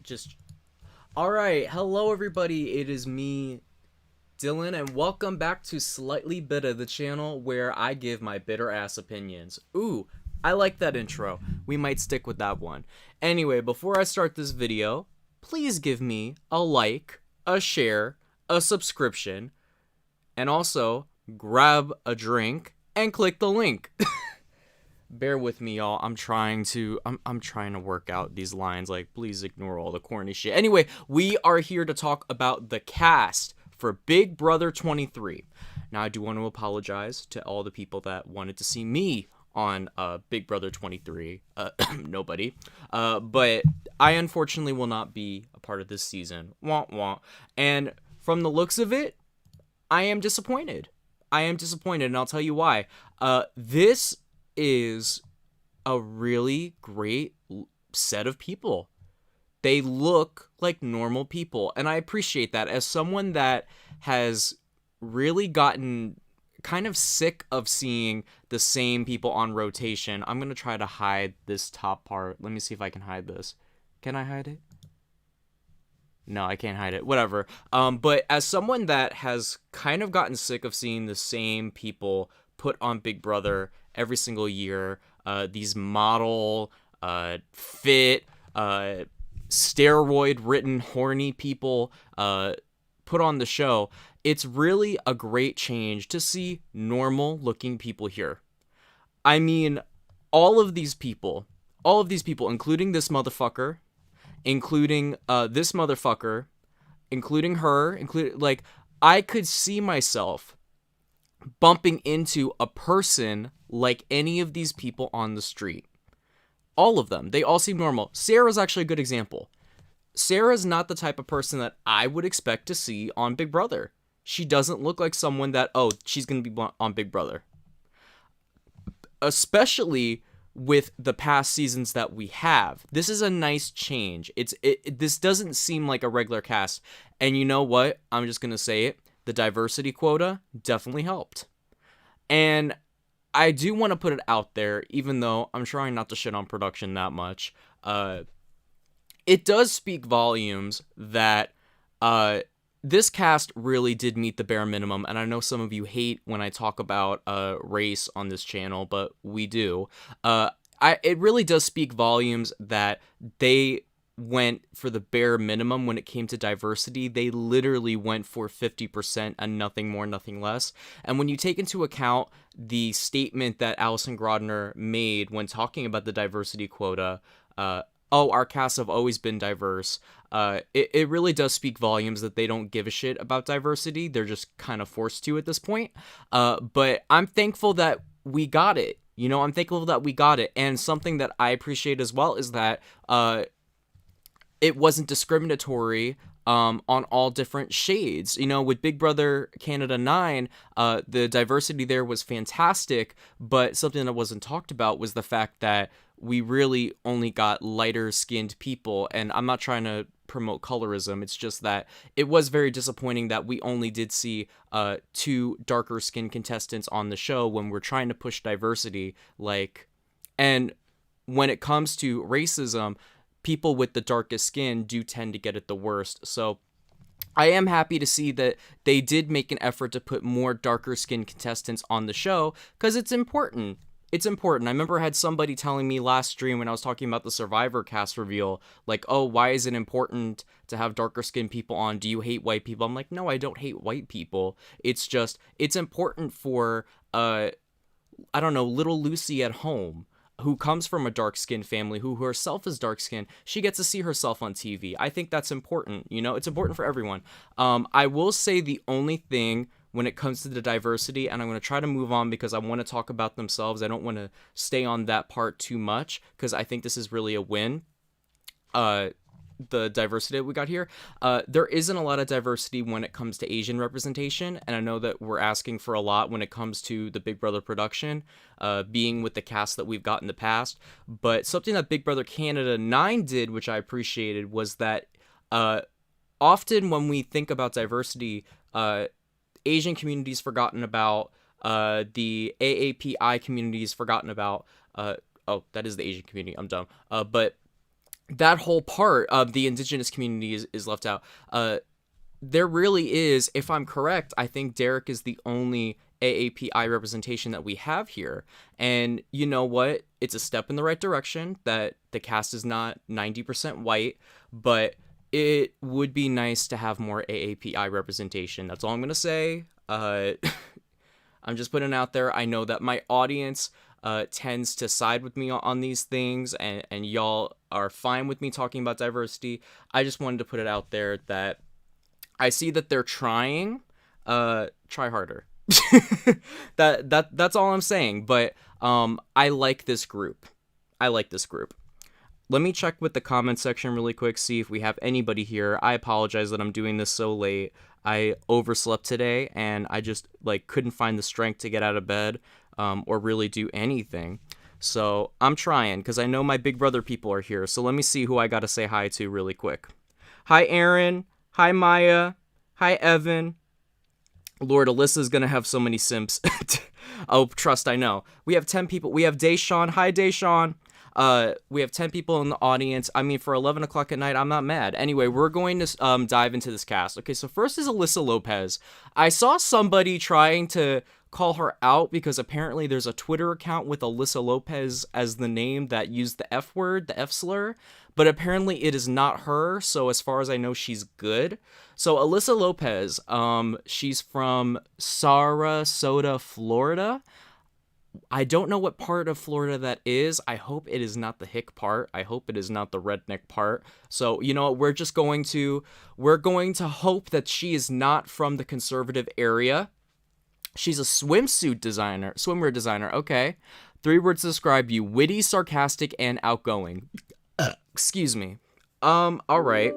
Just all right. Hello, everybody. It is me, Dylan, and welcome back to Slightly Bitter, the channel where I give my bitter ass opinions. Ooh, I like that intro. We might stick with that one. Anyway, before I start this video, please give me a like, a share, a subscription, and also grab a drink and click the link. Bear with me, y'all. I'm trying to work out these lines. Like, please ignore all the corny shit. Anyway, we are here to talk about the cast for Big Brother 23. Now, I do want to apologize to all the people that wanted to see me on Big Brother 23. Nobody. But I unfortunately will not be a part of this season. Wah wah. And from the looks of it, I am disappointed. And I'll tell you why. This is a really great set of people. They look like normal people, and I appreciate that. As someone that has really gotten kind of sick of seeing the same people on rotation, I'm going to try to hide this top part. Let me see if I can hide this. Can I hide it? No, I can't hide it. Whatever. But as someone that has kind of gotten sick of seeing the same people put on Big Brother every single year, these model, fit, steroid-ridden, horny people put on the show, it's really a great change to see normal-looking people here. I mean, all of these people, including this motherfucker, including including her, like, I could see myself bumping into a person like any of these people on the street. All of them. They all seem normal. Sarah's actually a good example. Sarah's not the type of person that I would expect to see on Big Brother. She doesn't look like someone that, oh, she's going to be on Big Brother. Especially with the past seasons that we have. This is a nice change. This doesn't seem like a regular cast. And you know what? I'm just going to say it. The diversity quota definitely helped. And I do want to put it out there, even though I'm trying not to shit on production that much. It does speak volumes that this cast really did meet the bare minimum. And I know some of you hate when I talk about race on this channel, but we do. It really does speak volumes that they went for the bare minimum when it came to diversity. They literally went for 50% and nothing more, nothing less. And when you take into account the statement that Alison Grodner made when talking about the diversity quota, our casts have always been diverse, it really does speak volumes that they don't give a shit about diversity. They're just kind of forced to at this point. But I'm thankful that we got it. I'm thankful that we got it. And something that I appreciate as well is that it wasn't discriminatory on all different shades. With Big Brother Canada 9, the diversity there was fantastic, but something that wasn't talked about was the fact that we really only got lighter-skinned people, and I'm not trying to promote colorism. It's just that it was very disappointing that we only did see 2 darker-skinned contestants on the show when we're trying to push diversity. And when it comes to racism, people with the darkest skin do tend to get it the worst. So I am happy to see that they did make an effort to put more darker skinned contestants on the show, because it's important. It's important. I remember I had somebody telling me last stream when I was talking about the Survivor cast reveal, like, oh, why is it important to have darker skinned people on? Do you hate white people? I'm like, no, I don't hate white people. It's just, it's important for, I don't know, little Lucy at home, who comes from a dark-skinned family, who herself is dark-skinned. She gets to see herself on TV. I think that's important. It's important for everyone. I will say the only thing when it comes to the diversity, and I'm going to try to move on because I want to talk about themselves. I don't want to stay on that part too much because I think this is really a win. The diversity that we got here. There isn't a lot of diversity when it comes to Asian representation, and I know that we're asking for a lot when it comes to the Big Brother production, being with the cast that we've got in the past. But something that Big Brother Canada 9 did, which I appreciated, was that often when we think about diversity, Asian communities forgotten about, the AAPI communities forgotten about. Oh, that is the Asian community. I'm dumb. But that whole part of the indigenous community is left out. There really is, if I'm correct, I think Derek is the only AAPI representation that we have here. And you know what? It's a step in the right direction that the cast is not 90% white, but it would be nice to have more AAPI representation. That's all I'm going to say. I'm just putting it out there. I know that my audience tends to side with me on these things, and y'all are fine with me talking about diversity. I just wanted to put it out there that I see that they're trying. Try harder. That's all I'm saying. But I like this group. I like this group. Let me check with the comment section really quick, see if we have anybody here. I apologize that I'm doing this so late. I overslept today, and I just couldn't find the strength to get out of bed or really do anything. So I'm trying, because I know my Big Brother people are here. So let me see who I got to say hi to really quick. Hi, Aaron. Hi, Maya. Hi, Evan. Lord, Alyssa's going to have so many simps. Oh, trust, I know. We have 10 people. We have Deshawn. Hi, Deshawn. We have 10 people in the audience. I mean, for 11 o'clock at night, I'm not mad. Anyway, we're going to dive into this cast. Okay, so first is Alyssa Lopez. I saw somebody trying to call her out because apparently there's a Twitter account with Alyssa Lopez as the name that used the F word, the F slur, but apparently it is not her, so as far as I know, she's good. So Alyssa Lopez, she's from Sarasota, Florida. I don't know what part of Florida that is. I hope it is not the hick part. I hope it is not the redneck part. So, you know what? We're going to hope that she is not from the conservative area. She's a swimwear designer. Okay. 3 words to describe you: witty, sarcastic, and outgoing. Excuse me. All right.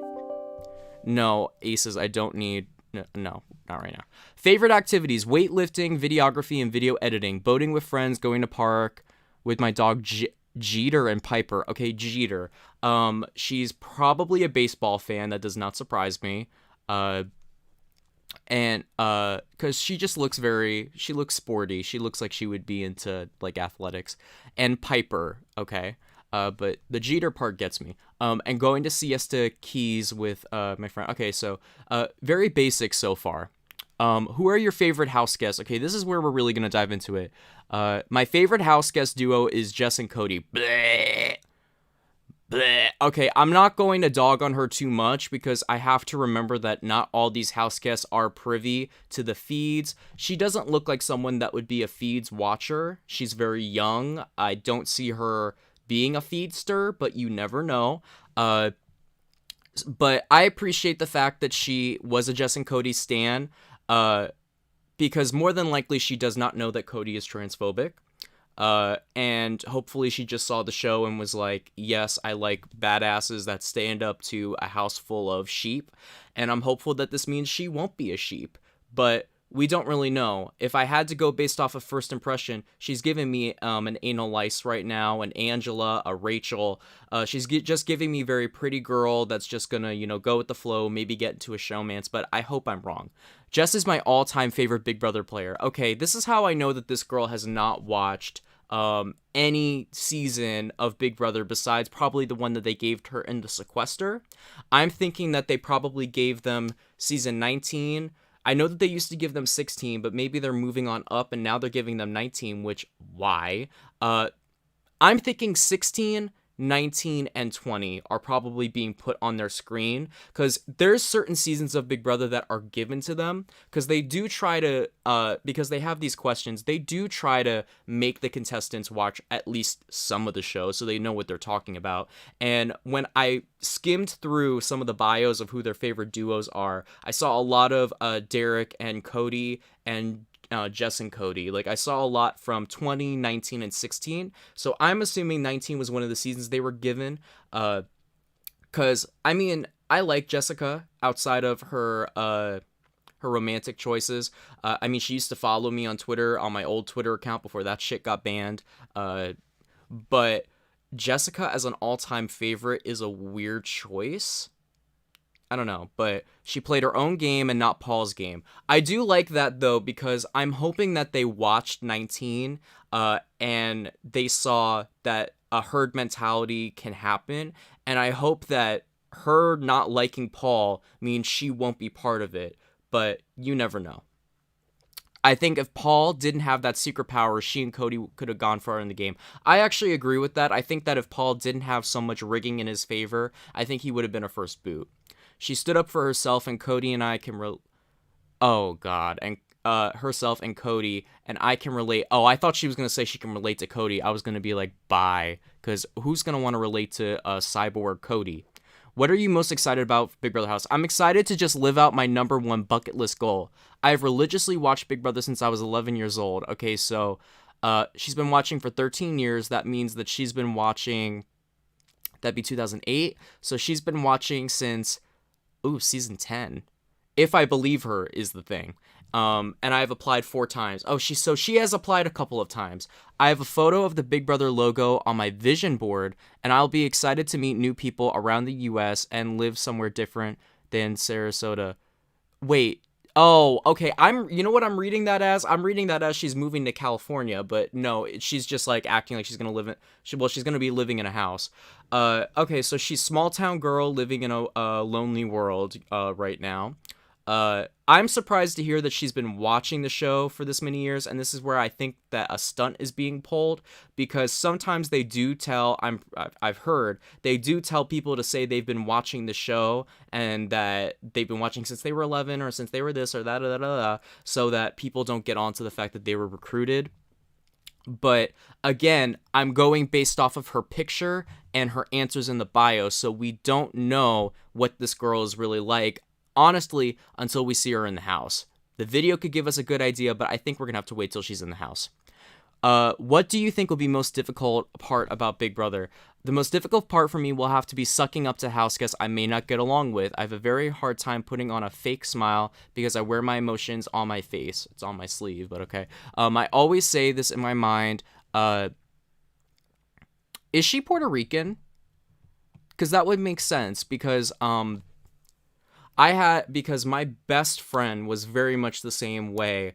No, Aces, I don't need... No, not right now. Favorite activities: weightlifting, videography, and video editing. Boating with friends, going to park with my dog Jeter and Piper. Okay, Jeter. She's probably a baseball fan. That does not surprise me. And because she just looks she looks sporty. She looks like she would be into athletics. And Piper, okay. But the Jeter part gets me. And going to Siesta Keys with my friend. Okay, so very basic so far. Who are your favorite house guests? Okay, this is where we're really gonna dive into it. My favorite house guest duo is Jess and Cody. Bleh. Bleh. Okay, I'm not going to dog on her too much because I have to remember that not all these house guests are privy to the feeds. She doesn't look like someone that would be a feeds watcher. She's very young. I don't see her being a feedster, but you never know. But I appreciate the fact that she was a Jess and Cody stan, because more than likely she does not know that Cody is transphobic. And hopefully she just saw the show and was like, yes, I like badasses that stand up to a house full of sheep. And I'm hopeful that this means she won't be a sheep, but we don't really know. If I had to go based off of first impression, she's giving me an anal lice right now, an Angela, a Rachel. She's just giving me very pretty girl that's just gonna, go with the flow, maybe get into a showmance, but I hope I'm wrong. Jess is my all-time favorite Big Brother player. Okay, this is how I know that this girl has not watched any season of Big Brother besides probably the one that they gave her in the sequester. I'm thinking that they probably gave them season 19. I know that they used to give them 16, but maybe they're moving on up and now they're giving them 19, which, why? I'm thinking 16, 19, and 20 are probably being put on their screen because there's certain seasons of Big Brother that are given to them because they do try to, because they have these questions, they do try to make the contestants watch at least some of the show so they know what they're talking about. And when I skimmed through some of the bios of who their favorite duos are, I saw a lot of Derek and Cody and Jess and Cody. I saw a lot from 20, 19, and 16. So I'm assuming 19 was one of the seasons they were given. Because, I like Jessica outside of her romantic choices. She used to follow me on Twitter, on my old Twitter account before that shit got banned. But Jessica as an all-time favorite is a weird choice. I don't know, but she played her own game and not Paul's game. I do like that, though, because I'm hoping that they watched 19 and they saw that a herd mentality can happen, and I hope that her not liking Paul means she won't be part of it, but you never know. I think if Paul didn't have that secret power, she and Cody could have gone far in the game. I actually agree with that. I think that if Paul didn't have so much rigging in his favor, I think he would have been a first boot. She stood up for herself, and Cody and I can oh god, and herself and Cody, and I can relate. Oh, I thought she was gonna say she can relate to Cody. I was gonna be like, bye, because who's gonna want to relate to cyborg Cody? What are you most excited about for Big Brother House? I'm excited to just live out my number one bucket list goal. I've religiously watched Big Brother since I was 11 years old. Okay, so she's been watching for 13 years. That means that she's been watching, that'd be 2008. So she's been watching since, season 10. If I believe her is the thing. And I've applied 4 times. She has applied a couple of times. I have a photo of the Big Brother logo on my vision board, and I'll be excited to meet new people around the U.S. and live somewhere different than Sarasota. Wait. Oh, okay. You know what I'm reading that as? I'm reading that as she's moving to California, but no, she's just like acting like she's gonna live in. She's gonna be living in a house. Okay, so she's small town girl living in a lonely world right now. I'm surprised to hear that she's been watching the show for this many years, and this is where I think that a stunt is being pulled, because sometimes they do tell, I've heard, they do tell people to say they've been watching the show, and that they've been watching since they were 11, or since they were this, or that, so that people don't get onto the fact that they were recruited. But again, I'm going based off of her picture and her answers in the bio, so we don't know what this girl is really like, honestly, until we see her in the house. The video could give us a good idea, but I think we're gonna have to wait till she's in the house. What do you think will be most difficult part about Big Brother? The most difficult part for me will have to be sucking up to house guests I may not get along with. I have a very hard time putting on a fake smile because I wear my emotions on my face. It's on my sleeve, but okay. I always say this in my mind. Is she Puerto Rican? Because that would make sense, because because my best friend was very much the same way,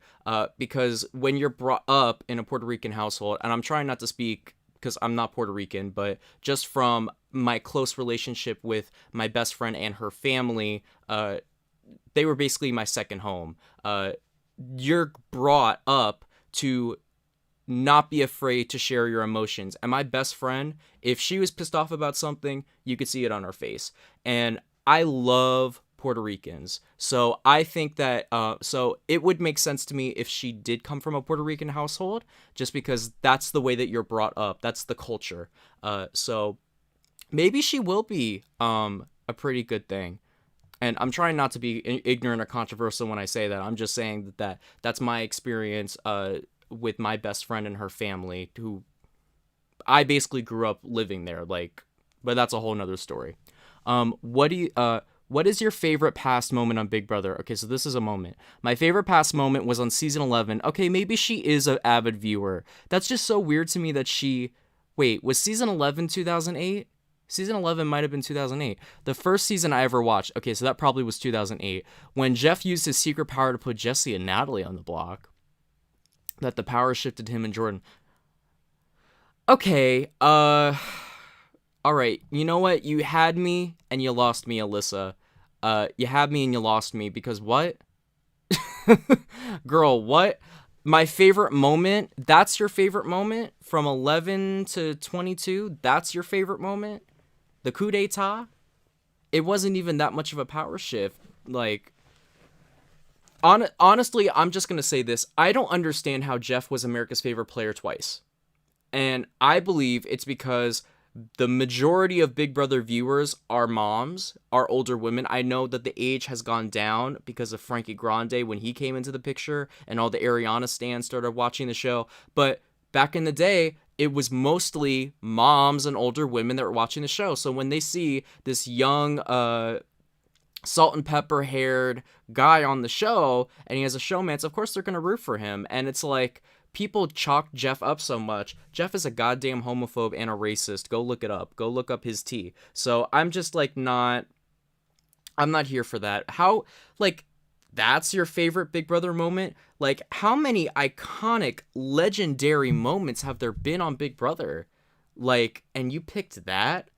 because when you're brought up in a Puerto Rican household, and I'm trying not to speak because I'm not Puerto Rican, but just from my close relationship with my best friend and her family, they were basically my second home. You're brought up to not be afraid to share your emotions. And my best friend, if she was pissed off about something, you could see it on her face. And I love Puerto Ricans. So I think that, so it would make sense to me if she did come from a Puerto Rican household, just because that's the way that you're brought up. That's the culture. So maybe she will be a pretty good thing. And I'm trying not to be ignorant or controversial when I say that. I'm just saying that's my experience with my best friend and her family, who I basically grew up living there. But that's a whole nother story. What is your favorite past moment on Big Brother? Okay, so this is a moment. My favorite past moment was on season 11. Okay, maybe she is an avid viewer. That's just so weird to me that was season 11 2008? Season 11 might have been 2008. The first season I ever watched. Okay, so that probably was 2008. When Jeff used his secret power to put Jesse and Natalie on the block. That the power shifted him and Jordan. Okay, alright, you know what? You had me and you lost me, Alyssa. You had me and you lost me, because what? Girl, what? My favorite moment? That's your favorite moment? From 11 to 22? That's your favorite moment? The coup d'etat? It wasn't even that much of a power shift. Honestly, I'm just gonna say this. I don't understand how Jeff was America's favorite player twice. And I believe it's because the majority of Big Brother viewers are moms, are older women. I know that the age has gone down because of Frankie Grande when he came into the picture, and all the Ariana stans started watching the show. But back in the day, it was mostly moms and older women that were watching the show. So when they see this young, salt and pepper haired guy on the show, and he has a showmance, of course they're going to root for him. And it's like, people chalk Jeff up so much. Jeff is a goddamn homophobe and a racist. Go look it up. Go look up his tea. So I'm just I'm not here for that. How, that's your favorite Big Brother moment? How many iconic, legendary moments have there been on Big Brother? Like, and you picked that?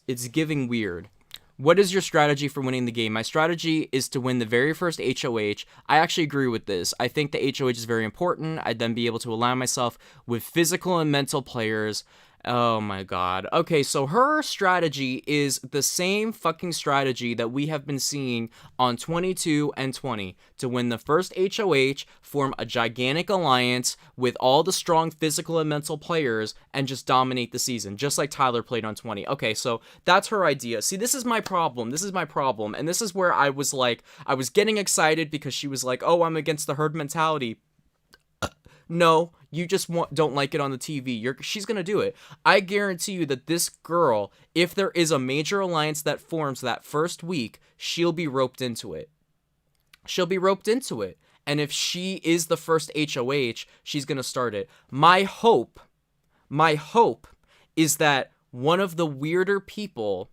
It's giving weird. What is your strategy for winning the game? My strategy is to win the very first HOH. I actually agree with this. I think the HOH is very important. I'd then be able to align myself with physical and mental players. Oh my god. Okay, so her strategy is the same fucking strategy that we have been seeing on 22 and 20 to win the first HOH, form a gigantic alliance with all the strong physical and mental players, and just dominate the season, just like Tyler played on 20. Okay, so that's her idea. See, this is my problem. This is my problem. And this is where I was like, I was getting excited because she was like, oh, I'm against the herd mentality. No, you just don't like it on the TV. She's going to do it. I guarantee you that this girl, if there is a major alliance that forms that first week, she'll be roped into it. She'll be roped into it. And if she is the first HOH, she's going to start it. My hope is that one of the weirder people,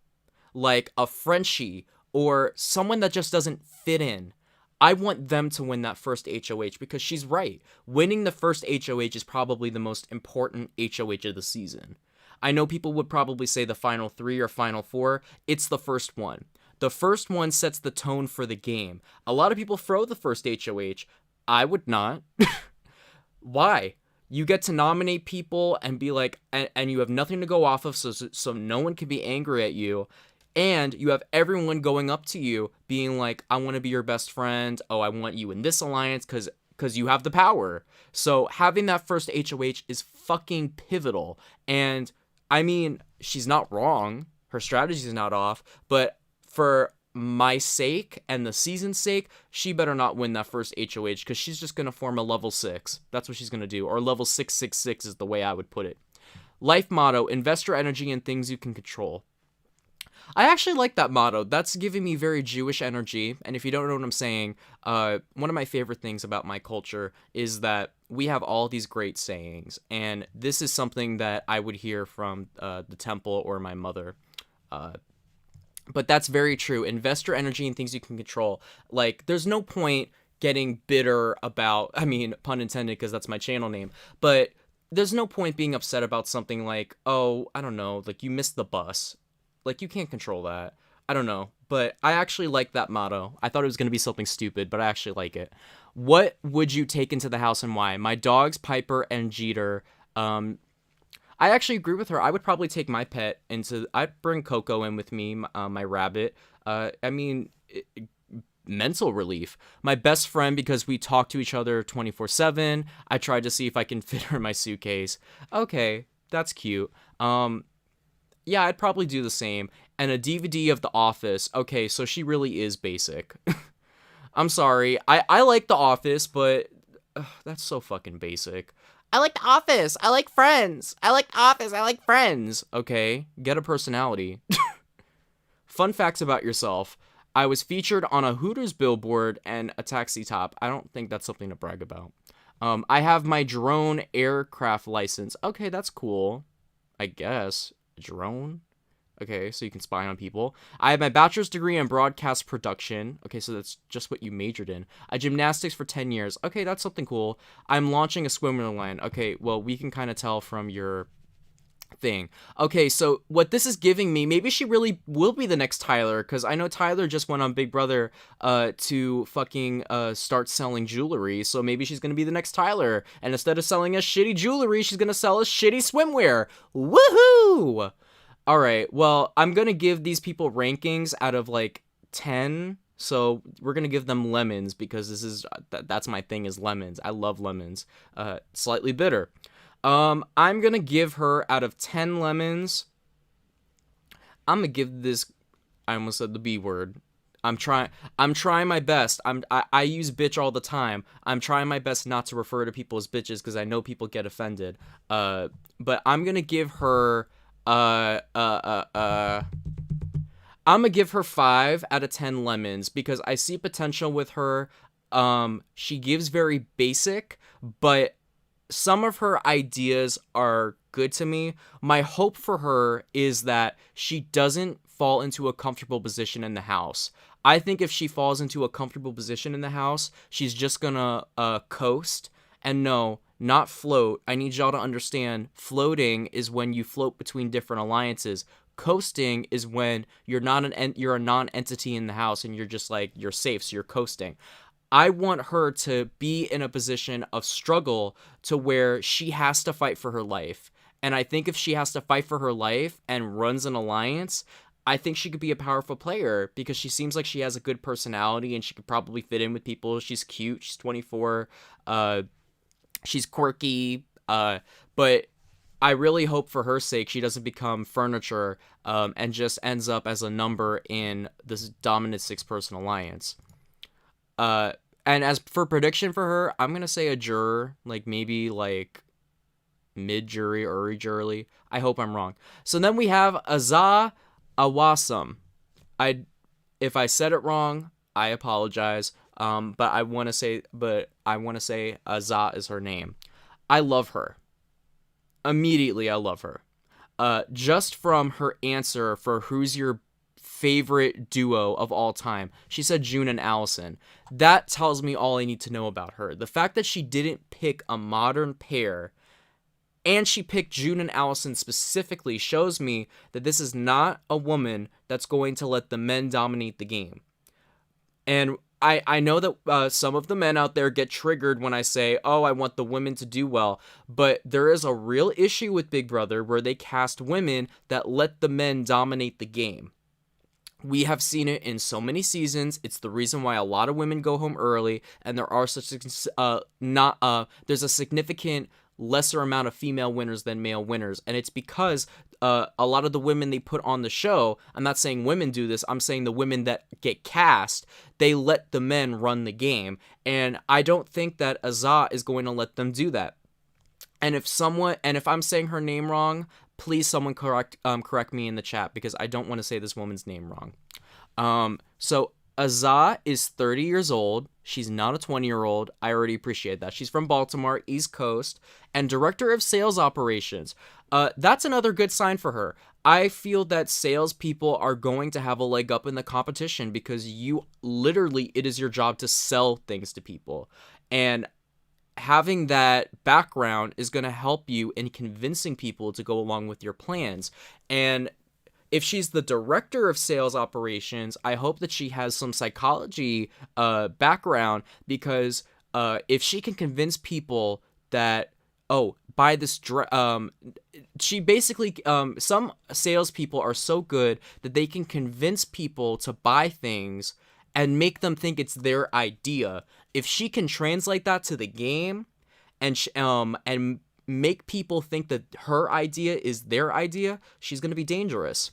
like a Frenchie or someone that just doesn't fit in, I want them to win that first HOH because she's right. Winning the first HOH is probably the most important HOH of the season. I know people would probably say the final 3 or final 4. It's the first one. The first one sets the tone for the game. A lot of people throw the first HOH. I would not. Why? You get to nominate people and be like, and you have nothing to go off of, so no one can be angry at you. And you have everyone going up to you being like, I want to be your best friend. Oh, I want you in this alliance because you have the power. So having that first HOH is fucking pivotal. And I mean, she's not wrong. Her strategy is not off. But for my sake and the season's sake, she better not win that first HOH because she's just going to form a level 6. That's what she's going to do. Or level 666 is the way I would put it. Life motto, invest your energy in things you can control. I actually like that motto. That's giving me very Jewish energy. And if you don't know what I'm saying, one of my favorite things about my culture is that we have all these great sayings. And this is something that I would hear from the temple or my mother. But that's very true. Invest your energy in things you can control. Like, there's no point getting bitter about, I mean, pun intended, because that's my channel name. But there's no point being upset about something like, oh, I don't know, like you missed the bus. Like, you can't control that. I don't know. But I actually like that motto. I thought it was going to be something stupid, but I actually like it. What would you take into the house and why? My dogs, Piper and Jeter. I actually agree with her. I would probably take my pet into... I'd bring Coco in with me, my rabbit. Mental relief. My best friend, because we talk to each other 24/7. I tried to see if I can fit her in my suitcase. Okay, that's cute. Yeah, I'd probably do the same. And a DVD of The Office. Okay, so she really is basic. I'm sorry. I like The Office, but that's so fucking basic. I like The Office. I like Friends. I like The Office. I like Friends. Okay, get a personality. Fun facts about yourself. I was featured on a Hooters billboard and a taxi top. I don't think that's something to brag about. I have my drone aircraft license. Okay, that's cool. I guess. Drone? Okay, so you can spy on people. I have my bachelor's degree in broadcast production. Okay, so that's just what you majored in. I gymnastics for 10 years. Okay, that's something cool. I'm launching a swimwear line. Okay, well, we can kind of tell from your thing. Okay, so what this is giving me, maybe she really will be the next Tyler, because I know Tyler just went on Big Brother to fucking start selling jewelry, so maybe she's gonna be the next Tyler, and instead of selling us shitty jewelry, she's gonna sell us shitty swimwear. Woohoo! Alright, well, I'm gonna give these people rankings out of like 10, so we're gonna give them lemons, because this is that's my thing, is lemons. I love lemons. Slightly bitter. I'm gonna give her, out of 10 lemons, I'm gonna give this, I almost said the B word. I'm trying my best. I use bitch all the time. I'm trying my best not to refer to people as bitches because I know people get offended. But I'm gonna give her, I'm gonna give her 5 out of 10 lemons because I see potential with her. She gives very basic, but some of her ideas are good to me. My hope for her is that she doesn't fall into a comfortable position in the house. I think if she falls into a comfortable position in the house, she's just gonna coast. And no, not float. I need y'all to understand floating is when you float between different alliances. Coasting is when you're a non-entity in the house and you're just like you're safe, so you're coasting. I want her to be in a position of struggle to where she has to fight for her life. And I think if she has to fight for her life and runs an alliance, I think she could be a powerful player because she seems like she has a good personality and she could probably fit in with people. She's cute. She's 24. She's quirky. But I really hope for her sake she doesn't become furniture and just ends up as a number in this dominant 6-person alliance. And as for prediction for her, I'm gonna say a juror, like maybe like mid jury, early jury. I hope I'm wrong. So then we have Azah Awasam. If I said it wrong, I apologize. But I want to say Azah is her name. I love her. Immediately, I love her. Just from her answer for who's your favorite duo of all time, she said June and Allison. That tells me all I need to know about her. The fact that she didn't pick a modern pair and she picked June and Allison specifically shows me that this is not a woman that's going to let the men dominate the game. And I know that some of the men out there get triggered when I say, oh, I want the women to do well. But there is a real issue with Big Brother where they cast women that let the men dominate the game. We have seen it in so many seasons. It's the reason why a lot of women go home early, and there are there's a significant lesser amount of female winners than male winners, and it's because a lot of the women they put on the show, I'm not saying women do this, I'm saying the women that get cast, they let the men run the game, and I don't think that Azah is going to let them do that. And if I'm saying her name wrong, please someone correct me in the chat because I don't want to say this woman's name wrong. So Azah is 30 years old. She's not a 20-year-old. I already appreciate that. She's from Baltimore, East Coast, and director of sales operations. That's another good sign for her. I feel that salespeople are going to have a leg up in the competition because it is your job to sell things to people. And having that background is going to help you in convincing people to go along with your plans. And if she's the director of sales operations, I hope that she has some psychology background because if she can convince people that, buy this she basically some salespeople are so good that they can convince people to buy things and make them think it's their idea. If she can translate that to the game and make people think that her idea is their idea, she's going to be dangerous.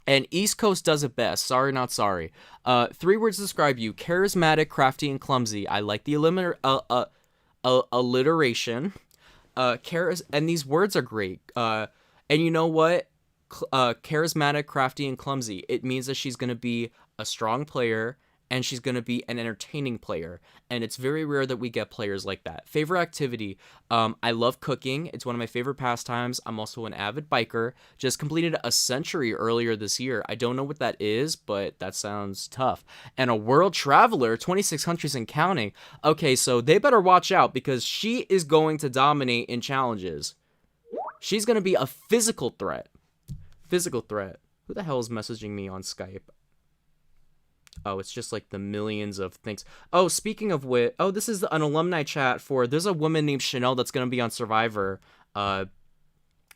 And East Coast does it best. Sorry, not sorry. 3 words to describe you: charismatic, crafty, and clumsy. I like the alliteration. And these words are great. And you know what? Charismatic, crafty, and clumsy. It means that she's going to be a strong player and she's going to be an entertaining player. And it's very rare that we get players like that. Favorite activity. I love cooking. It's one of my favorite pastimes. I'm also an avid biker. Just completed a century earlier this year. I don't know what that is, but that sounds tough. And a world traveler, 26 countries and counting. Okay, so they better watch out because she is going to dominate in challenges. She's going to be a physical threat. Physical threat. Who the hell is messaging me on Skype? Oh, it's just like the millions of things. Oh, speaking of which, this is an alumni chat there's a woman named Chanel that's going to be on Survivor.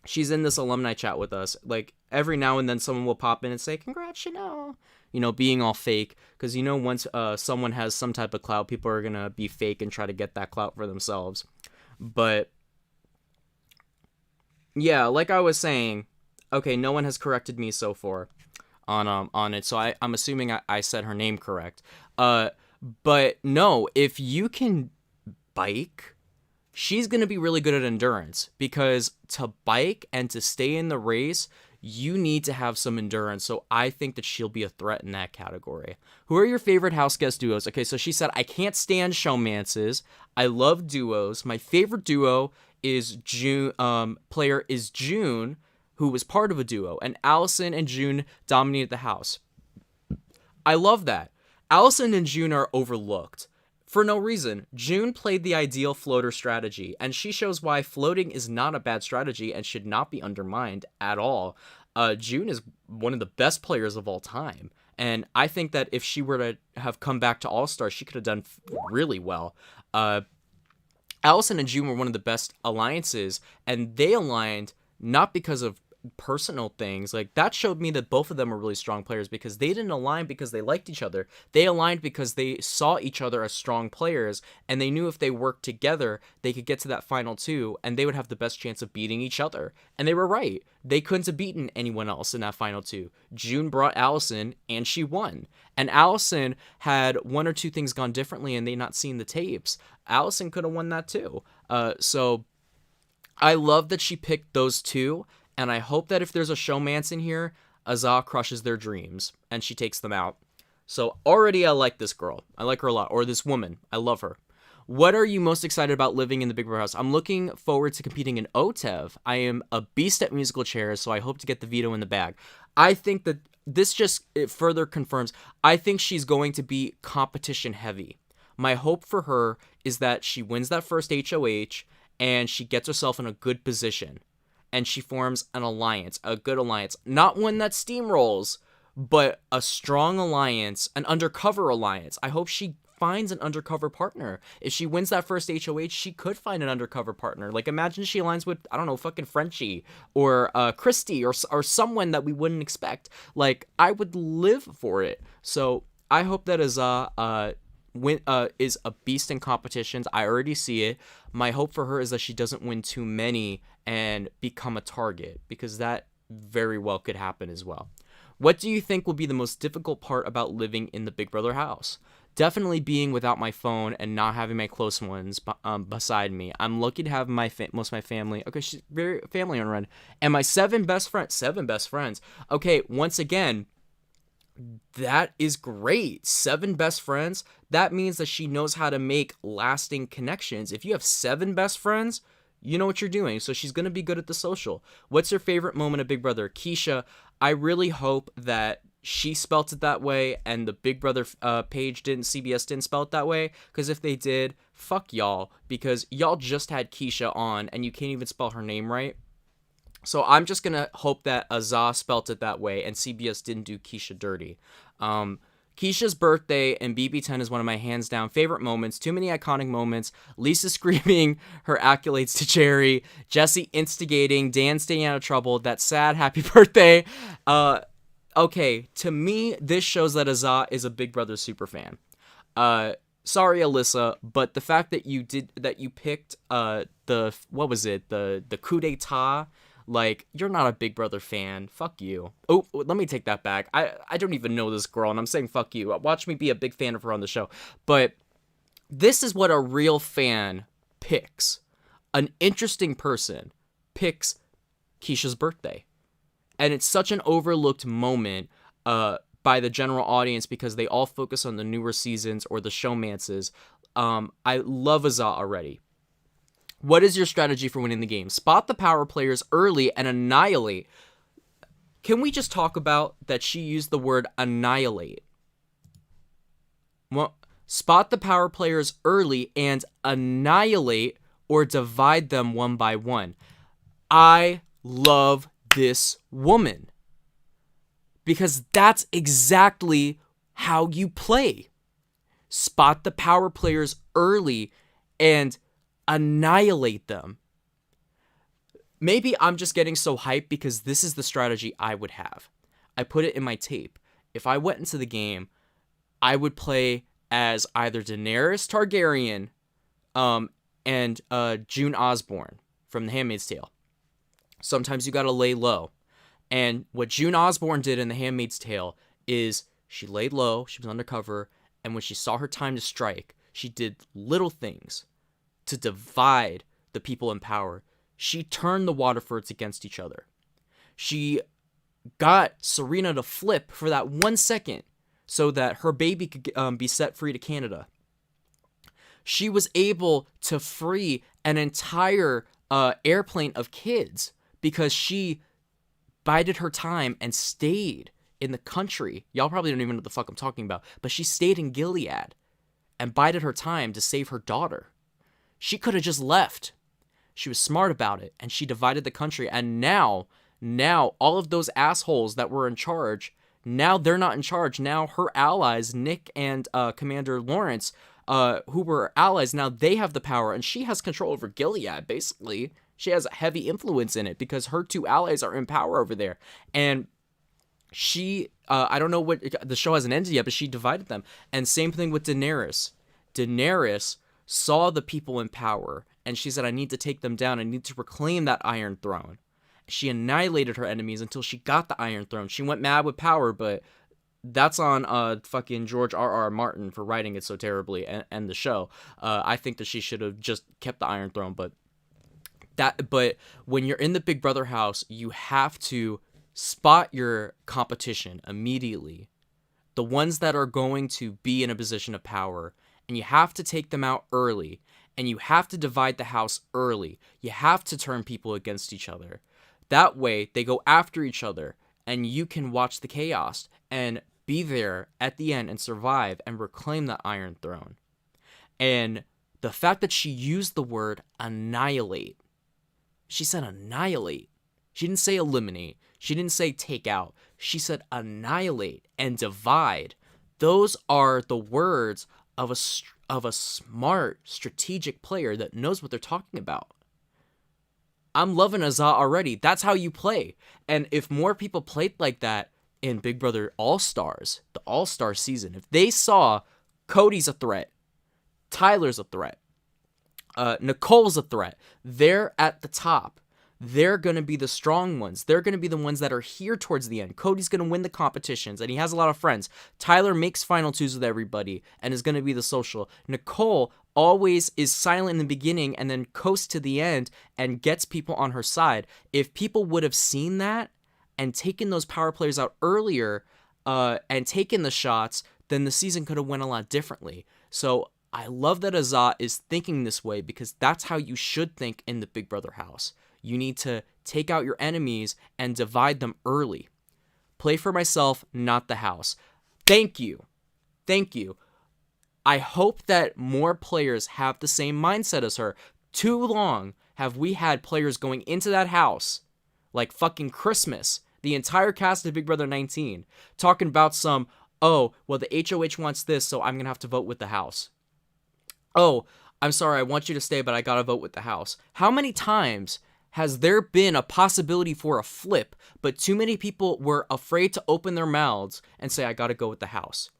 She's in this alumni chat with us. Like, every now and then someone will pop in and say, congrats, Chanel. You know, being all fake. Because, once someone has some type of clout, people are going to be fake and try to get that clout for themselves. But, yeah, like I was saying, okay, no one has corrected me so far on it, so I'm assuming I said her name correct. But no, if you can bike, she's gonna be really good at endurance, because to bike and to stay in the race, you need to have some endurance. So I think that she'll be a threat in that category. Who are your favorite house guest duos? Okay, so she said, I can't stand showmances. I love duos. My favorite duo is June. Player is June, who was part of a duo, and Allison and June dominated the house. I love that. Allison and June are overlooked. For no reason. June played the ideal floater strategy, and she shows why floating is not a bad strategy and should not be undermined at all. June is one of the best players of all time, and I think that if she were to have come back to All-Star, she could have done really well. Allison and June were one of the best alliances, and they aligned not because of personal things. Like, that showed me that both of them were really strong players, because they didn't align because they liked each other. They aligned because they saw each other as strong players, and they knew if they worked together, they could get to that final two, and they would have the best chance of beating each other. And they were right. They couldn't have beaten anyone else in that final two. June brought Allison, and she won. And Allison had one or two things gone differently, and they not seen the tapes. Allison could have won that too. So I love that she picked those two. And I hope that if there's a showmance in here, Azah crushes their dreams and she takes them out. So already I like this girl. I like her a lot. Or this woman. I love her. What are you most excited about living in the Big Brother house? I'm looking forward to competing in OTEV. I am a beast at musical chairs, so I hope to get the veto in the bag. I think that this it further confirms, I think she's going to be competition heavy. My hope for her is that she wins that first HOH and she gets herself in a good position. And she forms an alliance, a good alliance. Not one that steamrolls, but a strong alliance, an undercover alliance. I hope she finds an undercover partner. If she wins that first HOH, she could find an undercover partner. Like, imagine she aligns with, I don't know, fucking Frenchie or Christy or someone that we wouldn't expect. Like, I would live for it. So I hope that Azah is a beast in competitions. I already see it. My hope for her is that she doesn't win too many and become a target, because that very well could happen as well. What do you think will be the most difficult part about living in the Big Brother house? Definitely being without my phone and not having my close ones beside me. I'm lucky to have most of my family. Okay, she's very family oriented. And my 7 best friends. Okay, once again, that is great. 7 best friends. That means that she knows how to make lasting connections. If you have 7 best friends, you know what you're doing. So she's going to be good at the social. What's your favorite moment of Big Brother? Keisha, I really hope that she spelt it that way and the Big Brother page CBS didn't spell it that way. Because if they did, fuck y'all. Because y'all just had Keisha on and you can't even spell her name right. So I'm just going to hope that Azah spelt it that way and CBS didn't do Keisha dirty. Keisha's birthday and BB10 is one of my hands down favorite moments. Too many iconic moments. Lisa screaming her accolades to Jerry. Jesse instigating. Dan staying out of trouble. That sad happy birthday. Okay, to me, this shows that Azah is a Big Brother super fan. Sorry, Alyssa, but the fact that you picked the coup d'etat. Like, you're not a Big Brother fan. Fuck you. Oh, let me take that back. I don't even know this girl, and I'm saying fuck you. Watch me be a big fan of her on the show. But this is what a real fan picks. An interesting person picks Keisha's birthday. And it's such an overlooked moment by the general audience because they all focus on the newer seasons or the showmances. I love Azah already. What is your strategy for winning the game? Spot the power players early and annihilate. Can we just talk about that she used the word annihilate? Well, spot the power players early and annihilate or divide them one by one. I love this woman because that's exactly how you play. Spot the power players early and annihilate them. Maybe I'm just getting so hyped because this is the strategy I would have. I put it in my tape. If I went into the game, I would play as either Daenerys Targaryen and June Osborne from The Handmaid's Tale. Sometimes you gotta lay low. And what June Osborne did in The Handmaid's Tale is she laid low, she was undercover, and when she saw her time to strike, she did little things to divide the people in power. She turned the Waterfords against each other. She got Serena to flip for that 1 second so that her baby could be set free to Canada. She was able to free an entire airplane of kids because she bided her time and stayed in the country. Y'all probably don't even know what the fuck I'm talking about, but she stayed in Gilead. and bided her time to save her daughter. She could have just left. She was smart about it, and she divided the country. And now all of those assholes that were in charge, now they're not in charge. Now her allies, Nick and Commander Lawrence, who were allies, now they have the power, and she has control over Gilead, basically. She has a heavy influence in it because her two allies are in power over there. And she, I don't know what, the show hasn't ended yet, but she divided them. And same thing with Daenerys. Daenerys saw the people in power, and she said, I need to take them down. I need to reclaim that Iron Throne. She annihilated her enemies until she got the Iron Throne. She went mad with power, but that's on fucking George R.R. Martin for writing it so terribly and the show. I think that she should have just kept the Iron Throne, but when you're in the Big Brother house, you have to spot your competition immediately. The ones that are going to be in a position of power, and you have to take them out early, and you have to divide the house early. You have to turn people against each other. That way, they go after each other, and you can watch the chaos and be there at the end and survive and reclaim that Iron Throne. And the fact that she used the word annihilate, she said annihilate. She didn't say eliminate. She didn't say take out. She said annihilate and divide. Those are the words of a smart, strategic player that knows what they're talking about. I'm loving Azah already. That's how you play. And if more people played like that in Big Brother All-Stars, the All-Star season, if they saw Cody's a threat, Tyler's a threat, Nicole's a threat, they're at the top. They're going to be the strong ones. They're going to be the ones that are here towards the end. Cody's going to win the competitions, and he has a lot of friends. Tyler makes final twos with everybody and is going to be the social. Nicole always is silent in the beginning and then coasts to the end and gets people on her side. If people would have seen that and taken those power players out earlier and taken the shots, then the season could have went a lot differently. So I love that Azah is thinking this way because that's how you should think in the Big Brother house. You need to take out your enemies and divide them early. Play for myself, not the house. Thank you. Thank you. I hope that more players have the same mindset as her. Too long have we had players going into that house like fucking Christmas, the entire cast of Big Brother 19, talking about some, oh, well, the HOH wants this, so I'm going to have to vote with the house. Oh, I'm sorry, I want you to stay, but I got to vote with the house. How many times has there been a possibility for a flip, but too many people were afraid to open their mouths and say, I gotta go with the house?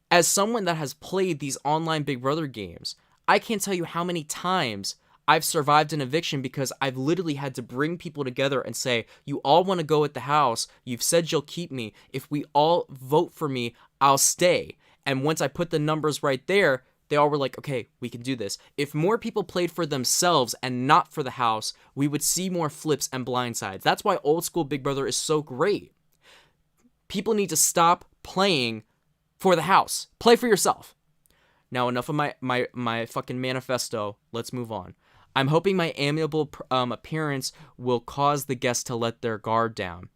As someone that has played these online Big Brother games, I can't tell you how many times I've survived an eviction because I've literally had to bring people together and say, you all want to go with the house, you've said you'll keep me, if we all vote for me, I'll stay. And once I put the numbers right there, they all were like, okay, we can do this. If more people played for themselves and not for the house, we would see more flips and blindsides. That's why old school Big Brother is so great. People need to stop playing for the house. Play for yourself. Now, enough of my fucking manifesto. Let's move on. I'm hoping my amiable appearance will cause the guests to let their guard down.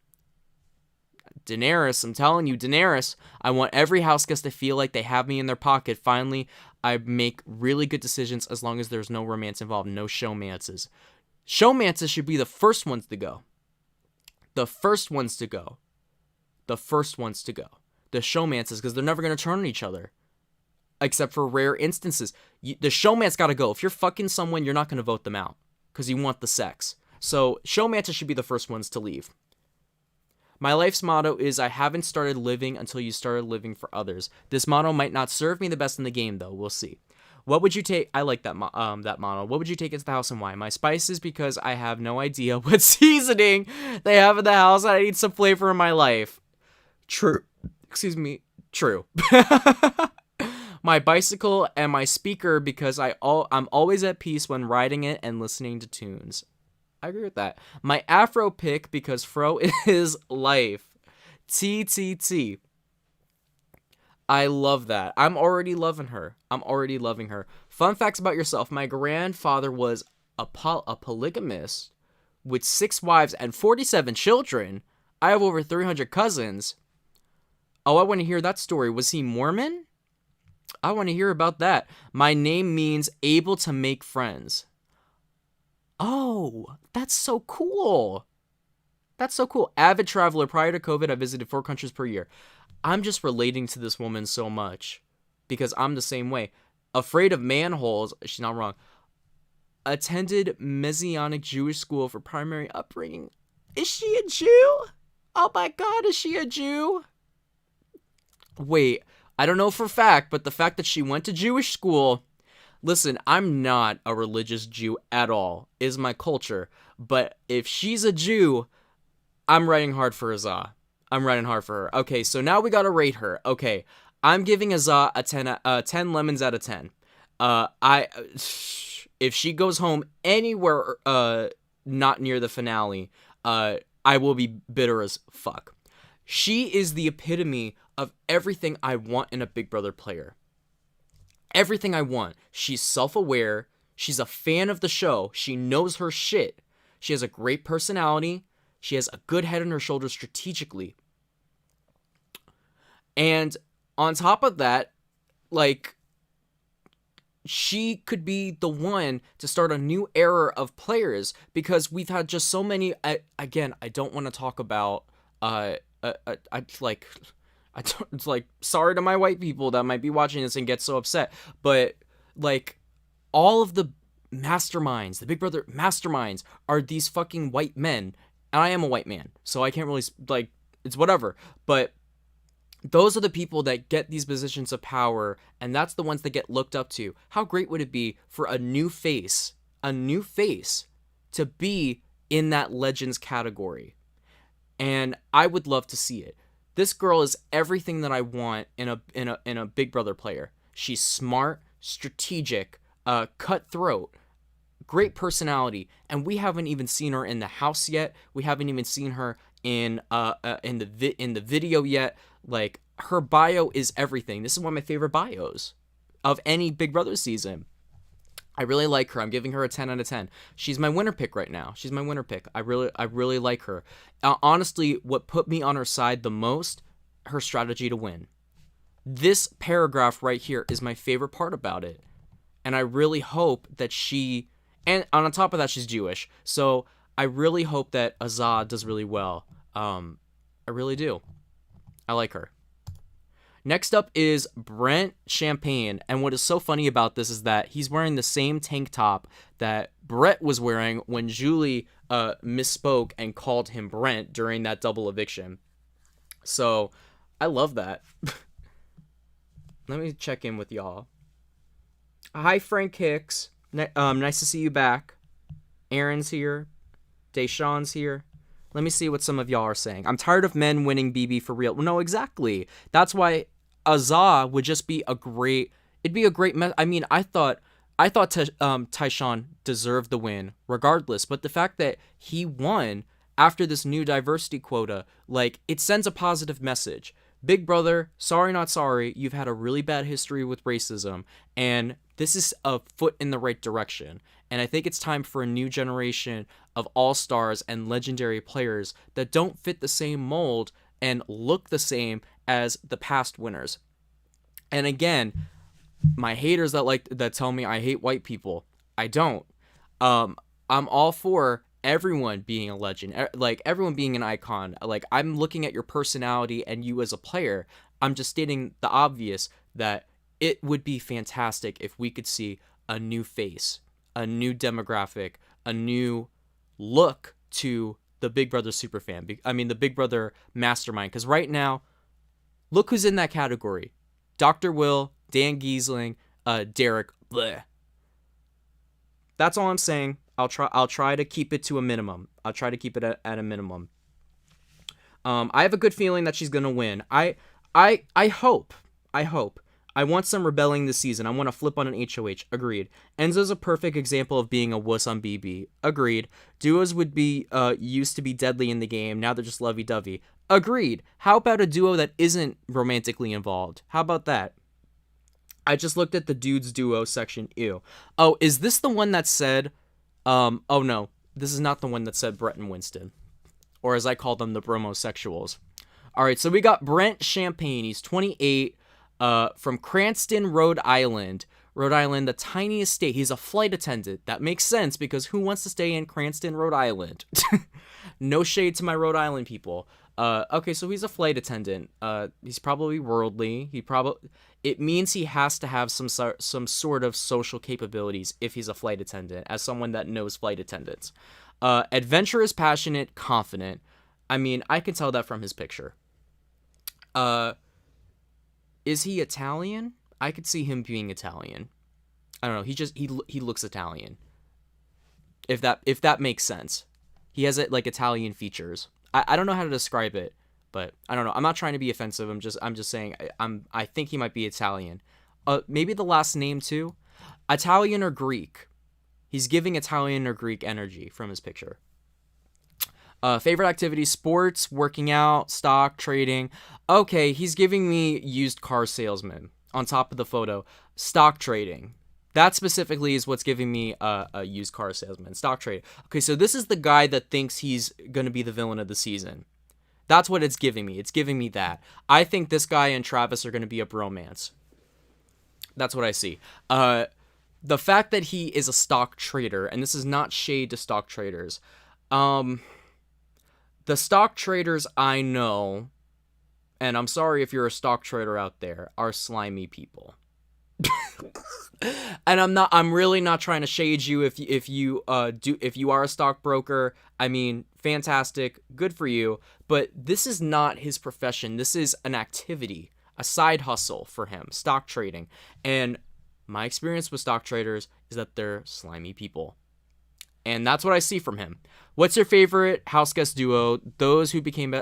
Daenerys, I'm telling you, Daenerys, I want every house guest to feel like they have me in their pocket. Finally, I make really good decisions as long as there's no romance involved, no showmances. Showmances should be the first ones to go. The first ones to go. The first ones to go. The showmances, because they're never going to turn on each other. Except for rare instances. The showman's got to go. If you're fucking someone, you're not going to vote them out. Because you want the sex. So, showmances should be the first ones to leave. My life's motto is I haven't started living until you started living for others. This motto might not serve me the best in the game, though. We'll see. What would you take? I like that motto. What would you take into the house and why? My spices because I have no idea what seasoning they have in the house. I need some flavor in my life. True. Excuse me. True. My bicycle and my speaker because I'm always at peace when riding it and listening to tunes. I agree with that. My afro pick because fro is life. TTT. I love that. I'm already loving her. Fun facts about yourself. My grandfather was a polygamist with 6 wives and 47 children. I have over 300 cousins. Oh, I want to hear that story. Was he Mormon? I want to hear about that. My name means able to make friends. Oh, that's so cool. That's so cool. Avid traveler. Prior to COVID, I visited 4 countries per year. I'm just relating to this woman so much because I'm the same way. Afraid of manholes. She's not wrong. Attended Messianic Jewish school for primary upbringing. Is she a Jew? Oh my God, is she a Jew? Wait, I don't know for a fact, but the fact that she went to Jewish school. Listen, I'm not a religious Jew at all. Is my culture. But if she's a Jew, I'm writing hard for Azah. I'm writing hard for her. Okay, so now we gotta rate her. Okay, I'm giving Azah a 10 lemons out of 10. If she goes home anywhere not near the finale, I will be bitter as fuck. She is the epitome of everything I want in a Big Brother player. Everything I want. She's self-aware. She's a fan of the show. She knows her shit. She has a great personality. She has a good head on her shoulders strategically. And on top of that, like, she could be the one to start a new era of players because we've had just so many. Again, I don't want to talk about. It's like, sorry to my white people that might be watching this and get so upset, but like, all of the masterminds, the Big Brother masterminds, are these fucking white men, and I am a white man, so I can't really like. It's whatever, but. Those are the people that get these positions of power, and that's the ones that get looked up to. How great would it be for a new face to be in that Legends category? And I would love to see it. This girl is everything that I want in a Big Brother player. She's smart, strategic, cutthroat, great personality, and we haven't even seen her in the house yet. We haven't even seen her in the video yet. Like, her bio is everything. This is one of my favorite bios of any Big Brother season. I really like her. I'm giving her a 10 out of 10. She's my winner pick right now. She's my winner pick. I really like her. Honestly, what put me on her side the most, her strategy to win. This paragraph right here is my favorite part about it. And I really hope that and on top of that, she's Jewish. So I really hope that Azah does really well. I really do. I like her. Next up is Brent Champagne. And what is so funny about this is that he's wearing the same tank top that Brett was wearing when Julie misspoke and called him Brent during that double eviction. So I love that. Let me check in with y'all. Hi, Frank Hicks. Nice to see you back. Aaron's here. Deshawn's here. Let me see what some of y'all are saying. I'm tired of men winning BB for real. No, exactly. That's why Azah would just be a great. It'd be a great. I mean, I thought Tyshawn deserved the win regardless, but the fact that he won after this new diversity quota, like, it sends a positive message. Big Brother, sorry not sorry, you've had a really bad history with racism, and this is a foot in the right direction. And I think it's time for a new generation of all-stars and legendary players that don't fit the same mold and look the same as the past winners. And again, my haters that tell me I hate white people, I don't. I'm all for everyone being a legend, like everyone being an icon. Like, I'm looking at your personality and you as a player. I'm just stating the obvious that it would be fantastic if we could see a new face, a new demographic, a new look to the Big Brother superfan. I mean, the Big Brother mastermind. Because right now, look who's in that category: Dr. Will, Dan Giesling, Derek. Bleh. That's all I'm saying. I'll try to keep it to a minimum. I'll try to keep it at a minimum. I have a good feeling that she's gonna win. I hope. I want some rebelling this season. I want to flip on an HOH. Agreed. Enzo's a perfect example of being a wuss on BB. Agreed. Duos would be used to be deadly in the game. Now they're just lovey-dovey. Agreed. How about a duo that isn't romantically involved? How about that? I just looked at the dudes duo section. Ew. Oh, is this the one that said... oh no, this is not the one that said Brett and Winston. Or as I call them, the bromosexuals. Alright, so we got Brent Champagne. He's 28. From Cranston, Rhode Island. Rhode Island, the tiniest state. He's a flight attendant. That makes sense because who wants to stay in Cranston, Rhode Island? No shade to my Rhode Island people. Okay, so he's a flight attendant. He's probably worldly. It means he has to have some sort of social capabilities if he's a flight attendant, as someone that knows flight attendants. Adventurous, passionate, confident. I mean, I can tell that from his picture. Is he Italian? I could see him being Italian. I don't know. He looks Italian. If that makes sense. He has like Italian features. I don't know how to describe it, but I don't know. I'm not trying to be offensive. I'm just saying I think he might be Italian. Maybe the last name too. Italian or Greek. He's giving Italian or Greek energy from his picture. Favorite activity: sports, working out, stock, trading. Okay, he's giving me used car salesman on top of the photo. Stock trading. That specifically is what's giving me a used car salesman. Stock trading. Okay, so this is the guy that thinks he's going to be the villain of the season. That's what it's giving me. It's giving me that. I think this guy and Travis are going to be a bromance. That's what I see. The fact that he is a stock trader, and this is not shade to stock traders. The stock traders I know, and I'm sorry if you're a stock trader out there, are slimy people. And I'm really not trying to shade you if you are a stockbroker. I mean, fantastic, good for you, but this is not his profession. This is an activity, a side hustle for him, stock trading. And my experience with stock traders is that they're slimy people. And that's what I see from him. What's your favorite house guest duo? Those who became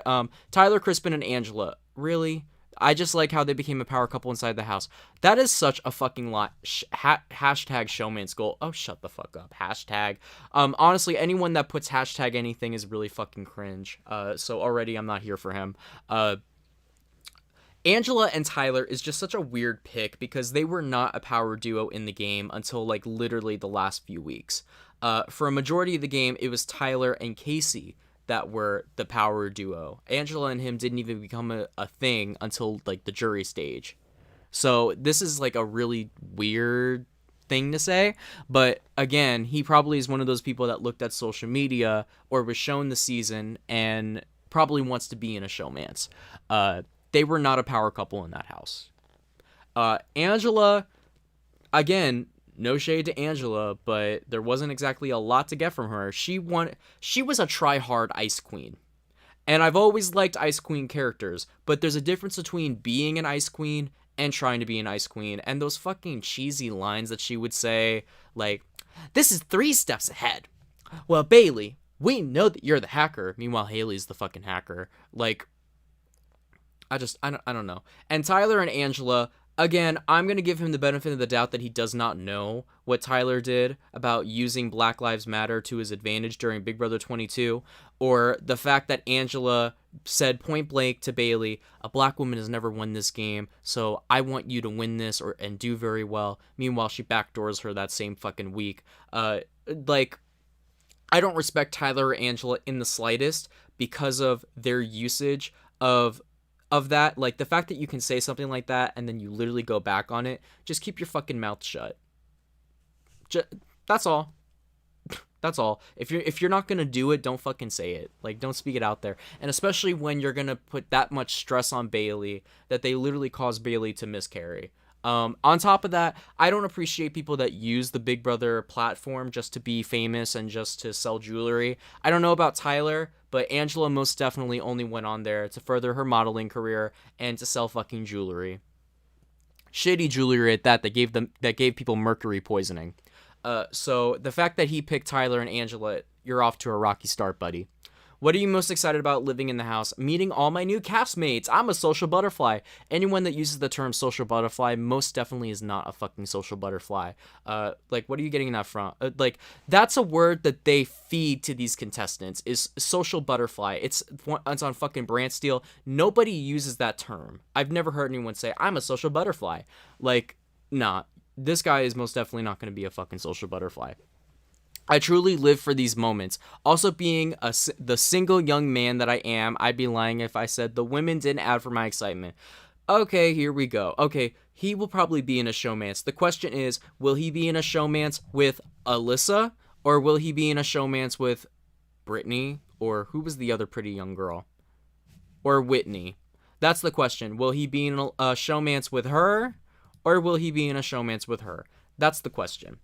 Tyler, Crispin, and Angela. Really? I just like how they became a power couple inside the house. That is such a fucking lot. Hashtag showman's goal. Oh, shut the fuck up. Hashtag. Honestly, anyone that puts hashtag anything is really fucking cringe. So already I'm not here for him. Angela and Tyler is just such a weird pick because they were not a power duo in the game until like literally the last few weeks. For a majority of the game, it was Tyler and Casey that were the power duo. Angela and him didn't even become a thing until like the jury stage. So this is like a really weird thing to say, but again, he probably is one of those people that looked at social media or was shown the season and probably wants to be in a showmance. They were not a power couple in that house. Angela, again, no shade to Angela, but there wasn't exactly a lot to get from her. She was a try-hard Ice Queen. And I've always liked Ice Queen characters, but there's a difference between being an Ice Queen and trying to be an Ice Queen. And those fucking cheesy lines that she would say, like, "This is 3 steps ahead. Well, Bailey, we know that you're the hacker." Meanwhile, Haley's the fucking hacker. Like, I don't know. And Tyler and Angela, again, I'm going to give him the benefit of the doubt that he does not know what Tyler did about using Black Lives Matter to his advantage during Big Brother 22, or the fact that Angela said point blank to Bailey, "A black woman has never won this game, so I want you to win this and do very well." Meanwhile, she backdoors her that same fucking week. Like, I don't respect Tyler or Angela in the slightest because of their usage of that. Like, the fact that you can say something like that and then you literally go back on it, just keep your fucking mouth shut. That's all. That's all. If you're not gonna do it, don't fucking say it. Like, don't speak it out there. And especially when you're gonna put that much stress on Bailey that they literally cause Bailey to miscarry. On top of that, I don't appreciate people that use the Big Brother platform just to be famous and just to sell jewelry. I don't know about Tyler, but Angela most definitely only went on there to further her modeling career and to sell fucking jewelry. Shitty jewelry at that gave people mercury poisoning. So the fact that he picked Tyler and Angela, you're off to a rocky start, buddy. What are you most excited about living in the house? Meeting all my new castmates. I'm a social butterfly. Anyone that uses the term social butterfly most definitely is not a fucking social butterfly. Like, what are you getting that from? Like, that's a word that they feed to these contestants, is social butterfly. It's on fucking Brand Steel. Nobody uses that term. I've never heard anyone say, "I'm a social butterfly." Like, nah. This guy is most definitely not going to be a fucking social butterfly. I truly live for these moments. Also, being the single young man that I am, I'd be lying if I said the women didn't add for my excitement. Okay, here we go. Okay, he will probably be in a showmance. The question is, will he be in a showmance with Alyssa, or will he be in a showmance with Brittany, or who was the other pretty young girl? Or Whitney? That's the question. Will he be in a showmance with her, or will he be in a showmance with her? That's the question.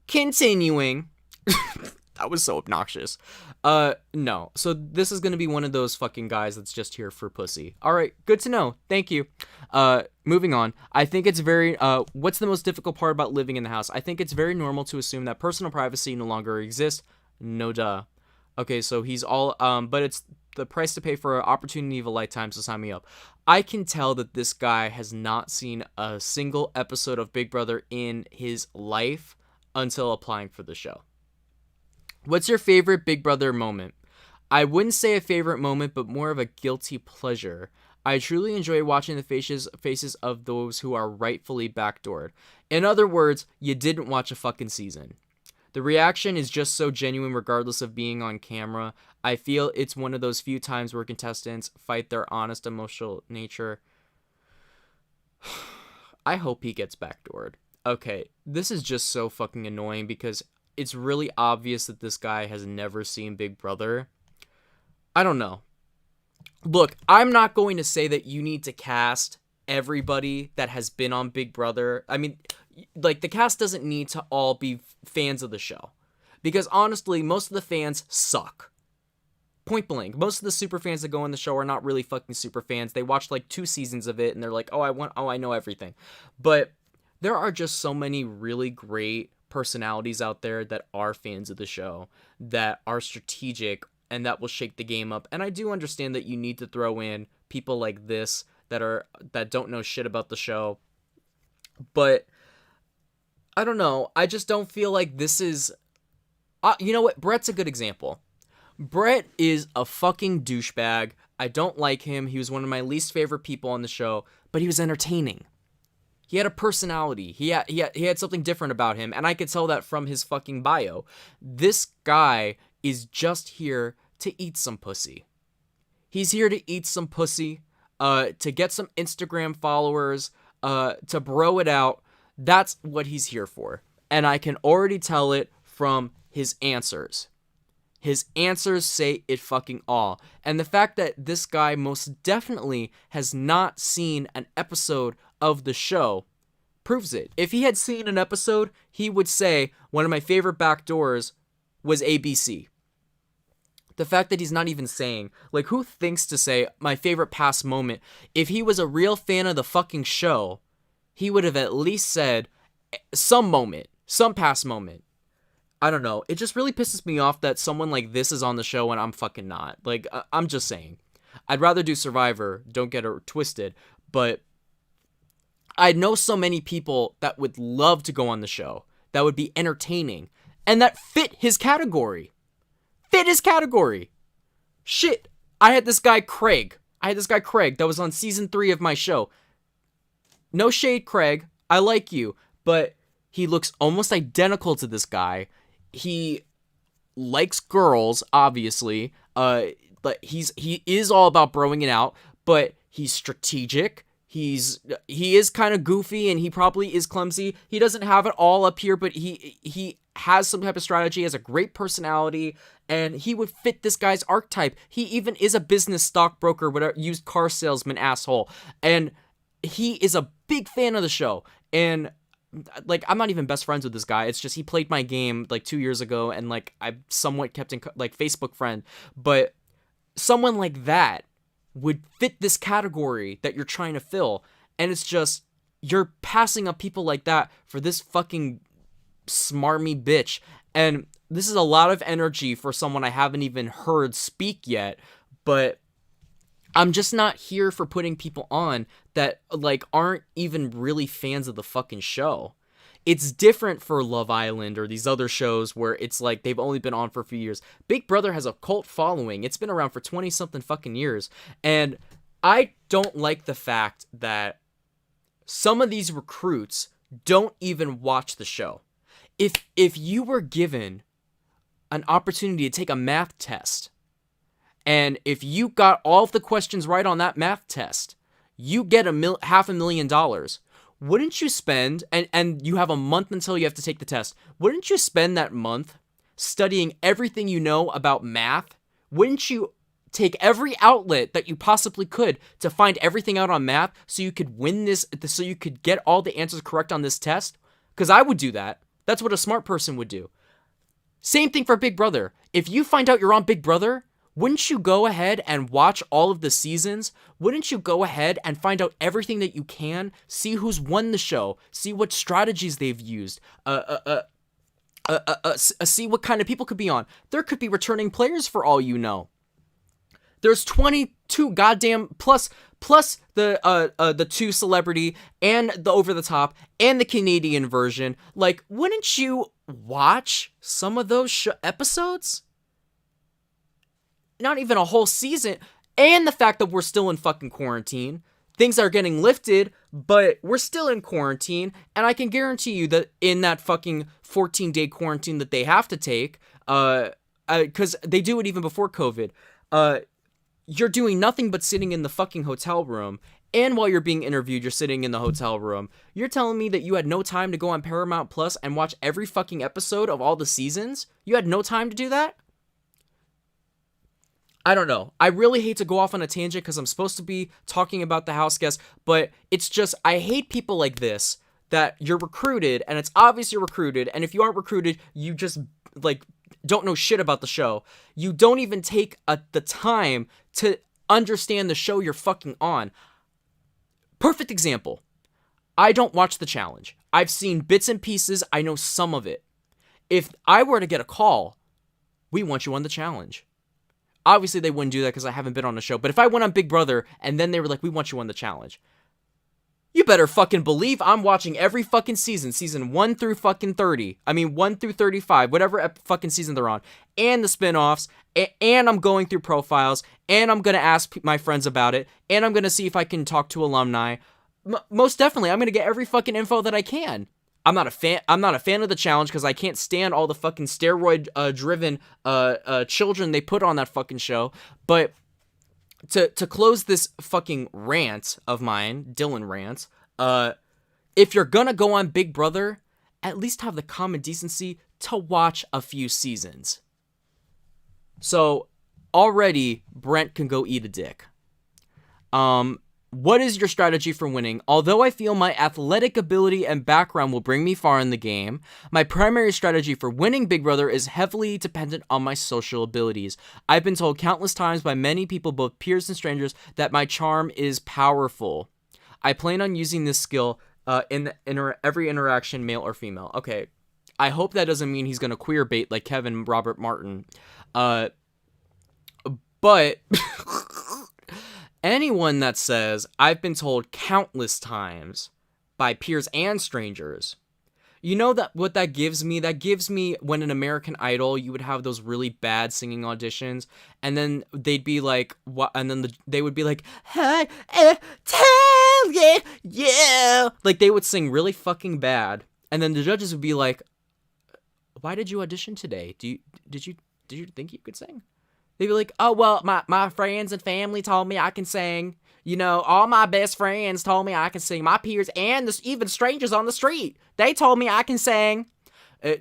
Continuing. That was so obnoxious. No. So this is gonna be one of those fucking guys that's just here for pussy. All right, good to know. Thank you. Moving on. I think it's very. What's the most difficult part about living in the house? I think it's very normal to assume that personal privacy no longer exists. No duh. Okay, so he's all. But it's the price to pay for an opportunity of a lifetime. So sign me up. I can tell that this guy has not seen a single episode of Big Brother in his life until applying for the show. What's your favorite Big Brother moment? I wouldn't say a favorite moment, but more of a guilty pleasure. I truly enjoy watching the faces of those who are rightfully backdoored. In other words, you didn't watch a fucking season. The reaction is just so genuine regardless of being on camera. I feel it's one of those few times where contestants fight their honest emotional nature. I hope he gets backdoored. Okay, this is just so fucking annoying because it's really obvious that this guy has never seen Big Brother. I don't know. Look, I'm not going to say that you need to cast everybody that has been on Big Brother. I mean, like, the cast doesn't need to all be fans of the show. Because honestly, most of the fans suck. Point blank. Most of the super fans that go on the show are not really fucking super fans. They watch like 2 seasons of it and they're like, I know everything. But there are just so many really great personalities out there that are fans of the show, that are strategic, and that will shake the game up. And I do understand that you need to throw in people like this that don't know shit about the show. But I don't know. I just don't feel like this is... you know what? Brett's a good example. Brett is a fucking douchebag. I don't like him. He was one of my least favorite people on the show, but he was entertaining. He had a personality. He had something different about him, and I could tell that from his fucking bio. This guy is just here to eat some pussy. He's here to eat some pussy, to get some Instagram followers, to bro it out. That's what he's here for. And I can already tell it from his answers. His answers say it fucking all. And the fact that this guy most definitely has not seen an episode of the show proves it. If he had seen an episode, he would say one of my favorite backdoors was ABC. The fact that he's not even saying, like, who thinks to say my favorite past moment? If he was a real fan of the fucking show, he would have at least said some moment, some past moment. I don't know. It just really pisses me off that someone like this is on the show and I'm fucking not. Like, I'm just saying. I'd rather do Survivor, don't get it twisted, but I know so many people that would love to go on the show, that would be entertaining, and that fit his category. Fit his category. Shit. I had this guy Craig that was on season 3 of my show. No shade, Craig. I like you, but he looks almost identical to this guy. He likes girls, obviously. But he is all about broing it out, but he's strategic. He is kind of goofy, and he probably is clumsy. He doesn't have it all up here, but he has some type of strategy, has a great personality, and he would fit this guy's archetype. He even is a business stockbroker, whatever, used car salesman asshole, and he is a big fan of the show. And like, I'm not even best friends with this guy. It's just he played my game like 2 years ago, and like I somewhat kept in like Facebook friend. But someone like that would fit this category that you're trying to fill, and it's just you're passing up people like that for this fucking smarmy bitch. And this is a lot of energy for someone I haven't even heard speak yet, but I'm just not here for putting people on that, like, aren't even really fans of the fucking show. It's different for Love Island or these other shows where it's like they've only been on for a few years. Big Brother has a cult following. It's been around for 20-something fucking years. And I don't like the fact that some of these recruits don't even watch the show. If you were given an opportunity to take a math test, and if you got all of the questions right on that math test, you get $500,000. Wouldn't you spend, and you have a month until you have to take the test, wouldn't you spend that month studying everything you know about math? Wouldn't you take every outlet that you possibly could to find everything out on math so you could win this, so you could get all the answers correct on this test? Because I would do that. That's what a smart person would do. Same thing for Big Brother. If you find out you're on Big Brother, wouldn't you go ahead and watch all of the seasons? Wouldn't you go ahead and find out everything that you can? See who's won the show. See what strategies they've used. See what kind of people could be on. There could be returning players for all you know. There's 22 goddamn plus the 2 celebrity and the over the top and the Canadian version. Like, wouldn't you watch some of those episodes? Not even a whole season. And the fact that we're still in fucking quarantine. Things are getting lifted, but we're still in quarantine. And I can guarantee you that in that fucking 14-day quarantine that they have to take, because they do it even before COVID, you're doing nothing but sitting in the fucking hotel room. And while you're being interviewed, you're sitting in the hotel room. You're telling me that you had no time to go on Paramount Plus and watch every fucking episode of all the seasons? You had no time to do that? I don't know. I really hate to go off on a tangent because I'm supposed to be talking about the house guests, but it's just, I hate people like this, that you're recruited, and it's obvious you're recruited, and if you aren't recruited, you just, like, don't know shit about the show. You don't even take the time to understand the show you're fucking on. Perfect example. I don't watch The Challenge. I've seen bits and pieces. I know some of it. If I were to get a call, we want you on The Challenge. Obviously, they wouldn't do that because I haven't been on the show. But if I went on Big Brother and then they were like, we want you on The Challenge, you better fucking believe I'm watching every fucking season 1 through fucking 30. I mean, 1 through 35, whatever fucking season they're on. And the spinoffs. And I'm going through profiles. And I'm going to ask my friends about it. And I'm going to see if I can talk to alumni. Most definitely, I'm going to get every fucking info that I can. I'm not a fan of The Challenge because I can't stand all the fucking steroid driven children they put on that fucking show. But to close this fucking rant of mine, Dylan rant, if you're gonna go on Big Brother, at least have the common decency to watch a few seasons. So already Brent can go eat a dick. What is your strategy for winning? Although I feel my athletic ability and background will bring me far in the game, my primary strategy for winning Big Brother is heavily dependent on my social abilities. I've been told countless times by many people, both peers and strangers, that my charm is powerful. I plan on using this skill in every interaction, male or female. Okay, I hope that doesn't mean he's going to queer bait like Kevin Robert Martin. But... anyone that says, I've been told countless times by peers and strangers, you know that what that gives me? That gives me when in American Idol, you would have those really bad singing auditions, and then they'd be like, what? And then they would be like, hey, tell you, yeah. Like, they would sing really fucking bad, and then the judges would be like, why did you audition today? Did you think you could sing? They'd be like, oh, well, my friends and family told me I can sing. You know, all my best friends told me I can sing. My peers and even strangers on the street, they told me I can sing.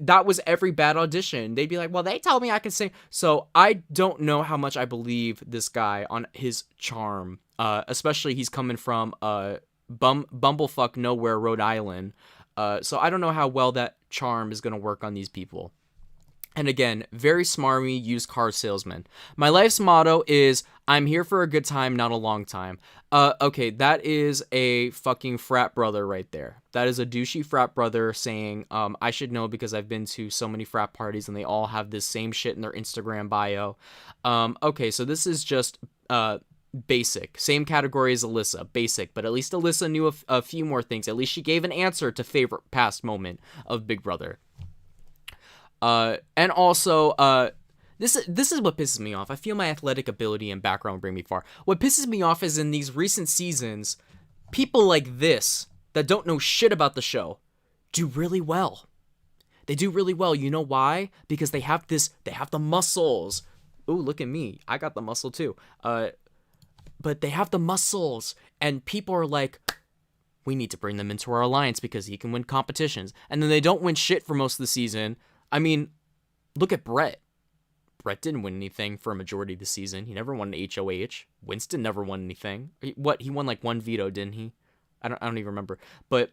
That was every bad audition. They'd be like, well, they told me I can sing. So I don't know how much I believe this guy on his charm, especially he's coming from bumblefuck nowhere, Rhode Island. So I don't know how well that charm is going to work on these people. And again, very smarmy used car salesman. My life's motto is, I'm here for a good time, not a long time. Okay, that is a fucking frat brother right there. That is a douchey frat brother saying, I should know because I've been to so many frat parties and they all have this same shit in their Instagram bio. Okay, so this is just basic. Same category as Alyssa, basic. But at least Alyssa knew a few more things. At least she gave an answer to favorite past moment of Big Brother. And also, this is what pisses me off. I feel my athletic ability and background bring me far. What pisses me off is in these recent seasons, people like this that don't know shit about the show do really well. They do really well. You know why? Because they have the muscles. Ooh, look at me. I got the muscle too. but they have the muscles, and people are like, we need to bring them into our alliance because he can win competitions. And then they don't win shit for most of the season. I mean, look at Brett. Brett didn't win anything for a majority of the season. He never won an HOH. Winston never won anything. He won like one veto, didn't he? I don't even remember. But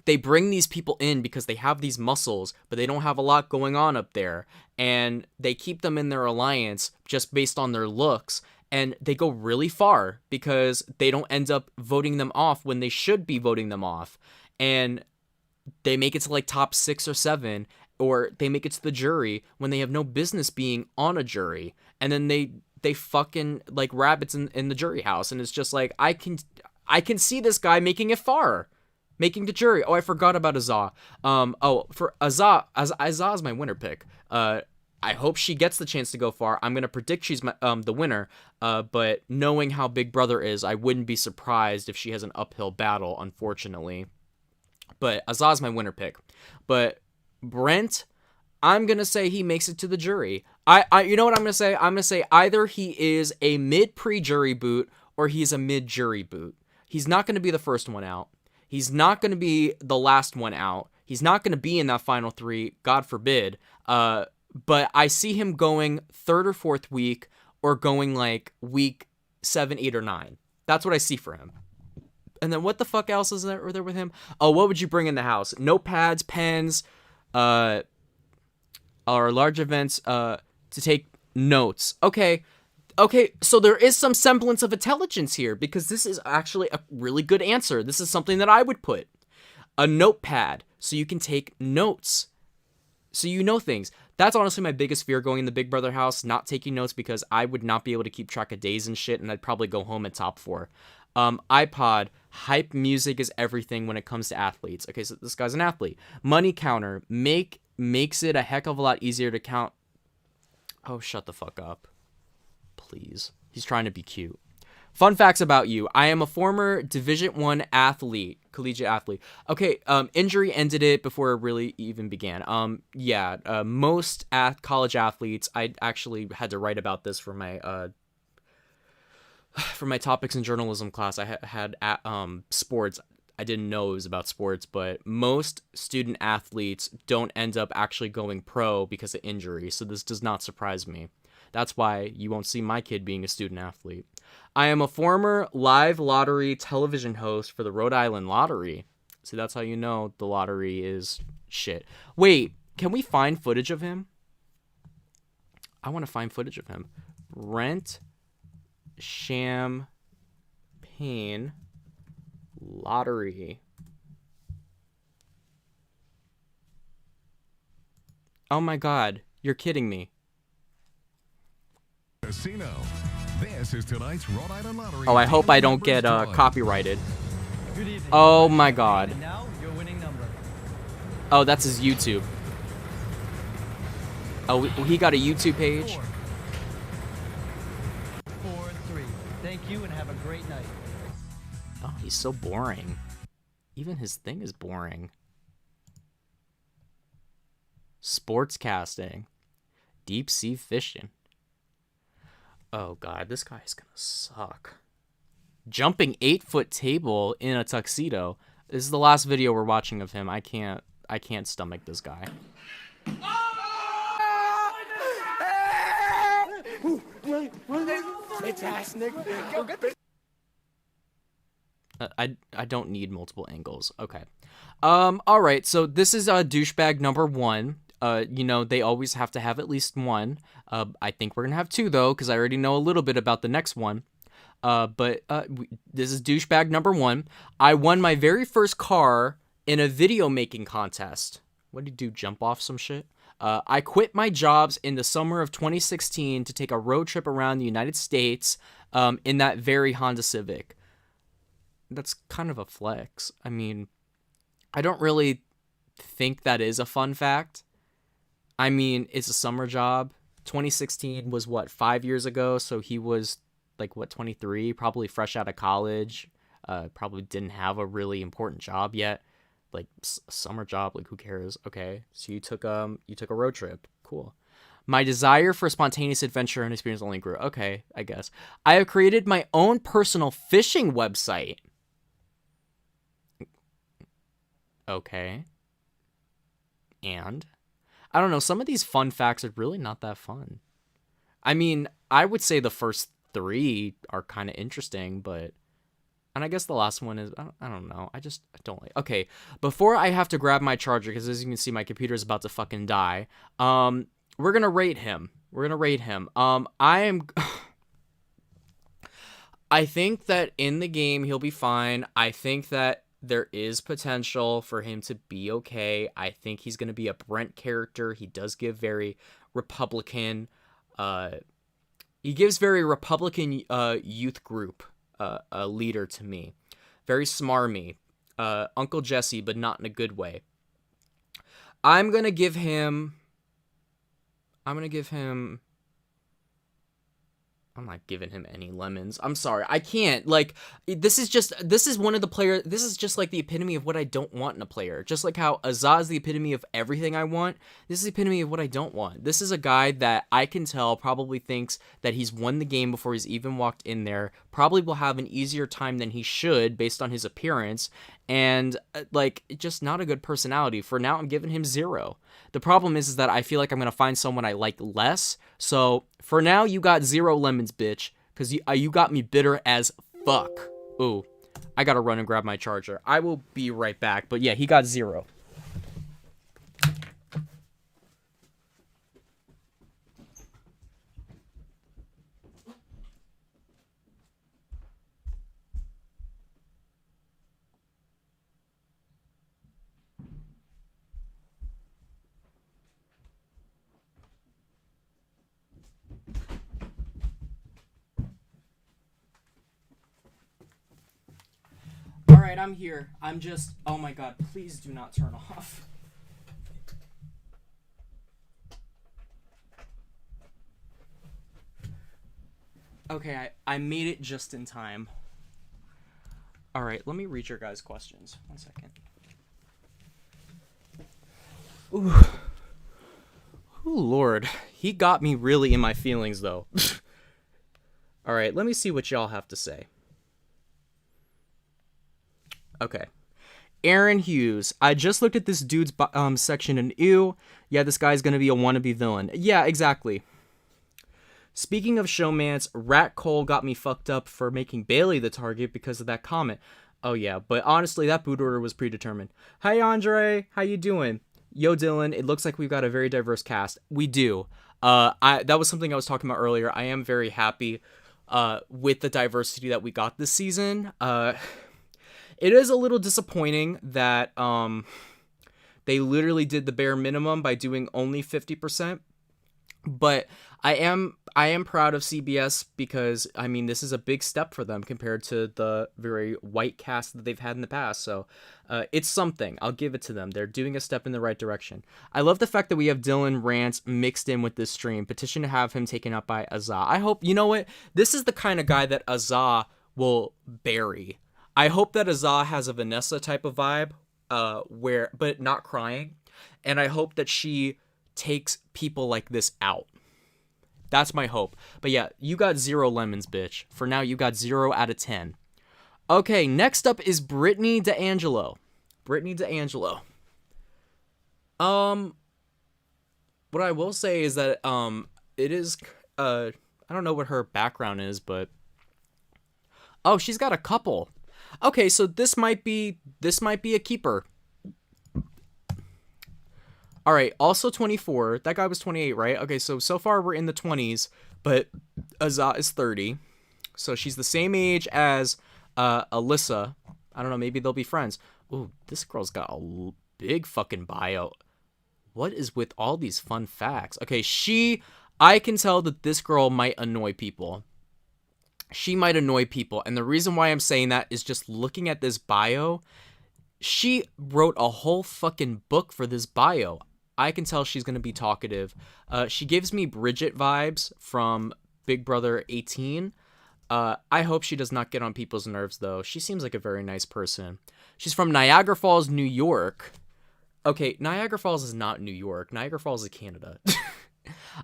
they bring these people in because they have these muscles, but they don't have a lot going on up there. And they keep them in their alliance just based on their looks. And they go really far because they don't end up voting them off when they should be voting them off. And they make it to like top 6 or 7, or they make it to the jury when they have no business being on a jury. And then they fucking like rabbits in the jury house. And it's just like, I can see this guy making it far. Making the jury. Oh, I forgot about Azah. For Azah is my winner pick. I hope she gets the chance to go far. I'm gonna predict she's the winner. But knowing how Big Brother is, I wouldn't be surprised if she has an uphill battle, unfortunately. But Azah's my winner pick. But Brent, I'm gonna say he makes it to the jury. You know what I'm gonna say? I'm gonna say either he is a mid pre-jury boot or he's a mid jury boot. He's not gonna be the first one out. He's not going to be the last one out. He's not going to be in that final 3, God forbid. But I see him going 3rd or 4th week, or going like week 7, 8, or 9. That's what I see for him. And then what the fuck else is there with him? Oh, what would you bring in the house? Notepads, pens, or large events to take notes. Okay, so there is some semblance of intelligence here, because this is actually a really good answer. This is something that I would put. A notepad, so you can take notes, so you know things. That's honestly my biggest fear going in the Big Brother house, not taking notes, because I would not be able to keep track of days and shit, and I'd probably go home at top 4. iPod, hype music is everything when it comes to athletes. Okay, so this guy's an athlete. Money counter, makes it a heck of a lot easier to count. Oh, shut the fuck up. Please. He's trying to be cute. Fun facts about you. I am a former Division I athlete, collegiate athlete. Okay, injury ended it before it really even began. Most college athletes, I actually had to write about this for my topics in journalism class. I had sports. I didn't know it was about sports, but most student athletes don't end up actually going pro because of injury, so this does not surprise me. That's why you won't see my kid being a student athlete. I am a former live lottery television host for the Rhode Island Lottery. See, that's how you know the lottery is shit. Wait, can we find footage of him? I want to find footage of him. Brent Champagne Lottery. Oh my god, you're kidding me. Casino. This is tonight's Rhode Island Lottery. Oh, I hope I don't get copyrighted. Good evening. Oh my god. And now, your winning number. Oh, that's his YouTube. Oh, he got a YouTube page. 4, 3. Thank you and have a great night. Oh, he's so boring. Even his thing is boring. Sportscasting. Deep sea fishing. Oh god, this guy's gonna suck. Jumping 8-foot table in a tuxedo. This is the last video we're watching of him. I can't stomach this guy. I don't need multiple angles. Okay. All right. So this is douchebag number 1. They always have to have at least one. I think we're gonna have 2 though, because I already know a little bit about the next one. This is douchebag number 1. I won my very first car in a video making contest. What did he do? Jump off some shit? I quit my jobs in the summer of 2016 to take a road trip around the United States in that very Honda Civic. That's kind of a flex. I mean, I don't really think that is a fun fact. I mean, it's a summer job. 2016 was, 5 years ago? So he was, 23? Probably fresh out of college. Probably didn't have a really important job yet. Summer job, who cares? Okay, so you took a road trip. Cool. My desire for spontaneous adventure and experience only grew. Okay, I guess. I have created my own personal fishing website. Okay. And? I don't know, some of these fun facts are really not that fun. I mean, I would say the first 3 are kind of interesting, but... And I guess the last one is... I don't know. I don't like... Okay, before I have to grab my charger, because as you can see, my computer's about to fucking die, we're gonna rate him. I think that in the game, he'll be fine. I think that there is potential for him to be okay. I think he's going to be a Brent character. He does give very Republican, youth group a leader to me. Very smarmy. Uncle Jesse, but not in a good way. I'm going to give him... I'm not giving him any lemons. I'm sorry. I can't. Like, this is just like the epitome of what I don't want in a player. Just like how Azaz is the epitome of everything I want, this is the epitome of what I don't want. This is a guy that I can tell probably thinks that he's won the game before he's even walked in there, probably will have an easier time than he should based on his appearance, and, like, just not a good personality. For now, I'm giving him 0. The problem is that I feel like I'm going to find someone I like less. So for now, you got 0 lemons, bitch. Because you got me bitter as fuck. Ooh, I got to run and grab my charger. I will be right back. But yeah, he got 0. Alright, I'm here. Oh my god, please do not turn off. Okay, I made it just in time. Alright, let me read your guys' questions. 1 second. Ooh. Ooh, Lord. He got me really in my feelings, though. Alright, let me see what y'all have to say. Okay. Aaron Hughes. I just looked at this dude's section and ew. Yeah, this guy's gonna be a wannabe villain. Yeah, exactly. Speaking of showmance, Rat Cole got me fucked up for making Bailey the target because of that comment. Oh yeah, but honestly, that boot order was predetermined. Hi Andre, how you doing? Yo Dylan, it looks like we've got a very diverse cast. We do. That was something I was talking about earlier. I am very happy with the diversity that we got this season. It is a little disappointing that they literally did the bare minimum by doing only 50%. But I am proud of CBS because, I mean, this is a big step for them compared to the very white cast that they've had in the past. So it's something. I'll give it to them. They're doing a step in the right direction. I love the fact that we have Dylan Rants mixed in with this stream. Petition to have him taken up by Azah. I hope, you know what? This is the kind of guy that Azah will bury. I hope that Azah has a Vanessa type of vibe, but not crying. And I hope that she takes people like this out. That's my hope. But yeah, you got 0 lemons, bitch. For now, you got 0 out of 10. Okay, next up is Brittany D'Angelo. Brittany D'Angelo. What I will say is that it is I don't know what her background is, but oh, she's got a couple. Okay, so this might be a keeper. All right, also 24. That guy was 28, right? Okay, so far we're in the 20s, but Azah is 30. So she's the same age as Alyssa. I don't know, maybe they'll be friends. Ooh, this girl's got a big fucking bio. What is with all these fun facts? Okay, I can tell that this girl might annoy people. She might annoy people, and the reason why I'm saying that is just looking at this bio. She wrote a whole fucking book for this bio. I can tell she's going to be talkative. She gives me Bridget vibes from Big Brother 18. I hope she does not get on people's nerves, though. She seems like a very nice person. She's from Niagara Falls, New York. Okay, Niagara Falls is not New York. Niagara Falls is Canada.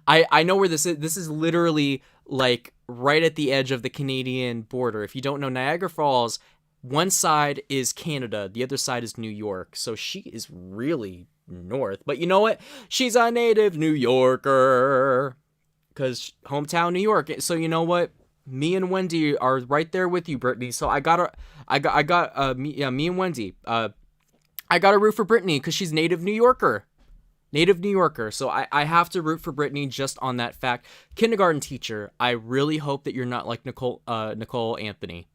I know where this is. This is literally like right at the edge of the Canadian border. If you don't know, Niagara Falls, one side is Canada, the other side is New York. So she is really north. But you know what? She's a native New Yorker. Because hometown New York. So you know what? Me and Wendy are right there with you, Brittany. So me and Wendy. I got to root for Brittany because she's native New Yorker. Native New Yorker. So I have to root for Brittany just on that fact. Kindergarten teacher, I really hope that you're not like Nicole Anthony.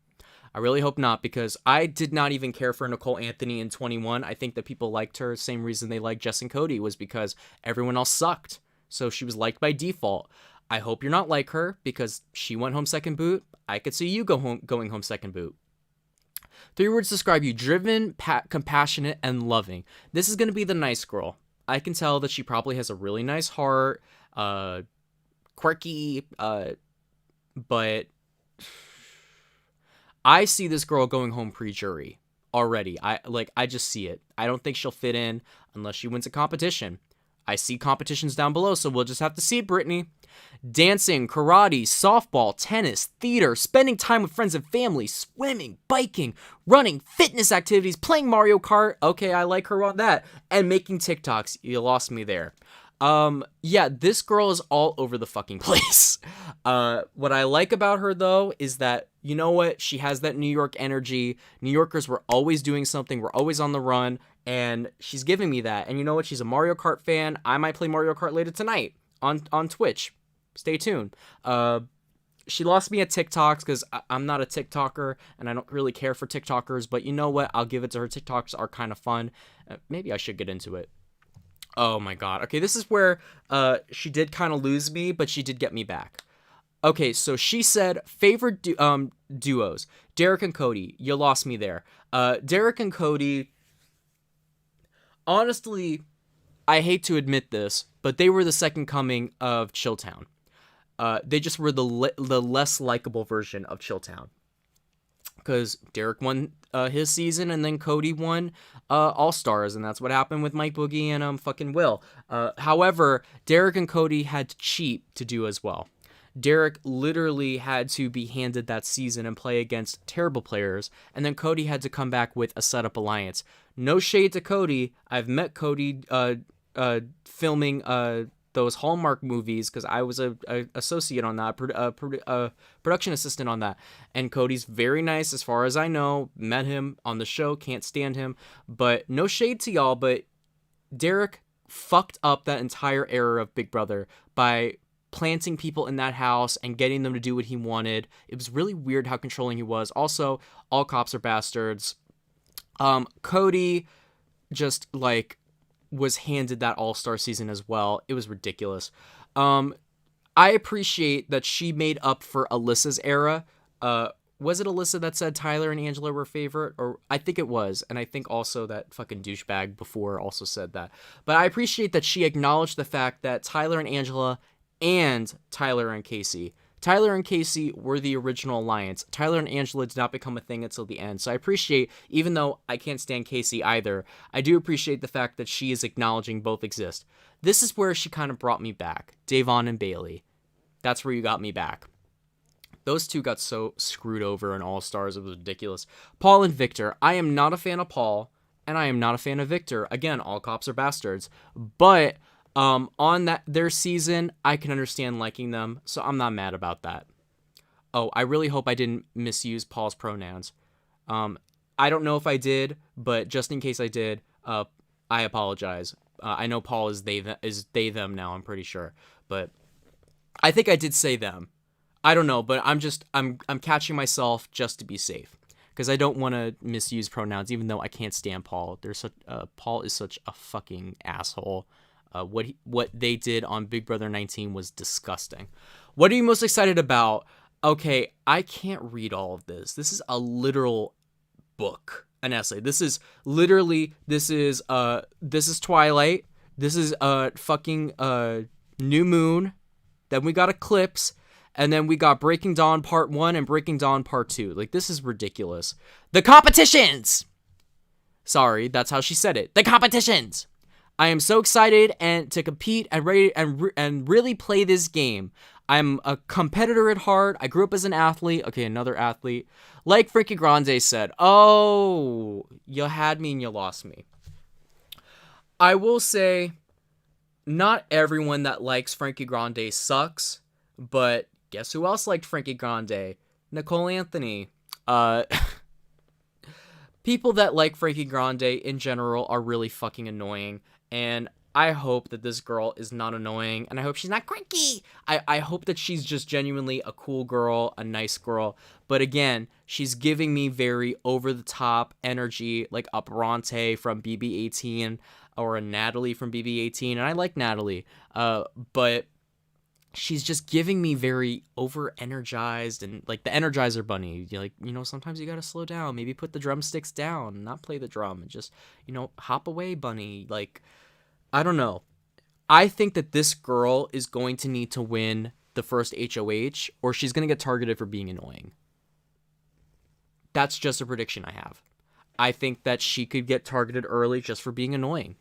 I really hope not, because I did not even care for Nicole Anthony in 21. I think that people liked her. Same reason they liked Jess and Cody was because everyone else sucked. So she was liked by default. I hope you're not like her, because she went home second boot. I could see you going home second boot. 3 words describe you: driven, compassionate, and loving. This is going to be the nice girl. I can tell that she probably has a really nice heart, quirky, but I see this girl going home pre-jury already. I just see it. I don't think she'll fit in unless she wins a competition. I see competitions down below, so we'll just have to see, Brittany. Dancing, karate, softball, tennis, theater, spending time with friends and family, swimming, biking, running, fitness activities, playing Mario Kart. Okay, I like her on that. And making TikToks. You lost me there. Yeah, this girl is all over the fucking place. What I like about her, though, is that, you know what? She has that New York energy. New Yorkers were always doing something. We're always on the run. And she's giving me that. And you know what? She's a Mario Kart fan. I might play Mario Kart later tonight on Twitch. Stay tuned. She lost me at TikToks because I'm not a TikToker and I don't really care for TikTokers. But you know what? I'll give it to her. TikToks are kind of fun. Maybe I should get into it. Oh my god. Okay, this is where she did kind of lose me, but she did get me back. Okay, so she said favorite duos. Derek and Cody. You lost me there. Derek and Cody, honestly, I hate to admit this, but they were the second coming of Chilltown. They just were the less likable version of Chilltown. Because Derek won his season, and then Cody won All Stars, and that's what happened with Mike Boogie and fucking Will. However, Derek and Cody had to cheat to do as well. Derek literally had to be handed that season and play against terrible players, and then Cody had to come back with a setup alliance. No shade to Cody. I've met Cody filming those Hallmark movies because I was a associate on that, production assistant on that. And Cody's very nice as far as I know. Met him on the show, can't stand him. But no shade to y'all, but Derek fucked up that entire era of Big Brother by planting people in that house and getting them to do what he wanted. It was really weird how controlling he was. Also, all cops are bastards. Cody just was handed that All-Star season as well. It was ridiculous. I appreciate that she made up for Alyssa's era. Was it Alyssa that said Tyler and Angela were favorite? Or I think it was. And I think also that fucking douchebag before also said that. But I appreciate that she acknowledged the fact that Tyler and Angela and Tyler and Casey were the original alliance. Tyler and Angela did not become a thing until the end. So I appreciate, even though I can't stand Casey either, I do appreciate the fact that she is acknowledging both exist. This is where she kind of brought me back. Davon and Bailey. That's where you got me back. Those two got so screwed over in All Stars, it was ridiculous. Paul and Victor. I am not a fan of Paul, and I am not a fan of Victor. Again, all cops are bastards. But on their season, I can understand liking them, so I'm not mad about that. Oh, I really hope I didn't misuse Paul's pronouns. I don't know if I did, but just in case I did, I apologize. I know Paul is they them now, I'm pretty sure, but I think I did say them. I don't know, but I'm catching myself just to be safe, because I don't want to misuse pronouns, even though I can't stand Paul. Paul is such a fucking asshole. What they did on Big Brother 19 was disgusting. What are you most excited about? Okay, I can't read all of this. This is a literal book, an essay. This is Twilight. This is fucking New Moon. Then we got Eclipse, and then we got Breaking Dawn Part 1 and Breaking Dawn Part 2. This is ridiculous. The competitions. Sorry, that's how she said it. The competitions. I am so excited and to compete and ready and really play this game. I'm a competitor at heart. I grew up as an athlete. Okay, another athlete. Like Frankie Grande said, oh, you had me and you lost me. I will say, not everyone that likes Frankie Grande sucks, but guess who else liked Frankie Grande? Nicole Anthony. Uh, People that like Frankie Grande in general are really fucking annoying, and I hope that this girl is not annoying, and I hope she's not cranky. I hope that she's just genuinely a cool girl, a nice girl. But again, she's giving me very over-the-top energy, like a Bronte from BB18 or a Natalie from BB18, and I like Natalie, but she's just giving me very over energized and like the Energizer Bunny. You're like, sometimes you gotta slow down, maybe put the drumsticks down, not play the drum, and just, hop away, bunny. Like, I don't know. I think that this girl is going to need to win the first HOH or she's going to get targeted for being annoying. That's just a prediction I have. I think that she could get targeted early just for being annoying.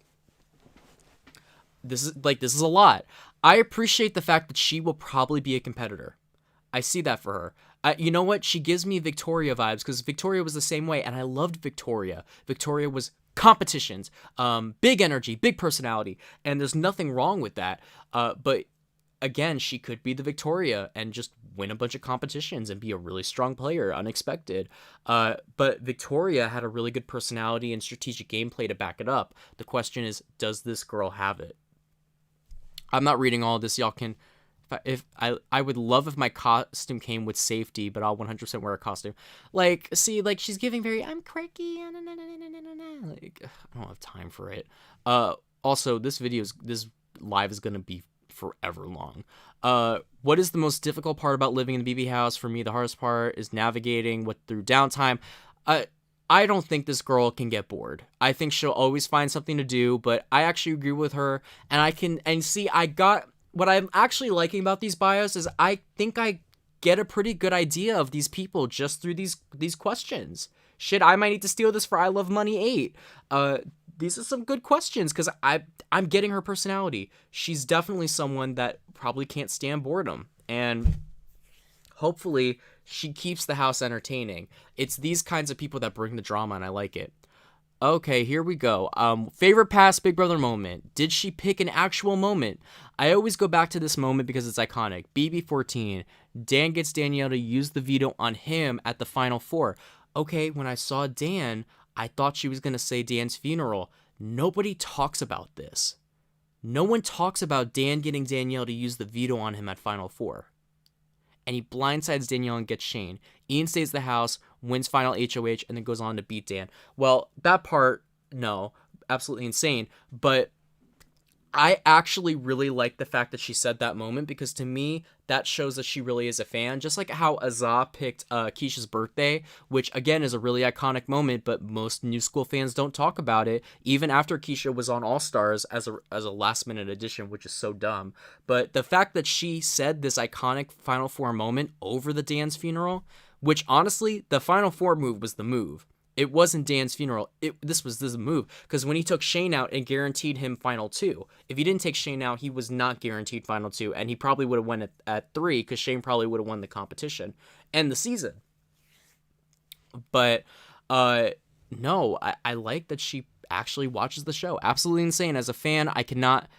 This is a lot. I appreciate the fact that she will probably be a competitor. I see that for her. You know what? She gives me Victoria vibes because Victoria was the same way, and I loved Victoria. Victoria was competitions, big energy, big personality, and there's nothing wrong with that. But again, she could be the Victoria and just win a bunch of competitions and be a really strong player, unexpected. But Victoria had a really good personality and strategic gameplay to back it up. The question is, does this girl have it? I'm not reading all of this. Y'all can, if I would love if my costume came with safety, but I'll 100% wear a costume. Like, see, like she's giving very, I'm cranky, like I don't have time for it. Also, this live is gonna be forever long. What is the most difficult part about living in the BB house? For me, the hardest part is navigating through downtime. I don't think this girl can get bored. I think she'll always find something to do, but I actually agree with her. What I'm actually liking about these bios is I think I get a pretty good idea of these people just through these questions. Shit, I might need to steal this for I Love Money 8. These are some good questions because I'm getting her personality. She's definitely someone that probably can't stand boredom, and hopefully she keeps the house entertaining. It's these kinds of people that bring the drama, and I like it. Okay, here we go. Favorite past Big Brother moment. Did she pick an actual moment? I always go back to this moment because it's iconic. BB14. Dan gets Danielle to use the veto on him at the Final Four. Okay, when I saw Dan, I thought she was going to say Dan's funeral. Nobody talks about this. No one talks about Dan getting Danielle to use the veto on him at Final Four. And he blindsides Danielle and gets Shane. Ian stays the house, wins final HOH, and then goes on to beat Dan. Well, that part, no, absolutely insane. But I actually really like the fact that she said that moment because to me, that shows that she really is a fan. Just like how Azah picked Keisha's birthday, which again is a really iconic moment, but most New School fans don't talk about it, even after Keisha was on All Stars as a last minute addition, which is so dumb. But the fact that she said this iconic Final Four moment over the Dan's funeral, which honestly, the Final Four move was the move. It wasn't Dan's funeral. This was the move. Because when he took Shane out, it guaranteed him Final 2. If he didn't take Shane out, he was not guaranteed Final 2. And he probably would have won at 3 because Shane probably would have won the competition and the season. But no, I like that she actually watches the show. Absolutely insane. As a fan, I cannot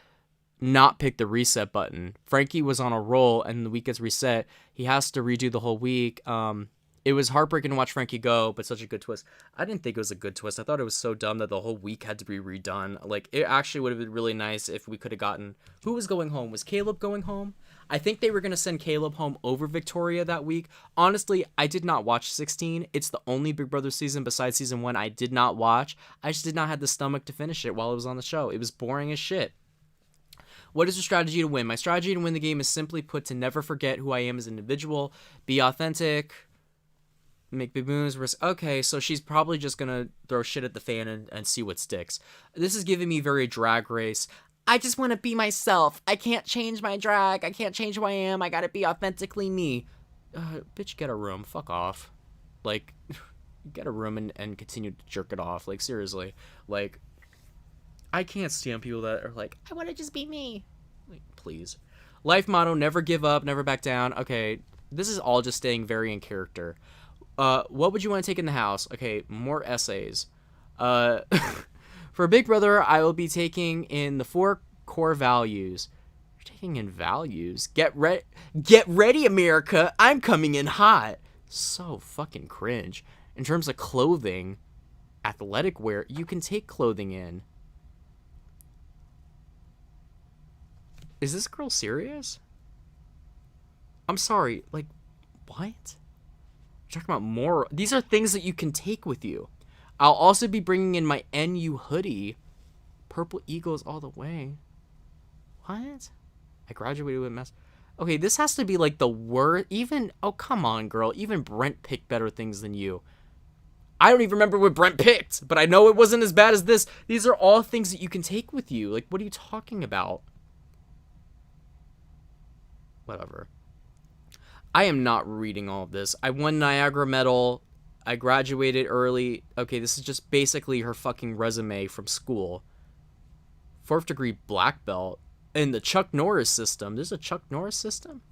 not pick the reset button. Frankie was on a roll and the week gets reset. He has to redo the whole week. It was heartbreaking to watch Frankie go, but such a good twist. I didn't think it was a good twist. I thought it was so dumb that the whole week had to be redone. Like, it actually would have been really nice if we could have gotten... Who was going home? Was Caleb going home? I think they were going to send Caleb home over Victoria that week. Honestly, I did not watch 16. It's the only Big Brother season besides season 1 I did not watch. I just did not have the stomach to finish it while it was on the show. It was boring as shit. What is your strategy to win? My strategy to win the game is simply put to never forget who I am as an individual, be authentic... Make big moves. Okay, so she's probably just gonna throw shit at the fan and see what sticks. This is giving me very Drag Race. I just want to be myself. I can't change my drag. I can't change who I am. I gotta be authentically me. Bitch, get a room. Fuck off. Like, get a room and continue to jerk it off. Like, seriously. Like, I can't stand people that are like, I want to just be me. Like, please. Life motto, never give up, never back down. Okay, this is all just staying very in character. What would you want to take in the house? Okay, more essays. For Big Brother, I will be taking in the 4 core values. You're taking in values? Get ready, America. I'm coming in hot. So fucking cringe. In terms of clothing, athletic wear, you can take clothing in. Is this girl serious? I'm sorry, like, what? You're talking about more. These are things that you can take with you. I'll also be bringing in my NU hoodie. Purple Eagles all the way. What? I graduated with mess. Okay, this has to be like the worst. Even, oh, come on, girl. Even Brent picked better things than you. I don't even remember what Brent picked, but I know it wasn't as bad as this. These are all things that you can take with you. Like, what are you talking about? Whatever. I am not reading all of this. I won Niagara Medal. I graduated early. Okay, this is just basically her fucking resume from school. 4th degree black belt in the Chuck Norris system. There's a Chuck Norris system?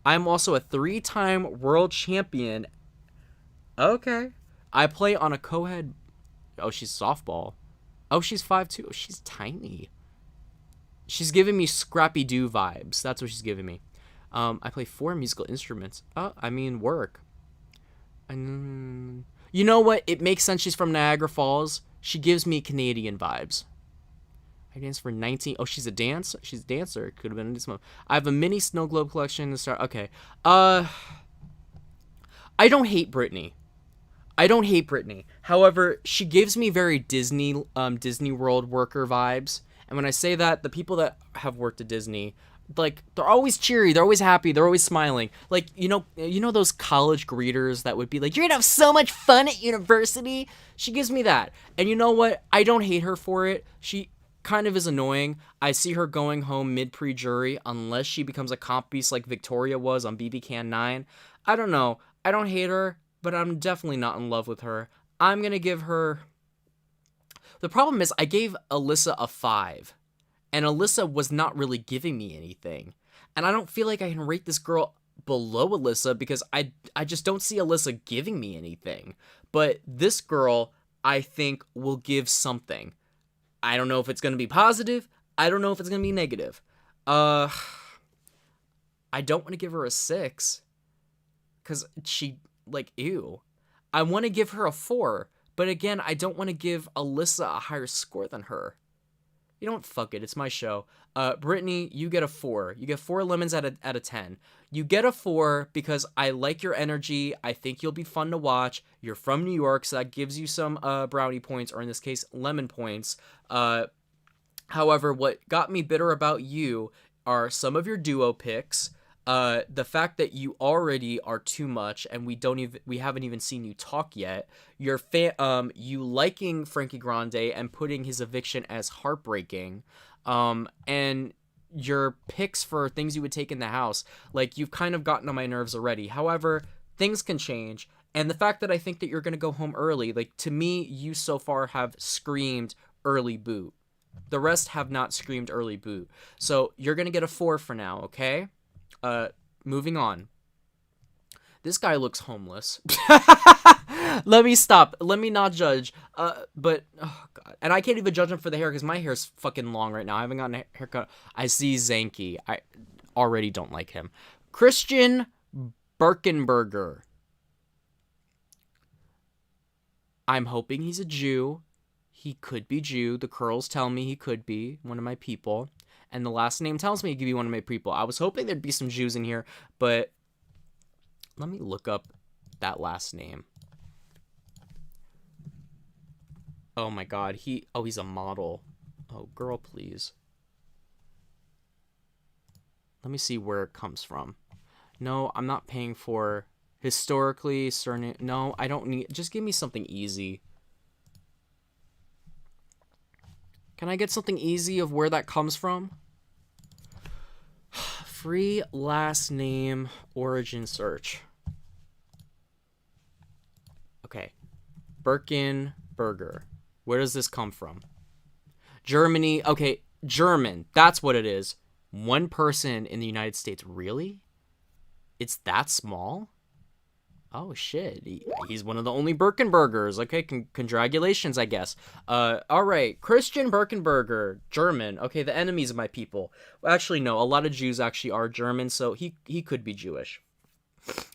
I'm also a 3-time world champion. Okay. I play on a co-ed. Oh, she's softball. Oh, she's 5'2". Oh, she's tiny. She's giving me Scrappy Doo vibes. That's what she's giving me. I play 4 musical instruments. Oh, I mean, work. You know what? It makes sense she's from Niagara Falls. She gives me Canadian vibes. I danced for 19. Oh, she's a dancer. She's a dancer. Could have been this month. I have a mini snow globe collection to start. Okay. I don't hate Britney. However, she gives me very Disney World worker vibes. And when I say that, the people that have worked at Disney, like, they're always cheery, they're always happy, they're always smiling. Like, you know those college greeters that would be like, you're gonna have so much fun at university? She gives me that. And you know what? I don't hate her for it. She kind of is annoying. I see her going home mid-pre-jury unless she becomes a comp beast like Victoria was on BB Can 9. I don't know. I don't hate her, but I'm definitely not in love with her. I'm gonna give her... The problem is I gave Alyssa a 5. And Alyssa was not really giving me anything. And I don't feel like I can rate this girl below Alyssa because I just don't see Alyssa giving me anything. But this girl, I think, will give something. I don't know if it's going to be positive. I don't know if it's going to be negative. I don't want to give her a 6. Because she, like, ew. I want to give her a 4. But again, I don't want to give Alyssa a higher score than her. You know what? Fuck it. It's my show. Brittany, you get a 4. You get 4 lemons out of 10. You get a 4 because I like your energy. I think you'll be fun to watch. You're from New York, so that gives you some brownie points, or in this case, lemon points. However, what got me bitter about you are some of your duo picks. The fact that you already are too much, and we haven't even seen you talk yet. You liking Frankie Grande and putting his eviction as heartbreaking, and your picks for things you would take in the house, like, you've kind of gotten on my nerves already. However, things can change, and the fact that I think that you're gonna go home early, like, to me, you so far have screamed early boot. The rest have not screamed early boot, so you're gonna get a 4 for now, okay? Moving on. This guy looks homeless. Let me stop. Let me not judge. But, oh god. And I can't even judge him for the hair because my hair's fucking long right now. I haven't gotten a haircut. I see Zanky. I already don't like him. Christian Birkenberger. I'm hoping he's a Jew. He could be Jew. The curls tell me he could be one of my people. And the last name tells me he could be one of my people. I was hoping there'd be some Jews in here, but let me look up that last name. Oh my god, he's a model. Oh, girl, please. Let me see where it comes from. No, I'm not paying for historically surname. No, I don't need, just give me something easy. Can I get something easy of where that comes from? Free last name origin search. Okay. Birkenberger. Where does this come from? Germany. Okay, German. That's what it is. One person in the United States. Really? It's that small? Oh shit, he's one of the only Birkenbergers. Okay, congratulations, I guess. All right, Christian Birkenberger, German. Okay, the enemies of my people. Well, actually, no, a lot of Jews actually are German, so he could be Jewish.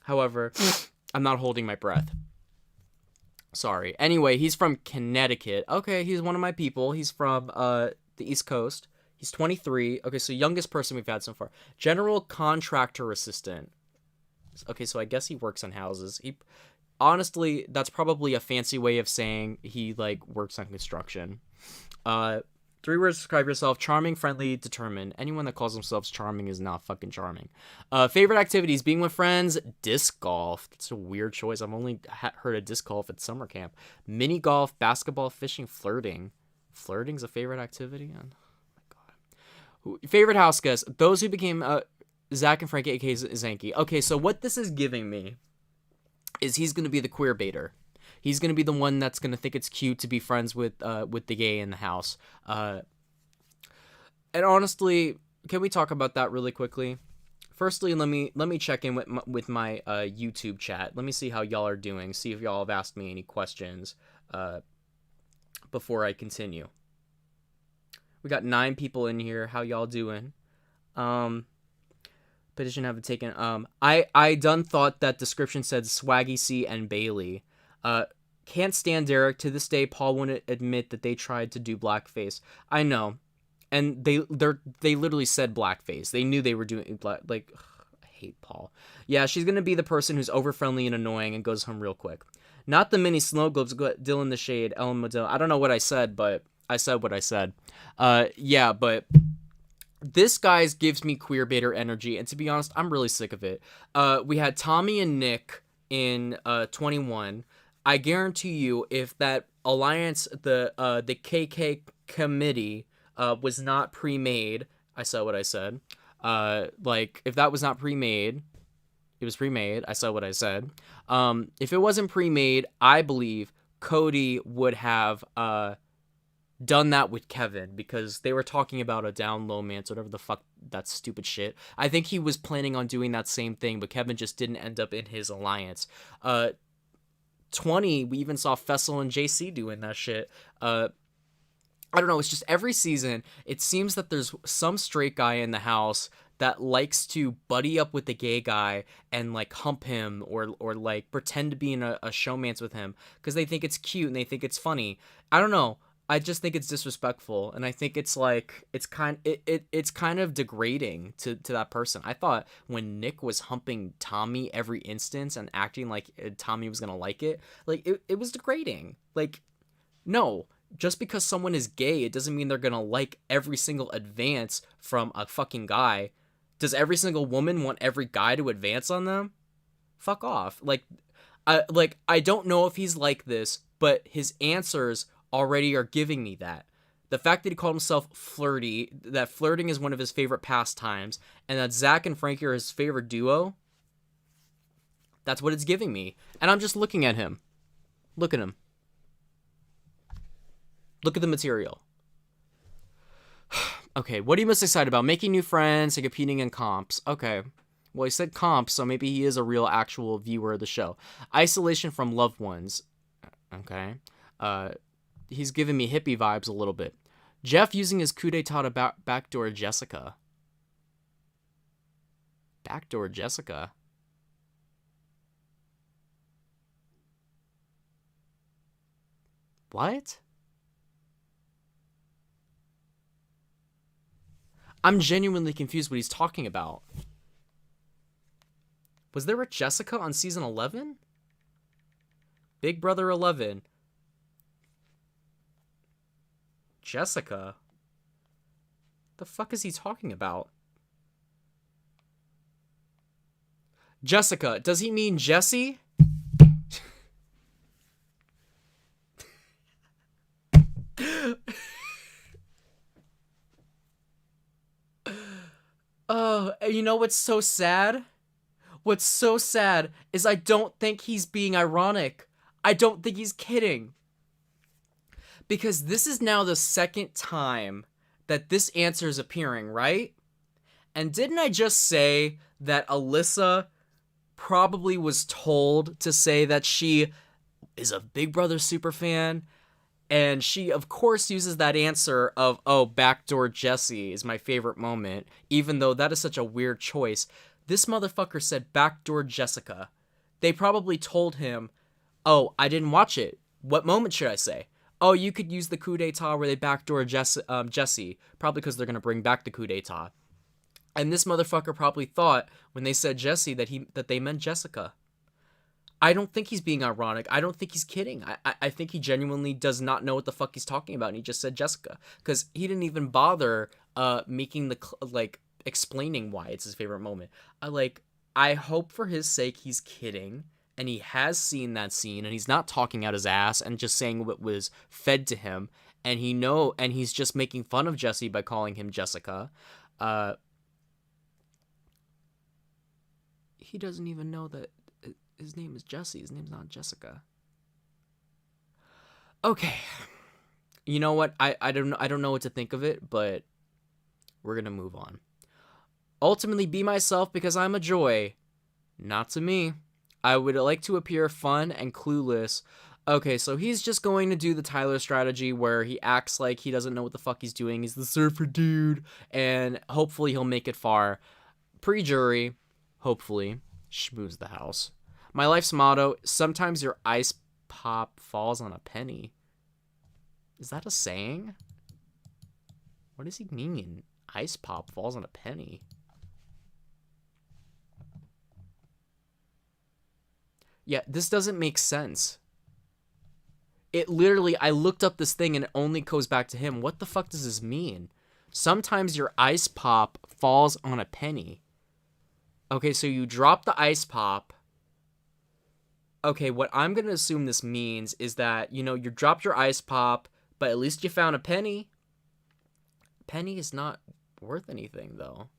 However, I'm not holding my breath. Sorry. Anyway, he's from Connecticut. Okay, he's one of my people. He's from the East Coast. He's 23. Okay, so youngest person we've had so far. General contractor assistant. Okay, so I guess he works on houses. He honestly, that's probably a fancy way of saying he like works on construction. 3 words to describe yourself: charming, friendly, determined. Anyone that calls themselves charming is not fucking charming. Favorite activities: being with friends, disc golf. That's a weird choice. I've only heard of disc golf at summer camp. Mini golf, basketball, fishing, flirting. Flirting's a favorite activity? Oh my god. Favorite house guests: those who became Zach and Frank, aka Zanky. Okay, so what this is giving me is he's gonna be the queer baiter. He's gonna be the one that's gonna think it's cute to be friends with the gay in the house. And honestly, can we talk about that really quickly? Firstly, let me check in with my YouTube chat. Let me see how y'all are doing. See if y'all have asked me any questions before I continue. We got 9 people in here. How y'all doing? Petition haven't taken. I done thought that description said Swaggy C and Bailey. Can't stand Derek. To this day, Paul wouldn't admit that they tried to do blackface. I know, and they literally said blackface. They knew they were doing black. Like, ugh, I hate Paul. Yeah, she's gonna be the person who's over friendly and annoying and goes home real quick. Not the mini snow globes. Dylan the Shade. Ellen Modell. I don't know what I said, but I said what I said. Yeah, but. This guy's gives me queer baiter energy, and to be honest, I'm really sick of it. We had Tommy and Nick in 21. I guarantee you, if that alliance, the KK committee, was not pre-made, I said what I said. Like if that was not pre-made, it was pre-made. I said what I said. If it wasn't pre-made, I believe Cody would have done that with Kevin, because they were talking about a down low man, whatever the fuck that stupid shit. I think he was planning on doing that same thing, but Kevin just didn't end up in his alliance. 20, we even saw Fessel and JC doing that shit. I don't know, it's just every season it seems that there's some straight guy in the house that likes to buddy up with the gay guy and like hump him or like pretend to be in a showmance with him because they think it's cute and they think it's funny. I don't know. I just think it's disrespectful, and I think it's like it's kind of degrading to that person. I thought when Nick was humping Tommy every instance and acting like Tommy was gonna like it, like it was degrading. Like, no, just because someone is gay, it doesn't mean they're gonna like every single advance from a fucking guy. Does every single woman want every guy to advance on them? Fuck off. I don't know if he's like this, but his answers already are giving me that. The fact that he called himself flirty, that flirting is one of his favorite pastimes, and that Zach and Frankie are his favorite duo, that's what it's giving me. And I'm just looking at him. Look at him. Look at the material. Okay, what are you most excited about? Making new friends and competing in comps. Okay. Well, he said comps, so maybe he is a real actual viewer of the show. Isolation from loved ones. Okay. He's giving me hippie vibes a little bit. Jeff using his coup d'etat to backdoor Jessica. Backdoor Jessica? What? I'm genuinely confused what he's talking about. Was there a Jessica on season 11? Big Brother 11. Jessica? The fuck is he talking about? Jessica. Does he mean Jesse? Oh, you know what's so sad? What's so sad is I don't think he's being ironic. I don't think he's kidding. Because this is now the second time that this answer is appearing, right? And didn't I just say that Alyssa probably was told to say that she is a Big Brother superfan? And she, of course, uses that answer of, oh, backdoor Jesse is my favorite moment, even though that is such a weird choice. This motherfucker said backdoor Jessica. They probably told him, oh, I didn't watch it. What moment should I say? Oh, you could use the coup d'etat where they backdoor Jesse, probably because they're going to bring back the coup d'etat. And this motherfucker probably thought when they said Jesse that they meant Jessica. I don't think he's being ironic. I don't think he's kidding. I think he genuinely does not know what the fuck he's talking about, and he just said Jessica because he didn't even bother making explaining why it's his favorite moment. I hope for his sake he's kidding, and he has seen that scene, and he's not talking out his ass and just saying what was fed to him, and he's just making fun of Jesse by calling him Jessica. He doesn't even know that his name is Jesse. His name's not Jessica. Okay. You know what? I don't know what to think of it, but we're going to move on. Ultimately be myself because I'm a joy. Not to me. I would like to appear fun and clueless. Okay, so he's just going to do the Tyler strategy where he acts like he doesn't know what the fuck he's doing. He's the surfer dude, and hopefully he'll make it far. Pre-jury, hopefully, schmooze the house. My life's motto, sometimes your ice pop falls on a penny. Is that a saying? What does he mean? Ice pop falls on a penny. Yeah, this doesn't make sense. It literally, I looked up this thing and it only goes back to him. What the fuck does this mean? Sometimes your ice pop falls on a penny. Okay, so you drop the ice pop. Okay, what I'm going to assume this means is that, you dropped your ice pop, but at least you found a penny. Penny is not worth anything, though.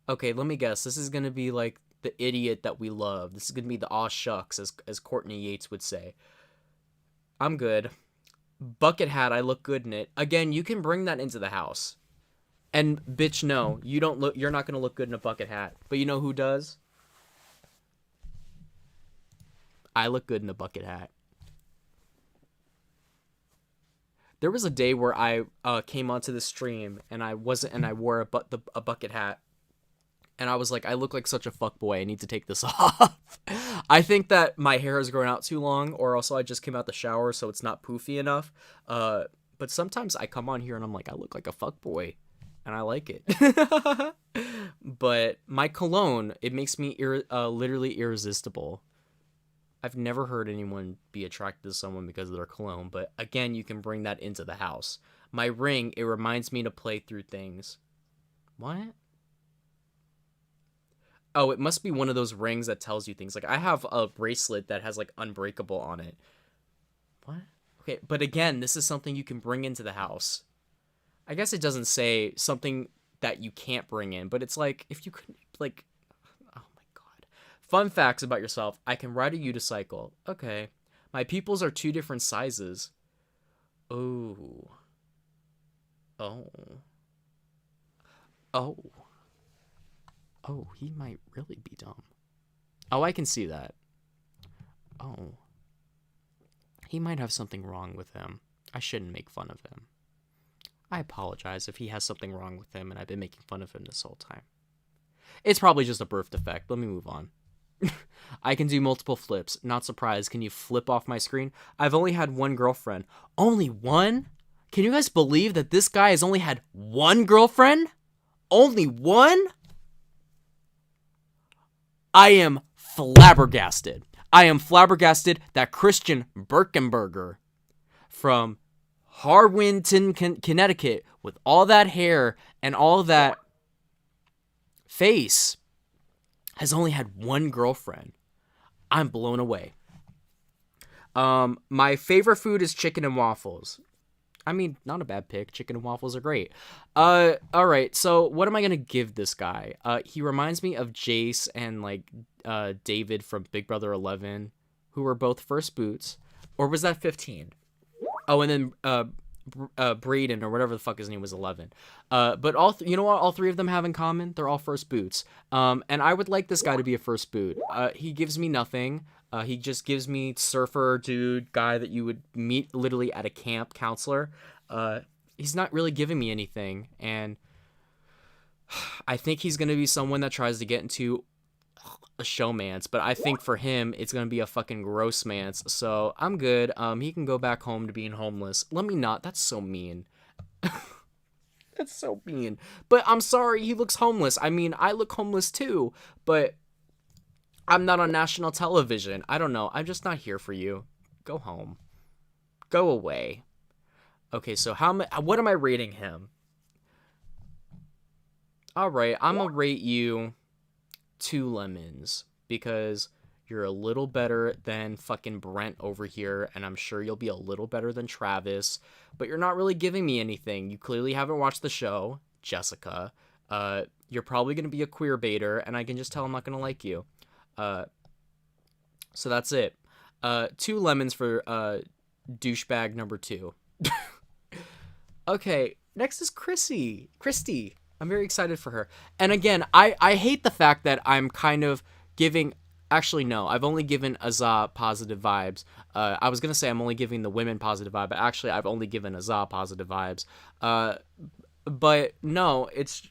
Okay, let me guess. This is going to be like the idiot that we love. This is going to be the aw shucks, as Courtney Yates would say. I'm good. Bucket hat, I look good in it. Again, you can bring that into the house. And bitch, no, you're not going to look good in a bucket hat. But you know who does? I look good in a bucket hat. There was a day where I came onto the stream and I wore a bucket hat, and I was like, I look like such a fuckboy. I need to take this off. I think that my hair has grown out too long, or also I just came out the shower, so it's not poofy enough. But sometimes I come on here and I'm like, I look like a fuckboy, and I like it. But my cologne, it makes me literally irresistible. I've never heard anyone be attracted to someone because of their cologne, but again, you can bring that into the house. My ring, it reminds me to play through things. What? Oh, it must be one of those rings that tells you things. Like, I have a bracelet that has, like, unbreakable on it. What? Okay, but again, this is something you can bring into the house. I guess it doesn't say something that you can't bring in, but it's like, if you could, like... Fun facts about yourself. I can ride a unicycle. Okay. My pupils are 2 different sizes. Oh. Oh. Oh. Oh, he might really be dumb. Oh, I can see that. Oh. He might have something wrong with him. I shouldn't make fun of him. I apologize if he has something wrong with him and I've been making fun of him this whole time. It's probably just a birth defect. Let me move on. I can do multiple flips. Not surprised. Can you flip off my screen? I've only had one girlfriend. Only one? Can you guys believe that this guy has only had one girlfriend? Only one? I am flabbergasted. I am flabbergasted that Christian Birkenberger from Harwinton, Connecticut, with all that hair and all that face, has only had one girlfriend. I'm blown away. My favorite food is chicken and waffles. I mean, not a bad pick. Chicken and waffles are great. All right. So what am I going to give this guy? He reminds me of Jace and David from Big Brother 11, who were both first boots. Or was that 15? Oh, and then Braden or whatever the fuck his name was 11. But you know what all three of them have in common? They're all first boots. And I would like this guy to be a first boot. He gives me nothing. He just gives me surfer dude guy that you would meet literally at a camp counselor. He's not really giving me anything, and I think he's gonna be someone that tries to get into a showmance, but I think for him it's gonna be a fucking gross mance. So I'm good. He can go back home to being homeless. Let me not. That's so mean. That's so mean. But I'm sorry, he looks homeless. I mean, I look homeless too, but I'm not on national television. I don't know. I'm just not here for you. Go home. Go away. Okay, so what am I rating him? All right, I'm gonna rate you 2 lemons because you're a little better than fucking Brent over here, and I'm sure you'll be a little better than Travis, but you're not really giving me anything. You clearly haven't watched the show, Jessica. You're probably gonna be a queer baiter, and I can just tell I'm not gonna like you. So that's it. 2 lemons for douchebag number 2. Okay, next is Christy. I'm very excited for her. And again, I hate the fact that I'm kind of giving... Actually, no. I've only given Azah positive vibes. I was going to say I'm only giving the women positive vibe, but actually I've only given Azah positive vibes. But no, it's...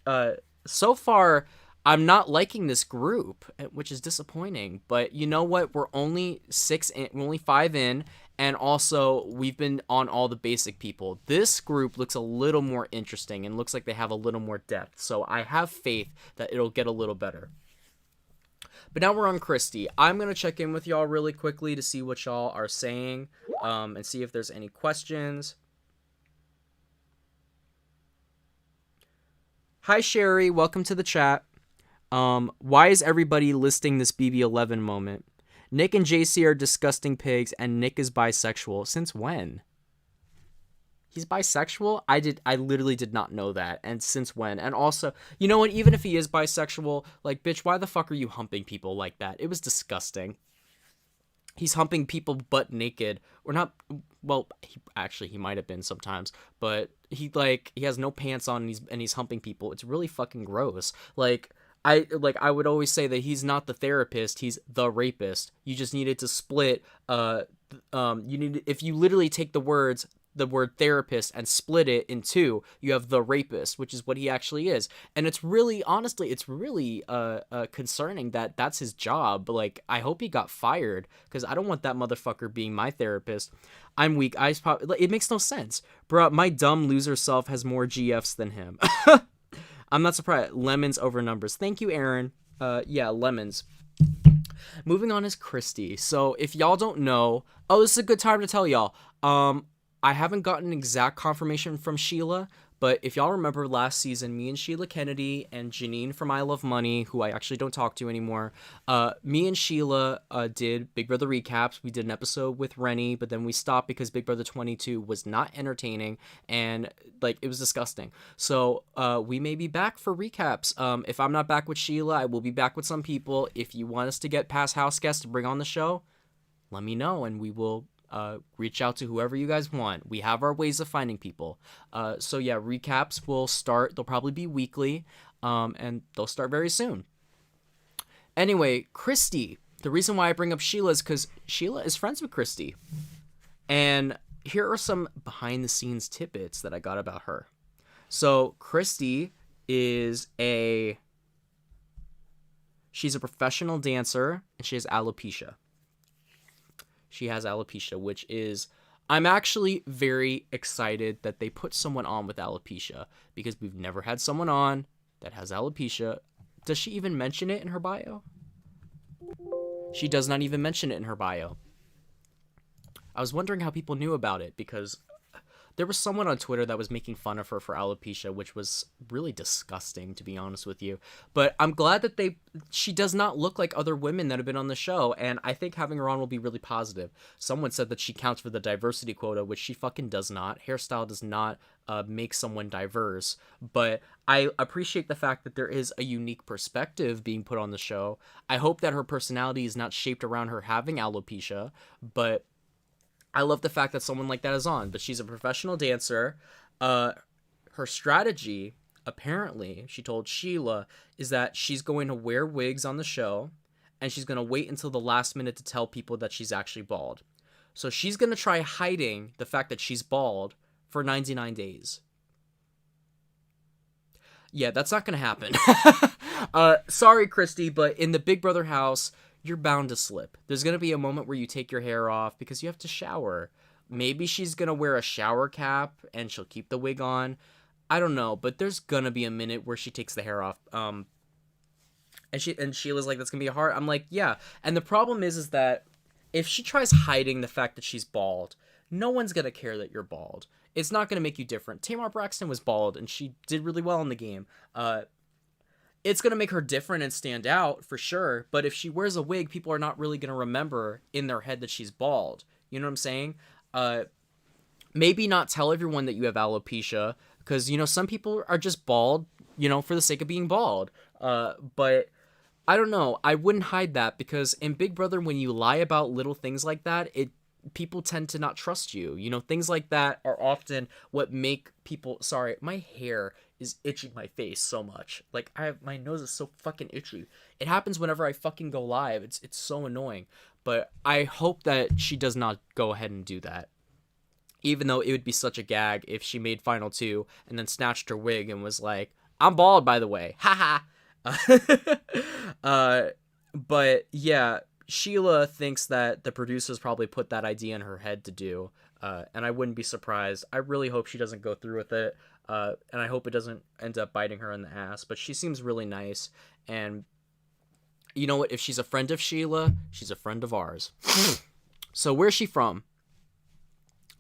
so far, I'm not liking this group, which is disappointing. But you know what? We're only 5 in. And also, we've been on all the basic people. This group looks a little more interesting and looks like they have a little more depth. So I have faith that it'll get a little better. But now we're on Christy. I'm going to check in with y'all really quickly to see what y'all are saying and see if there's any questions. Hi, Sherry. Welcome to the chat. Why is everybody listing this BB11 moment? Nick and JC are disgusting pigs, and Nick is bisexual. Since when? He's bisexual? I literally did not know that. And since when? And also, you know what? Even if he is bisexual, like, bitch, why the fuck are you humping people like that? It was disgusting. He's humping people butt naked. Or not, well, he might have been sometimes. But he has no pants on and he's humping people. It's really fucking gross. I would always say that he's not the therapist, he's the rapist. You just needed to split if you literally take the word therapist and split it in 2, you have the rapist, which is what he actually is. And it's really, honestly, concerning that that's his job. Like, I hope he got fired, because I don't want that motherfucker being my therapist. I'm weak. It makes no sense. Bruh, my dumb loser self has more GFs than him. I'm not surprised. Lemons over numbers. Thank you, Aaron. Yeah, lemons. Moving on is Christy. So if y'all don't know, this is a good time to tell y'all. I haven't gotten exact confirmation from Sheila, but if y'all remember last season, me and Sheila Kennedy and Janine from I Love Money, who I actually don't talk to anymore, me and Sheila did Big Brother recaps. We did an episode with Rennie, but then we stopped because Big Brother 22 was not entertaining and it was disgusting. So we may be back for recaps. If I'm not back with Sheila, I will be back with some people. If you want us to get past house guests to bring on the show, let me know and we will reach out to whoever you guys want. We have our ways of finding people. So yeah, recaps will start. They'll probably be weekly, and they'll start very soon. Anyway, Christy. The reason why I bring up Sheila is because Sheila is friends with Christy. And here are some behind-the-scenes tidbits that I got about her. So Christy she's a professional dancer, and she has alopecia. She has alopecia, which is... I'm actually very excited that they put someone on with alopecia, because we've never had someone on that has alopecia. Does she even mention it in her bio? She does not even mention it in her bio. I was wondering how people knew about it, because there was someone on Twitter that was making fun of her for alopecia, which was really disgusting, to be honest with you. But I'm glad that she does not look like other women that have been on the show, and I think having her on will be really positive. Someone said that she counts for the diversity quota, which she fucking does not. Hairstyle does not make someone diverse, but I appreciate the fact that there is a unique perspective being put on the show. I hope that her personality is not shaped around her having alopecia, but I love the fact that someone like that is on, but she's a professional dancer. Her strategy, apparently, she told Sheila, is that she's going to wear wigs on the show, and she's going to wait until the last minute to tell people that she's actually bald. So she's going to try hiding the fact that she's bald for 99 days. Yeah, that's not going to happen. Sorry, Christy, but in the Big Brother house, you're bound to slip. There's going to be a moment where you take your hair off because you have to shower. Maybe she's going to wear a shower cap and she'll keep the wig on. I don't know, but there's going to be a minute where she takes the hair off. And Sheila's like, that's going to be hard. I'm like, yeah. And the problem is that if she tries hiding the fact that she's bald, no one's going to care that you're bald. It's not going to make you different. Tamar Braxton was bald, and she did really well in the game. It's going to make her different and stand out, for sure. But if she wears a wig, people are not really going to remember in their head that she's bald. You know what I'm saying? Maybe not tell everyone that you have alopecia, because, some people are just bald, for the sake of being bald. But I don't know. I wouldn't hide that, because in Big Brother, when you lie about little things like that, people tend to not trust you. Things like that are often what make people... Sorry, my hair is itching my face so much. Like, my nose is so fucking itchy. It happens whenever I fucking go live. It's so annoying. But I hope that she does not go ahead and do that. Even though it would be such a gag if she made Final 2 and then snatched her wig and was like, I'm bald, by the way. Haha. But yeah, Sheila thinks that the producers probably put that idea in her head to do, and I wouldn't be surprised. I really hope she doesn't go through with it, and I hope it doesn't end up biting her in the ass, but she seems really nice, and you know what? If she's a friend of Sheila, she's a friend of ours. So where's she from?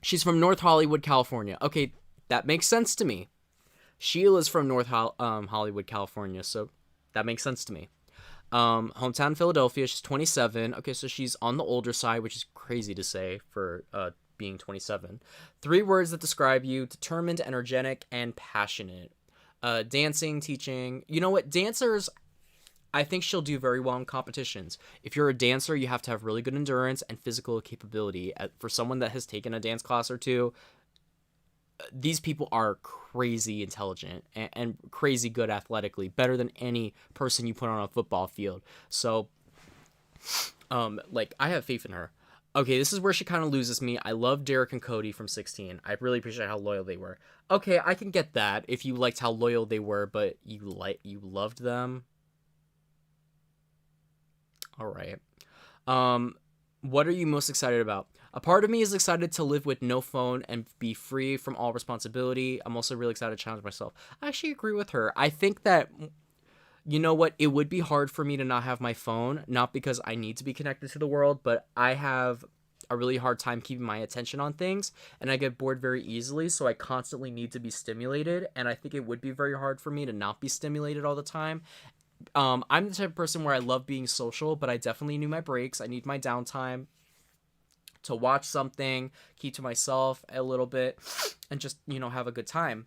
She's from North Hollywood, California. Okay, that makes sense to me. Sheila's from North Hollywood, California, so that makes sense to me. Hometown Philadelphia. She's 27. Okay, so she's on the older side, which is crazy to say for being 27. 3 words that describe you: determined, energetic, and passionate. Dancing, teaching. You know what? Dancers, I think she'll do very well in competitions. If you're a dancer, you have to have really good endurance and physical capability. For someone that has taken a dance class or two, these people are crazy intelligent and crazy good athletically, better than any person you put on a football field. So, I have faith in her. Okay, this is where she kind of loses me. I love Derek and Cody from 16. I really appreciate how loyal they were. Okay, I can get that if you liked how loyal they were, but you loved them. All right. What are you most excited about? A part of me is excited to live with no phone and be free from all responsibility. I'm also really excited to challenge myself. I actually agree with her. I think that, you know what, it would be hard for me to not have my phone, not because I need to be connected to the world, but I have a really hard time keeping my attention on things, and I get bored very easily, so I constantly need to be stimulated, and I think it would be very hard for me to not be stimulated all the time. I'm the type of person where I love being social, but I definitely need my breaks. I need my downtime to watch something, keep to myself a little bit, and just, have a good time.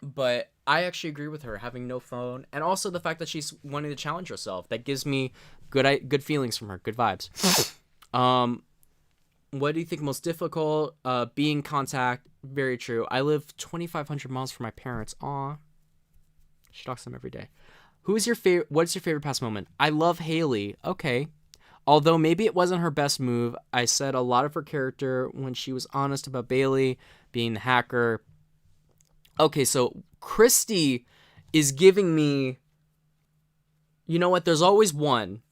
But I actually agree with her, having no phone, and also the fact that she's wanting to challenge herself. That gives me good feelings from her, good vibes. What do you think most difficult? Being contact. Very true. I live 2,500 miles from my parents. Aw. She talks to them every day. What's your favorite past moment? I love Haley. Okay. Although maybe it wasn't her best move, I said a lot of her character when she was honest about Bailey being the hacker. Okay, so Christy is giving me... You know what? There's always one.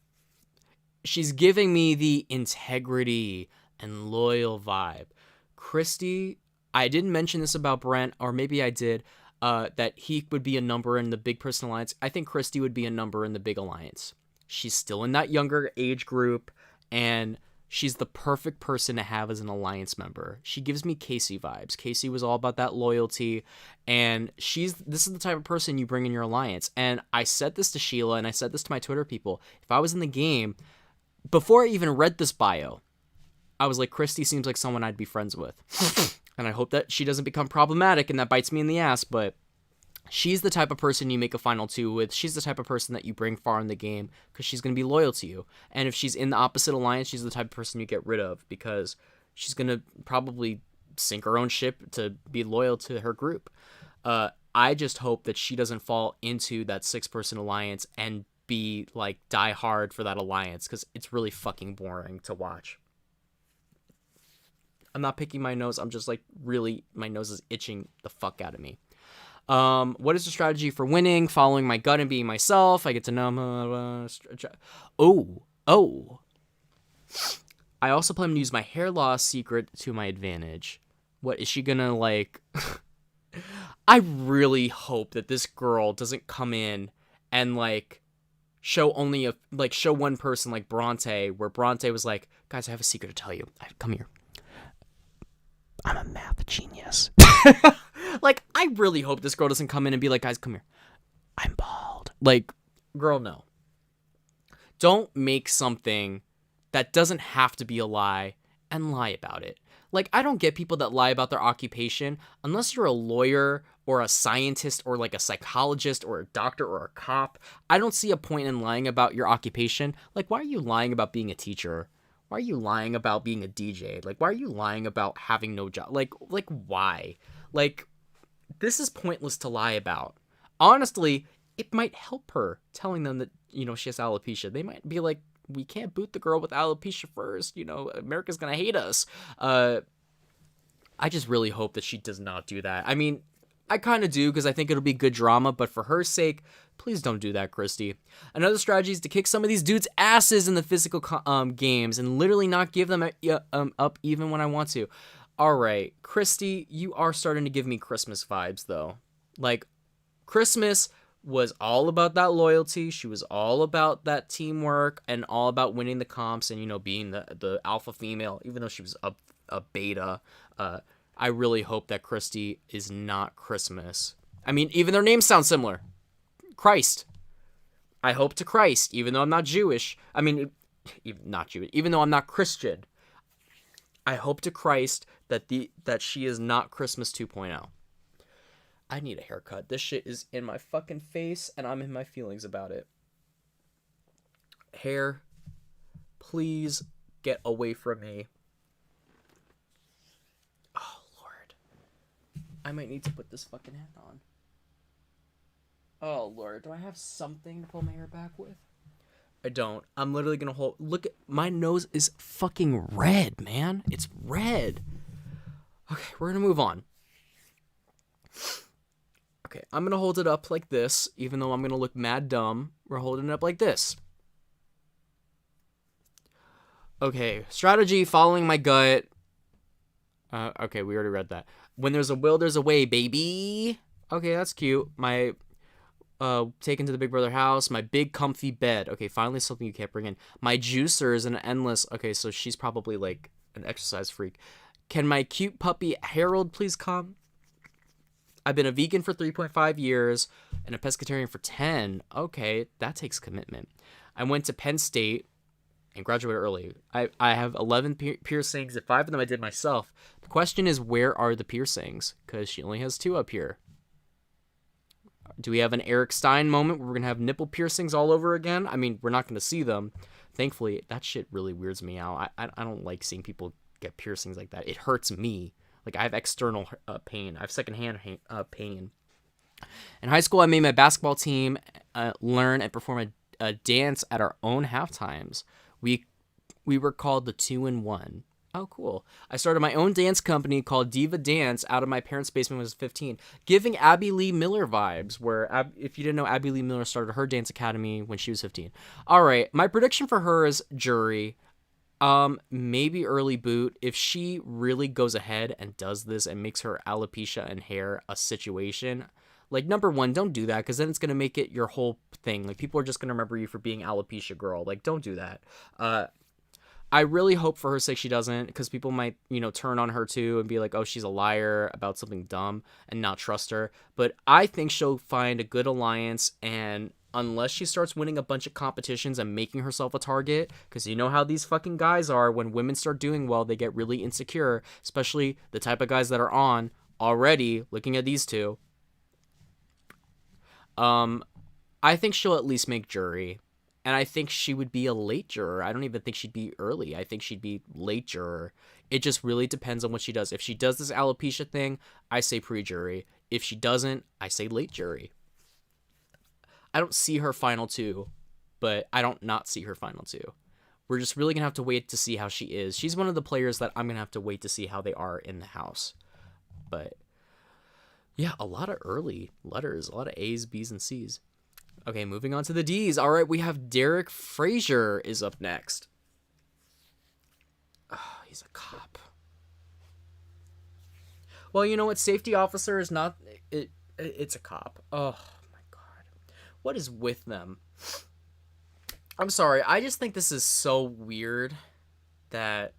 She's giving me the integrity and loyal vibe. Christy, I didn't mention this about Brent, or maybe I did, that he would be a number in the Big Person Alliance. I think Christy would be a number in the Big Alliance. She's still in that younger age group, and she's the perfect person to have as an alliance member. She gives me Casey vibes. Casey was all about that loyalty, and this is the type of person you bring in your alliance. And I said this to Sheila, and I said this to my Twitter people. If I was in the game, before I even read this bio, I was like, Christy seems like someone I'd be friends with. And I hope that she doesn't become problematic and that bites me in the ass, but She's the type of person you make a final two with. She's the type of person that you bring far in the game because she's going to be loyal to you. And if she's in the opposite alliance, she's the type of person you get rid of because she's going to probably sink her own ship to be loyal to her group. I just hope that she doesn't fall into that 6-person alliance and be like die hard for that alliance because it's really fucking boring to watch. I'm not picking my nose. I'm just like really, my nose is itching the fuck out of me. What is the strategy for winning? Following my gut and being myself. I get to know. Oh. I also plan to use my hair loss secret to my advantage. What is she gonna like? I really hope that this girl doesn't come in and like show one person like Bronte, where Bronte was like, guys, I have a secret to tell you. Come here. I'm a math genius. Like, I really hope this girl doesn't come in and be like, guys, come here. I'm bald. Like, girl, no. Don't make something that doesn't have to be a lie and lie about it. Like, I don't get people that lie about their occupation unless you're a lawyer or a scientist or like a psychologist or a doctor or a cop. I don't see a point in lying about your occupation. Like, why are you lying about being a teacher? Why are you lying about being a DJ? Like, why are you lying about having no job? Like why? Like, this is pointless to lie about. Honestly, it might help her telling them that, you know, she has alopecia. They might be like, we can't boot the girl with alopecia first. You know, America's going to hate us. I just really hope that she does not do that. I mean, I kind of do because I think it'll be good drama, but for her sake, please don't do that, Christy. Another strategy is to kick some of these dudes' asses in the physical games and literally not give them up even when I want to. All right, Christy, you are starting to give me Christmas vibes, though. Like, Christmas was all about that loyalty. She was all about that teamwork and all about winning the comps and, you know, being the alpha female, even though she was a beta. I really hope that Christy is not Christmas. I mean, even their names sound similar. Christ. I hope to Christ, even though I'm not Jewish. I mean, not Jewish, even though I'm not Christian. I hope to Christ that she is not Christmas 2.0. I need a haircut. This shit is in my fucking face, and I'm in my feelings about it. Hair, please get away from me. Oh, Lord. I might need to put this fucking hat on. Oh, Lord. Do I have something to pull my hair back with? I don't. I'm literally gonna hold... Look at... My nose is fucking red, man. It's red. Okay, we're gonna move on. Okay, I'm gonna hold it up like this, even though I'm gonna look mad dumb. We're holding it up like this. Okay, strategy, following my gut. Okay, we already read that. When there's a will, there's a way, baby. Okay, that's cute. My... taken to the Big Brother house, my big comfy bed. Okay, finally something you can't bring in. My juicers and endless. Okay, so she's probably like an exercise freak. Can my cute puppy Harold please come? I've been a vegan for 3.5 years and a pescatarian for 10. Okay, that takes commitment. I went to Penn State and graduated early. I have 11 piercings, and 5 of them I did myself. The question is, where are the piercings? Because she only has 2 up here. Do we have an Eric Stein moment where we're going to have nipple piercings all over again? I mean, we're not going to see them. Thankfully, that shit really weirds me out. I don't like seeing people get piercings like that. It hurts me. Like, I have external pain. I have secondhand pain. In high school, I made my basketball team learn and perform a dance at our own halftimes. We were called the 2-in-1. Oh, cool. I started my own dance company called Diva Dance out of my parents' basement when I was 15, giving Abby Lee Miller vibes, where, if you didn't know, Abby Lee Miller started her dance academy when she was 15. All right, my prediction for her is jury. Maybe early boot. If she really goes ahead and does this and makes her alopecia and hair a situation, like, number one, don't do that, because then it's going to make it your whole thing. Like, people are just going to remember you for being alopecia girl. Like, don't do that. I really hope for her sake she doesn't, because people might, you know, turn on her too and be like, oh, she's a liar about something dumb and not trust her. But I think she'll find a good alliance, and unless she starts winning a bunch of competitions and making herself a target, because you know how these fucking guys are, when women start doing well, they get really insecure, especially the type of guys that are on already looking at these two. I think she'll at least make jury. And I think she would be a late juror. I don't even think she'd be early. I think she'd be late juror. It just really depends on what she does. If she does this alopecia thing, I say pre-jury. If she doesn't, I say late jury. I don't see her final two, but I don't not see her final two. We're just really going to have to wait to see how she is. She's one of the players that I'm going to have to wait to see how they are in the house. But yeah, a lot of early letters, a lot of A's, B's, and C's. Okay, moving on to the D's. All right, we have Derek Frazier is up next. Oh, he's a cop. Well, you know what? Safety officer is not... It's a cop. Oh, my God. What is with them? I'm sorry. I just think this is so weird that...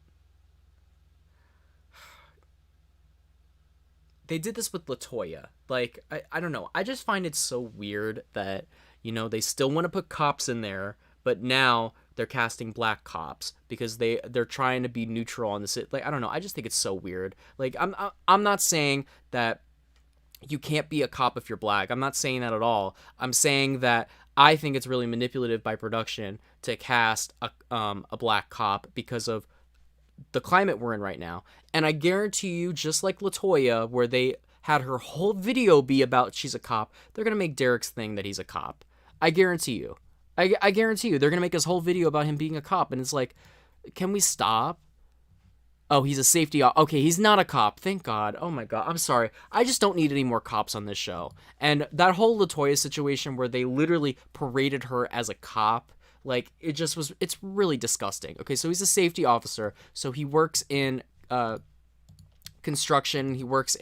They did this with LaToya. Like, I don't know. I just find it so weird that... You know, they still want to put cops in there, but now they're casting black cops because they're trying to be neutral on this. Like, I don't know. I just think it's so weird. Like, I'm not saying that you can't be a cop if you're black. I'm not saying that at all. I'm saying that I think it's really manipulative by production to cast a black cop because of the climate we're in right now. And I guarantee you, just like LaToya, where they had her whole video be about she's a cop, they're going to make Derek's thing that he's a cop. I guarantee you. I guarantee you. They're going to make his whole video about him being a cop. And it's like, can we stop? Oh, he's a safety. Okay, he's not a cop. Thank God. Oh my God. I'm sorry. I just don't need any more cops on this show. And that whole LaToya situation where they literally paraded her as a cop, like, it just was, it's really disgusting. Okay, so he's a safety officer. So he works in construction. He works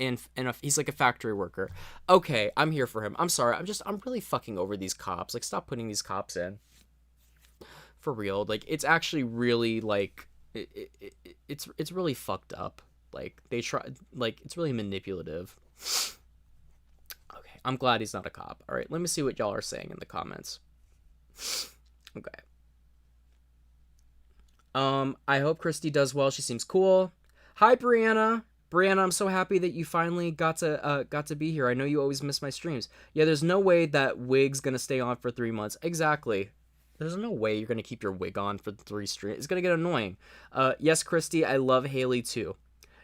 he's like a factory worker. Okay, I'm here for him. I'm sorry. I'm really fucking over these cops. Like, stop putting these cops in. For real. Like, it's actually really, like, it's really fucked up. Like, they try, like, it's really manipulative. Okay, I'm glad he's not a cop. All right, let me see what y'all are saying in the comments. Okay. I hope Christy does well. She seems cool. Hi, Brianna. Brianna, I'm so happy that you finally got to be here. I know you always miss my streams. Yeah, there's no way that wig's gonna stay on for 3 months. Exactly. There's no way you're gonna keep your wig on for 3 streams. It's gonna get annoying. Yes, Christy, I love Haley too.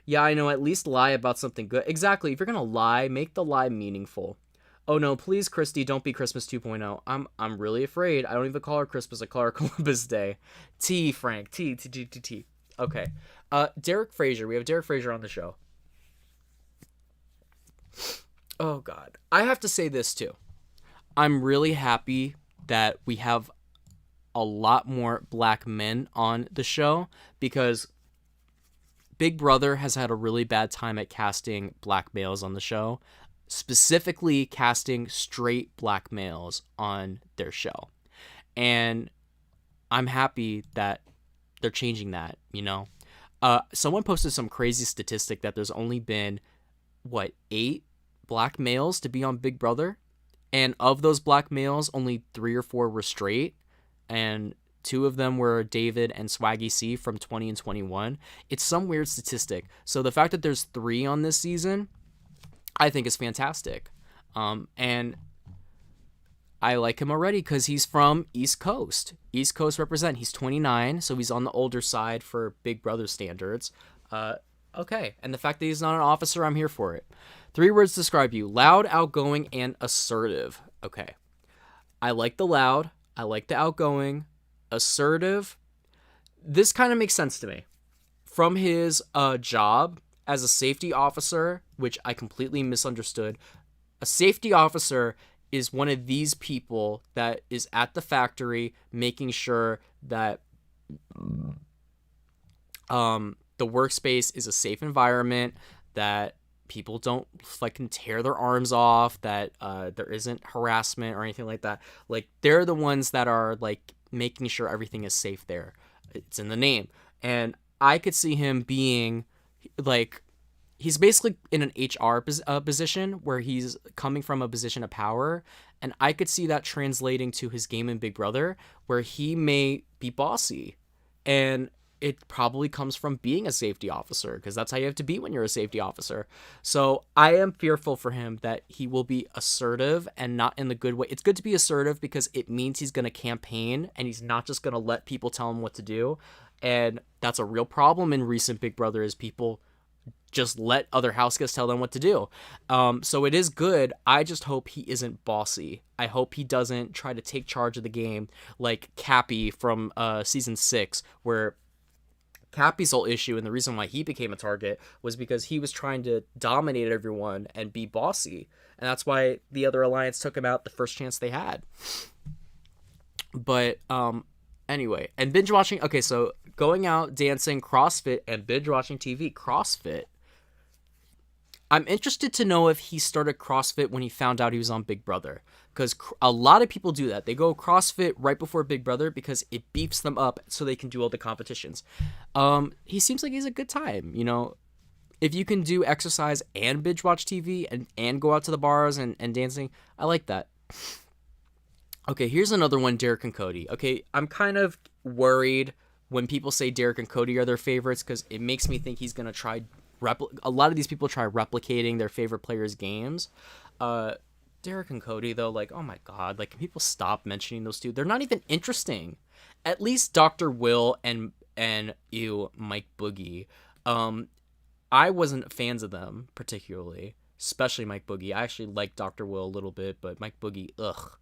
Yeah, I know. At least lie about something good. Exactly. If you're gonna lie, make the lie meaningful. Oh no, please, Christy, don't be Christmas 2.0. I'm really afraid. I don't even call her Christmas. I call her Columbus Day. T, Frank. T. Okay. Derek Frazier. We have Derek Frazier on the show. Oh, God. I have to say this, too. I'm really happy that we have a lot more black men on the show because Big Brother has had a really bad time at casting black males on the show, specifically casting straight black males on their show. And I'm happy that they're changing that, you know? Someone posted some crazy statistic that there's only been, 8 black males to be on Big Brother? And of those black males, only 3 or 4 were straight. And 2 of them were David and Swaggy C from 20 and 21. It's some weird statistic. So the fact that there's 3 on this season, I think is fantastic. And I like him already because he's from East Coast. East Coast represent. He's 29, so he's on the older side for Big Brother standards. Okay. And the fact that he's not an officer, I'm here for it. 3 words describe you: loud, outgoing, and assertive. Okay. I like the loud. I like the outgoing. Assertive. This kind of makes sense to me. From his job as a safety officer, which I completely misunderstood, a safety officer is one of these people that is at the factory making sure that the workspace is a safe environment, that people don't fucking tear their arms off, that there isn't harassment or anything like that. Like, they're the ones that are like making sure everything is safe there. It's in the name. And I could see him being like, he's basically in an HR position where he's coming from a position of power. And I could see that translating to his game in Big Brother, where he may be bossy. And it probably comes from being a safety officer, because that's how you have to be when you're a safety officer. So I am fearful for him that he will be assertive and not in the good way. It's good to be assertive because it means he's going to campaign and he's not just going to let people tell him what to do. And that's a real problem in recent Big Brother, is people just let other house guests tell them what to do. So it is good. I just hope he isn't bossy. I hope he doesn't try to take charge of the game like Cappy from season 6, where Cappy's whole issue and the reason why he became a target was because he was trying to dominate everyone and be bossy. And that's why the other alliance took him out the first chance they had. But anyway, and binge watching. Okay, so going out, dancing, CrossFit, and binge watching TV. CrossFit. I'm interested to know if he started CrossFit when he found out he was on Big Brother, because a lot of people do that. They go CrossFit right before Big Brother because it beefs them up so they can do all the competitions. He seems like he's a good time, you know. If you can do exercise and binge watch TV and go out to the bars and dancing, I like that. Okay, here's another one, Derek and Cody. Okay, I'm kind of worried when people say Derek and Cody are their favorites, because it makes me think he's going to try a lot of these people try replicating their favorite players' games. Derek and Cody, though, like, oh my god, like, can people stop mentioning those two? They're not even interesting. At least Dr. Will and Mike Boogie. I wasn't fans of them particularly, especially Mike Boogie. I actually like Dr. Will a little bit, but Mike Boogie, ugh.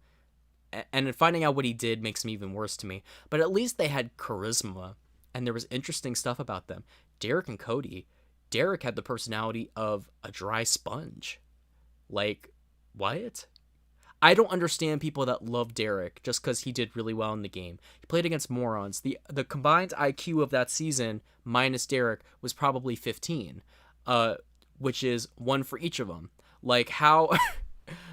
And finding out what he did makes me even worse to me. But at least they had charisma, and there was interesting stuff about them. Derek and Cody. Derek had the personality of a dry sponge. Like, what? I don't understand people that love Derek just because he did really well in the game. He played against morons. The combined IQ of that season, minus Derek, was probably 15, which is 1 for each of them. Like, how...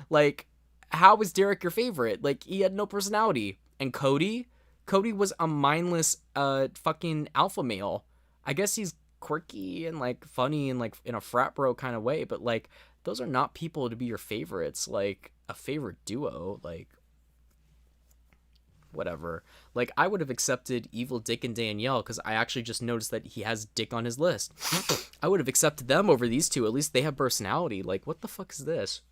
like, how was Derek your favorite? Like, he had no personality. And Cody was a mindless fucking alpha male. I guess he's quirky and like funny and like in a frat bro kind of way, but like those are not people to be your favorites, like a favorite duo, like whatever. Like, I would have accepted Evil Dick and Danielle because I actually just noticed that he has Dick on his list. I would have accepted them over these two. At least they have personality. Like, what the fuck is this?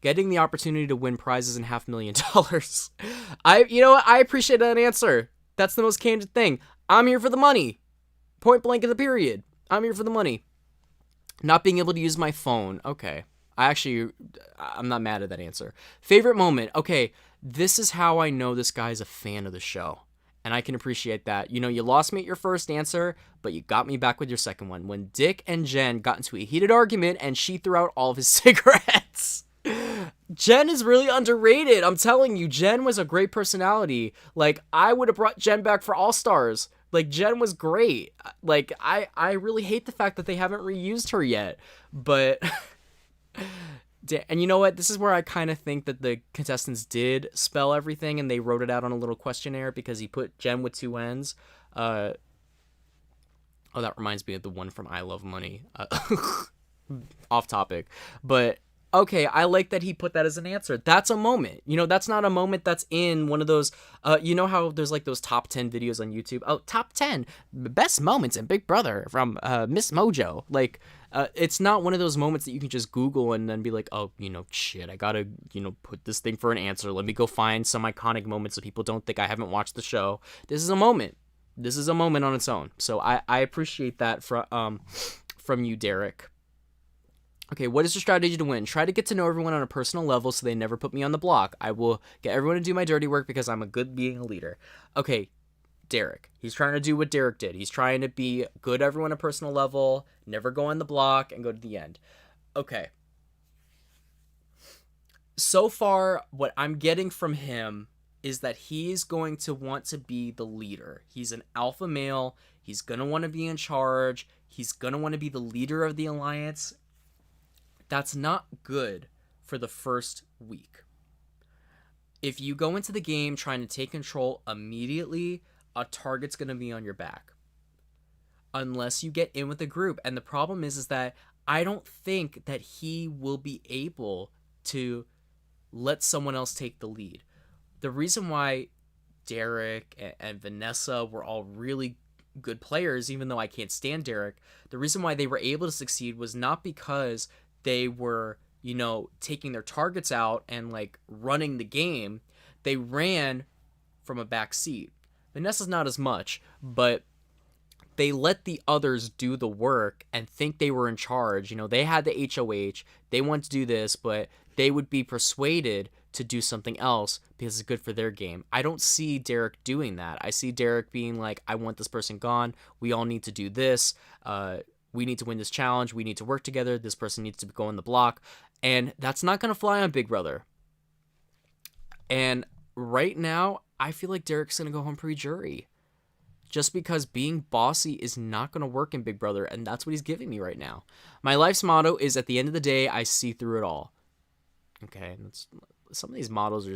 Getting the opportunity to win prizes and $500,000. You know what? I appreciate that answer. That's the most candid thing. I'm here for the money. Point blank in the period. I'm here for the money. Not being able to use my phone. Okay. I'm not mad at that answer. Favorite moment. Okay. This is how I know this guy's a fan of the show. And I can appreciate that. You know, you lost me at your first answer, but you got me back with your second one. When Dick and Jen got into a heated argument and she threw out all of his cigarettes. Jen is really underrated. I'm telling you, Jen was a great personality. Like, I would have brought Jen back for All Stars. Like, Jen was great. Like, I really hate the fact that they haven't reused her yet. But, and you know what? This is where I kind of think that the contestants did spell everything and they wrote it out on a little questionnaire because he put Jen with 2 N's. Oh, that reminds me of the one from I Love Money. Off topic. But... okay, I like that he put that as an answer. That's a moment. You know, that's not a moment that's in one of those, you know how there's like those top 10 videos on YouTube? Oh, top 10 best moments in Big Brother from Miss Mojo. Like, it's not one of those moments that you can just Google and then be like, oh, you know, shit, I gotta, you know, put this thing for an answer. Let me go find some iconic moments so people don't think I haven't watched the show. This is a moment. This is a moment on its own. So I appreciate that from you, Derek. Okay, what is your strategy to win? Try to get to know everyone on a personal level so they never put me on the block. I will get everyone to do my dirty work because I'm a good being a leader. Okay, Derek. He's trying to do what Derek did. He's trying to be good to everyone on a personal level, never go on the block, and go to the end. Okay. So far, what I'm getting from him is that he's going to want to be the leader. He's an alpha male. He's going to want to be in charge. He's going to want to be the leader of the alliance. That's not good for the first week. If you go into the game trying to take control immediately, a target's going to be on your back. Unless you get in with the group. And the problem is that I don't think that he will be able to let someone else take the lead. The reason why Derek and Vanessa were all really good players, even though I can't stand Derek. The reason why they were able to succeed was not because they were, taking their targets out and like running the game. They ran from a back seat. Vanessa's not as much, but they let the others do the work and think they were in charge. They had the HOH, they want to do this, but they would be persuaded to do something else because it's good for their game. I don't see Derek doing that. I see Derek being like, I want this person gone. We all need to do this. We need to win this challenge. We need to work together. This person needs to go in the block. And that's not going to fly on Big Brother. And right now, I feel like Derek's going to go home pre-jury. Just because being bossy is not going to work in Big Brother, and that's what he's giving me right now. My life's motto is, at the end of the day, I see through it all. Okay, some of these mottos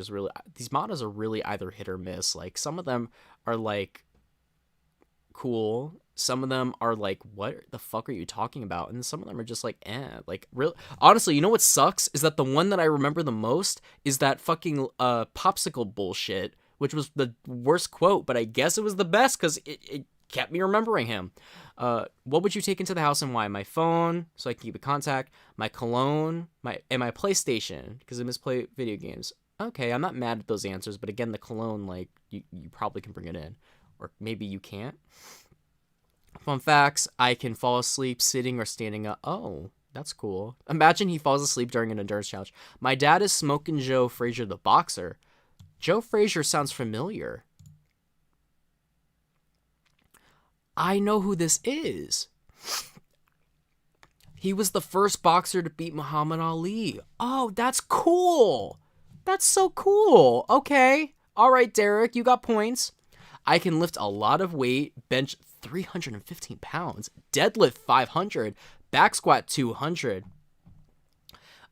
are really either hit or miss. Like, some of them are like cool, some of them are like, what the fuck are you talking about? And some of them are just like, like, real. Honestly, you know what sucks is that the one that I remember the most is that fucking popsicle bullshit, which was the worst quote, but I guess it was the best because it kept me remembering him. What would you take into the house and why? My phone, so I can keep in contact, my cologne, my PlayStation, because I misplay video games. Okay, I'm not mad at those answers, but again, the cologne, like, you probably can bring it in. Or maybe you can't. Fun facts, I can fall asleep sitting or standing up. Oh, that's cool. Imagine he falls asleep during an endurance challenge. My dad is Smokin' Joe Frazier the boxer. Joe Frazier sounds familiar. I know who this is. He was the first boxer to beat Muhammad Ali. Oh, that's cool. That's so cool. Okay. All right, Derek, you got points. I can lift a lot of weight, bench 315 pounds, deadlift 500, back squat 200.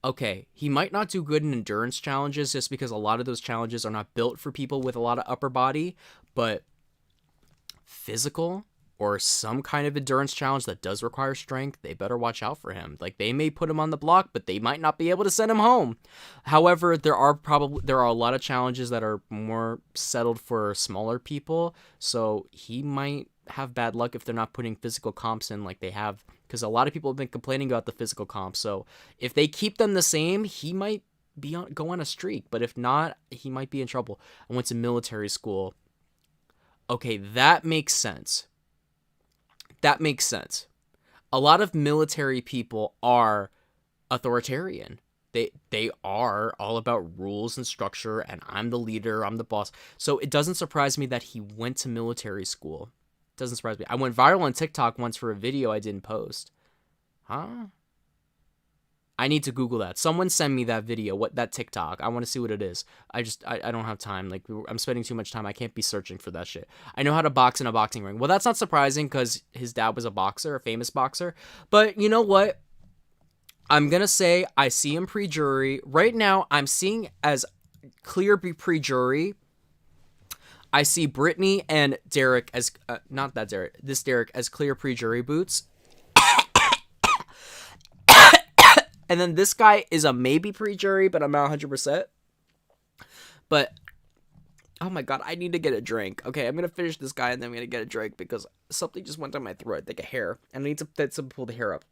Okay, he might not do good in endurance challenges just because a lot of those challenges are not built for people with a lot of upper body, but physical or some kind of endurance challenge that does require strength, they better watch out for him. Like, they may put him on the block, but they might not be able to send him home. However, there are a lot of challenges that are more settled for smaller people, so he might have bad luck if they're not putting physical comps in like they have, because a lot of people have been complaining about the physical comps. So if they keep them the same, he might go on a streak, but if not, he might be in trouble. I went to military school. Okay, that makes sense. That makes sense. A lot of military people are authoritarian. They are all about rules and structure, and I'm the leader, I'm the boss. So it doesn't surprise me that he went to military school. It doesn't surprise me. I went viral on TikTok once for a video I didn't post. Huh? I need to Google that. Someone send me that video, that TikTok. I want to see what it is. I don't have time. Like, I'm spending too much time. I can't be searching for that shit. I know how to box in a boxing ring. Well, that's not surprising because his dad was a boxer, a famous boxer. But you know what? I'm going to say I see him pre-jury. Right now, I'm seeing as clear pre-jury. I see Brittany and Derek as, this Derek as clear pre-jury boots. And then this guy is a maybe pre-jury, but I'm not 100%. But, oh my god, I need to get a drink. Okay, I'm going to finish this guy and then I'm going to get a drink because something just went down my throat, like a hair. And I need to pull the hair up.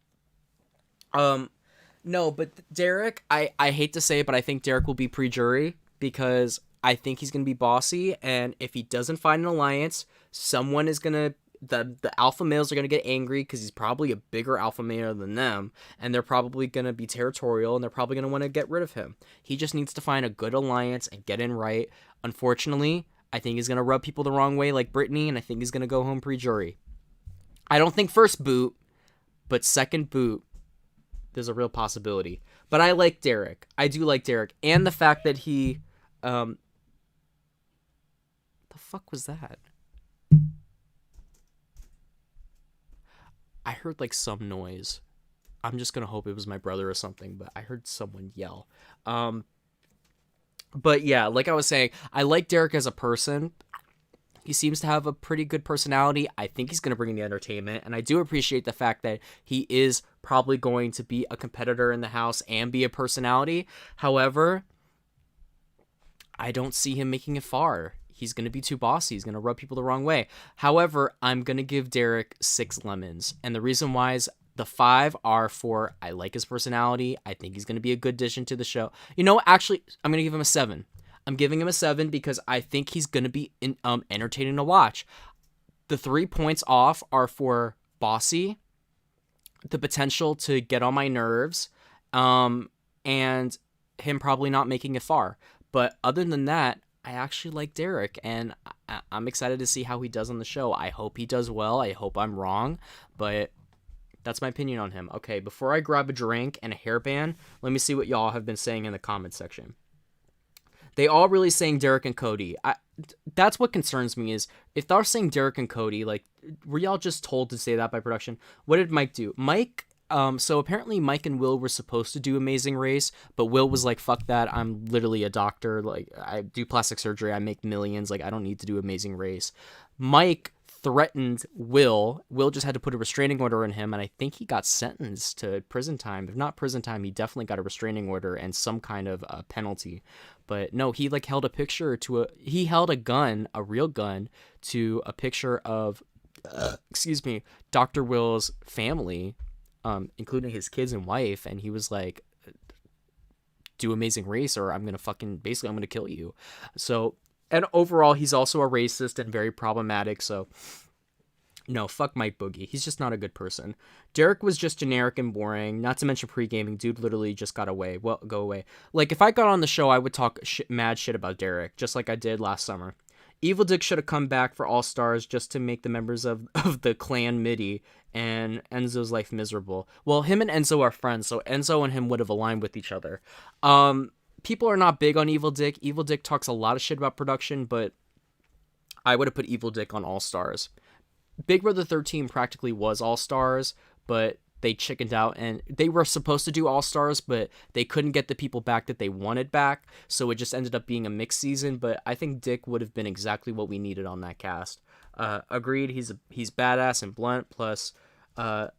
No, but Derek, I hate to say it, but I think Derek will be pre-jury because I think he's going to be bossy. And if he doesn't find an alliance, someone is going to... The alpha males are going to get angry because he's probably a bigger alpha male than them, and they're probably going to be territorial, and they're probably going to want to get rid of him. He just needs to find a good alliance and get in right. Unfortunately, I think he's going to rub people the wrong way like Brittany, and I think he's going to go home pre-jury. I don't think first boot, but second boot, there's a real possibility. But I like Derek. I do like Derek. And the fact that he... the fuck was that? I heard like some noise. I'm just gonna hope it was my brother or something, but I heard someone yell. But yeah, like I was saying, I like Derek as a person. He seems to have a pretty good personality. I think he's gonna bring in the entertainment, and I do appreciate the fact that he is probably going to be a competitor in the house and be a personality. However, I don't see him making it far. he's going to be too bossy. He's going to rub people the wrong way. However, I'm going to give Derek 6 lemons. And the reason why is the 5 are for I like his personality. I think he's going to be a good addition to the show. You know, actually, I'm going to give him a 7. I'm giving him a 7 because I think he's going to be entertaining to watch. The 3 points off are for bossy, the potential to get on my nerves, and him probably not making it far. But other than that, I actually like Derek, and I'm excited to see how he does on the show. I hope he does well. I hope I'm wrong, but that's my opinion on him. Okay, before I grab a drink and a hairband, let me see what y'all have been saying in the comment section. They all really saying Derek and Cody. That's what concerns me is if they're saying Derek and Cody, like, were y'all just told to say that by production? What did Mike do? So apparently Mike and Will were supposed to do Amazing Race, but Will was like, fuck that. I'm literally a doctor. Like, I do plastic surgery. I make millions. Like, I don't need to do Amazing Race. Mike threatened Will. Will just had to put a restraining order on him, and I think he got sentenced to prison time. If not prison time, he definitely got a restraining order and some kind of penalty. But no, he like held a picture to he held a gun, a real gun, to a picture of, Dr. Will's family, including his kids and wife, and he was like, do Amazing Race or I'm gonna kill you. So, and overall, he's also a racist and very problematic, so no, fuck Mike Boogie. He's just not a good person. Derek was just generic and boring, not to mention pre-gaming. Dude literally just got away. Well, go away. Like, if I got on the show, I would talk mad shit about Derek, just like I did last summer. Evil Dick should have come back for All Stars just to make the members of the clan MIDI and Enzo's life miserable. Well, him and Enzo are friends, so Enzo and him would have aligned with each other. People are not big on Evil Dick. Evil Dick talks a lot of shit about production, but I would have put Evil Dick on All Stars. Big Brother 13 practically was All Stars, but they chickened out, and they were supposed to do All Stars, but they couldn't get the people back that they wanted back, so it just ended up being a mixed season. But I think Dick would have been exactly what we needed on that cast. Agreed, he's badass and blunt, plus I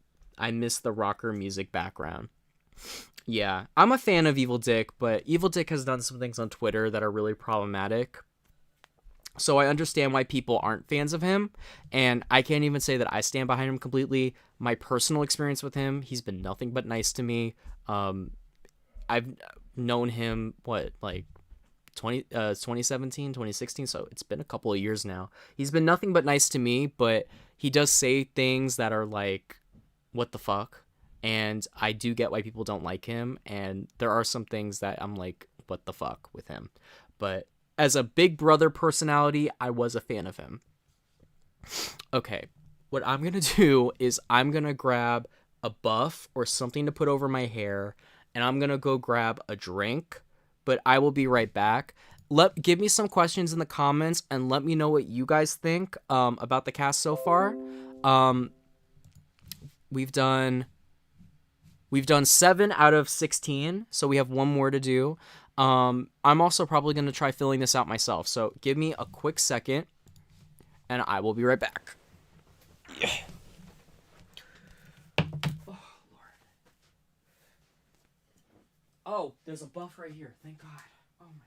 miss the rocker music background. Yeah, I'm a fan of Evil Dick, but Evil Dick has done some things on Twitter that are really problematic. So I understand why people aren't fans of him, and I can't even say that I stand behind him completely. My personal experience with him, he's been nothing but nice to me. I've known him, 2017, 2016, so it's been a couple of years now. He's been nothing but nice to me, but he does say things that are like, what the fuck? And I do get why people don't like him, and there are some things that I'm like, what the fuck with him? But as a Big Brother personality, I was a fan of him. Okay, what I'm going to do is I'm going to grab a buff or something to put over my hair, and I'm going to go grab a drink, but I will be right back. Give me some questions in the comments, and let me know what you guys think about the cast so far. We've done 7 out of 16, so we have one more to do. I'm also probably going to try filling this out myself, so give me a quick second, and I will be right back. Yeah. Oh, Lord. Oh, there's a buff right here. Thank God. Oh, my God.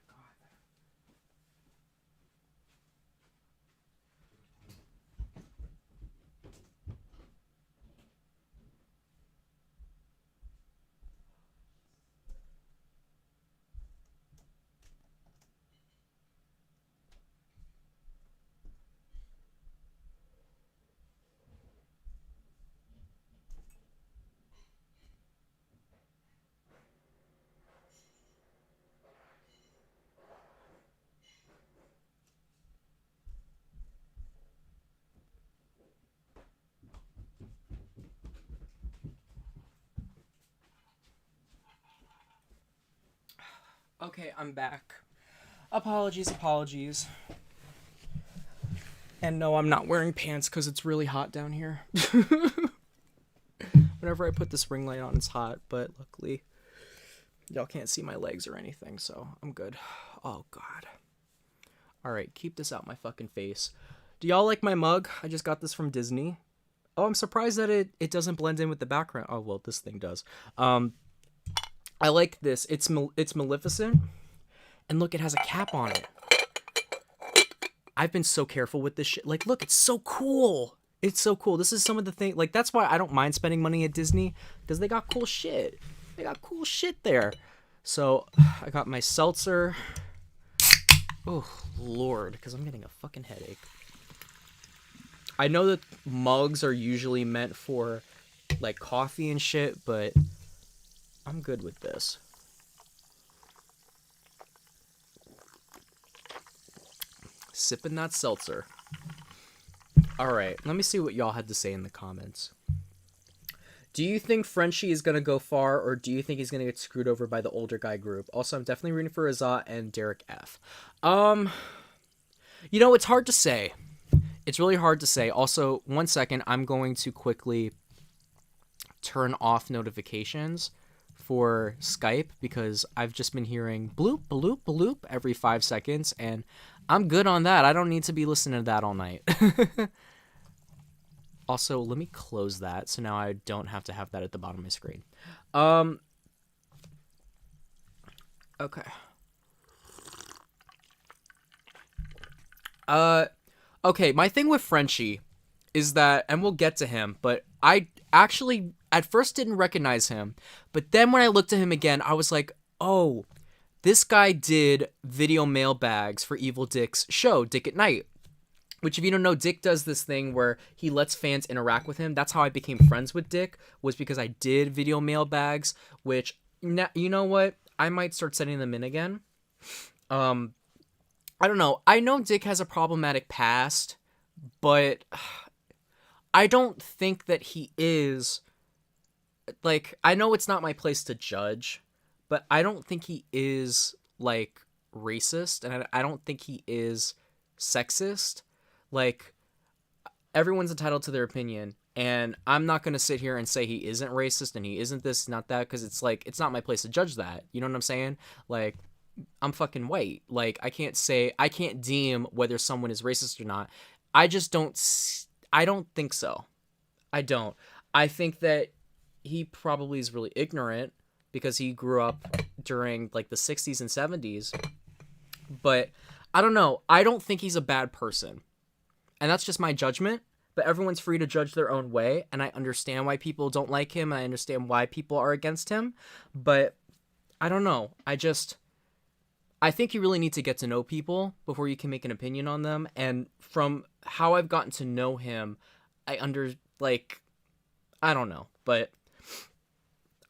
Okay, I'm back. Apologies. And no, I'm not wearing pants because it's really hot down here. Whenever I put this ring light on, it's hot, but luckily y'all can't see my legs or anything, so I'm good. Oh, God. Alright, keep this out my fucking face. Do y'all like my mug? I just got this from Disney. Oh, I'm surprised that it doesn't blend in with the background. Oh, well, this thing does. I like this. It's Maleficent. And look, it has a cap on it. I've been so careful with this shit. Like, look, it's so cool. It's so cool. This is some of the things, like, that's why I don't mind spending money at Disney, because they got cool shit. They got cool shit there. So, I got my seltzer. Oh, Lord, because I'm getting a fucking headache. I know that mugs are usually meant for, like, coffee and shit, but I'm good with this. Sipping that seltzer. Alright, let me see what y'all had to say in the comments. Do you think Frenchie is going to go far, or do you think he's going to get screwed over by the older guy group? Also, I'm definitely rooting for Azat and Derek F. You know, it's hard to say. It's really hard to say. Also, 1 second, I'm going to quickly turn off notifications for Skype, because I've just been hearing bloop, bloop, bloop every 5 seconds, and I'm good on that. I don't need to be listening to that all night. Also, let me close that, so now I don't have to have that at the bottom of my screen. Okay. Okay, my thing with Frenchie is that, and we'll get to him, but I actually at first didn't recognize him, but then when I looked at him again, I was like, oh, this guy did video mailbags for Evil Dick's show, Dick at Night. Which, if you don't know, Dick does this thing where he lets fans interact with him. That's how I became friends with Dick, was because I did video mailbags, which, you know what? I might start sending them in again. I don't know. I know Dick has a problematic past, but I don't think that he is, like, I know it's not my place to judge, but I don't think he is, like, racist, and I don't think he is sexist. Like, everyone's entitled to their opinion, and I'm not going to sit here and say he isn't racist and he isn't this, not that, because it's like, it's not my place to judge that. You know what I'm saying? Like, I'm fucking white. Like, I can't deem whether someone is racist or not. I don't think so. I don't. I think that he probably is really ignorant because he grew up during, like, the 60s and 70s. But I don't know. I don't think he's a bad person. And that's just my judgment, but everyone's free to judge their own way, and I understand why people don't like him, and I understand why people are against him, but I don't know. I think you really need to get to know people before you can make an opinion on them, and from how I've gotten to know him, I don't know, but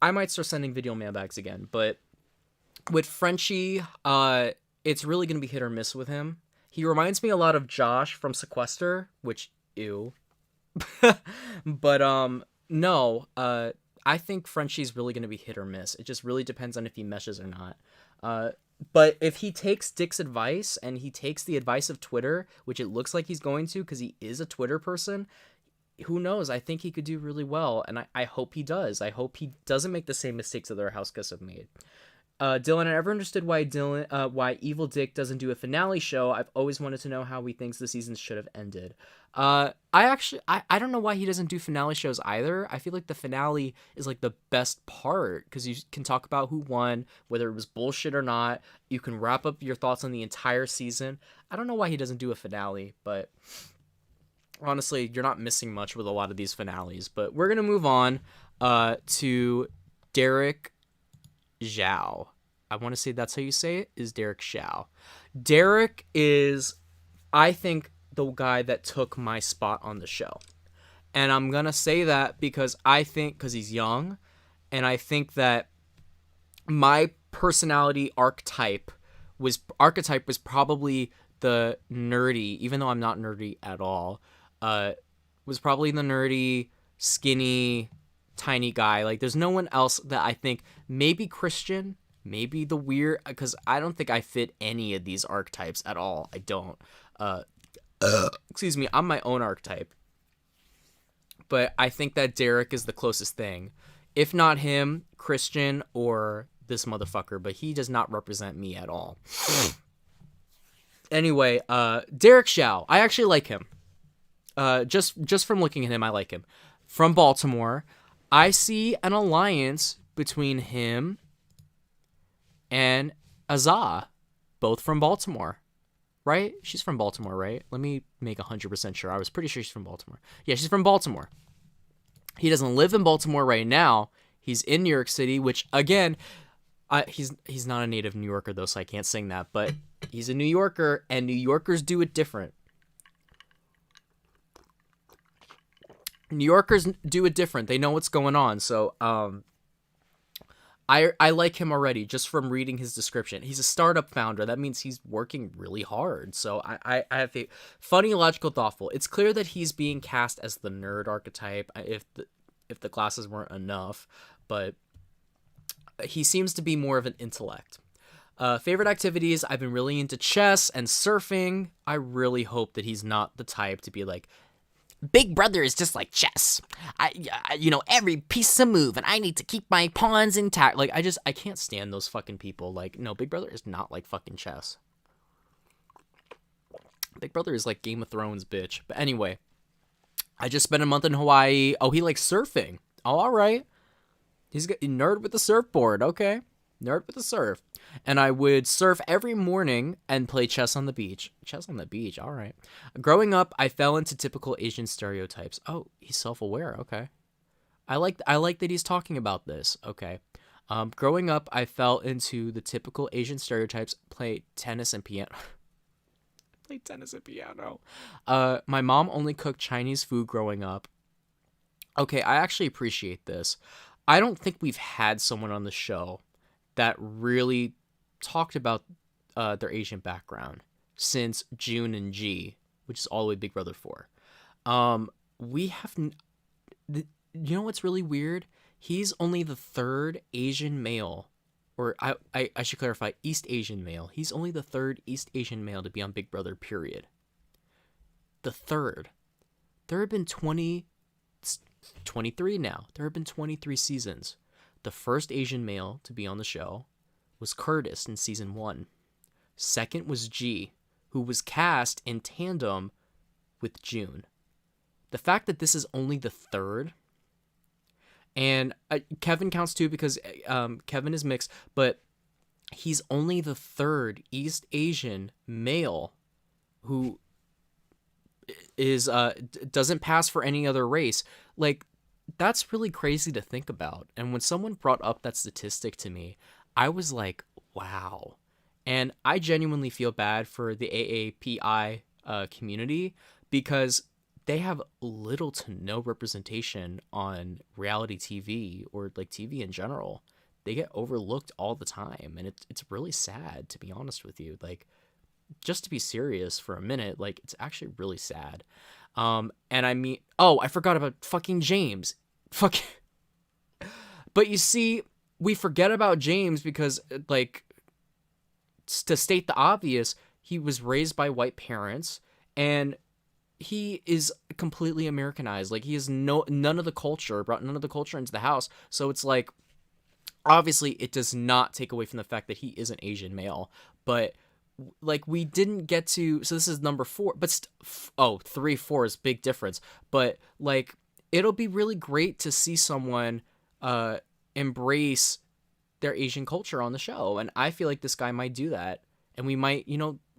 I might start sending video mailbags again, but with Frenchie, it's really going to be hit or miss with him. He reminds me a lot of Josh from Sequester, which, ew. But, no, I think Frenchie's really going to be hit or miss. It just really depends on if he meshes or not. But if he takes Dick's advice, and he takes the advice of Twitter, which it looks like he's going to, because he is a Twitter person, who knows? I think he could do really well, and I hope he does. I hope he doesn't make the same mistakes that our house guests have made. Dylan, I never understood why Evil Dick doesn't do a finale show. I've always wanted to know how he thinks the season should have ended. I don't know why he doesn't do finale shows either. I feel like the finale is, like, the best part, because you can talk about who won, whether it was bullshit or not. You can wrap up your thoughts on the entire season. I don't know why he doesn't do a finale, but honestly, you're not missing much with a lot of these finales. But we're gonna move on to Derek Zhao. I want to say that's how you say it, is Derek Zhao. Derek is, I think, the guy that took my spot on the show. And I'm going to say that because he's young, and I think that my personality archetype was probably the nerdy, even though I'm not nerdy at all, was probably the nerdy, skinny, tiny guy. Like, there's no one else that I think, maybe Christian, maybe the weird, because I don't think I fit any of these archetypes at all. I don't. Excuse me, I'm my own archetype. But I think that Derek is the closest thing. If not him, Christian, or this motherfucker, but he does not represent me at all. Anyway, Derek Zhao, I actually like him. Just from looking at him, I like him. From Baltimore, I see an alliance between him and Azah, both from Baltimore. right? She's from Baltimore, right? Let me make 100% sure. I was pretty sure she's from Baltimore. Yeah, she's from Baltimore. He doesn't live in Baltimore right now. He's in New York City, which again, he's not a native New Yorker though, so I can't sing that. But he's a New Yorker, and New Yorkers do it different. New Yorkers do it different. They know what's going on. So I like him already just from reading his description. He's a startup founder. That means he's working really hard. So I have a funny, logical, thoughtful. It's clear that he's being cast as the nerd archetype. If the glasses weren't enough, but he seems to be more of an intellect. Favorite activities, I've been really into chess and surfing. I really hope that he's not the type to be like, Big Brother is just like chess. Every piece a move, and I need to keep my pawns intact. Like, I can't stand those fucking people. Like, no, Big Brother is not like fucking chess. Big Brother is like Game of Thrones, bitch. But anyway, I just spent a month in Hawaii. Oh, he likes surfing. Oh, all right. He's a nerd with the surfboard. Okay. Nerd with the surf. And I would surf every morning and play chess on the beach. Chess on the beach. All right. Growing up, I fell into typical Asian stereotypes. Oh, he's self-aware. Okay. I like that he's talking about this. Okay. Growing up, I fell into the typical Asian stereotypes. Play tennis and piano. Play tennis and piano. My mom only cooked Chinese food growing up. Okay, I actually appreciate this. I don't think we've had someone on the show that really talked about their Asian background since June and G, which is all the way Big Brother 4. We have, you know what's really weird? He's only the third Asian male, or I should clarify, East Asian male. He's only the third East Asian male to be on Big Brother, period. The third. There have been 23 now. There have been 23 seasons. The first Asian male to be on the show was Curtis in season 1. Second was G, who was cast in tandem with June. The fact that this is only the third, and Kevin counts too because Kevin is mixed, but he's only the third East Asian male who is doesn't pass for any other race. Like, that's really crazy to think about. And when someone brought up that statistic to me, I was like, wow. And I genuinely feel bad for the AAPI community because they have little to no representation on reality TV or like TV in general. They get overlooked all the time, and it's really sad, to be honest with you. Like, just to be serious for a minute, like, it's actually really sad. And I mean, oh, I forgot about fucking James. Fuck. But you see, we forget about James because, like, to state the obvious, he was raised by white parents, and he is completely Americanized. Like, he has none of the culture, brought none of the culture into the house. So it's like, obviously, it does not take away from the fact that he is an Asian male, but like, we didn't get to, so this is number 4, but 3, 4 is big difference. But like, it'll be really great to see someone embrace their Asian culture on the show, and I feel like this guy might do that, and we might,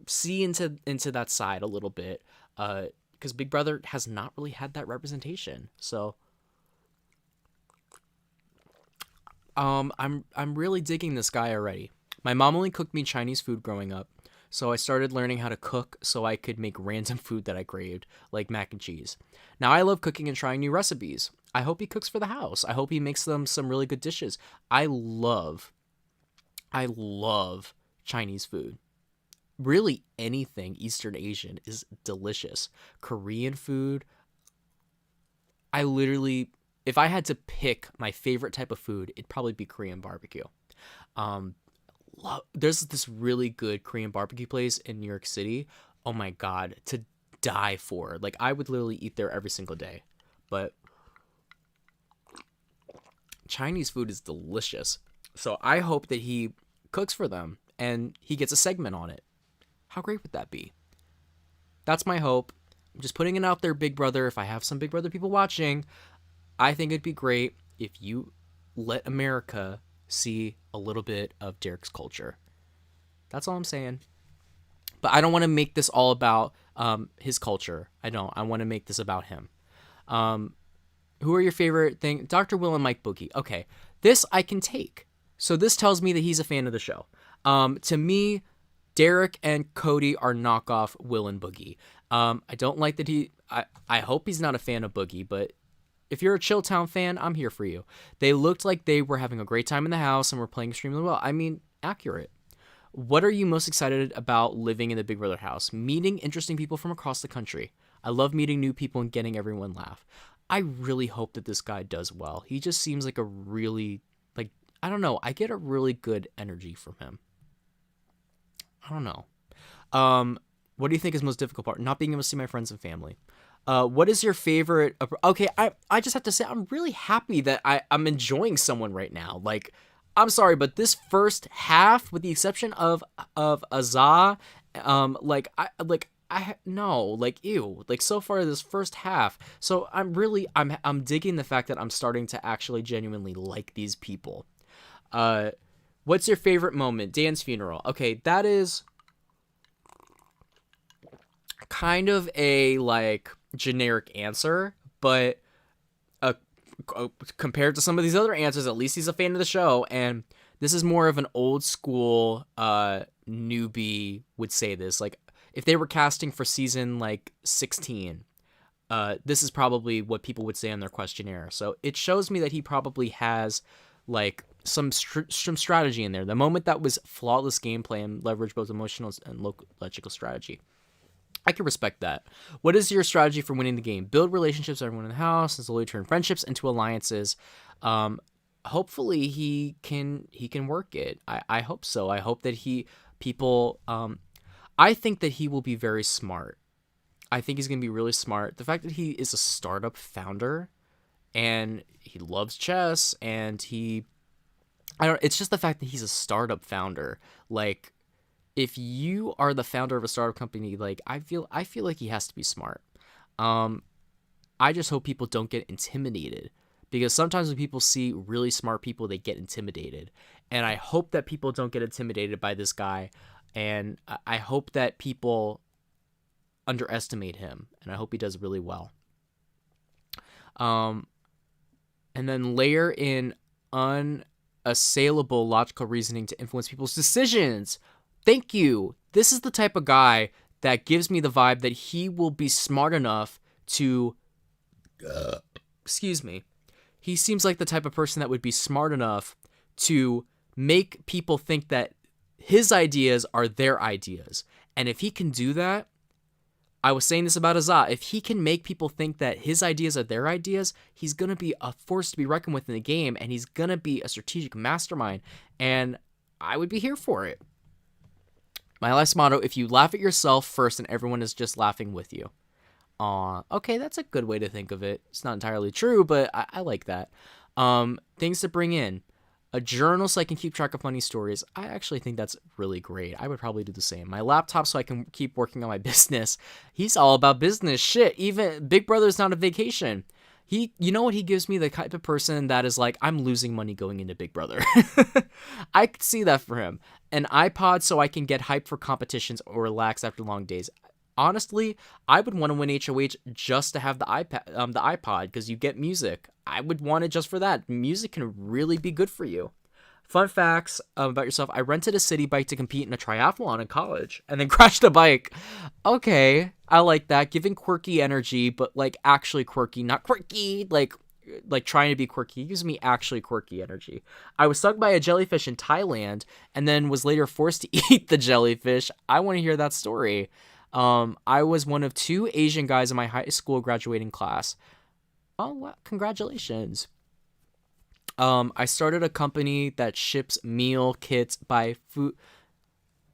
see into that side a little bit, because Big Brother has not really had that representation. So I'm really digging this guy already. My mom only cooked me Chinese food growing up, so I started learning how to cook so I could make random food that I craved, like mac and cheese. Now I love cooking and trying new recipes. I hope he cooks for the house. I hope he makes them some really good dishes. I love Chinese food. Really, anything Eastern Asian is delicious. Korean food, I literally, if I had to pick my favorite type of food, it'd probably be Korean barbecue. There's this really good Korean barbecue place in New York City. Oh my God, to die for. Like, I would literally eat there every single day. But Chinese food is delicious. So I hope that he cooks for them and he gets a segment on it. How great would that be? That's my hope. I'm just putting it out there, Big Brother. If I have some Big Brother people watching, I think it'd be great if you let America see a little bit of Derek's culture. That's all I'm saying. But I don't want to make this all about his culture. I don't. I want to make this about him. Who are your favorite thing? Dr. Will and Mike Boogie. Okay, this I can take. So this tells me that he's a fan of the show. To me, Derek and Cody are knockoff Will and Boogie. I don't like that I hope he's not a fan of Boogie, but if you're a Chilltown fan, I'm here for you. They looked like they were having a great time in the house and were playing extremely well. I mean, accurate. What are you most excited about living in the Big Brother house? Meeting interesting people from across the country. I love meeting new people and getting everyone laugh. I really hope that this guy does well. He just seems like a really, like, I don't know. I get a really good energy from him. I don't know. What do you think is the most difficult part? Not being able to see my friends and family. What is your favorite? Okay, I just have to say I'm really happy that I'm enjoying someone right now. Like, I'm sorry, but this first half, with the exception of Azah, ew. Like, so far this first half. So I'm digging the fact that I'm starting to actually genuinely like these people. What's your favorite moment? Dan's funeral. Okay, that is kind of a like generic answer, but compared to some of these other answers, at least he's a fan of the show, and this is more of an old school newbie would say this. Like, if they were casting for season like 16, this is probably what people would say on their questionnaire. So it shows me that he probably has like some strategy in there. The moment that was flawless gameplay and leverage both emotional and logical strategy. I can respect that. What is your strategy for winning the game? Build relationships with everyone in the house and slowly turn friendships into alliances. Hopefully he can work it. I hope so. I hope that I think that he will be very smart. I think he's going to be really smart. The fact that he is a startup founder and he loves chess and it's just the fact that he's a startup founder. Like, if you are the founder of a startup company, like I feel like he has to be smart. I just hope people don't get intimidated, because sometimes when people see really smart people, they get intimidated. And I hope that people don't get intimidated by this guy. And I hope that people underestimate him. And I hope he does really well. And then layer in unassailable logical reasoning to influence people's decisions. Thank you. This is the type of guy that gives me the vibe that he will be smart enough to... excuse me. He seems like the type of person that would be smart enough to make people think that his ideas are their ideas. And if he can do that, I was saying this about Azah, if he can make people think that his ideas are their ideas, he's going to be a force to be reckoned with in the game, and he's going to be a strategic mastermind, and I would be here for it. My last motto: if you laugh at yourself first and everyone is just laughing with you. Okay, that's a good way to think of it. It's not entirely true, but I like that. Things to bring in. A journal so I can keep track of funny stories. I actually think that's really great. I would probably do the same. My laptop so I can keep working on my business. He's all about business. Shit, even Big Brother's not a vacation. You know what? He gives me the type of person that is like, I'm losing money going into Big Brother. I could see that for him. An iPod so I can get hyped for competitions or relax after long days. Honestly, I would want to win HOH just to have the iPod, because you get music. I would want it just for that. Music can really be good for you. Fun facts about yourself. I rented a city bike to compete in a triathlon in college and then crashed a bike. Okay, I like that. Giving quirky energy, but like actually quirky, not quirky, like trying to be quirky. He gives me actually quirky energy. I was stung by a jellyfish in Thailand and then was later forced to eat the jellyfish. I want to hear that story. I was one of 2 Asian guys in my high school graduating class. Oh, wow. Congratulations. I started a company that ships meal kits by food.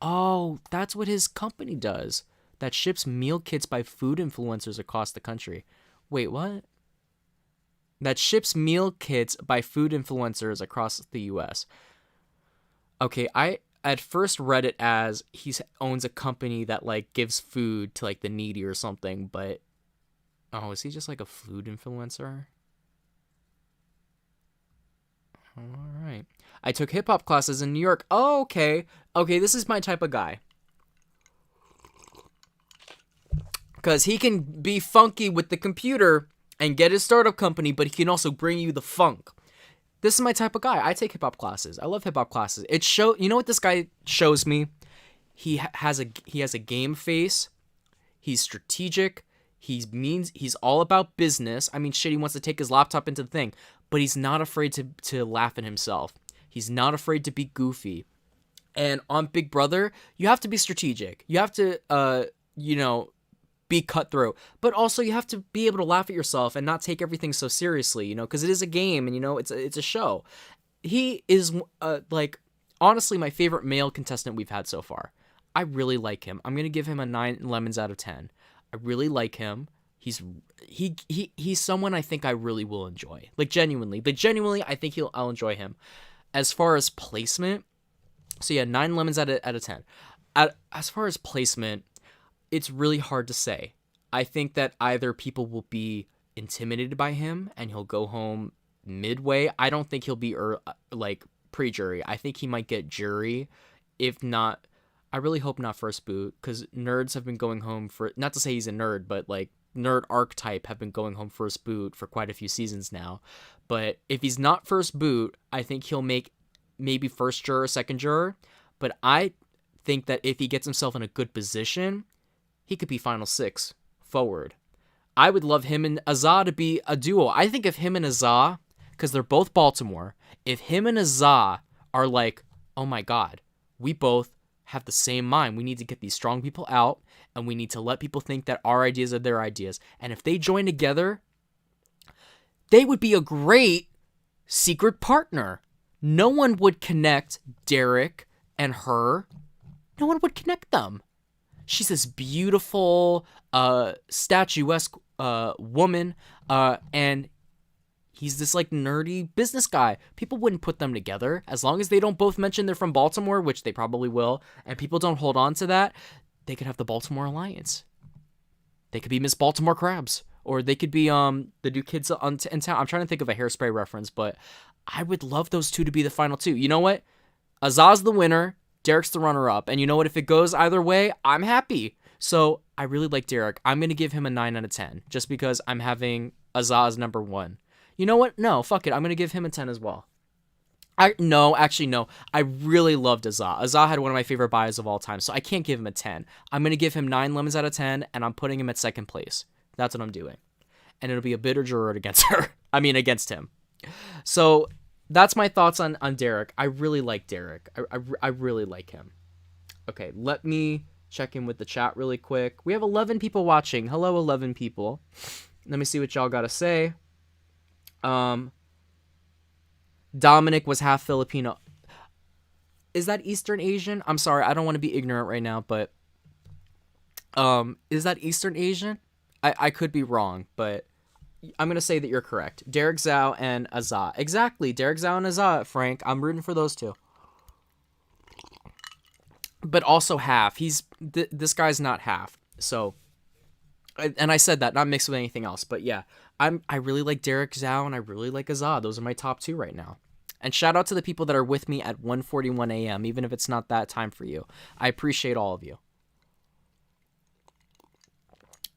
Oh, that's what his company does. That ships meal kits by food influencers across the country. Wait, what? That ships meal kits by food influencers across the U.S. Okay, I at first read it as he owns a company that like gives food to like the needy or something, but oh, is he just like a food influencer? All right. I took hip hop classes in New York. Oh, okay. Okay, this is my type of guy. Because he can be funky with the computer and get his startup company, but he can also bring you the funk. This is my type of guy. I take hip-hop classes. I love hip-hop classes. You know what this guy shows me? He has a game face. He's strategic. He's all about business. I mean, shit, he wants to take his laptop into the thing, but he's not afraid to laugh at himself. He's not afraid to be goofy. And on Big Brother, you have to be strategic. You have to, be cutthroat, but also you have to be able to laugh at yourself and not take everything so seriously, because it is a game and, it's a show. He is, honestly, my favorite male contestant we've had so far. I really like him. I'm going to give him a 9 lemons out of 10. I really like him. He's someone I think I really will enjoy. Genuinely, I think I'll enjoy him. As far as placement, so yeah, 9 lemons out of 10. As far as placement, it's really hard to say. I think that either people will be intimidated by him and he'll go home midway. I don't think he'll be pre-jury. I think he might get jury. If not, I really hope not first boot, because nerds have been going home for, not to say he's a nerd, but nerd archetype have been going home first boot for quite a few seasons now. But if he's not first boot, I think he'll make maybe first juror, second juror. But I think that if he gets himself in a good position, he could be final 6 forward. I would love him and Azah to be a duo. I think if him and Azah, because they're both Baltimore, if him and Azah are like, oh my God, we both have the same mind. We need to get these strong people out, and we need to let people think that our ideas are their ideas. And if they join together, they would be a great secret partner. No one would connect Derek and her. No one would connect them. She's this beautiful, statuesque woman, and he's this nerdy business guy. People wouldn't put them together as long as they don't both mention they're from Baltimore, which they probably will, and people don't hold on to that. They could have the Baltimore Alliance. They could be Miss Baltimore Crabs, or they could be the new kids in town. I'm trying to think of a Hairspray reference, but I would love those two to be the final 2. You know what? Azaz's the winner. Derek's the runner-up. And you know what? If it goes either way, I'm happy. So I really like Derek. I'm going to give him a 9 out of 10 just because I'm having Azaz as number 1. You know what? No, fuck it. I'm going to give him a 10 as well. No. I really loved Azah. Azah had one of my favorite bios of all time, so I can't give him a 10. I'm going to give him 9 lemons out of 10, and I'm putting him at second place. That's what I'm doing. And it'll be a bitter juror against him. So that's my thoughts on Derek. I really like Derek. I really like him. Okay, let me check in with the chat really quick. We have 11 people watching. Hello, 11 people. Let me see what y'all got to say. Dominic was half Filipino. Is that Eastern Asian? I'm sorry, I don't want to be ignorant right now, but is that Eastern Asian? I could be wrong, but I'm going to say that you're correct. Derek Zhao and Azah. Exactly, Derek Zhao and Azah, Frank. I'm rooting for those two. But also half. This guy's not half. So, and I said that, not mixed with anything else. But yeah, I really like Derek Zhao and I really like Azah. Those are my top 2 right now. And shout out to the people that are with me at 1:41 a.m., even if it's not that time for you. I appreciate all of you.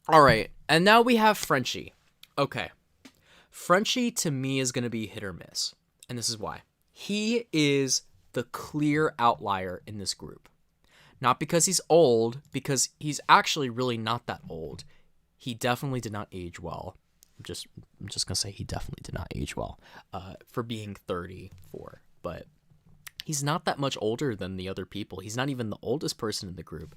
All right, and now we have Frenchie. Okay. Frenchie, to me, is going to be hit or miss. And this is why. He is the clear outlier in this group. Not because he's old, because he's actually really not that old. He definitely did not age well. I'm just going to say he definitely did not age well for being 34. But he's not that much older than the other people. He's not even the oldest person in the group.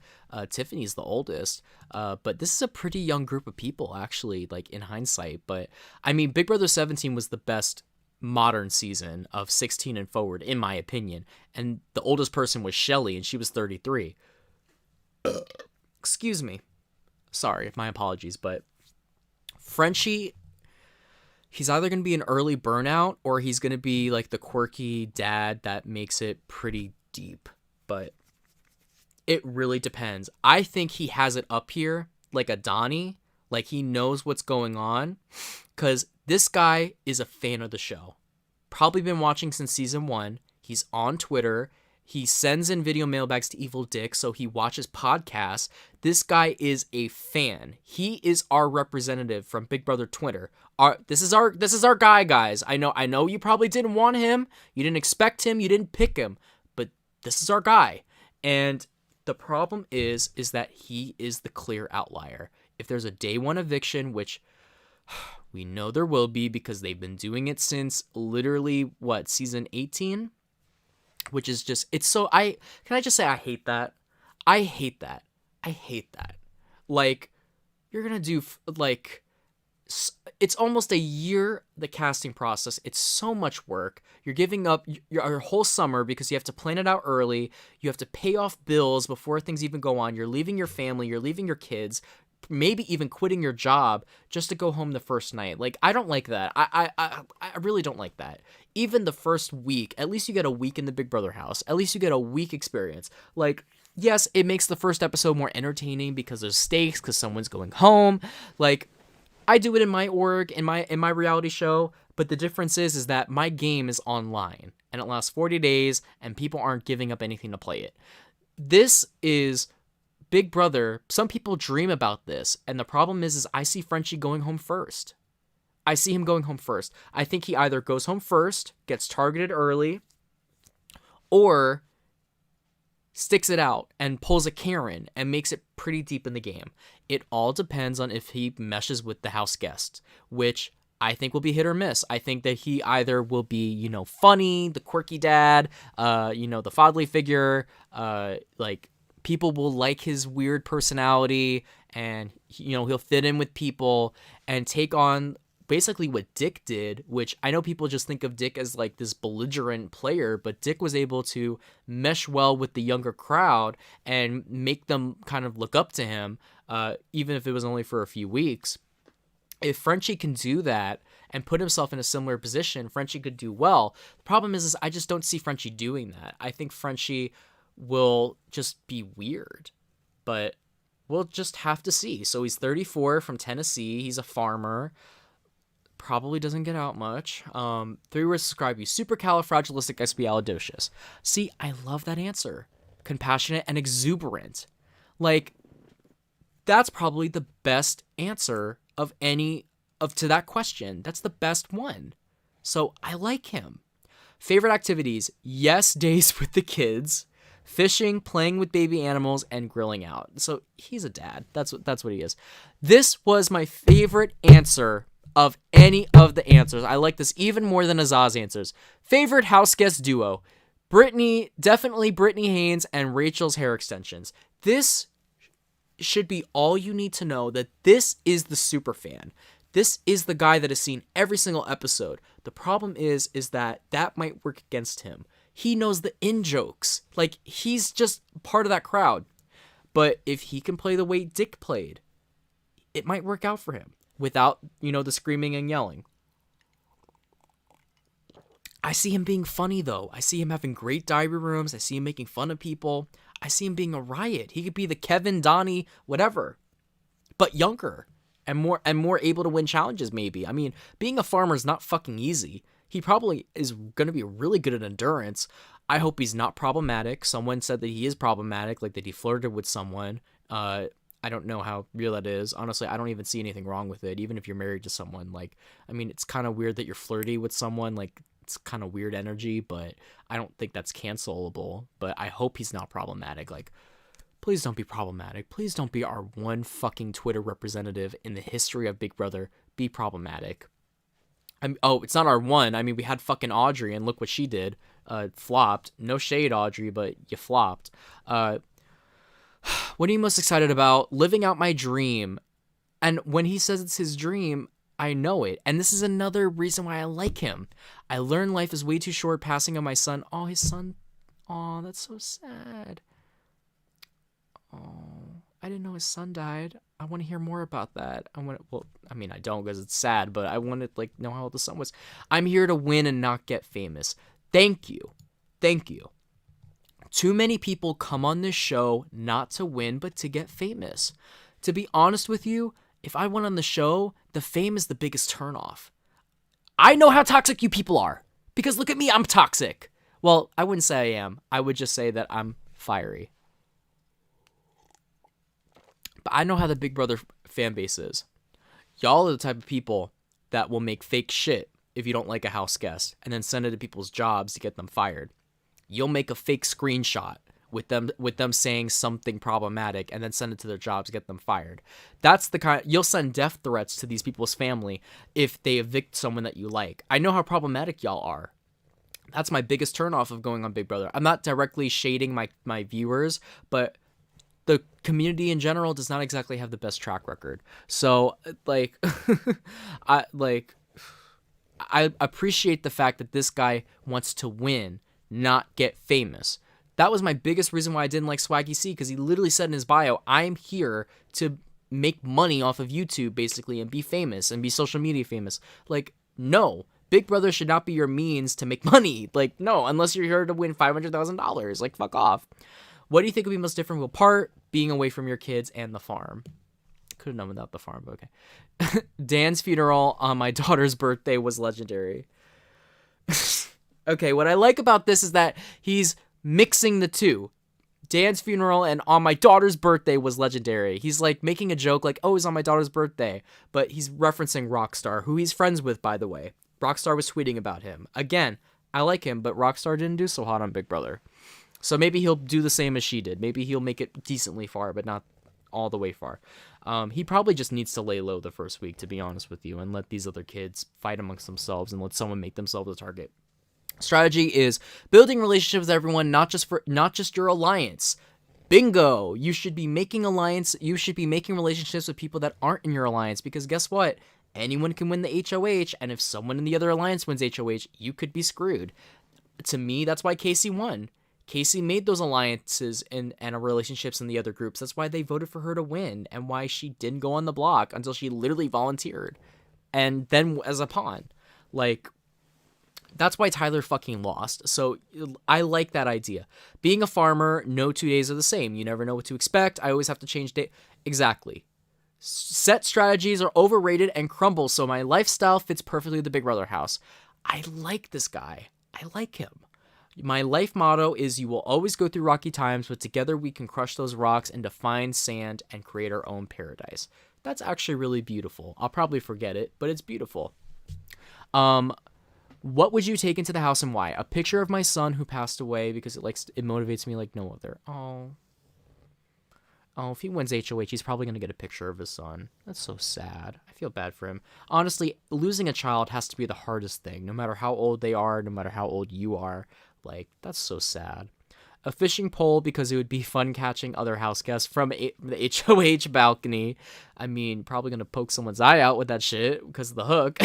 Tiffany's the oldest. But this is a pretty young group of people, actually, in hindsight. But, I mean, Big Brother 17 was the best modern season of 16 and forward, in my opinion. And the oldest person was Shelly, and she was 33. Excuse me. Sorry, my apologies. But Frenchie, he's either going to be an early burnout or he's going to be the quirky dad that makes it pretty deep. But it really depends. I think he has it up here like a Donnie. He knows what's going on. Because this guy is a fan of the show. Probably been watching since season 1. He's on Twitter. He sends in video mailbags to Evil Dick, so he watches podcasts. This guy is a fan. He is our representative from Big Brother Twitter. This is our guy, guys. I know you probably didn't want him. You didn't expect him. You didn't pick him. But this is our guy. And the problem is that he is the clear outlier. If there's a day one eviction, which we know there will be because they've been doing it since literally season 18, which is just, it's so, can I just say I hate that. Like, you're gonna do it's almost a year, the casting process. It's so much work. You're giving up your whole summer because you have to plan it out early. You have to pay off bills before things even go on. You're leaving your family. You're leaving your kids. Maybe even quitting your job just to go home the first night. Like, I don't like that. I really don't like that. Even the first week, at least you get a week in the Big Brother house. At least you get a week experience. Like, yes, it makes the first episode more entertaining because there's stakes, because someone's going home. Like, I do it in my org, in my reality show, but the difference is that my game is online and it lasts 40 days and people aren't giving up anything to play it. This is Big Brother. Some people dream about this, and the problem is I see Frenchie going home first. I see him going home first. I think he either goes home first, gets targeted early, or sticks it out and pulls a Karen and makes it pretty deep in the game. It all depends on if he meshes with the house guests, which I think will be hit or miss. I think that he either will be, funny, the quirky dad, the fatherly figure, like people will like his weird personality, and he'll fit in with people and take on basically what Dick did, which I know people just think of Dick as like this belligerent player, but Dick was able to mesh well with the younger crowd and make them kind of look up to him, even if it was only for a few weeks. If Frenchie can do that and put himself in a similar position, Frenchie could do well. The problem is I just don't see Frenchie doing that. I think Frenchie will just be weird, but we'll just have to see. So he's 34 from Tennessee. He's a farmer. Probably doesn't get out much. 3 words to describe you: supercalifragilisticexpialidocious. See, I love that answer. Compassionate and exuberant. Like, that's probably the best answer to that question. That's the best one. So I like him. Favorite activities: yes, days with the kids, fishing, playing with baby animals, and grilling out. So he's a dad. That's what he is. This was my favorite answer of any of the answers. I like this even more than Azaz's answers. Favorite house guest duo: definitely Brittany Haynes and Rachel's hair extensions. This should be all you need to know, that this is the super fan. This is the guy that has seen every single episode. The problem is that might work against him. He knows the in-jokes. Like, he's just part of that crowd. But if he can play the way Dick played, it might work out for him without, the screaming and yelling. I see him being funny, though. I see him having great diary rooms. I see him making fun of people. I see him being a riot. He could be the Kevin, Donnie, whatever, but younger and more able to win challenges, maybe. I mean, being a farmer is not fucking easy. He probably is going to be really good at endurance. I hope he's not problematic. Someone said that he is problematic, like that he flirted with someone. I don't know how real that is. Honestly, I don't even see anything wrong with it, even if you're married to someone. Like, I mean, it's kind of weird that you're flirty with someone. Like, it's kind of weird energy, but I don't think that's cancelable. But I hope he's not problematic. Like, please don't be problematic. Please don't be our one fucking Twitter representative in the history of Big Brother. Be problematic. It's not our one. I mean, we had fucking Audrey, and look what she did. Flopped. No shade, Audrey, but you flopped. What are you most excited about? Living out my dream. And when he says it's his dream, I know it. And this is another reason why I like him. I learned life is way too short, passing on my son. Oh, his son. Oh, that's so sad. Oh, I didn't know his son died. I want to hear more about that. I don't, because it's sad, but I want to know how old the son was. I'm here to win and not get famous. Thank you. Too many people come on this show not to win, but to get famous. To be honest with you, if I went on the show, the fame is the biggest turnoff. I know how toxic you people are, because look at me, I'm toxic. Well, I wouldn't say I am. I would just say that I'm fiery. But I know how the Big Brother fan base is. Y'all are the type of people that will make fake shit if you don't like a house guest and then send it to people's jobs to get them fired. You'll make a fake screenshot with them saying something problematic and then send it to their jobs to get them fired. That's the kind you'll send death threats to these people's family if they evict someone that you like. I know how problematic y'all are. That's my biggest turnoff of going on Big Brother. I'm not directly shading my viewers, but the community in general does not exactly have the best track record. So like I appreciate the fact that this guy wants to win, not get famous. That was my biggest reason why I didn't like Swaggy C, because he literally said in his bio, I'm here to make money off of YouTube, basically, and be famous and be social media famous. Like, no. Big Brother should not be your means to make money. Like, no, unless you're here to win $500,000. Like, fuck off. What do you think would be most different apart? Being away from your kids and the farm. Could have done without the farm, but okay. Dan's funeral on my daughter's birthday was legendary. Okay, what I like about this is that he's mixing the two. Dan's funeral and on my daughter's birthday was legendary. He's like making a joke like, oh, it's on my daughter's birthday. But he's referencing Rockstar, who he's friends with, by the way. Rockstar was tweeting about him. Again, I like him, but Rockstar didn't do so hot on Big Brother. So maybe he'll do the same as she did. Maybe he'll make it decently far, but not all the way far. He probably just needs to lay low the first week, to be honest with you, and let these other kids fight amongst themselves and let someone make themselves a target. Strategy is building relationships with everyone, not just your alliance. Bingo! You should be making relationships with people that aren't in your alliance, because guess what? Anyone can win the HOH, and if someone in the other alliance wins HOH, you could be screwed. To me, that's why Casey won. Casey made those alliances and relationships in the other groups. That's why they voted for her to win, and why she didn't go on the block until she literally volunteered. And then as a pawn. Like, that's why Tyler fucking lost. So I like that idea. Being a farmer, no 2 days are the same. You never know what to expect. I always have to change day. Exactly. Set strategies are overrated and crumble, so my lifestyle fits perfectly the Big Brother house. I like this guy. I like him. My life motto is you will always go through rocky times, but together we can crush those rocks into fine sand and create our own paradise. That's actually really beautiful. I'll probably forget it, but it's beautiful. What would you take into the house and why? A picture of my son who passed away because it motivates me like no other. Oh, if he wins HOH, he's probably going to get a picture of his son. That's so sad. I feel bad for him. Honestly, losing a child has to be the hardest thing, no matter how old they are, no matter how old you are. Like, that's so sad. A fishing pole because it would be fun catching other house guests from the HOH balcony. I mean, probably going to poke someone's eye out with that shit because of the hook.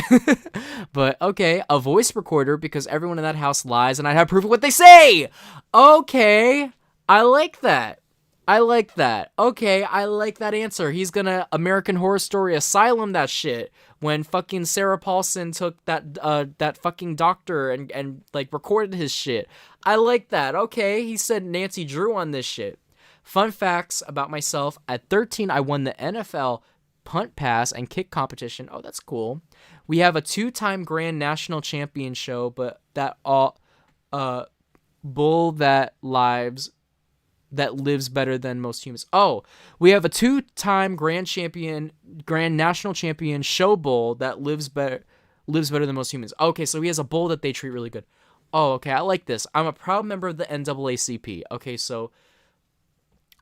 But, okay, a voice recorder because everyone in that house lies and I'd have proof of what they say. Okay, I like that. Okay, I like that answer. He's gonna American Horror Story Asylum that shit when fucking Sarah Paulson took that fucking doctor and like recorded his shit. I like that. Okay, he said Nancy Drew on this shit. Fun facts about myself. At 13, I won the NFL punt pass and kick competition. Oh, that's cool. We have a 2-time Grand National Champion show, but that bull that lives better than most humans. Oh, we have a 2-time Grand National Champion show bull that lives better than most humans. Okay, so he has a bull that they treat really good. Oh, okay, I like this. I'm a proud member of the NAACP. Okay, so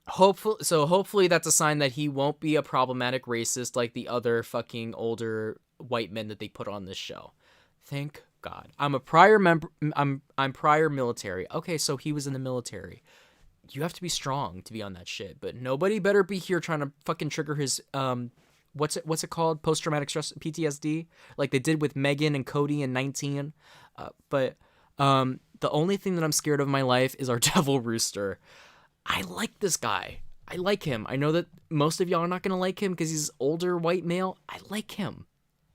hopefully that's a sign that he won't be a problematic racist like the other fucking older white men that they put on this show. Thank God. I'm a prior member. I'm prior military. Okay, so he was in the military. You have to be strong to be on that shit, but nobody better be here trying to fucking trigger his what's it called, post-traumatic stress, PTSD, like they did with Megan and Cody in 19. But the only thing that I'm scared of in my life is our devil rooster. I like this guy. I like him. I know that most of y'all are not gonna like him because he's older white male. I like him.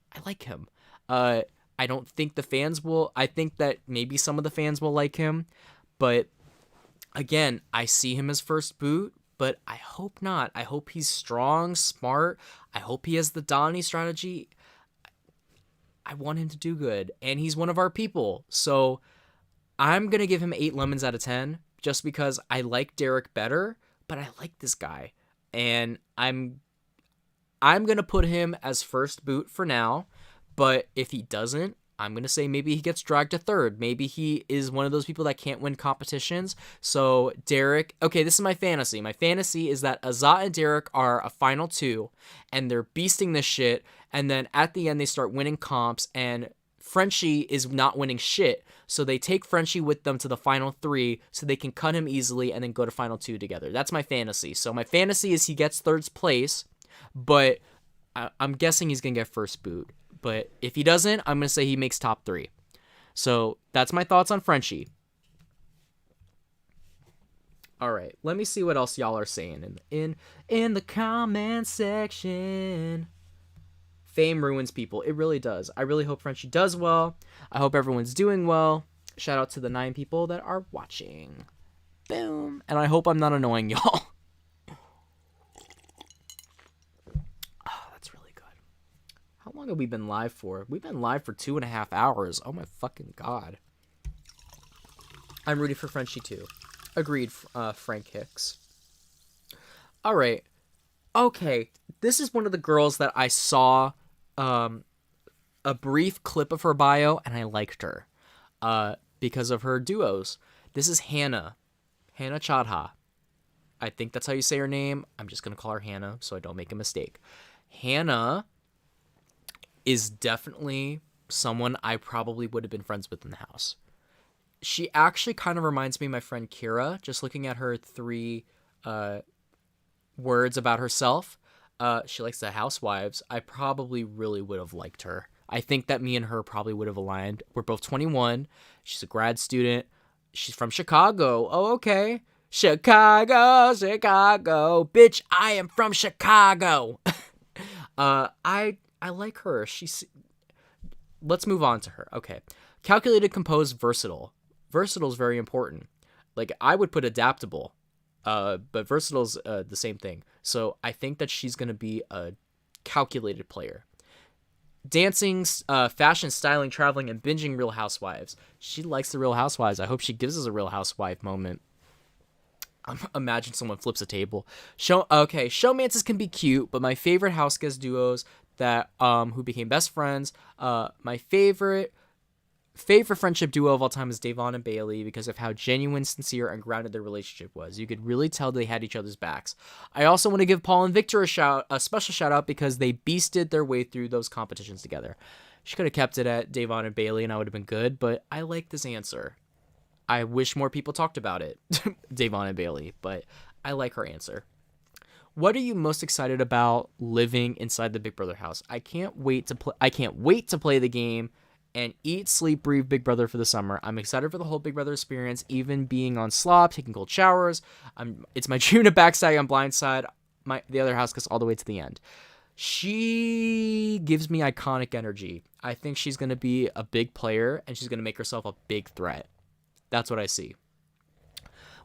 I don't think the fans will. I think that maybe some of the fans will like him, but again, I see him as first boot, but I hope not. I hope he's strong, smart. I hope he has the Donnie strategy. I want him to do good, and he's one of our people. So I'm going to give him 8 lemons out of 10 just because I like Derek better, but I like this guy. And I'm going to put him as first boot for now, but if he doesn't, I'm going to say maybe he gets dragged to third. Maybe he is one of those people that can't win competitions. So Derek, okay, this is my fantasy. My fantasy is that Azat and Derek are a final 2 and they're beasting this shit. And then at the end, they start winning comps and Frenchie is not winning shit. So they take Frenchie with them to the final 3 so they can cut him easily and then go to final 2 together. That's my fantasy. So my fantasy is he gets third place, but I'm guessing he's going to get first boot. But if he doesn't, I'm going to say he makes top 3. So that's my thoughts on Frenchie. All right, let me see what else y'all are saying in the comment section. Fame ruins people. It really does. I really hope Frenchie does well. I hope everyone's doing well. Shout out to the 9 people that are watching. Boom. And I hope I'm not annoying y'all. How long have we been live for? We've been live for 2.5 hours. Oh my fucking god. I'm rooting for Frenchie too. Agreed, Frank Hicks. Alright. Okay. This is one of the girls that I saw a brief clip of her bio and I liked her. Because of her duos. This is Hannah. Hannah Chadha. I think that's how you say her name. I'm just going to call her Hannah so I don't make a mistake. Hannah is definitely someone I probably would have been friends with in the house. She actually kind of reminds me of my friend Kira, just looking at her 3 words about herself. She likes the housewives. I probably really would have liked her. I think that me and her probably would have aligned. We're both 21. She's a grad student. She's from Chicago. Oh, okay. Chicago, Chicago. Bitch, I am from Chicago. I like her. Let's move on to her. Okay. Calculated, composed, versatile. Versatile is very important. Like, I would put adaptable, but versatile's the same thing. So I think that she's going to be a calculated player. Dancing, fashion, styling, traveling, and binging Real Housewives. She likes the Real Housewives. I hope she gives us a Real Housewife moment. Imagine someone flips a table. Showmances can be cute, but my favorite house guest duos that who became best friends. My favorite friendship duo of all time is Davon and Bailey because of how genuine, sincere, and grounded their relationship was. You could really tell they had each other's backs. I also want to give Paul and Victor a special shout out because they beasted their way through those competitions together. She could have kept it at Davon and Bailey and I would have been good, but I like this answer. I wish more people talked about it, Davon and Bailey, but I like her answer. What are you most excited about living inside the Big Brother house? I can't wait to play the game and eat, sleep, breathe Big Brother for the summer. I'm excited for the whole Big Brother experience, even being on slop, taking cold showers. It's my dream to backstab on Blindside, the other house guest all the way to the end. She gives me iconic energy. I think she's going to be a big player and she's going to make herself a big threat. That's what I see.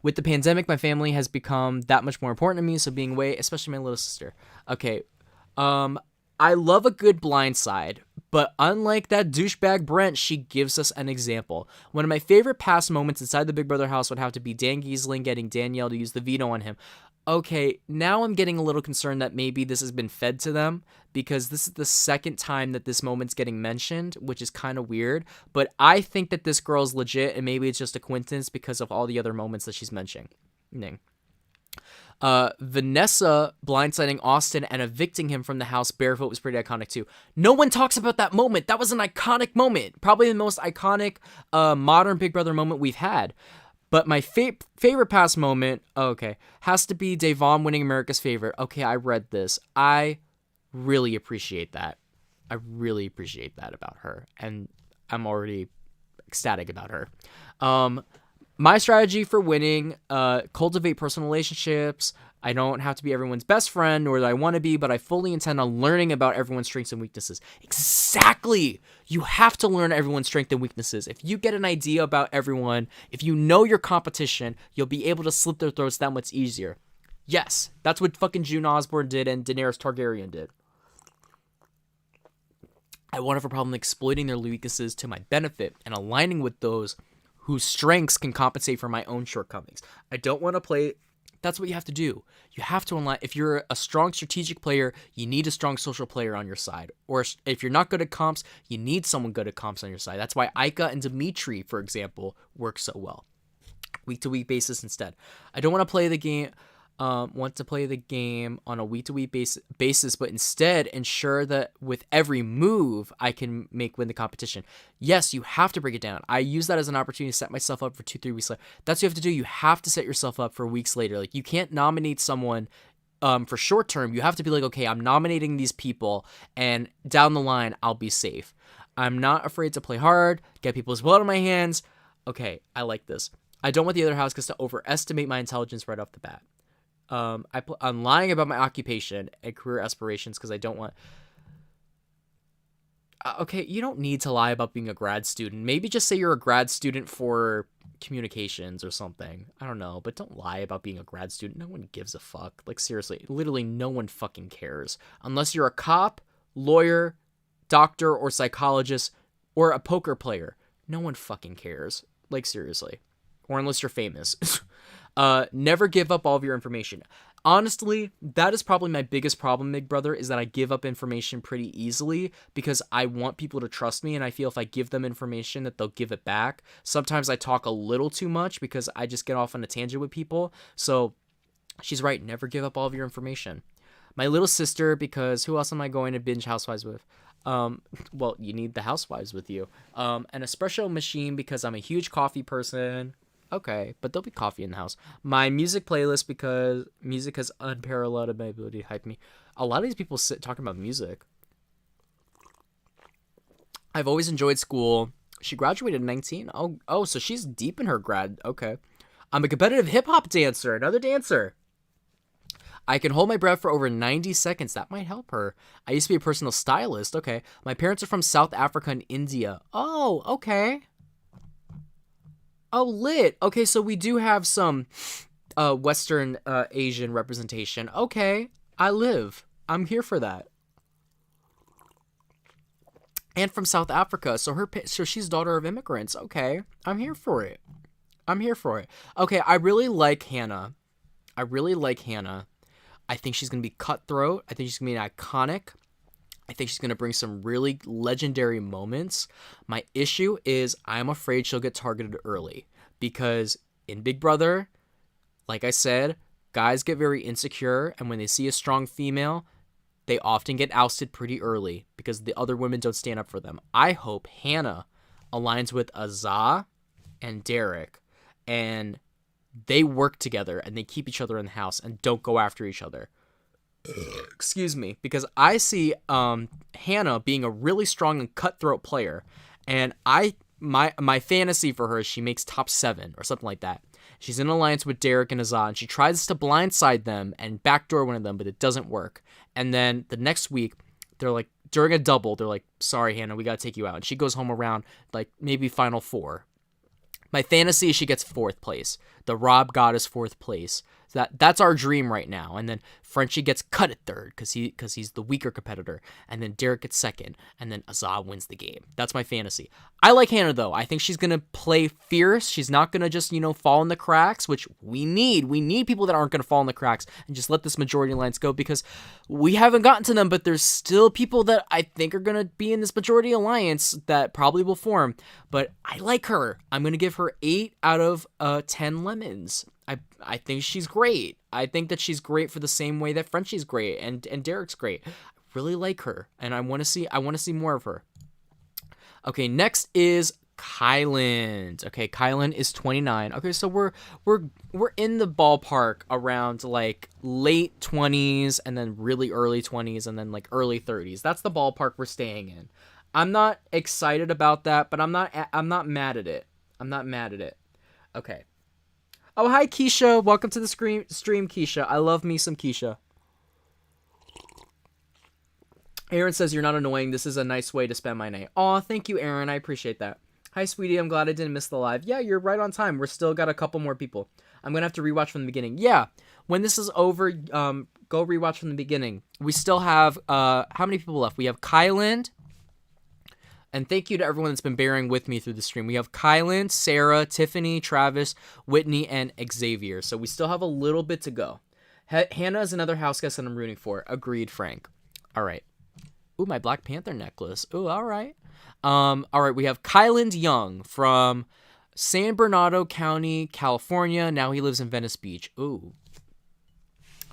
With the pandemic, my family has become that much more important to me, so being away, especially my little sister. Okay, I love a good blindside, but unlike that douchebag Brent, she gives us an example. One of my favorite past moments inside the Big Brother house would have to be Dan Giesling getting Danielle to use the veto on him. Okay, now I'm getting a little concerned that maybe this has been fed to them because this is the second time that this moment's getting mentioned, which is kind of weird. But I think that this girl's legit and maybe it's just a coincidence because of all the other moments that she's mentioning. Vanessa blindsiding Austin and evicting him from the house barefoot was pretty iconic too. No one talks about that moment. That was an iconic moment. Probably the most iconic modern Big Brother moment we've had. But my favorite past moment, has to be Davon winning America's Favorite. Okay, I read this. I really appreciate that. I really appreciate that about her. And I'm already ecstatic about her. My strategy for winning, cultivate personal relationships. I don't have to be everyone's best friend, nor do I want to be, but I fully intend on learning about everyone's strengths and weaknesses. Exactly! You have to learn everyone's strengths and weaknesses. If you get an idea about everyone, if you know your competition, you'll be able to slit their throats that much easier. Yes, that's what fucking June Osborne did and Daenerys Targaryen did. I won't have a problem exploiting their weaknesses to my benefit and aligning with those whose strengths can compensate for my own shortcomings. I don't want to play. That's what you have to do. You have to align. If you're a strong strategic player, you need a strong social player on your side. Or if you're not good at comps, you need someone good at comps on your side. That's why Aika and Dimitri, for example, work so well. Week to week basis instead. I don't want to play the game. Want to play the game on a week-to-week basis, but instead ensure that with every move I can win the competition. Yes, you have to break it down. I use that as an opportunity to set myself up for 2-3 weeks later. That's what you have to do. You have to set yourself up for weeks later. Like, you can't nominate someone for short term. You have to be like, okay, I'm nominating these people, and down the line I'll be safe. I'm not afraid to play hard, get people's blood on my hands. Okay, I like this. I don't want the other houseguests to overestimate my intelligence right off the bat. I'm lying about my occupation and career aspirations because I don't want. Okay, you don't need to lie about being a grad student. Maybe just say you're a grad student for communications or something. I don't know, but don't lie about being a grad student. No one gives a fuck. Like, seriously, literally no one fucking cares. Unless you're a cop, lawyer, doctor, or psychologist, or a poker player. No one fucking cares. Like, seriously. Or unless you're famous. Never give up all of your information. Honestly, that is probably my biggest problem, Big Brother, is that I give up information pretty easily because I want people to trust me, and I feel if I give them information that they'll give it back. Sometimes I talk a little too much because I just get off on a tangent with people. So she's right, never give up all of your information. My little sister, because who else am I going to binge Housewives with? Well, you need the Housewives with you. An espresso machine because I'm a huge coffee person. Okay, but there'll be coffee in the house. My music playlist because music has unparalleled ability to hype me. A lot of these people talking about music. I've always enjoyed school. She graduated at 19. Oh, so she's deep in her grad. Okay. I'm a competitive hip-hop dancer. Another dancer. I can hold my breath for over 90 seconds. That might help her. I used to be a personal stylist. Okay. My parents are from South Africa and India. Oh, okay. Oh, lit. Okay, so we do have some Western Asian representation. Okay, I'm here for that. And from South Africa, so she's daughter of immigrants. Okay, I'm here for it. Okay, I really like Hannah. I think she's gonna be cutthroat. I think she's gonna be iconic. I think she's going to bring some really legendary moments. My issue is I'm afraid she'll get targeted early because in Big Brother, like I said, guys get very insecure, and when they see a strong female, they often get ousted pretty early because the other women don't stand up for them. I hope Hannah aligns with Azah and Derek, and they work together and they keep each other in the house and don't go after each other. Excuse me, because I see Hannah being a really strong and cutthroat player, and my fantasy for her is she makes top 7 or something like that. She's in alliance with Derek and Azah, and she tries to blindside them and backdoor one of them, but it doesn't work. And then the next week, they're like, during a double, they're like, sorry, Hannah, we gotta take you out. And she goes home around like maybe final 4. My fantasy is she gets 4th place. The Rob Goddess 4th place. So that's our dream right now. And then Frenchie gets cut at 3rd because he's the weaker competitor. And then Derek gets 2nd. And then Azah wins the game. That's my fantasy. I like Hannah, though. I think she's going to play fierce. She's not going to just, fall in the cracks, which we need. We need people that aren't going to fall in the cracks and just let this majority alliance go because we haven't gotten to them, but there's still people that I think are going to be in this majority alliance that probably will form. But I like her. I'm going to give her 8 out of 10 lemons. I think she's great. I think that she's great for the same way that Frenchie's great and Derek's great. I really like her, and I want to see more of her. Okay, next is Kyland. Okay, Kyland is 29. Okay, so we're in the ballpark around like late 20s and then really early 20s and then like early 30s. That's the ballpark we're staying in. I'm not excited about that, but I'm not mad at it. Okay. Oh, hi, Keisha. Welcome to the stream, Keisha. I love me some Keisha. Aaron says, you're not annoying. This is a nice way to spend my night. Aw, thank you, Aaron. I appreciate that. Hi, sweetie. I'm glad I didn't miss the live. Yeah, you're right on time. We're still got a couple more people. I'm going to have to rewatch from the beginning. Yeah, when this is over, go rewatch from the beginning. We still have, how many people left? We have Kyland, And thank you to everyone that's been bearing with me through the stream. We have Kylan, Sarah, Tiffany, Travis, Whitney, and Xavier. So we still have a little bit to go. Hannah is another house guest that I'm rooting for. Agreed, Frank. All right. Ooh, my Black Panther necklace. Ooh, all right. All right, we have Kylan Young from San Bernardino County, California. Now he lives in Venice Beach. Ooh,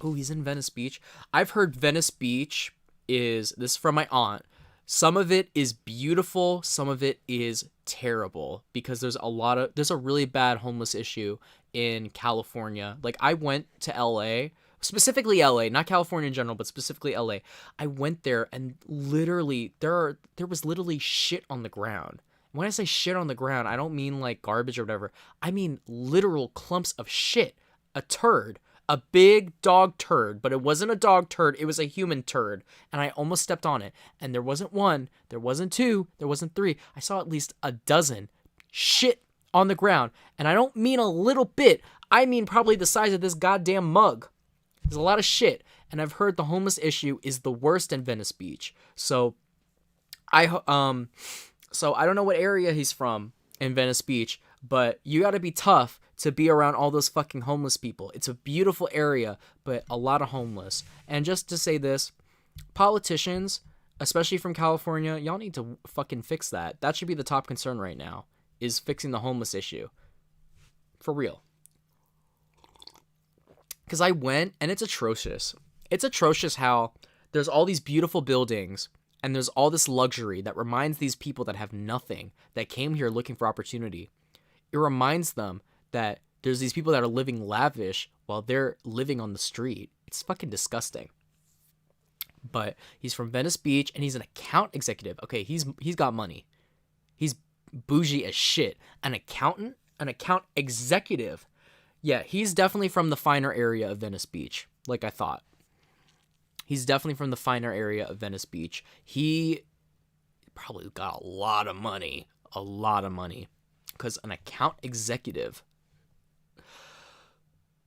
he's in Venice Beach. I've heard Venice Beach this is from my aunt. Some of it is beautiful, some of it is terrible because there's a really bad homeless issue in California. Like I went to LA, specifically LA, not California in general, but specifically LA. I went there and literally there was literally shit on the ground. When I say shit on the ground, I don't mean like garbage or whatever. I mean literal clumps of shit. A turd. A big dog turd, but it wasn't a dog turd, it was a human turd, and I almost stepped on it. And there wasn't one, there wasn't two, there wasn't three. I saw at least a dozen shit on the ground, and I don't mean a little bit. I mean probably the size of this goddamn mug. There's a lot of shit, and I've heard the homeless issue is the worst in Venice Beach. So I don't know what area he's from in Venice Beach, but you got to be tough to be around all those fucking homeless people. It's a beautiful area, but a lot of homeless. And just to say this, politicians, especially from California, y'all need to fucking fix that. That should be the top concern right now, is fixing the homeless issue. For real. Because I went, and it's atrocious. It's atrocious how there's all these beautiful buildings, and there's all this luxury that reminds these people that have nothing, that came here looking for opportunity. It reminds them that there's these people that are living lavish while they're living on the street. It's fucking disgusting. But he's from Venice Beach, and he's an account executive. Okay, he's got money. He's bougie as shit. An accountant? An account executive. Yeah, he's definitely from the finer area of Venice Beach, like I thought. He's definitely from the finer area of Venice Beach. He probably got a lot of money. A lot of money. Because an account executive...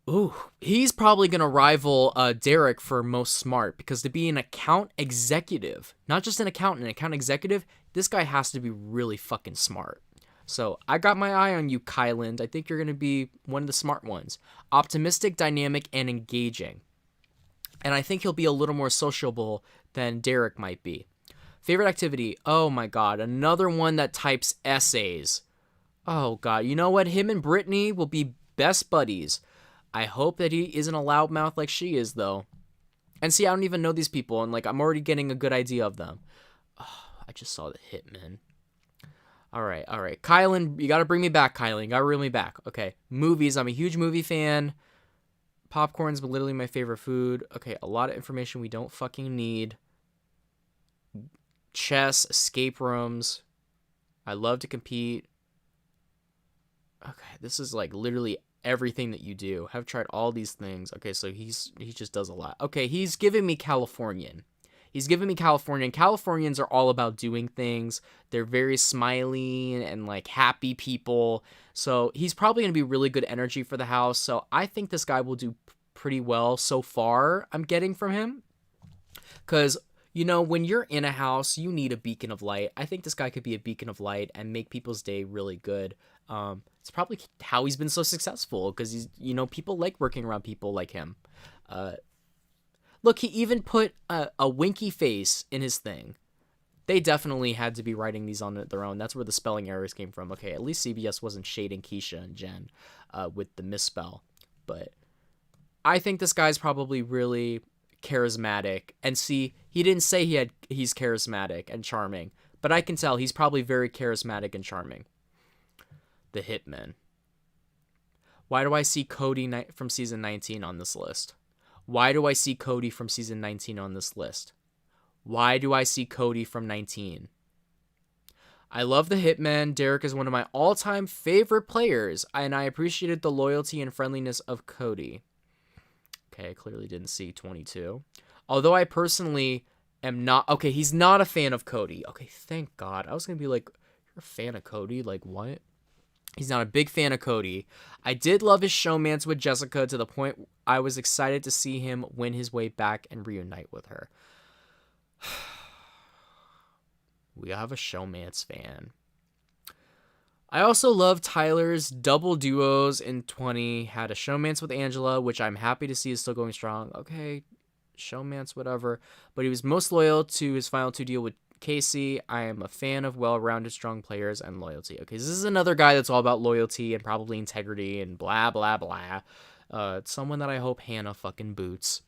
Ooh, he's probably going to rival Derek for most smart, because to be an account executive, not just an accountant, an account executive, this guy has to be really fucking smart. So I got my eye on you, Kylan. I think you're going to be one of the smart ones. Optimistic, dynamic, and engaging. And I think he'll be a little more sociable than Derek might be. Favorite activity? Oh my god, another one that types essays. Oh god, you know what? Him and Brittany will be best buddies. I hope that he isn't a loudmouth like she is, though. And see, I don't even know these people, and like I'm already getting a good idea of them. Oh, I just saw the hitman. All right. Kylan, you got to bring me back, Kylan. You got to bring me back. Okay. Movies. I'm a huge movie fan. Popcorn's literally my favorite food. Okay, a lot of information we don't fucking need. Chess, escape rooms. I love to compete. Okay, this is like literally everything that you do. Have tried all these things. Okay, so he just does a lot. Okay, he's giving me Californian. He's giving me Californian. Californians are all about doing things. They're very smiley and like happy people. So he's probably going to be really good energy for the house. So I think this guy will do pretty well so far, I'm getting from him. Because, you know, when you're in a house, you need a beacon of light. I think this guy could be a beacon of light and make people's day really good. It's probably how he's been so successful, because he's, you know, people like working around people like him. Look, he even put a winky face in his thing. They definitely had to be writing these on their own. That's where the spelling errors came from. Okay, at least CBS wasn't shading Keisha and Jen with the misspell. But I think this guy's probably really charismatic. And see, he didn't say he's charismatic and charming, but I can tell he's probably very charismatic and charming. The Hitman. Why do I see Cody from season 19 on this list? Why do I see Cody from season 19 on this list? Why do I see Cody from 19? I love the Hitman. Derek is one of my all-time favorite players, and I appreciated the loyalty and friendliness of Cody. Okay, I clearly didn't see 22. Although I personally am not... Okay, he's not a fan of Cody. Okay, thank God. I was going to be like, you're a fan of Cody? Like, what? He's not a big fan of Cody. I did love his showmance with Jessica to the point I was excited to see him win his way back and reunite with her. We have a showmance fan. I also love Tyler's double duos in 20. Had a showmance with Angela, which I'm happy to see is still going strong. Okay, showmance, whatever. But he was most loyal to his final 2 deal with Casey. I am a fan of well-rounded, strong players and loyalty. Okay, so this is another guy that's all about loyalty and probably integrity and blah, blah, blah. It's someone that I hope Hannah fucking boots.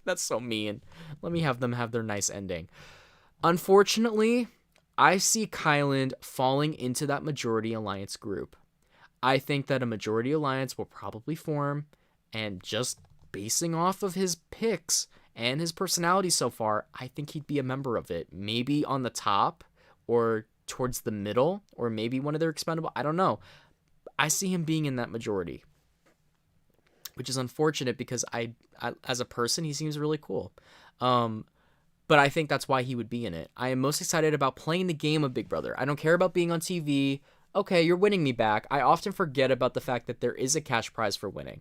That's so mean. Let me have them have their nice ending. Unfortunately, I see Kyland falling into that majority alliance group. I think that a majority alliance will probably form, and just basing off of his picks and his personality so far, I think he'd be a member of it. Maybe on the top or towards the middle, or maybe one of their expendable. I don't know. I see him being in that majority, which is unfortunate because I as a person, he seems really cool. But I think that's why he would be in it. I am most excited about playing the game of Big Brother. I don't care about being on TV. Okay, you're winning me back. I often forget about the fact that there is a cash prize for winning.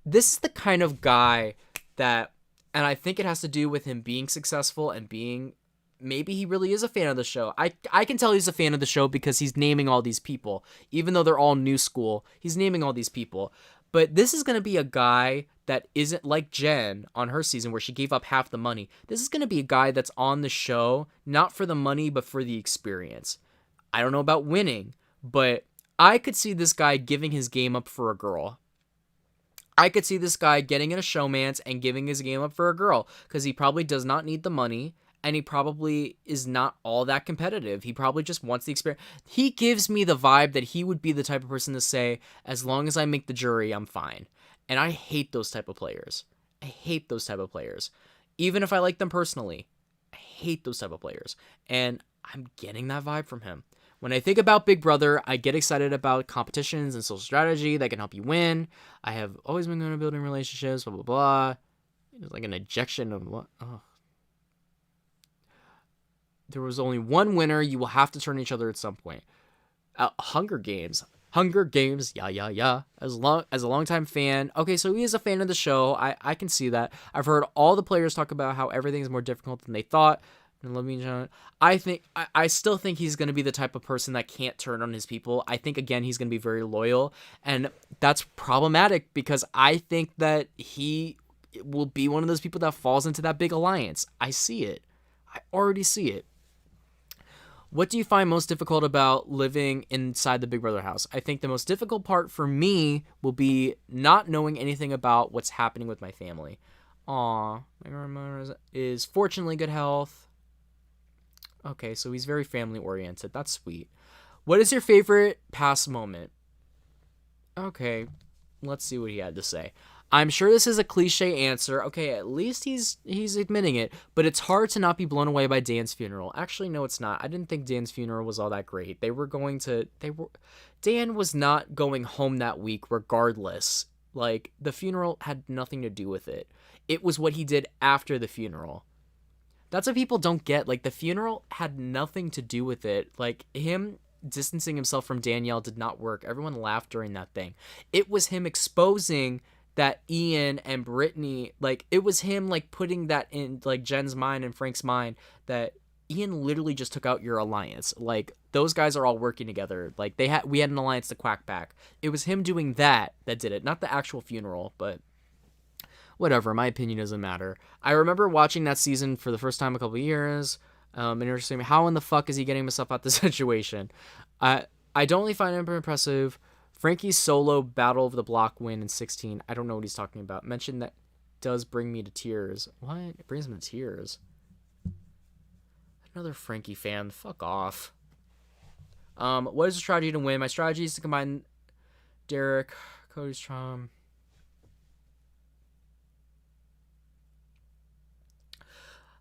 This is the kind of guy that, and I think it has to do with him being successful and being, maybe he really is a fan of the show. I can tell he's a fan of the show because he's naming all these people. Even though they're all new school, he's naming all these people. But this is going to be a guy that isn't like Jen on her season where she gave up half the money. This is going to be a guy that's on the show, not for the money, but for the experience. I don't know about winning, but I could see this guy giving his game up for a girl. I could see this guy getting in a showmance and giving his game up for a girl because he probably does not need the money. And he probably is not all that competitive. He probably just wants the experience. He gives me the vibe that he would be the type of person to say, as long as I make the jury, I'm fine. And I hate those type of players. I hate those type of players. Even if I like them personally, I hate those type of players. And I'm getting that vibe from him. When I think about Big Brother, I get excited about competitions and social strategy that can help you win. I have always been good at building relationships, blah, blah, blah. It's like an ejection of what? Oh. There was only one winner. You will have to turn each other at some point. Hunger Games, yeah. As a longtime fan, okay, so he is a fan of the show. I can see that. I've heard all the players talk about how everything is more difficult than they thought. And let me, I still think he's going to be the type of person that can't turn on his people. I think again he's going to be very loyal, and that's problematic because I think that he will be one of those people that falls into that big alliance. I see it. I already see it. What do you find most difficult about living inside the Big Brother house? I think the most difficult part for me will be not knowing anything about what's happening with my family. Aw, my grandmother is fortunately good health. Okay, so he's very family oriented. That's sweet. What is your favorite past moment? Okay, let's see what he had to say. I'm sure this is a cliche answer. Okay, at least he's admitting it, but it's hard to not be blown away by Dan's funeral. Actually, no, it's not. I didn't think Dan's funeral was all that great. Dan was not going home that week regardless. Like, the funeral had nothing to do with it. It was what he did after the funeral. That's what people don't get. Like, the funeral had nothing to do with it. Like, him distancing himself from Danielle did not work. Everyone laughed during that thing. It was him exposing that Ian and Brittany, like, it was him, like, putting that in, like, Jen's mind and Frank's mind that Ian literally just took out your alliance. Like, those guys are all working together. Like, we had an alliance to quack back. It was him doing that did it, not the actual funeral, but whatever. My opinion doesn't matter. I remember watching that season for the first time a couple of years, and interesting. How in the fuck is he getting himself out the situation? I don't really find him impressive. Frankie's solo Battle of the Block win in 16. I don't know what he's talking about. Mentioned that does bring me to tears. What? It brings me to tears. Another Frankie fan. Fuck off. What is the strategy to win? My strategy is to combine Derek, Cody's charm.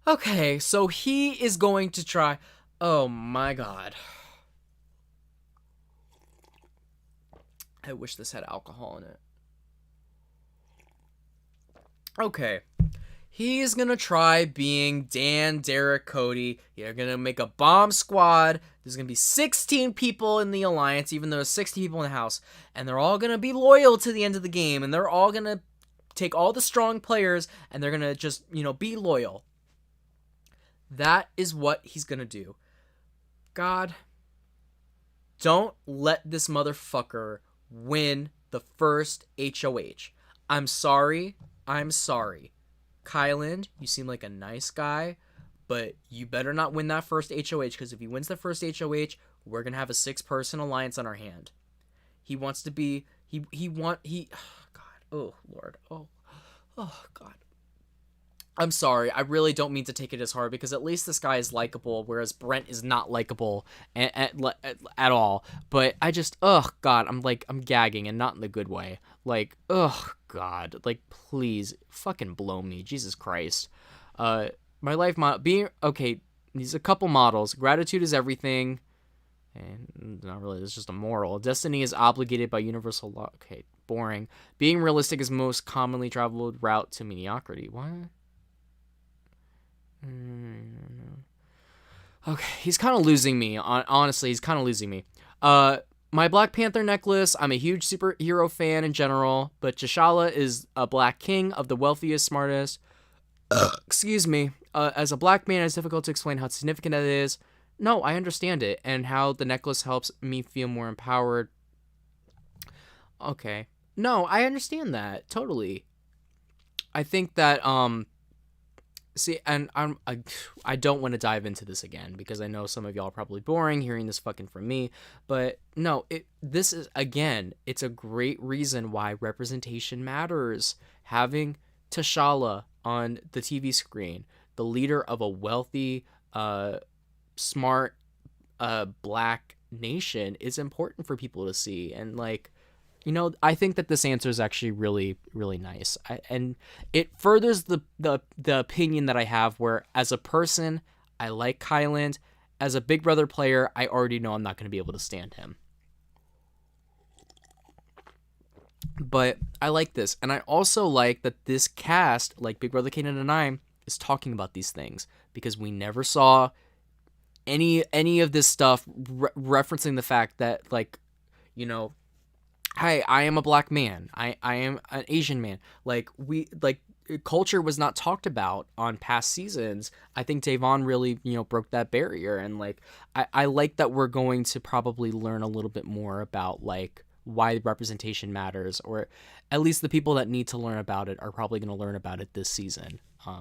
Okay, so he is going to try. Oh my god. I wish this had alcohol in it. Okay. He's going to try being Dan, Derek, Cody. You're going to make a bomb squad. There's going to be 16 people in the alliance, even though there's 60 people in the house. And they're all going to be loyal to the end of the game. And they're all going to take all the strong players. And they're going to just, be loyal. That is what he's going to do. God, don't let this motherfucker win the first HOH. I'm sorry. Kyland, you seem like a nice guy, but you better not win that first HOH, because if he wins the first HOH, we're going to have a 6-person alliance on our hand. He wants to be, oh, God, oh, Lord, oh, God. I'm sorry, I really don't mean to take it as hard, because at least this guy is likable, whereas Brent is not likable at all. But I just, God, I'm gagging, and not in the good way. Like, God, like, please, fucking blow me, Jesus Christ. My life being okay. These a couple models. Gratitude is everything, and not really. It's just a moral. Destiny is obligated by universal law. Okay, boring. Being realistic is most commonly traveled route to mediocrity. What? Okay, he's kind of losing me. Honestly, he's kind of losing me. My Black Panther necklace. I'm a huge superhero fan in general, but T'Challa is a black king of the wealthiest, smartest. Excuse me. As a black man, it's difficult to explain how significant that is. No, I understand it, and how the necklace helps me feel more empowered. Okay. No, I understand that totally. I think that see, and I don't want to dive into this again, because I know some of y'all are probably boring hearing this fucking from me, but no, this is, again, it's a great reason why representation matters. Having T'Challa on the TV screen, the leader of a wealthy, smart, black nation, is important for people to see. And like, I think that this answer is actually really, really nice. And it furthers the opinion that I have, where as a person, I like Kyland. As a Big Brother player, I already know I'm not going to be able to stand him. But I like this. And I also like that this cast, like Big Brother Kanan and I, is talking about these things, because we never saw any of this stuff referencing the fact that, like, hi, I am a black man. I am an Asian man. Like, culture was not talked about on past seasons. I think Davon really, broke that barrier. And like, I like that we're going to probably learn a little bit more about like why representation matters, or at least the people that need to learn about it are probably going to learn about it this season.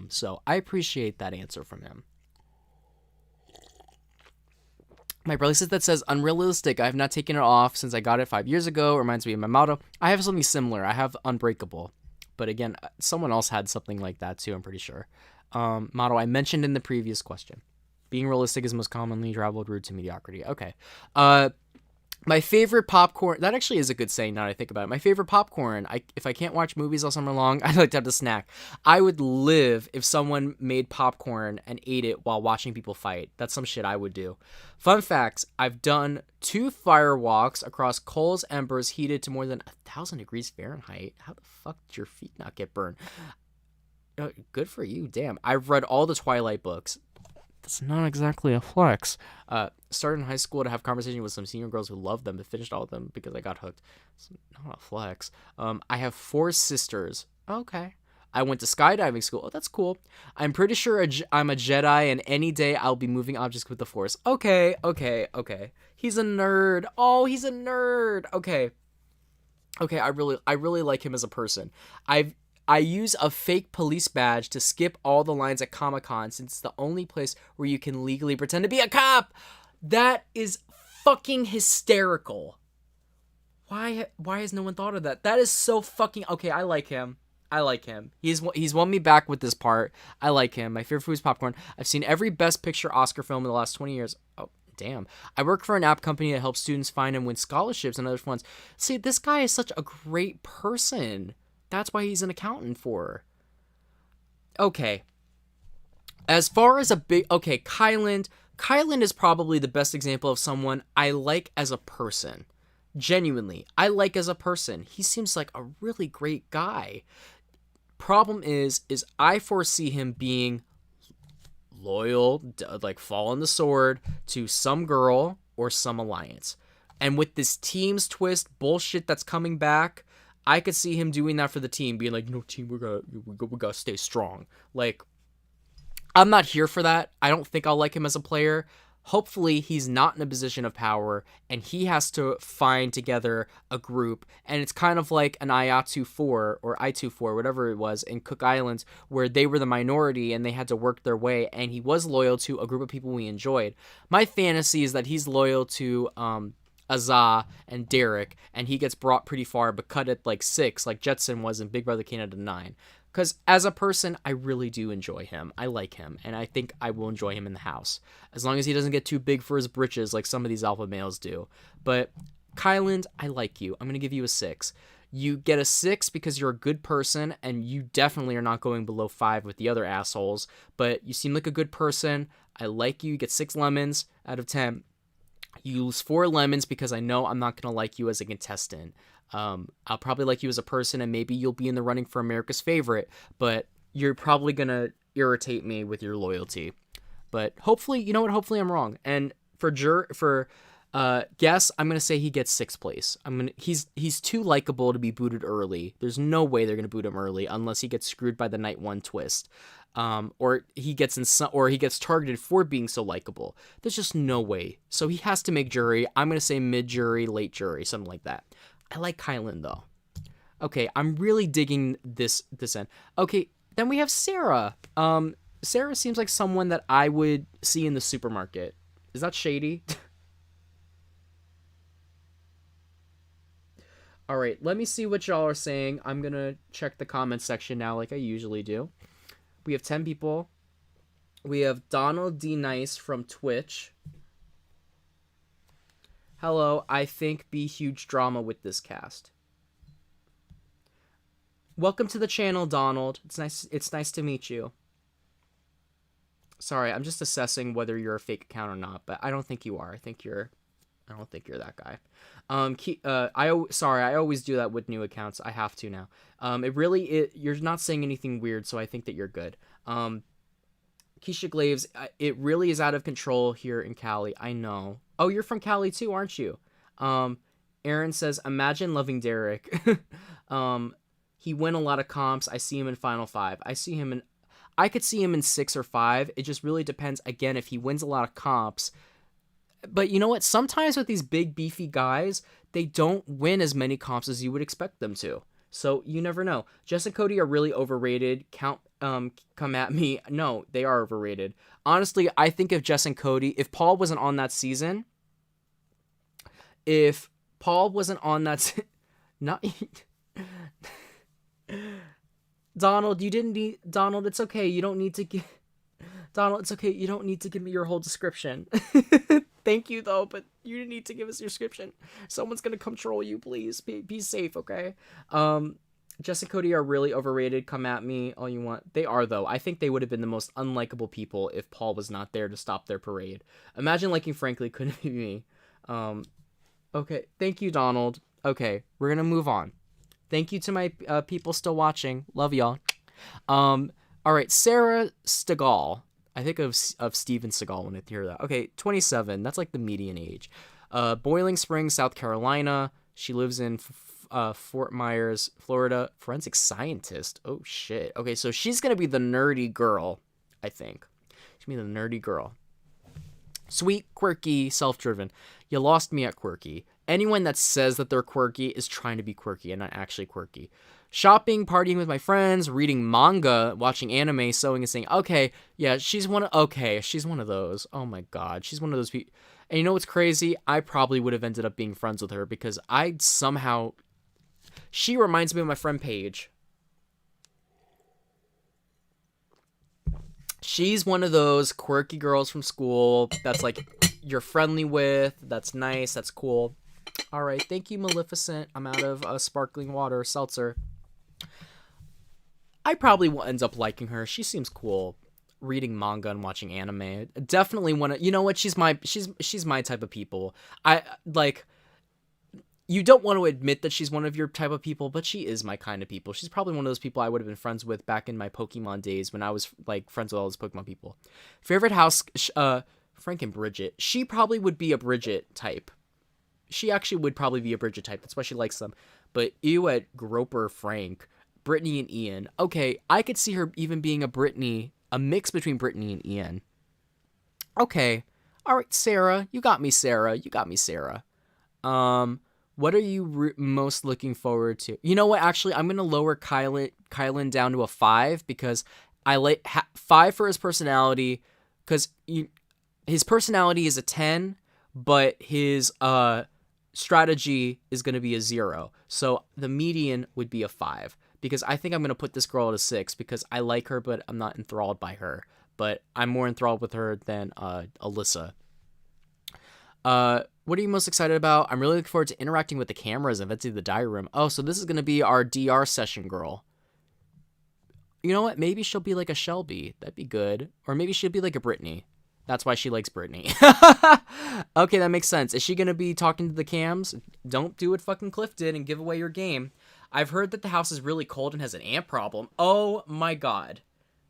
So I appreciate that answer from him. My bracelet that says unrealistic, I have not taken it off since I got it 5 years ago. Reminds me of my motto. I have something similar. I have unbreakable. But again, someone else had something like that too, I'm pretty sure. Motto I mentioned in the previous question. Being realistic is most commonly traveled route to mediocrity. Okay. My favorite popcorn, that actually is a good saying now that I think about it. My favorite popcorn, if I can't watch movies all summer long, I like to have the snack. I would live if someone made popcorn and ate it while watching people fight. That's some shit I would do. Fun facts, I've done 2 fire walks across coals embers heated to more than 1,000 degrees Fahrenheit. How the fuck did your feet not get burned? Good for you, damn. I've read all the Twilight books. That's not exactly a flex. Started in high school to have conversation with some senior girls who loved them, but finished all of them because I got hooked. It's not a flex. I have 4 sisters. Okay. I went to skydiving school. Oh, that's cool. I'm pretty sure I'm a Jedi, and any day I'll be moving objects with the Force. Okay. He's a nerd. Oh, he's a nerd. Okay. I really like him as a person. I use a fake police badge to skip all the lines at Comic-Con, since it's the only place where you can legally pretend to be a cop. That is fucking hysterical. Why has no one thought of that? That is so fucking... Okay, I like him. He's won me back with this part. I like him. My favorite food is popcorn. I've seen every Best Picture Oscar film in the last 20 years. Oh, damn. I work for an app company that helps students find and win scholarships and other funds. See, this guy is such a great person. That's why he's an accountant for her. Okay. As far as Kyland is probably the best example of someone I like as a person. Genuinely, I like as a person. He seems like a really great guy. Problem is I foresee him being loyal, like fall on the sword to some girl or some alliance. And with this team's twist bullshit that's coming back, I could see him doing that for the team, being like, no, team, we gotta stay strong. Like, I'm not here for that. I don't think I'll like him as a player. Hopefully he's not in a position of power and he has to find together a group, and it's kind of like an Iatu 4 or I-2 4, whatever it was, in Cook Islands, where they were the minority and they had to work their way, and he was loyal to a group of people we enjoyed. My fantasy is that he's loyal to Azah and Derek, and he gets brought pretty far but cut at like 6 like Jetson was in Big Brother Canada 9. Because as a person, I really do enjoy him. I like him, and I think I will enjoy him in the house. As long as he doesn't get too big for his britches like some of these alpha males do. But Kyland, I like you. I'm going to give you a 6. You get a 6 because you're a good person, and you definitely are not going below 5 with the other assholes. But you seem like a good person. I like you. You get 6 lemons out of 10. You lose 4 lemons because I know I'm not going to like you as a contestant. I'll probably like you as a person, and maybe you'll be in the running for America's favorite, but you're probably going to irritate me with your loyalty. But hopefully, you know what? Hopefully I'm wrong. And for guess, I'm going to say he gets 6th place. He's too likable to be booted early. There's no way they're going to boot him early unless he gets screwed by the night 1 twist. Or he gets targeted for being so likable. There's just no way. So he has to make jury. I'm going to say mid jury, late jury, something like that. I like Kylan though. Okay, I'm really digging this end. Okay, then we have Sarah. Sarah seems like someone that I would see in the supermarket. Is that shady? All right, let me see what y'all are saying. I'm going to check the comment section now like I usually do. We have 10 people. We have Donald D. Nice from Twitch. Hello, I think be huge drama with this cast. Welcome to the channel, Donald. It's nice to meet you. Sorry, I'm just assessing whether you're a fake account or not, but I don't think you are. I don't think you're that guy. I always do that with new accounts. I have to now. You're not saying anything weird, so I think that you're good. Keisha Glaves, it really is out of control here in Cali. I know. Oh, you're from Cali too, aren't you? Aaron says, imagine loving Derek. He win a lot of comps. I see him in Final 5. I could see him in 6 or 5. It just really depends, again, if he wins a lot of comps. But you know what? Sometimes with these big, beefy guys, they don't win as many comps as you would expect them to. So you never know. Jess and Cody are really overrated. Come at me. No, they are overrated. Honestly, I think if Jess and Cody, if Paul wasn't on that season, not Donald, Donald, it's okay. You don't need to Donald, it's okay. You don't need to give me your whole description. Thank you, though, but you didn't need to give us your description. Someone's going to come troll you, please. Be safe, okay? Jess and Cody are really overrated. Come at me all you want. They are, though. I think they would have been the most unlikable people if Paul was not there to stop their parade. Imagine liking Frankly couldn't be me. Okay, thank you, Donald. Okay, we're going to move on. Thank you to my people still watching. Love y'all. All right, Sarah Stegall. I think of Steven Seagal when I hear that. Okay, 27. That's like the median age. Boiling Springs, South Carolina. She lives in Fort Myers, Florida. Forensic scientist. Oh, shit. Okay, so she's going to be the nerdy girl, I think. She's going to be the nerdy girl. Sweet, quirky, self-driven. You lost me at quirky. Anyone that says that they're quirky is trying to be quirky and not actually quirky. Shopping, partying with my friends, reading manga, watching anime, sewing, and saying, okay, yeah, she's one of those. Oh my god, she's one of those people. And you know what's crazy? I probably would have ended up being friends with her because she reminds me of my friend Paige. She's one of those quirky girls from school that's like you're friendly with, that's nice, that's cool. All right, thank you, Maleficent. I'm out of sparkling water, seltzer. I probably will end up liking her. She seems cool. Reading manga and watching anime. Definitely you know what? She's my type of people. You don't want to admit that she's one of your type of people, but she is my kind of people. She's probably one of those people I would have been friends with back in my Pokemon days when I was like friends with all those Pokemon people. Favorite house, Frank and Bridget. She probably would be a Bridget type. She actually would probably be a Bridget type. That's why she likes them. But ew at Groper Frank, Brittany and Ian. Okay, I could see her even being a mix between Brittany and Ian. Okay, All right, Sarah, you got me, Sarah. You got me, Sarah. What are you most looking forward to? You know what? Actually, I'm gonna lower Kylan down to a 5 because I like 5 for his personality, because his personality is a 10, but his strategy is gonna be a 0. So the median would be a 5, because I think I'm gonna put this girl at a 6 because I like her, but I'm not enthralled by her. But I'm more enthralled with her than Alyssa. What are you most excited about? I'm really looking forward to interacting with the cameras and Betsy the Diary Room. Oh, so this is going to be our DR session girl. You know what? Maybe she'll be like a Shelby. That'd be good. Or maybe she'll be like a Brittany. That's why she likes Brittany. Okay, that makes sense. Is she going to be talking to the cams? Don't do what fucking Cliff did and give away your game. I've heard that the house is really cold and has an ant problem. Oh my god.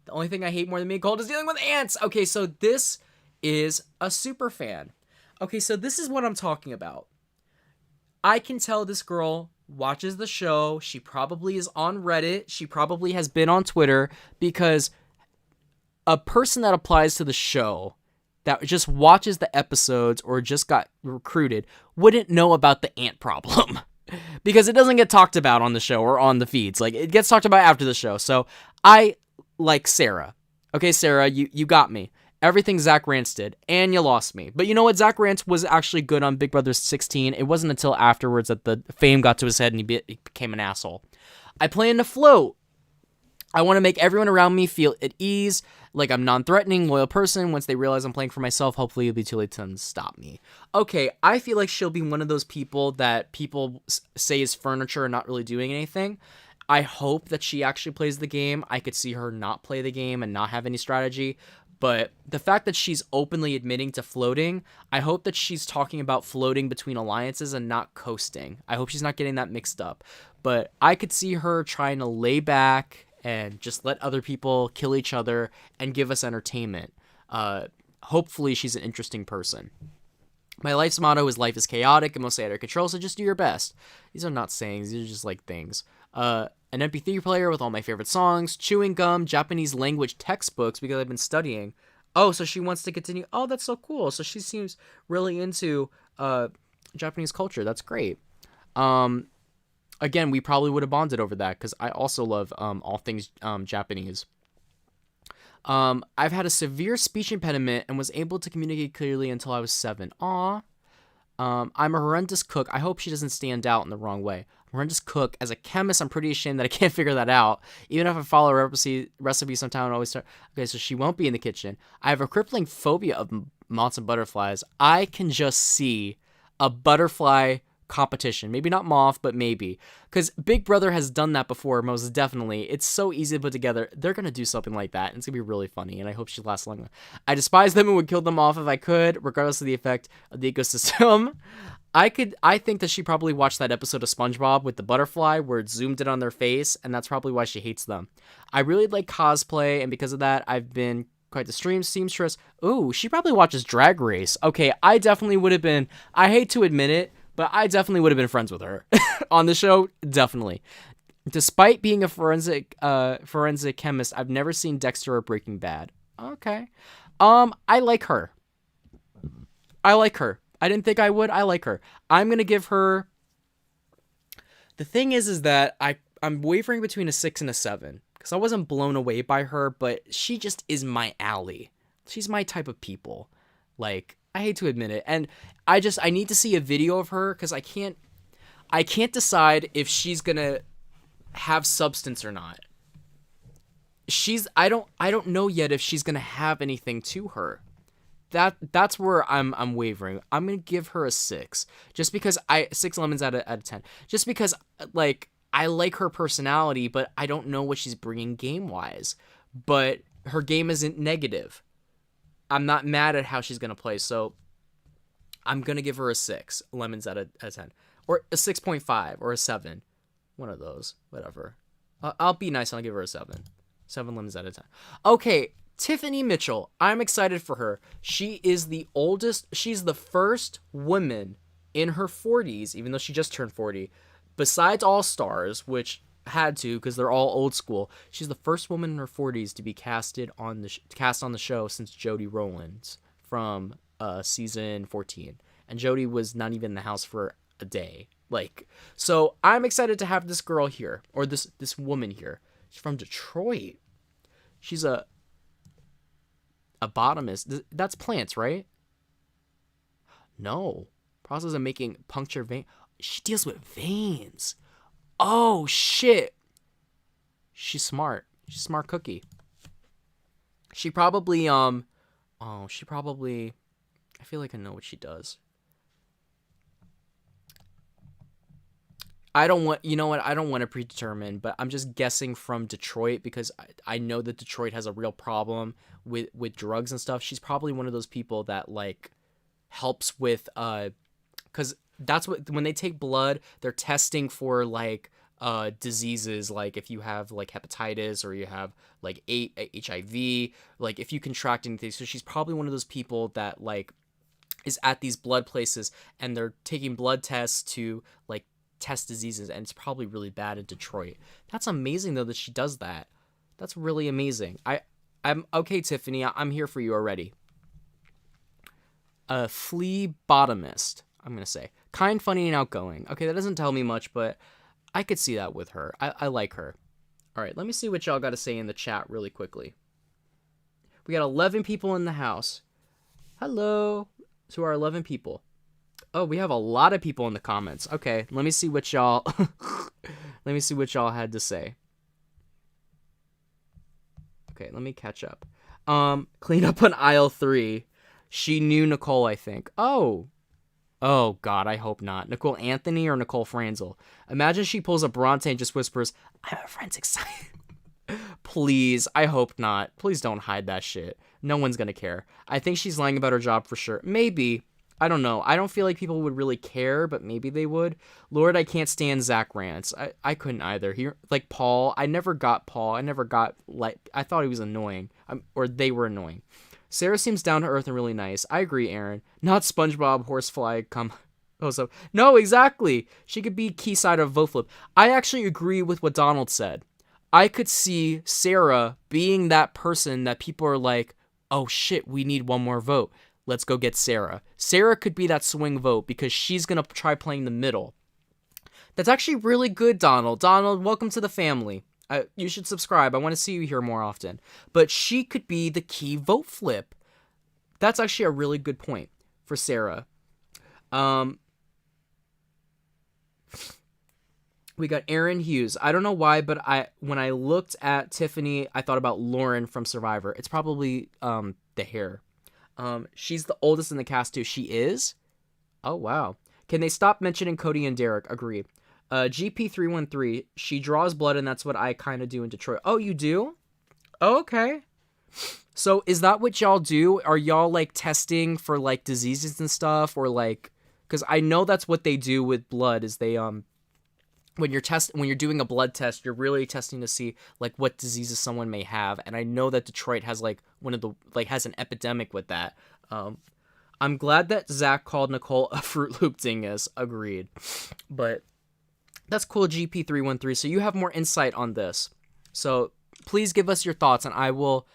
The only thing I hate more than being cold is dealing with ants. Okay, so this is a super fan. Okay, so this is what I'm talking about. I can tell this girl watches the show. She probably is on Reddit. She probably has been on Twitter, because a person that applies to the show that just watches the episodes or just got recruited wouldn't know about the ant problem because it doesn't get talked about on the show or on the feeds. Like, it gets talked about after the show. So I like Sarah. Okay, Sarah, you got me. Everything Zach Rance did, and you lost me. But you know what? Zach Rance was actually good on Big Brother 16. It wasn't until afterwards that the fame got to his head and he became an asshole. I plan to float. I want to make everyone around me feel at ease, like I'm non-threatening, loyal person. Once they realize I'm playing for myself, hopefully it'll be too late to stop me. Okay, I feel like she'll be one of those people that people say is furniture and not really doing anything. I hope that she actually plays the game. I could see her not play the game and not have any strategy. But the fact that she's openly admitting to floating, I hope that she's talking about floating between alliances and not coasting. I hope she's not getting that mixed up. But I could see her trying to lay back and just let other people kill each other and give us entertainment. Hopefully she's an interesting person. My life's motto is life is chaotic and mostly out of control, so just do your best. These are not sayings, these are just like things. An MP3 player with all my favorite songs, chewing gum, Japanese language textbooks because I've been studying. Oh, so she wants to continue. Oh, that's so cool. So she seems really into Japanese culture. That's great. Again, we probably would have bonded over that because I also love all things Japanese. I've had a severe speech impediment and was able to communicate clearly until I was 7. Aw. I'm a horrendous cook. I hope she doesn't stand out in the wrong way. Horrendous cook. As a chemist, I'm pretty ashamed that I can't figure that out. Even if I follow a recipe sometime, I always start. Okay, so she won't be in the kitchen. I have a crippling phobia of moths and butterflies. I can just see a butterfly competition. Maybe not moth, but maybe. Because Big Brother has done that before, most definitely. It's so easy to put together. They're going to do something like that, and it's going to be really funny, and I hope she lasts long. I despise them and would kill them off if I could, regardless of the effect of the ecosystem. I think that she probably watched that episode of SpongeBob with the butterfly where it zoomed in on their face, and that's probably why she hates them. I really like cosplay, and because of that, I've been quite the stream seamstress. Ooh, she probably watches Drag Race. Okay, I definitely would have been, I hate to admit it, but I definitely would have been friends with her on the show. Definitely. Despite being a forensic chemist, I've never seen Dexter or Breaking Bad. Okay. I like her. I didn't think I would. I like her. I'm going to give her... The thing is that I'm wavering between a 6 and a 7. Because I wasn't blown away by her, but she just is my alley. She's my type of people. Like, I hate to admit it. And I need to see a video of her because I can't decide if she's going to have substance or not. I don't know yet if she's going to have anything to her. That's where I'm wavering. I'm gonna give her a 6, just because 6 lemons out of 10. Just because like I like her personality, but I don't know what she's bringing game wise. But her game isn't negative. I'm not mad at how she's gonna play, so I'm gonna give her a 6 lemons out of 10, or a 6.5 or a 7, one of those, whatever. I'll be nice and I'll give her a 7 lemons out of 10. Okay. Tiffany Mitchell, I'm excited for her. She is the oldest, she's the first woman in her 40s, even though she just turned 40, besides All Stars, which had to because they're all old school. She's the first woman in her 40s to be cast on the show since Jodie Rowlands from season 14, and Jody was not even in the house for a day. Like, so I'm excited to have this girl here, or this woman here. She's from Detroit. She's a botanist. That's plants, right? No. Process of making puncture vein. She deals with veins. Oh shit. She's smart. She's a smart cookie. She probably I feel like I know what she does. I don't want to predetermine, but I'm just guessing from Detroit because I know that Detroit has a real problem with drugs and stuff. She's probably one of those people that like helps with because that's what, when they take blood, they're testing for like diseases, like if you have like hepatitis or you have like HIV, like if you contract anything. So she's probably one of those people that like is at these blood places and they're taking blood tests to like test diseases, and it's probably really bad in Detroit. That's amazing though that she does that. That's really amazing. I'm okay, Tiffany. I'm here for you already. A phlebotomist, I'm gonna say. Kind, funny, and outgoing. Okay, that doesn't tell me much, but I could see that with her. I like her. All right, let me see what y'all got to say in the chat really quickly. We got 11 people in the house. Hello to our 11 people. Oh, we have a lot of people in the comments. Okay, let me see what y'all had to say. Okay, let me catch up. Clean up on aisle 3. She knew Nicole, I think. Oh God, I hope not. Nicole Anthony or Nicole Franzel. Imagine she pulls a Bronte and just whispers, "I'm a forensic scientist." Please, I hope not. Please don't hide that shit. No one's gonna care. I think she's lying about her job for sure. Maybe. I don't know. I don't feel like people would really care, but maybe they would. Lord, I can't stand Zach rants. I couldn't either. Like Paul, I never got Paul. I thought he was annoying. Or they were annoying. Sarah seems down to earth and really nice. I agree, Aaron. Not SpongeBob, Horsefly, come. Oh, so no, exactly. She could be key side of vote flip. I actually agree with what Donald said. I could see Sarah being that person that people are like, oh shit, we need one more vote. Let's go get Sarah. Sarah could be that swing vote because she's going to try playing the middle. That's actually really good, Donald. Donald, welcome to the family. You should subscribe. I want to see you here more often. But she could be the key vote flip. That's actually a really good point for Sarah. We got Aaron Hughes. I don't know why, but when I looked at Tiffany, I thought about Lauren from Survivor. It's probably the hair. She's the oldest in the cast too. She is? Oh, wow. Can they stop mentioning Cody and Derek? Agree. GP313, she draws blood, and that's what I kind of do in Detroit. Oh, you do? Oh, okay. So is that what y'all do? Are y'all like testing for like diseases and stuff, or like, because I know that's what they do with blood is they when you're doing a blood test, you're really testing to see like what diseases someone may have, and I know that Detroit has like has an epidemic with that. I'm glad that Zach called Nicole a Fruit Loop dingus. Agreed, but that's cool. GP313. So you have more insight on this. So please give us your thoughts, and I will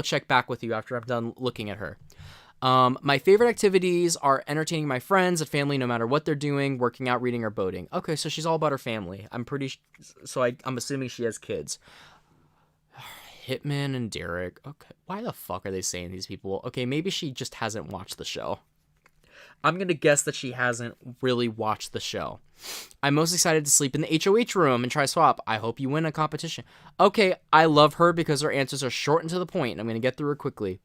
check back with you after I'm done looking at her. My favorite activities are entertaining my friends and family no matter what they're doing, working out, reading, or boating. Okay, so she's all about her family. I'm assuming she has kids. Hitman and Derek. Okay, why the fuck are they saying these people? Okay, maybe she just hasn't watched the show. I'm going to guess that she hasn't really watched the show. I'm most excited to sleep in the HOH room and try swap. I hope you win a competition. Okay, I love her because her answers are short and to the point, and I'm going to get through her quickly.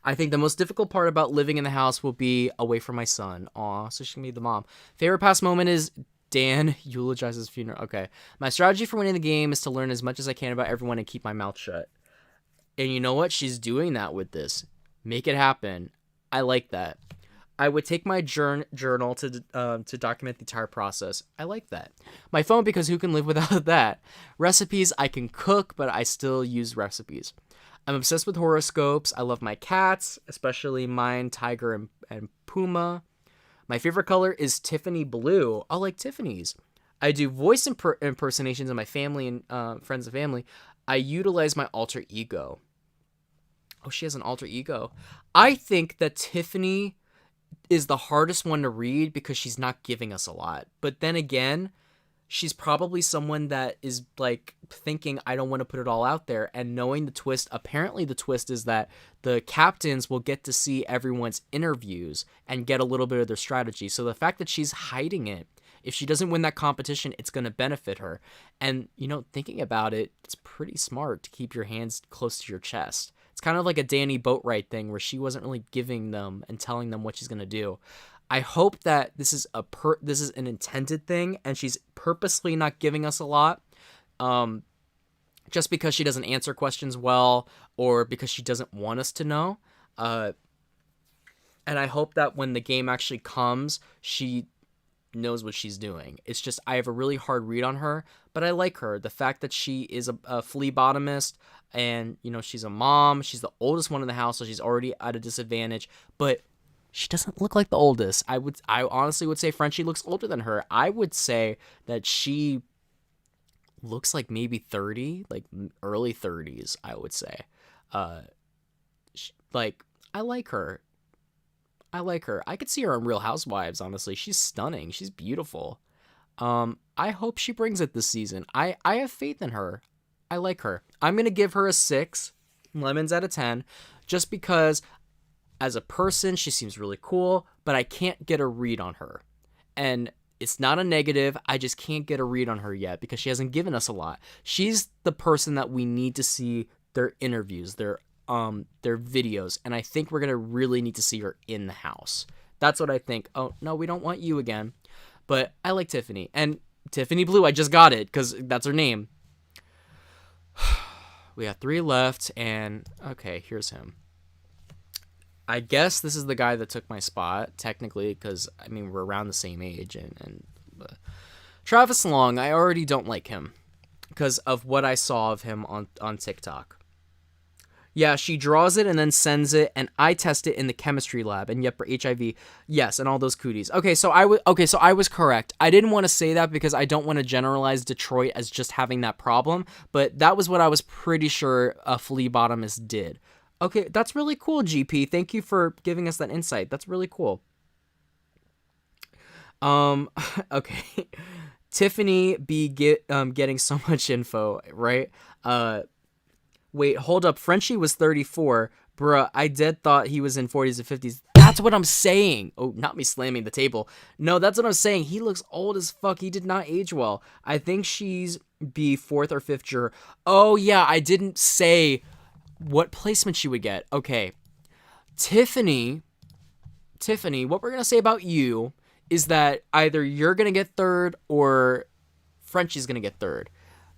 I think the most difficult part about living in the house will be away from my son. Aw, so she can be the mom. Favorite past moment is Dan eulogizes funeral. Okay. My strategy for winning the game is to learn as much as I can about everyone and keep my mouth shut. And you know what? She's doing that with this. Make it happen. I like that. I would take my journal to document the entire process. I like that. My phone, because who can live without that? Recipes, I can cook, but I still use recipes. I'm obsessed with horoscopes. I love my cats, especially mine, Tiger and Puma. My favorite color is Tiffany blue. I like Tiffany's. I do voice impersonations of my family and friends and family. I utilize my alter ego. Oh, she has an alter ego. I think that Tiffany is the hardest one to read because she's not giving us a lot. But then again, she's probably someone that is like thinking, I don't want to put it all out there, and knowing the twist. Apparently the twist is that the captains will get to see everyone's interviews and get a little bit of their strategy. So the fact that she's hiding it, if she doesn't win that competition, it's going to benefit her. And thinking about it, it's pretty smart to keep your hands close to your chest. It's kind of like a Danny Boatwright thing where she wasn't really giving them and telling them what she's going to do. I hope that this is an intended thing, and she's purposely not giving us a lot, just because she doesn't answer questions well, or because she doesn't want us to know. And I hope that when the game actually comes, she knows what she's doing. It's just I have a really hard read on her, but I like her. The fact that she is a flea bottomist, and she's a mom. She's the oldest one in the house, so she's already at a disadvantage. But she doesn't look like the oldest. I honestly would say Frenchie looks older than her. I would say that she looks like maybe 30, like early 30s, I would say. I like her. I could see her on Real Housewives, honestly. She's stunning. She's beautiful. I hope she brings it this season. I have faith in her. I like her. I'm going to give her a 6 lemons out of 10, just because as a person, she seems really cool, but I can't get a read on her. And it's not a negative. I just can't get a read on her yet because she hasn't given us a lot. She's the person that we need to see their interviews, their videos, and I think we're going to really need to see her in the house. That's what I think. Oh, no, we don't want you again. But I like Tiffany. And Tiffany Blue, I just got it because that's her name. We got 3 left, and okay, here's him. I guess this is the guy that took my spot, technically, because, we're around the same age. And Travis Long, I already don't like him because of what I saw of him on TikTok. Yeah, she draws it and then sends it, and I test it in the chemistry lab, and yet for HIV, yes, and all those cooties. Okay, so I was correct. I didn't want to say that because I don't want to generalize Detroit as just having that problem, but that was what I was pretty sure a flea bottomist did. Okay, that's really cool, GP. Thank you for giving us that insight. That's really cool. Okay. Tiffany getting so much info, right? Wait, hold up. Frenchie was 34. Bruh, I dead thought he was in 40s and 50s. That's what I'm saying. Oh, not me slamming the table. No, that's what I'm saying. He looks old as fuck. He did not age well. I think she's be 4th or 5th juror. Oh, yeah, I didn't say what placement she would get. Okay. Tiffany, what we're going to say about you is that either you're going to get 3rd or Frenchie's going to get 3rd.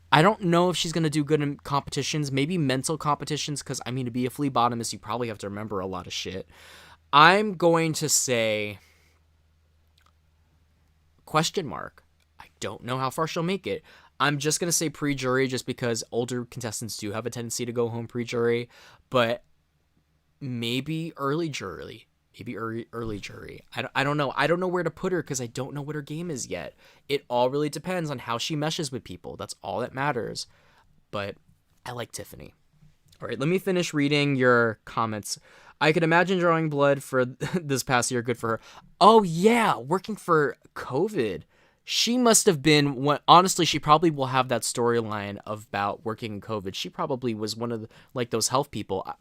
I don't know if she's going to do good in competitions, maybe mental competitions, because, to be a flea bottomist, you probably have to remember a lot of shit. I'm going to say question mark. I don't know how far she'll make it. I'm just going to say pre-jury just because older contestants do have a tendency to go home pre-jury, but maybe early jury. Early jury. I don't know. I don't know where to put her because I don't know what her game is yet. It all really depends on how she meshes with people. That's all that matters. But I like Tiffany. All right, let me finish reading your comments. I could imagine drawing blood for this past year. Good for her. Oh, yeah, working for COVID. She must have been honestly, she probably will have that storyline about working in COVID. She probably was one of those health people.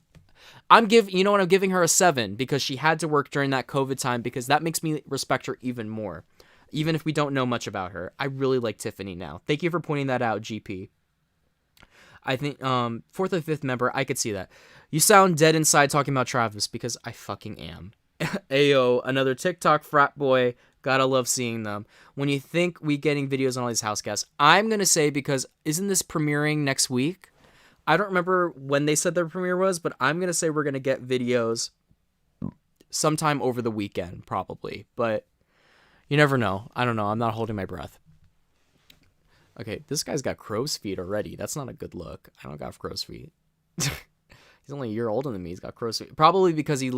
I'm giving her a 7 because she had to work during that COVID time because that makes me respect her even more. Even if we don't know much about her. I really like Tiffany now. Thank you for pointing that out, GP. I think 4th or 5th member, I could see that. You sound dead inside talking about Travis because I fucking am. Ayo, another TikTok frat boy. Gotta love seeing them. When you think we getting videos on all these house guests, I'm gonna say because isn't this premiering next week? I don't remember when they said their premiere was, but I'm going to say we're going to get videos sometime over the weekend, probably. But you never know. I don't know. I'm not holding my breath. Okay, this guy's got crow's feet already. That's not a good look. I don't got crow's feet. He's only a year older than me. He's got crow's feet. Probably because he's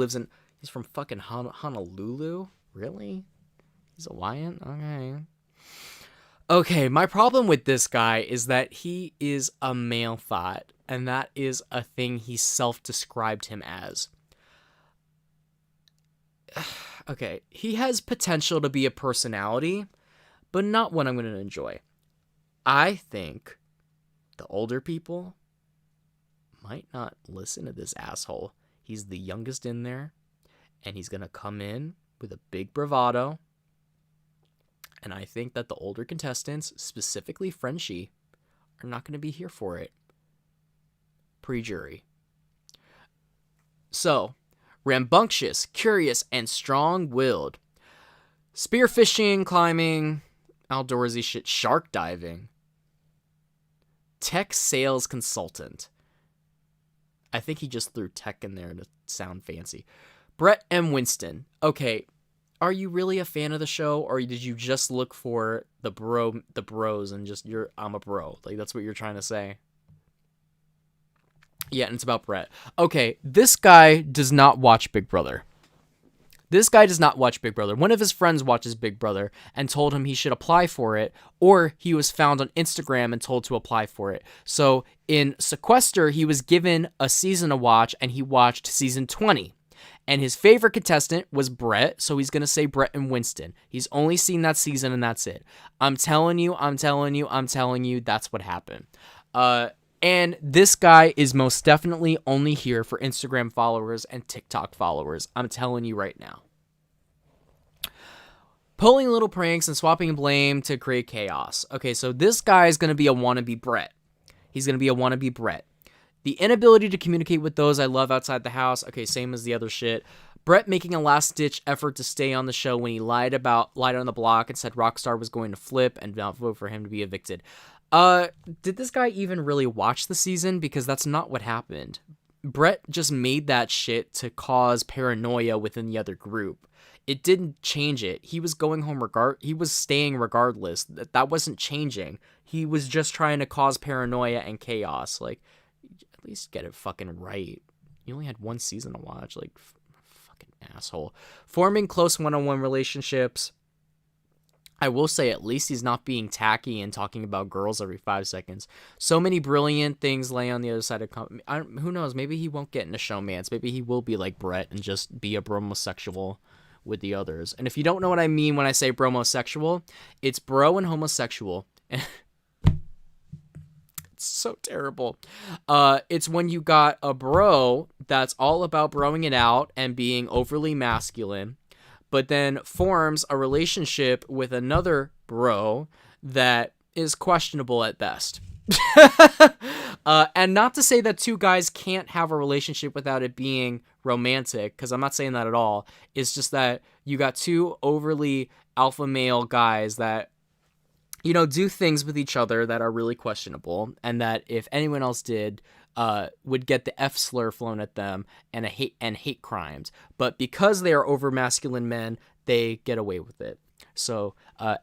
from fucking Honolulu? Really? He's Hawaiian? Okay. Okay, my problem with this guy is that he is a male thought. and that is a thing he self-described him as. Okay, he has potential to be a personality, but not one I'm going to enjoy. I think the older people might not listen to this asshole. He's the youngest in there, and he's going to come in with a big bravado. And I think that the older contestants, specifically Frenchie, are not going to be here for it. Pre-jury. So, rambunctious, curious, and strong-willed. Spearfishing, climbing, outdoorsy shit, shark diving. Tech sales consultant. I think he just threw tech in there to sound fancy. Brett and Winston. Okay, are you really a fan of the show, or did you just look for the bros and just I'm a bro? Like, that's what you're trying to say? Yeah, and it's about Brett. Okay, this guy does not watch Big Brother. One of his friends watches Big Brother and told him he should apply for it, or he was found on Instagram and told to apply for it. So in Sequester, he was given a season to watch, and he watched season 20. And his favorite contestant was Brett, so he's going to say Brett and Winston. He's only seen that season, and that's it. I'm telling you, that's what happened. And this guy is most definitely only here for Instagram followers and TikTok followers. I'm telling you right now. Pulling little pranks and swapping blame to create chaos. Okay, so this guy is going to be a wannabe Brett. He's going to be a wannabe Brett. The inability to communicate with those I love outside the house. Okay, same as the other shit. Brett making a last-ditch effort to stay on the show when he lied on the block and said Rockstar was going to flip and not vote for him to be evicted. Did this guy even really watch the season? Because that's not what happened. Brett just made that shit to cause paranoia within the other group. It didn't change it. He was going home he was staying regardless. That wasn't changing. He was just trying to cause paranoia and chaos. Like, at least get it fucking right. You only had one season to watch. Like, fucking asshole. Forming close one-on-one relationships. I will say at least he's not being tacky and talking about girls every 5 seconds. So many brilliant things lay on the other side of... who knows? Maybe he won't get into showmance. Maybe he will be like Brett and just be a bromosexual with the others. And if you don't know what I mean when I say bromosexual, it's bro and homosexual. It's so terrible. It's when you got a bro that's all about broing it out and being overly masculine, but then forms a relationship with another bro that is questionable at best. And not to say that two guys can't have a relationship without it being romantic, because I'm not saying that at all. It's just that you got two overly alpha male guys that, you know, do things with each other that are really questionable, and that if anyone else did, would get the F slur flown at them and hate crimes. But because they are over masculine men, they get away with it. So,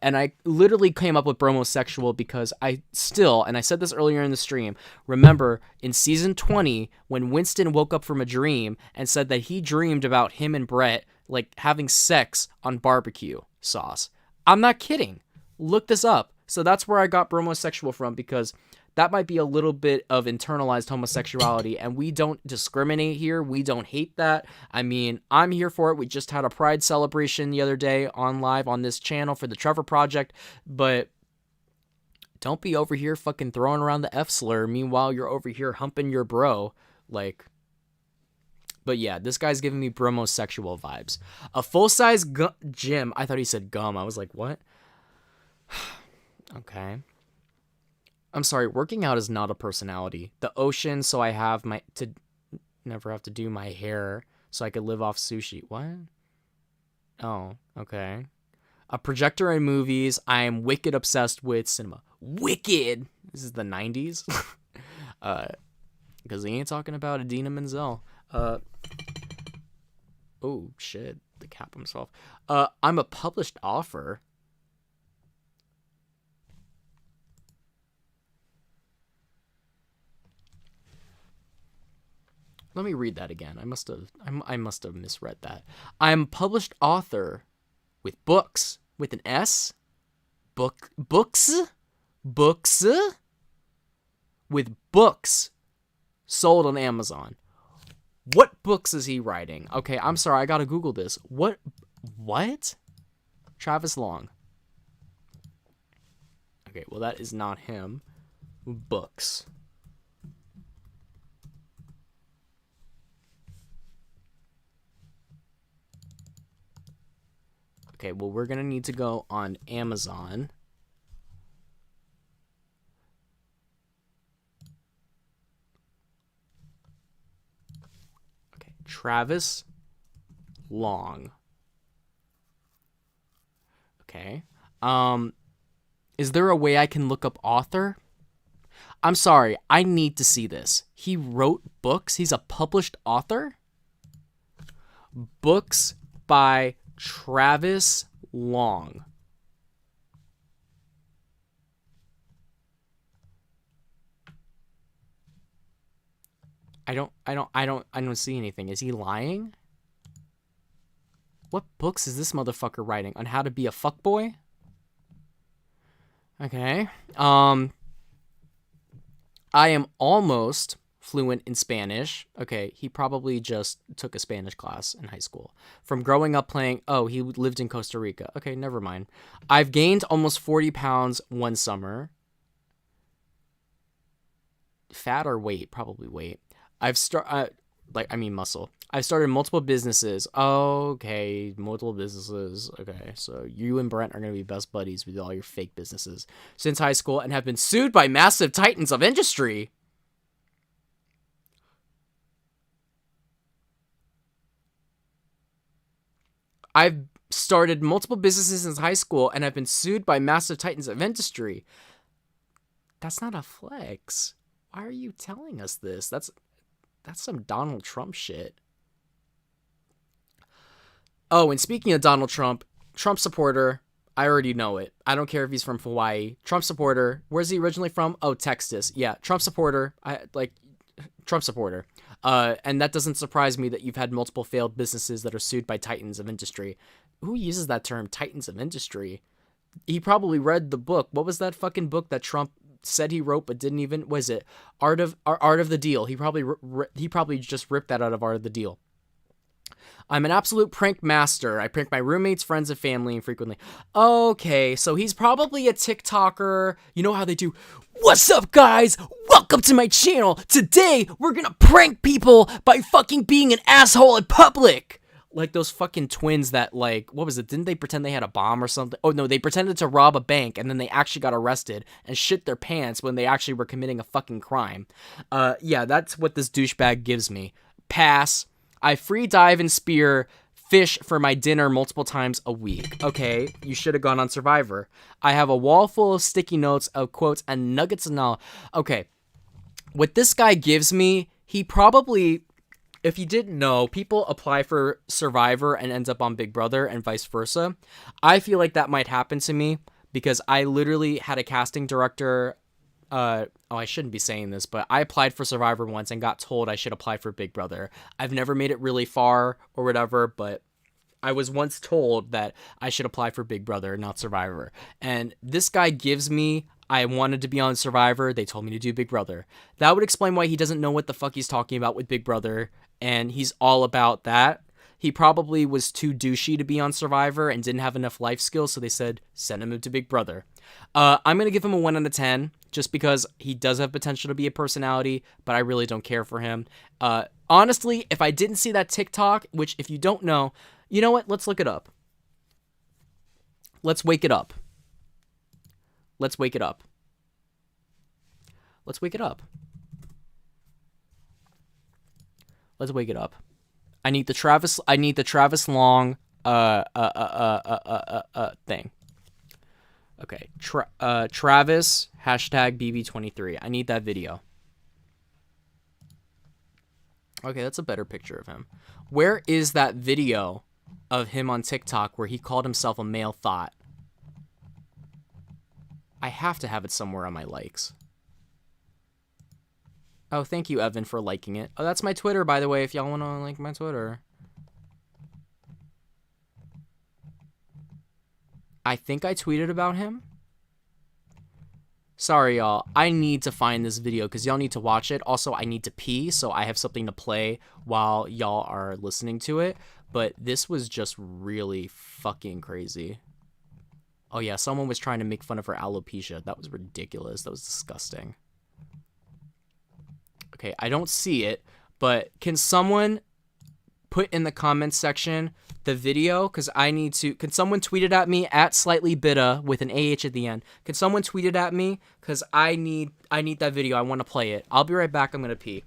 and I literally came up with bromosexual because I still, and I said this earlier in the stream, remember in season 20 when Winston woke up from a dream and said that he dreamed about him and Brett like having sex on barbecue sauce. I'm not kidding. Look this up. So that's where I got bromosexual from, because that might be a little bit of internalized homosexuality, and we don't discriminate here. We don't hate that. I mean, I'm here for it. We just had a Pride celebration the other day on live on this channel for the Trevor Project, but don't be over here fucking throwing around the F slur. Meanwhile, you're over here humping your bro. Like, but yeah, this guy's giving me bromosexual vibes. A full-size gym. I thought he said gum. I was like, what? Okay. I'm sorry, working out is not a personality. The ocean, so I have to never have to do my hair, so I could live off sushi. What? Oh, okay. A projector in movies. I am wicked obsessed with cinema. Wicked! This is the 90s. Because he ain't talking about Idina Menzel. Oh, shit. The cap himself. I'm a published author. Let me read that again. I must have misread that. I'm a published author with books with an S. Books with books sold on Amazon. What books is he writing? Okay, I'm sorry, I gotta Google this. What? Travis Long. Okay, well, that is not him. Books. Okay, well, we're gonna need to go on Amazon. Okay, Travis Long. Okay. Is there a way I can look up author? I'm sorry, I need to see this. He wrote books? He's a published author? Books by Travis Long. I don't see anything. Is he lying? What books is this motherfucker writing? On how to be a fuckboy? Okay. I am almost fluent in Spanish. Okay, he probably just took a Spanish class in high school. From growing up playing... Oh, he lived in Costa Rica. Okay, never mind. I've gained almost 40 pounds one summer. Fat or weight? Probably weight. Muscle. I've started multiple businesses. Okay, multiple businesses. Okay, so you and Brent are going to be best buddies with all your fake businesses since high school and have been sued by massive titans of industry. I've started multiple businesses since high school and have been sued by massive titans of industry. That's not a flex. Why are you telling us this? That's some Donald Trump shit. Oh, and speaking of Donald Trump supporter, I already know it. I don't care if he's from Hawaii. Trump supporter. Where's he originally from? Oh, Texas. Yeah, Trump supporter. Trump supporter. And that doesn't surprise me that you've had multiple failed businesses that are sued by titans of industry. Who uses that term, titans of industry? He probably read the book. What was that fucking book that Trump said he wrote but didn't even... Was it Art of the Deal? He probably just ripped that out of Art of the Deal. I'm an absolute prank master. I prank my roommates, friends, and family infrequently. Okay, so he's probably a TikToker. You know how they do, what's up, guys? Welcome to my channel. Today, we're gonna prank people by fucking being an asshole in public. Like those fucking twins that, like, what was it? Didn't they pretend they had a bomb or something? Oh, no, they pretended to rob a bank, and then they actually got arrested and shit their pants when they actually were committing a fucking crime. Yeah, that's what this douchebag gives me. Pass. I free dive and spear fish for my dinner multiple times a week. Okay, you should have gone on Survivor. I have a wall full of sticky notes of quotes and nuggets and all. Okay, what this guy gives me, he probably, if you didn't know, people apply for Survivor and ends up on Big Brother and vice versa. I feel like that might happen to me because I literally had a casting director... I shouldn't be saying this, but I applied for Survivor once and got told I should apply for Big Brother. I've never made it really far or whatever, but I was once told that I should apply for Big Brother, not Survivor. And this guy gives me, I wanted to be on Survivor. They told me to do Big Brother. That would explain why he doesn't know what the fuck he's talking about with Big Brother, and he's all about that. He probably was too douchey to be on Survivor and didn't have enough life skills, so they said, send him to Big Brother. I'm going to give him a 1 out of 10, just because he does have potential to be a personality, but I really don't care for him. Honestly, if I didn't see that TikTok, which if you don't know, you know what? Let's look it up. Let's wake it up. Let's wake it up. Let's wake it up. Let's wake it up. I need the Travis Long thing. Okay, Travis #BB23. I need that video. Okay, that's a better picture of him. Where is that video of him on TikTok where he called himself a male thought? I have to have it somewhere on my likes. Oh, thank you, Evan, for liking it. Oh, that's my Twitter, by the way, if y'all want to like my Twitter. I think I tweeted about him. Sorry, y'all. I need to find this video because y'all need to watch it. Also, I need to pee, so I have something to play while y'all are listening to it. But this was just really fucking crazy. Oh, yeah, someone was trying to make fun of her alopecia. That was ridiculous. That was disgusting. Okay, I don't see it, but can someone put in the comments section the video? Because I need to... Can someone tweet it at me at slightly bittah with an AH at the end? Can someone tweet it at me? Because I need that video. I want to play it. I'll be right back. I'm going to pee.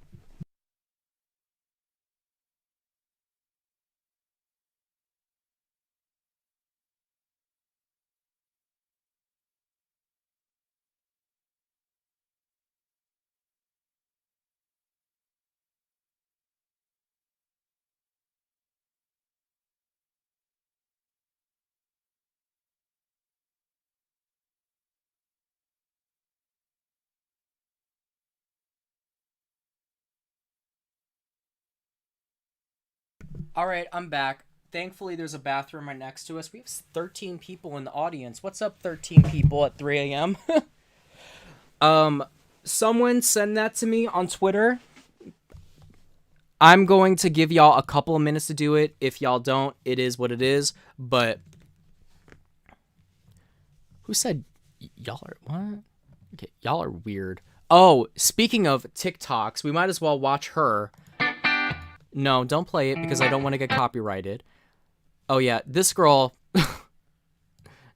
All right, I'm back. Thankfully, there's a bathroom right next to us. We have 13 people in the audience. What's up, 13 people at 3 a.m.? Someone send that to me on Twitter. I'm going to give y'all a couple of minutes to do it. If y'all don't, it is what it is. But who said y'all are what? Okay, y'all are weird. Oh, speaking of TikToks, we might as well watch her. No, don't play it because I don't want to get copyrighted. Oh yeah, this girl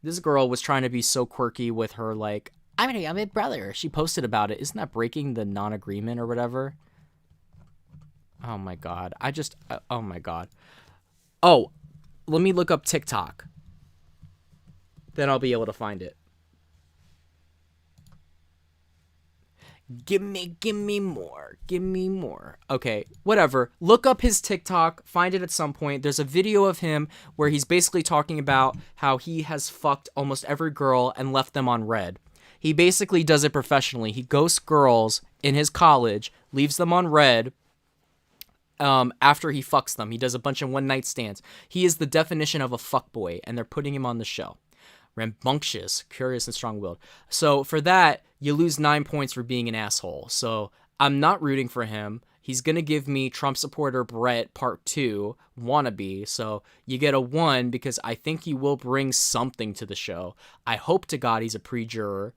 this girl was trying to be so quirky with her like, I'm a brother. She posted about it. Isn't that breaking the non-agreement or whatever? Oh my god. Oh my god. Oh, let me look up TikTok. Then I'll be able to find it. Give me more. Okay, whatever. Look up his TikTok, find it at some point. There's a video of him where he's basically talking about how he has fucked almost every girl and left them on red. He basically does it professionally. He ghosts girls in his college, leaves them on red after he fucks them. He does a bunch of one-night stands. He is the definition of a fuckboy, and they're putting him on the show. Rambunctious, curious, and strong-willed. So for that, you lose 9 points for being an asshole. So I'm not rooting for him. He's going to give me Trump supporter Brett part 2, wannabe. So you get a 1 because I think he will bring something to the show. I hope to God he's a pre-juror.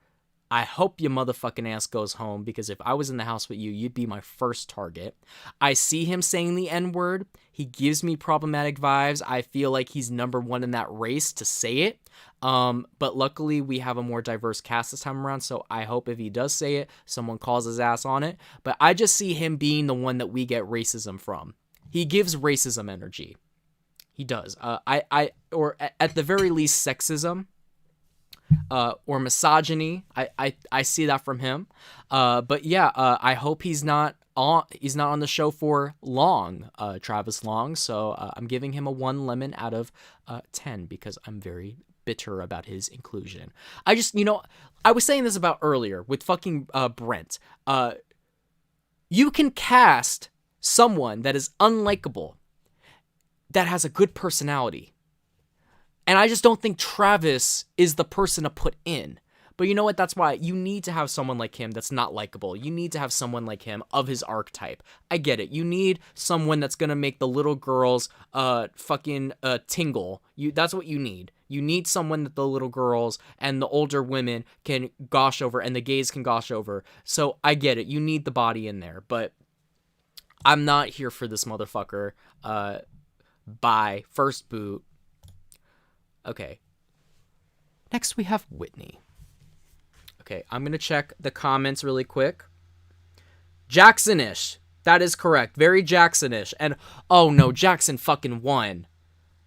I hope your motherfucking ass goes home because if I was in the house with you, you'd be my first target. I see him saying the N-word. He gives me problematic vibes. I feel like he's number one in that race to say it. But luckily we have a more diverse cast this time around, so I hope if he does say it, someone calls his ass on it. But I just see him being the one that we get racism from. He gives racism energy. He does. Or at the very least, sexism. Or misogyny. I see that from him. But yeah, I hope he's not on the show for long, Travis Long. So I'm giving him a 1 lemon out of 10 because I'm very bitter about his inclusion. I was saying this about earlier with fucking Brent. You can cast someone that is unlikable that has a good personality. And I just don't think Travis is the person to put in. But you know what? That's why you need to have someone like him that's not likable. You need to have someone like him of his archetype. I get it. You need someone that's going to make the little girls fucking tingle. That's what you need. You need someone that the little girls and the older women can gosh over and the gays can gosh over. So I get it. You need the body in there. But I'm not here for this motherfucker. Bye. First boot. Okay. Next we have Whitney. Okay, I'm going to check the comments really quick. Jacksonish. That is correct. Very Jacksonish. And, oh no, Jackson fucking won.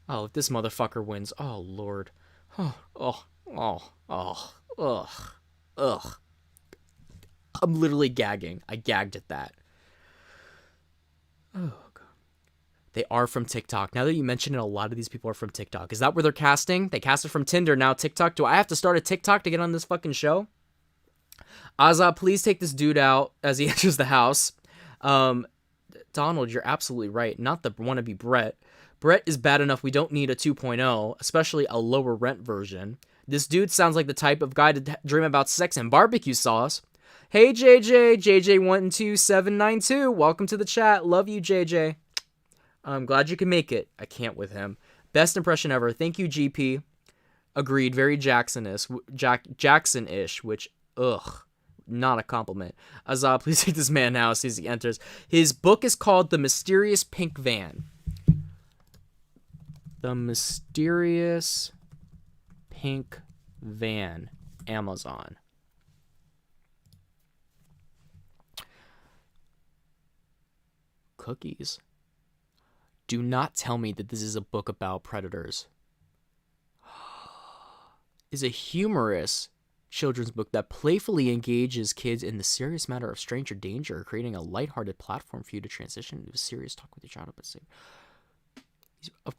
Oh, if this motherfucker wins. Oh, Lord. Ugh. I'm literally gagging. I gagged at that. Oh, God. They are from TikTok. Now that you mention it, a lot of these people are from TikTok. Is that where they're casting? They casted from Tinder, now TikTok. Do I have to start a TikTok to get on this fucking show? Azad, please take this dude out as he enters the house. Donald, you're absolutely right. Not the wannabe Brett. Brett is bad enough. We don't need a 2.0, especially a lower rent version. This dude sounds like the type of guy to dream about sex and barbecue sauce. Hey, JJ12792. Welcome to the chat. Love you, JJ. I'm glad you can make it. I can't with him. Best impression ever. Thank you, GP. Agreed. Very Jackson-ish, which, ugh, not a compliment. Azab, please take this man now as soon as he enters. His book is called The Mysterious Pink Van. The Mysterious Pink Van. Amazon. Cookies. Do not tell me that this is a book about predators. Is a humorous children's book that playfully engages kids in the serious matter of stranger danger, creating a lighthearted platform for you to transition into a serious talk with your child about safe. Of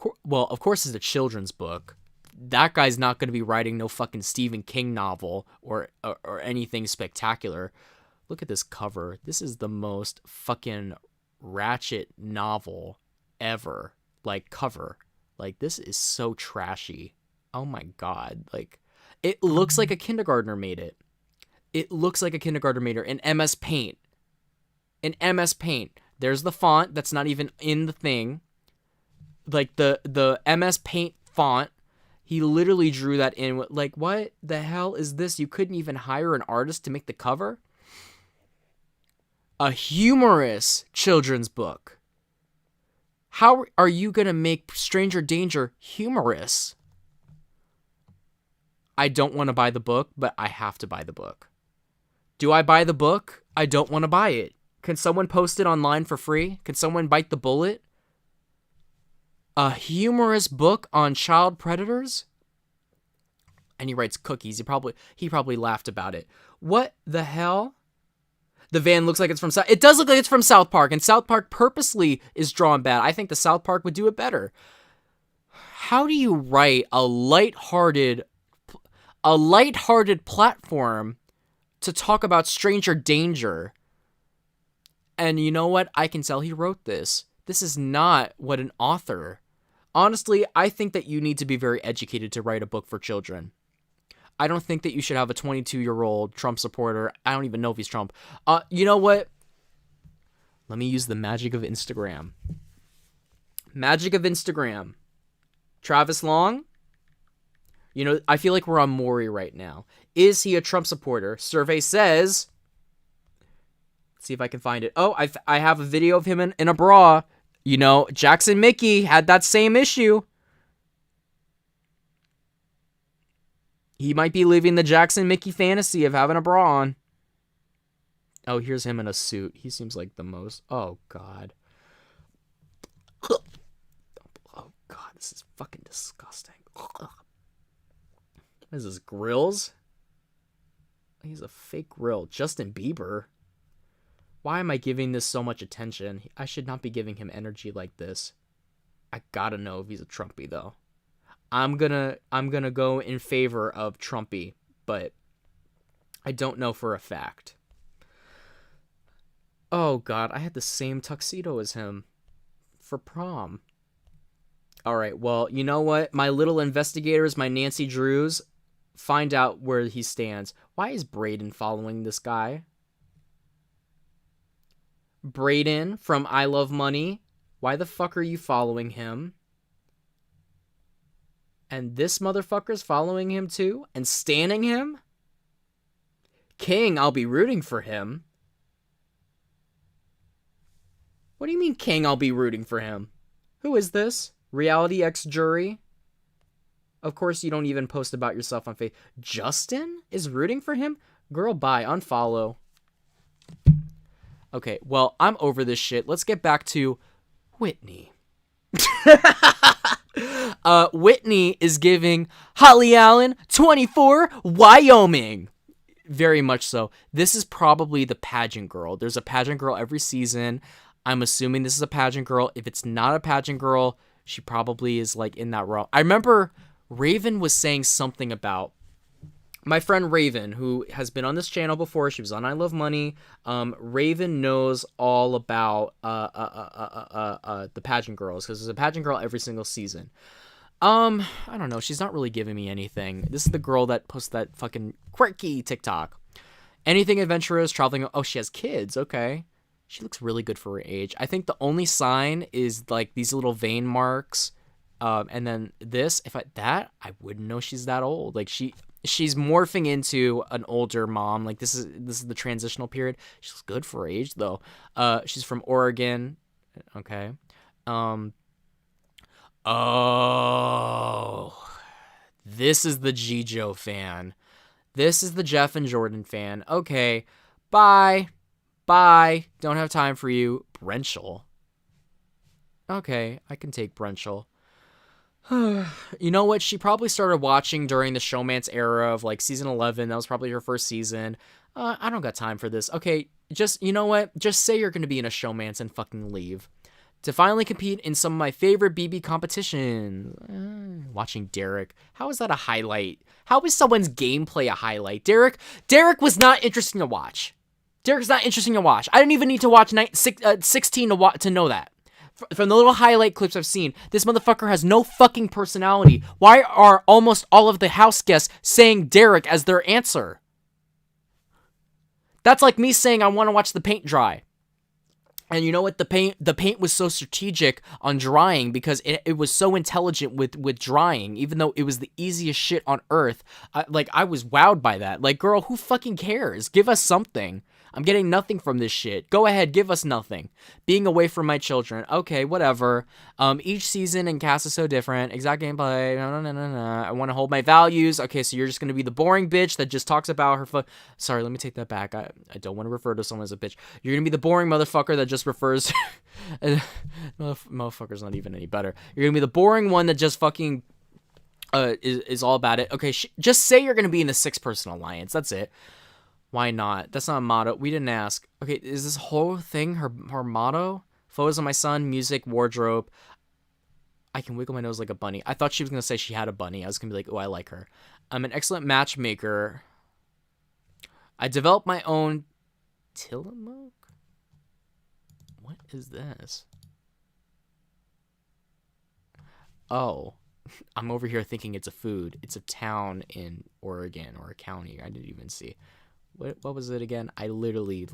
course, it's a children's book. That guy's not going to be writing no fucking Stephen King novel or anything spectacular. Look at this cover. This is the most fucking ratchet novel ever. Like, cover. Like, this is so trashy. Oh my god. Like, it looks like a kindergartner made it. It looks like a kindergartner made it in MS Paint. In MS Paint. There's the font that's not even in the thing. Like, the MS Paint font. He literally drew that in. Like, what the hell is this? You couldn't even hire an artist to make the cover? A humorous children's book. How are you going to make Stranger Danger humorous? I don't want to buy the book, but I have to buy the book. Do I buy the book? I don't want to buy it. Can someone post it online for free? Can someone bite the bullet? A humorous book on child predators? And he writes cookies. He probably laughed about it. What the hell? The van looks like it's from South. It does look like it's from South Park, and South Park purposely is drawn bad. I think the South Park would do it better. How do you write a lighthearted platform to talk about stranger danger? And you know what? I can tell he wrote this. This is not what an author. Honestly, I think that you need to be very educated to write a book for children. I don't think that you should have a 22-year-old Trump supporter. I don't even know if he's Trump. You know what? Let me use the magic of Instagram. Magic of Instagram. Travis Long? You know, I feel like we're on Maury right now. Is he a Trump supporter? Survey says... Let's see if I can find it. Oh, I have a video of him in a bra. You know, Jackson Mickey had that same issue. He might be living the Jackson Mickey fantasy of having a bra on. Oh, here's him in a suit. He seems like the most... Oh, God. Oh, God. This is fucking disgusting. What is this, grills? He's a fake grill. Justin Bieber. Why am I giving this so much attention? I should not be giving him energy like this. I gotta know if he's a Trumpy, though. I'm gonna go in favor of Trumpy, but I don't know for a fact. Oh god, I had the same tuxedo as him for prom. Alright, well, you know what? My little investigators, my Nancy Drews, find out where he stands. Why is Braden following this guy? Braden from I Love Money. Why the fuck are you following him? And this motherfucker's following him too? And standing him? King, I'll be rooting for him. What do you mean, King, I'll be rooting for him? Who is this? Reality X Jury? Of course you don't even post about yourself on Facebook. Justin is rooting for him? Girl, bye. Unfollow. Okay, well, I'm over this shit. Let's get back to Whitney. Whitney is giving Holly Allen 24 Wyoming. Very much so. This is probably the pageant girl. There's a pageant girl every season. I'm assuming this is a pageant girl. If it's not a pageant girl, she probably is like in that role. I remember Raven was saying something about my friend Raven, who has been on this channel before. She was on I Love Money. Raven knows all about the pageant girls because there's a pageant girl every single season. I don't know. She's not really giving me anything. This is the girl that posted that fucking quirky TikTok. Anything adventurous, traveling. Oh, she has kids. Okay. She looks really good for her age. I think the only sign is like these little vein marks. And then this, I wouldn't know she's that old. Like she's morphing into an older mom. Like this is the transitional period. She's good for her age though. She's from Oregon. Okay. Oh, this is the Jijo fan. This is the Jeff and Jordan fan. Okay, bye. Don't have time for you. Brenchel. Okay, I can take Brenchel. You know what? She probably started watching during the Showmance era of like season 11. That was probably her first season. I don't got time for this. Okay, you know what? Just say you're going to be in a Showmance and fucking leave. To finally compete in some of my favorite BB competitions. Watching Derek. How is that a highlight? How is someone's gameplay a highlight? Derek was not interesting to watch. Derek's not interesting to watch. I didn't even need to watch 16 to know that. From the little highlight clips I've seen, this motherfucker has no fucking personality. Why are almost all of the house guests saying Derek as their answer? That's like me saying I want to watch the paint dry. And you know what? The paint was so strategic on drying because it was so intelligent with drying, even though it was the easiest shit on earth. I was wowed by that. Like, girl, who fucking cares? Give us something. I'm getting nothing from this shit. Go ahead, give us nothing. Being away from my children. Okay, whatever. Each season and cast is so different. Exact gameplay. No. I want to hold my values. Okay, so you're just going to be the boring bitch that just talks about her Sorry, let me take that back. I don't want to refer to someone as a bitch. You're going to be the boring motherfucker that just refers motherfucker's not even any better. You're going to be the boring one that just fucking is all about it. Okay, just say you're going to be in the 6-person alliance. That's it. Why not? That's not a motto. We didn't ask. Okay, is this whole thing her motto? Photos of my son, music, wardrobe. I can wiggle my nose like a bunny. I thought she was going to say she had a bunny. I was going to be like, oh, I like her. I'm an excellent matchmaker. I developed my own Tillamook? What is this? Oh, I'm over here thinking it's a food. It's a town in Oregon or a county. I didn't even see. What was it again? I literally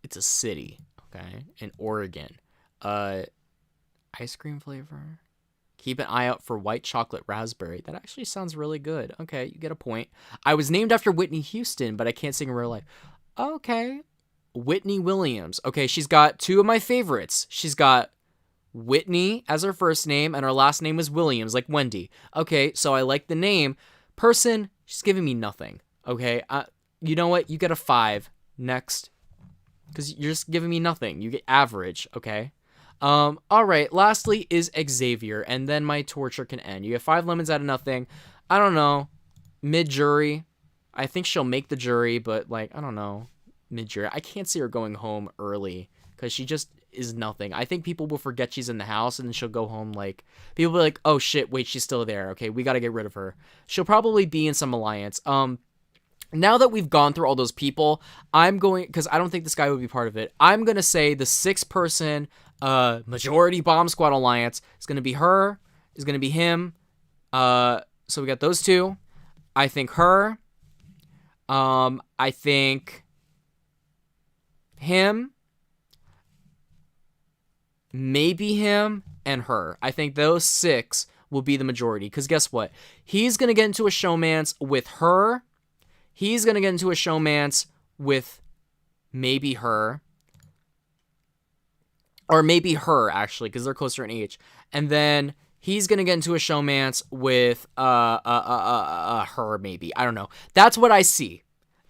it's a city, okay, in Oregon. Ice cream flavor. Keep an eye out for white chocolate raspberry. That actually sounds really good. Okay, you get a point. I was named after Whitney Houston, but I can't sing in real life. Okay. Whitney Williams. Okay, she's got 2 of my favorites. She's got Whitney as her first name, and her last name is Williams, like Wendy. Okay, so I like the name. Person, she's giving me nothing. Okay, you know what? You get a 5 next, because you're just giving me nothing. You get average. Okay. All right. Lastly is Xavier, and then my torture can end. You get 5 lemons out of nothing. I don't know. Mid jury. I think she'll make the jury, but I don't know. Mid jury. I can't see her going home early because she just is nothing. I think people will forget she's in the house, and then she'll go home people will be like, oh shit, wait, she's still there. Okay, we got to get rid of her. She'll probably be in some alliance. Now that we've gone through all those people, I'm going, because I don't think this guy would be part of it, I'm going to say the 6-person majority bomb squad alliance is going to be her, is going to be him. So we got those 2. I think her. I think him. Maybe him and her. I think those 6 will be the majority. Because guess what? He's going to get into a showmance with her. He's going to get into a showmance with maybe her. Or maybe her, actually, because they're closer in age. And then he's going to get into a showmance with her, maybe. I don't know. That's what I see.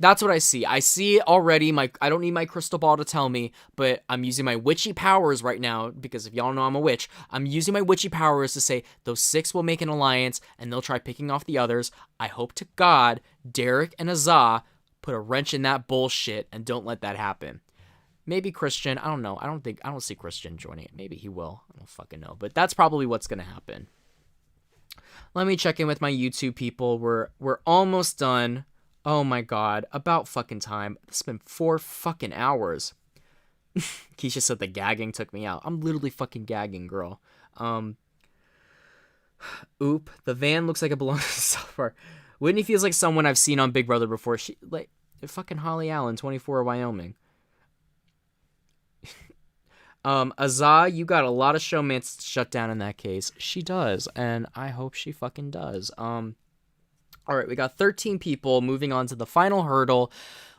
I see already. I don't need my crystal ball to tell me, but I'm using my witchy powers right now, because if y'all know I'm a witch, I'm using my witchy powers to say those 6 will make an alliance, and they'll try picking off the others. I hope to God Derek and Azah put a wrench in that bullshit and don't let that happen. Maybe Christian. I don't know. I don't see Christian joining it. Maybe he will. I don't fucking know. But that's probably what's going to happen. Let me check in with my YouTube people. We're almost done. Oh my God, about fucking time. It's been 4 fucking hours. Keisha said the gagging took me out. I'm literally fucking gagging, girl. Oop, the van looks like it belongs to South Park. Whitney feels like someone I've seen on Big Brother before. She like fucking Holly Allen, 24, Wyoming. Azah, you got a lot of showmates to shut down in that case. She does, and I hope she fucking does. All right, we got 13 people moving on to the final hurdle,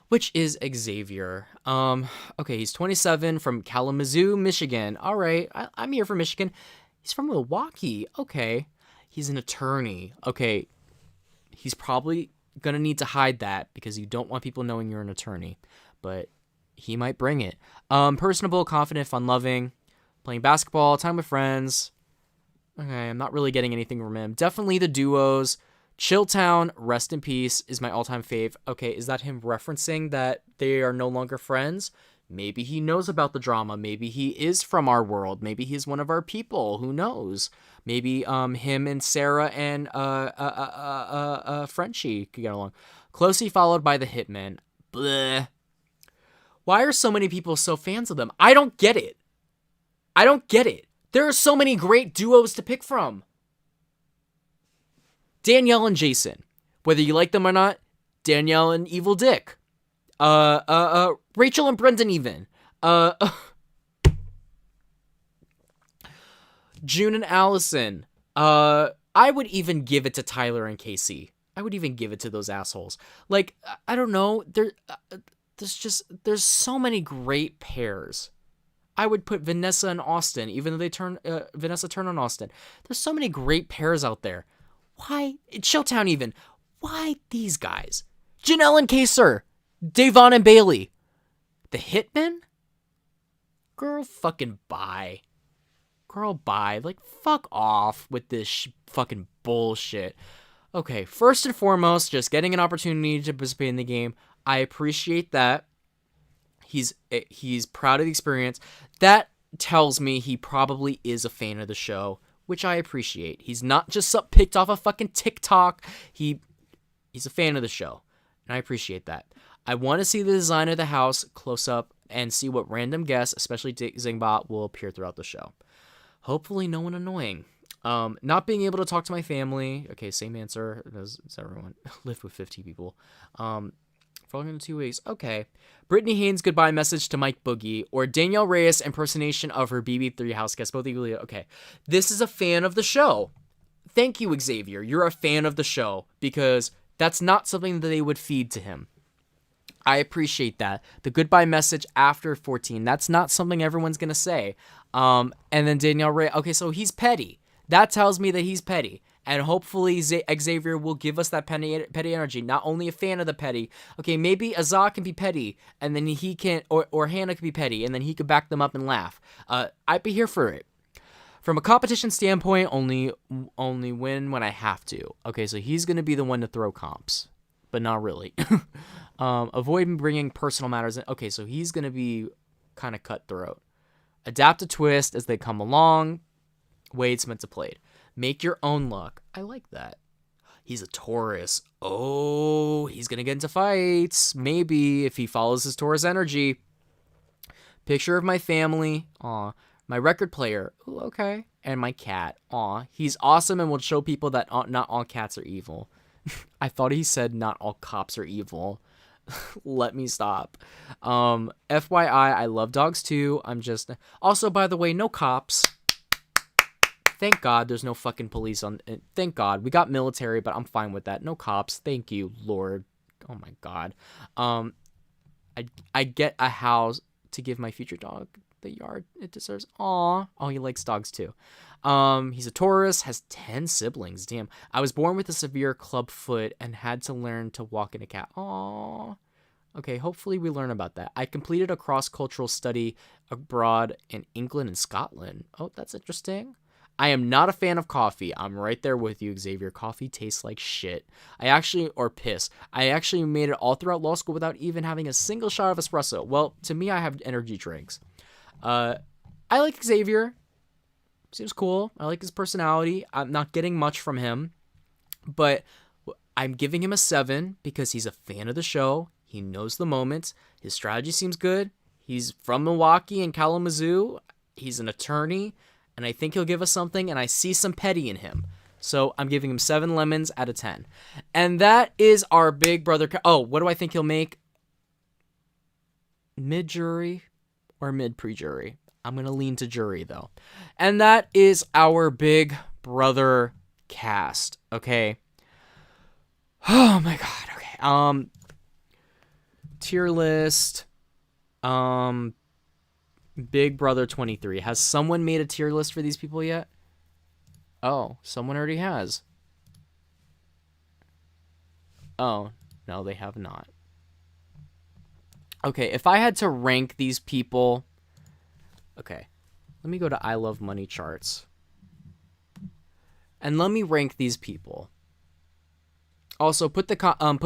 which is Xavier. Okay, he's 27 from Kalamazoo, Michigan. All right, I'm here for Michigan. He's from Milwaukee. Okay, he's an attorney. Okay, he's probably gonna need to hide that because you don't want people knowing you're an attorney, but he might bring it. Personable, confident, fun-loving, playing basketball, time with friends. Okay, I'm not really getting anything from him. Definitely the duos. Chilltown, rest in peace, is my all-time fave. Okay, is that him referencing that they are no longer friends? Maybe he knows about the drama. Maybe he is from our world. Maybe he's one of our people. Who knows? Maybe him and Sarah and Frenchie could get along. Closely followed by the Hitman. Bleh. Why are so many people so fans of them? I don't get it. I don't get it. There are so many great duos to pick from. Danielle and Jason. Whether you like them or not, Danielle and Evil Dick. Rachel and Brendan even. June and Allison. I would even give it to Tyler and Casey. I would even give it to those assholes. Like, I don't know. There's so many great pairs. I would put Vanessa and Austin, even though Vanessa turned on Austin. There's so many great pairs out there. Why? Chilltown even. Why these guys? Janelle and Kaser. Davon and Bailey. The Hitmen? Girl, fucking bye. Girl, bye. Like, fuck off with this fucking bullshit. Okay, first and foremost, just getting an opportunity to participate in the game. I appreciate that. He's proud of the experience. That tells me he probably is a fan of the show, which I appreciate. He's not just picked off a fucking TikTok. He's a fan of the show, and I appreciate that. I want to see the design of the house close up and see what random guests, especially Zingbot, will appear throughout the show. Hopefully no one annoying. Not being able to talk to my family. Okay, same answer as everyone. Lived with 50 people. Falling into 2 weeks. Okay. Brittany Haynes' goodbye message to Mike Boogie, or Danielle Reyes' impersonation of her BB3 house guest. Both equally okay. This is a fan of the show. Thank you, Xavier. You're a fan of the show, because that's not something that they would feed to him. I appreciate that. The goodbye message after 14, that's not something everyone's going to say. And then Danielle Reyes, okay, so he's petty. That tells me that he's petty. And hopefully Xavier will give us that petty energy. Not only a fan of the petty. Okay, maybe Azah can be petty, and then he can, or Hannah can be petty, and then he could back them up and laugh. I'd be here for it. From a competition standpoint, only win when I have to. Okay, so he's going to be the one to throw comps, but not really. Avoid bringing personal matters in. Okay, so he's going to be kind of cutthroat. Adapt a twist as they come along. Way it's meant to play it. Make your own luck. I like that. He's a Taurus. Oh, he's going to get into fights. Maybe if he follows his Taurus energy. Picture of my family. Aw. My record player. Ooh, okay. And my cat. Aw. He's awesome and will show people that not all cats are evil. I thought he said not all cops are evil. Let me stop. FYI, I love dogs too. Also, by the way, no cops. Thank God there's no fucking police on. Thank God. We got military, but I'm fine with that. No cops. Thank you, Lord. Oh my God. I get a house to give my future dog the yard it deserves. Aw. Oh, he likes dogs too. He's a Taurus, has 10 siblings. Damn. I was born with a severe club foot and had to learn to walk in a cat. Aw. Okay, hopefully we learn about that. I completed a cross-cultural study abroad in England and Scotland. Oh, that's interesting. I am not a fan of coffee. I'm right there with you, Xavier. Coffee tastes like shit. Or piss. I actually made it all throughout law school without even having a single shot of espresso. Well, to me, I have energy drinks. I like Xavier. Seems cool. I like his personality. I'm not getting much from him, but I'm giving him a 7 because he's a fan of the show. He knows the moments. His strategy seems good. He's from Milwaukee and Kalamazoo. He's an attorney, and I think he'll give us something, and I see some petty in him. So I'm giving him 7 lemons out of 10. And that is our big brother. Oh, what do I think he'll make? Mid-jury or mid-pre-jury? I'm going to lean to jury, though. And that is our big brother cast. Okay. Oh, my God. Okay. Tier list. Big Brother 23. Has someone made a tier list for these people yet? Oh, someone already has. Oh, no, they have not. Okay, if I had to rank these people... Okay, let me go to I Love Money charts. And let me rank these people. Also, put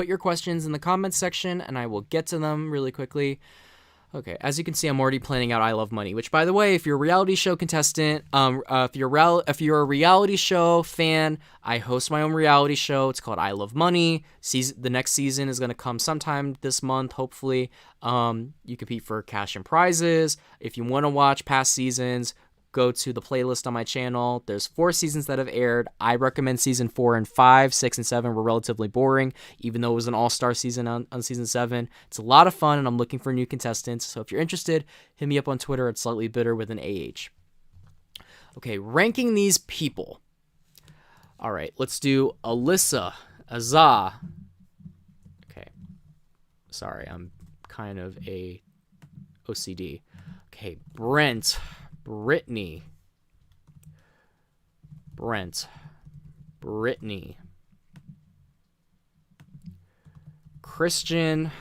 your questions in the comments section, and I will get to them really quickly. Okay, as you can see, I'm already planning out I Love Money, which, by the way, if you're a reality show contestant, if you're a reality show fan, I host my own reality show. It's called I Love Money. The next season is going to come sometime this month, hopefully. You compete for cash and prizes. If you want to watch past seasons, go to the playlist on my channel. There's 4 seasons that have aired. I recommend season 4 and 5. 6 and 7 were relatively boring, even though it was an all-star season on season 7. It's a lot of fun, and I'm looking for new contestants. So if you're interested, hit me up on Twitter at Slightly Bitter with an AH. Okay, ranking these people. All right, let's do Alyssa, Azah. Okay, sorry, I'm kind of a OCD. Okay, Brent, Brittany, Christian,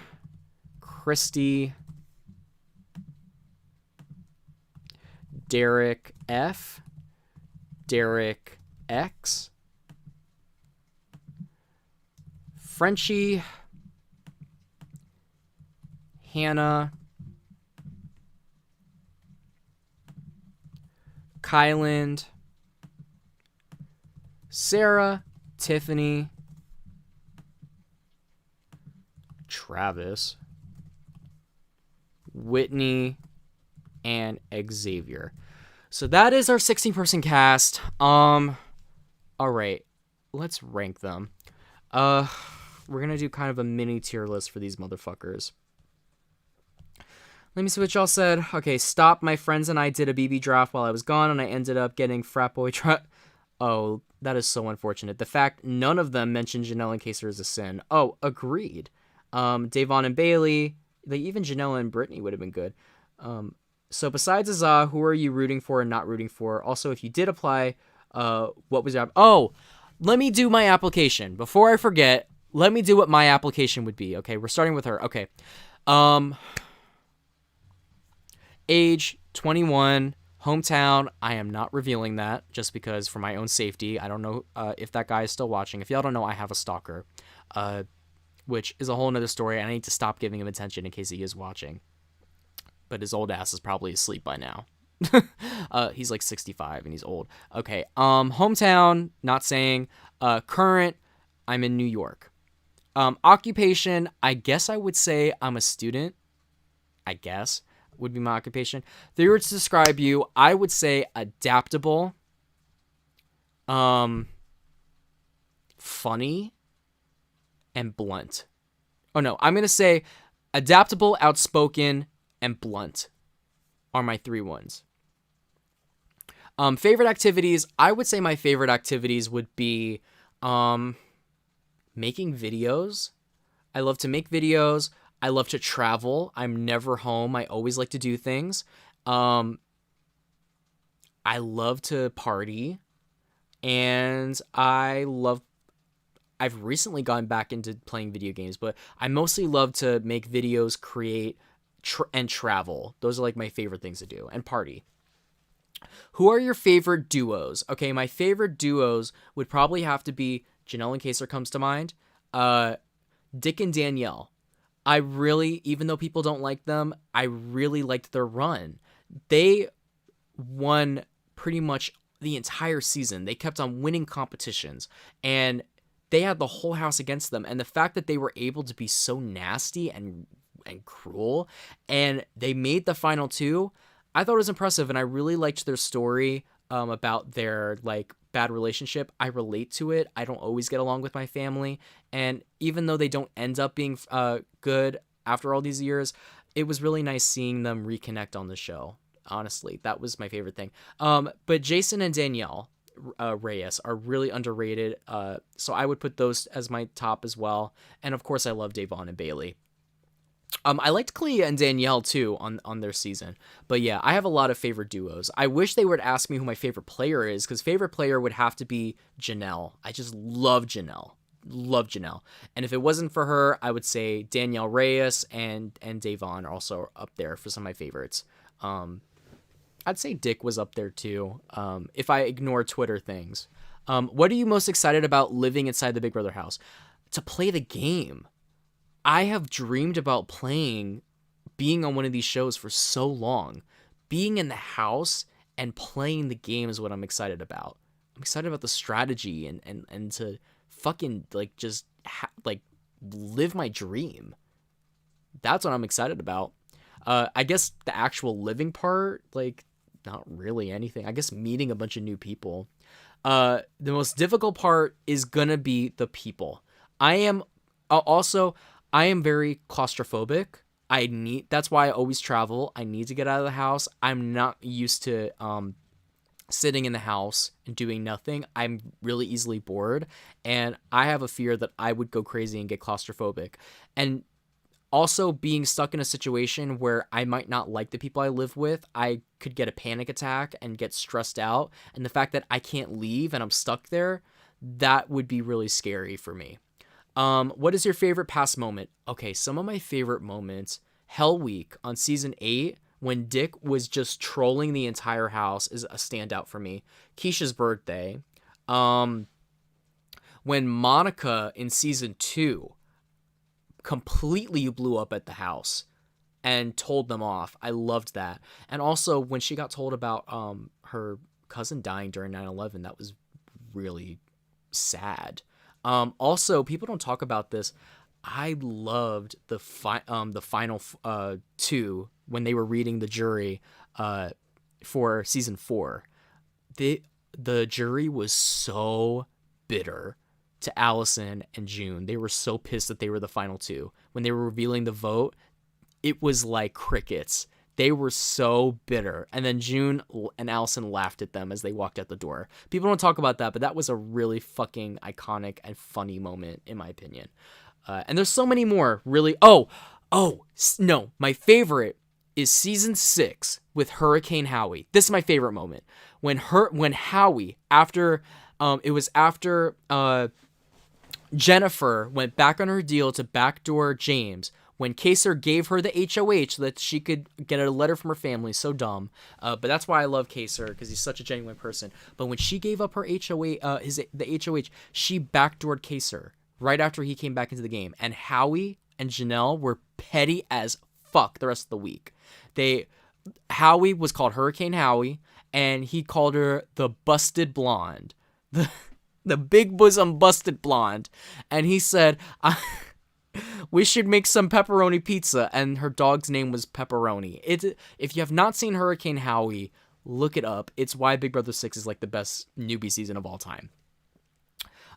Christy, Derek F, Derek X, Frenchie, Hannah, Kyland, Sarah, Tiffany, Travis, Whitney, and Xavier. So that is our 16-person cast. All right, let's rank them. We're gonna do kind of a mini tier list for these motherfuckers. Let me see what y'all said. Okay, stop. My friends and I did a BB draft while I was gone, and I ended up getting frat boy Oh, that is so unfortunate. The fact none of them mentioned Janelle and Kaser is a sin. Oh, agreed. Davon and Bailey. Even Janelle and Brittany would have been good. So besides Azah, who are you rooting for and not rooting for? Also, if you did apply, what was your... Oh, let me do my application. Before I forget, let me do what my application would be. Okay, we're starting with her. Okay. Age, 21, hometown. I am not revealing that just because for my own safety. I don't know if that guy is still watching. If y'all don't know, I have a stalker, which is a whole nother story. I need to stop giving him attention in case he is watching. But his old ass is probably asleep by now. He's like 65 and he's old. Okay. Hometown, not saying. Current, I'm in New York. Occupation, I guess I would say I'm a student. I guess would be my occupation. If they were to describe you, I would say adaptable, funny, and blunt. Oh no, I'm gonna say adaptable, outspoken, and blunt are my 3 ones. Favorite activities, I would say my favorite activities would be making videos. I love to make videos. I love to travel. I'm never home. I always like to do things. I love to party. And I've recently gone back into playing video games, but I mostly love to make videos, create, and travel. Those are like my favorite things to do. And party. Who are your favorite duos? Okay, my favorite duos would probably have to be Janelle and Kaser comes to mind. Dick and Danielle. I really, even though people don't like them, I really liked their run. They won pretty much the entire season. They kept on winning competitions, and they had the whole house against them. And the fact that they were able to be so nasty and and cruel. And they made the final two. I thought it was impressive, and I really liked their story about their like bad relationship. I relate to it. I don't always get along with my family, and even though they don't end up being good after all these years, it was really nice seeing them reconnect on the show. Honestly, that was my favorite thing. But Jason and Danielle Reyes are really underrated. So I would put those as my top as well. And of course, I love Davon and Bailey. I liked Clea and Danielle too on their season. But yeah, I have a lot of favorite duos. I wish they would ask me who my favorite player is, because favorite player would have to be Janelle. I just love Janelle. Love Janelle. And if it wasn't for her, I would say Danielle Reyes and Davon are also up there for some of my favorites. I'd say Dick was up there too, if I ignore Twitter things. What are you most excited about living inside the Big Brother house? To play the game. I have dreamed about being on one of these shows for so long. Being in the house and playing the game is what I'm excited about. I'm excited about the strategy and to fucking like just like live my dream. That's what I'm excited about. I guess the actual living part, like, not really anything. I guess meeting a bunch of new people. The most difficult part is gonna be the people. I am very claustrophobic. That's why I always travel. I need to get out of the house. I'm not used to sitting in the house and doing nothing. I'm really easily bored, and I have a fear that I would go crazy and get claustrophobic. And also being stuck in a situation where I might not like the people I live with, I could get a panic attack and get stressed out. And the fact that I can't leave and I'm stuck there, that would be really scary for me. What is your favorite past moment? Okay, some of my favorite moments, Hell Week on season 8, when Dick was just trolling the entire house, is a standout for me. Keisha's birthday. When Monica in season 2 completely blew up at the house and told them off. I loved that. And also when she got told about her cousin dying during 9/11, that was really sad. Also, people don't talk about this. I loved the final two when they were reading the jury for season 4. The jury was so bitter to Allison and June. They were so pissed that they were the final two. When they were revealing the vote, it was like crickets. They were so bitter. And then June and Allison laughed at them as they walked out the door. People don't talk about that, but that was a really fucking iconic and funny moment, in my opinion. And there's so many more, really. No, my favorite is season 6 with Hurricane Howie. This is my favorite moment. When Howie, after Jennifer went back on her deal to backdoor James, when Kaser gave her the HOH so that she could get a letter from her family. So dumb. But that's why I love Kaser, because he's such a genuine person. But when she gave up her HOH, the HOH, she backdoored Kaser right after he came back into the game. And Howie and Janelle were petty as fuck the rest of the week. Howie was called Hurricane Howie, and he called her the busted blonde. The big bosom busted blonde. And he said, we should make some pepperoni pizza, and her dog's name was Pepperoni. If you have not seen Hurricane Howie, look it up. It's why Big Brother 6 is like the best newbie season of all time.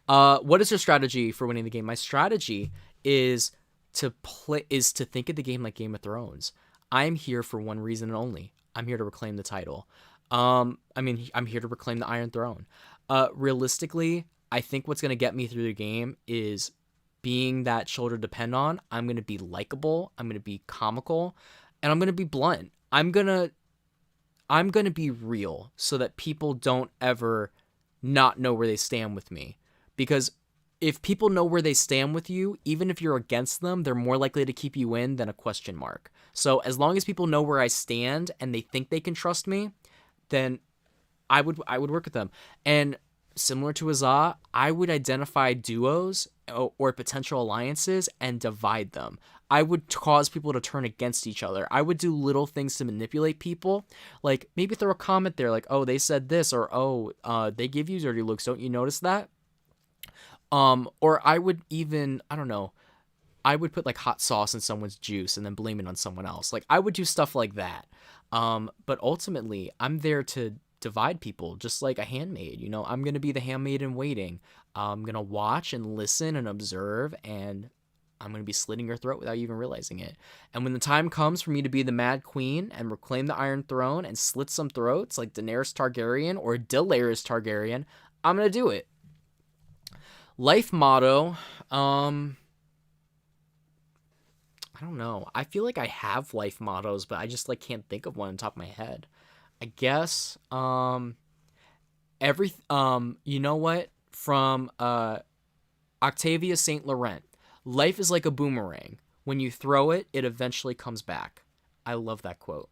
What is your strategy for winning the game? My strategy is to think of the game like Game of Thrones. I'm here for one reason and only. I'm here to reclaim the title. I'm here to reclaim the Iron Throne. Realistically, I think what's going to get me through the game is being that shoulder to depend on. I'm going to be likable. I'm going to be comical, and I'm going to be blunt. I'm going to be real so that people don't ever not know where they stand with me. Because if people know where they stand with you, even if you're against them, they're more likely to keep you in than a question mark. So as long as people know where I stand and they think they can trust me, then I would work with them. And similar to Azah, I would identify duos or potential alliances and divide them. I would cause people to turn against each other. I would do little things to manipulate people, like maybe throw a comment there like, oh, they said this, or oh, they give you dirty looks, don't you notice that? Or I would even, I don't know, I would put like hot sauce in someone's juice and then blame it on someone else. Like I would do stuff like that. But ultimately, I'm there to divide people, just like a handmaid. You know, I'm gonna be the handmaid in waiting. I'm gonna watch and listen and observe, and I'm gonna be slitting your throat without you even realizing it. And when the time comes for me to be the Mad Queen and reclaim the Iron Throne and slit some throats like Daenerys Targaryen or Daenerys Targaryen, I'm gonna do it. Life motto, I don't know. I feel like I have life mottos, but I just like can't think of one on top of my head. I guess you know what? From Octavia St. Laurent. Life is like a boomerang. When you throw it, it eventually comes back. I love that quote.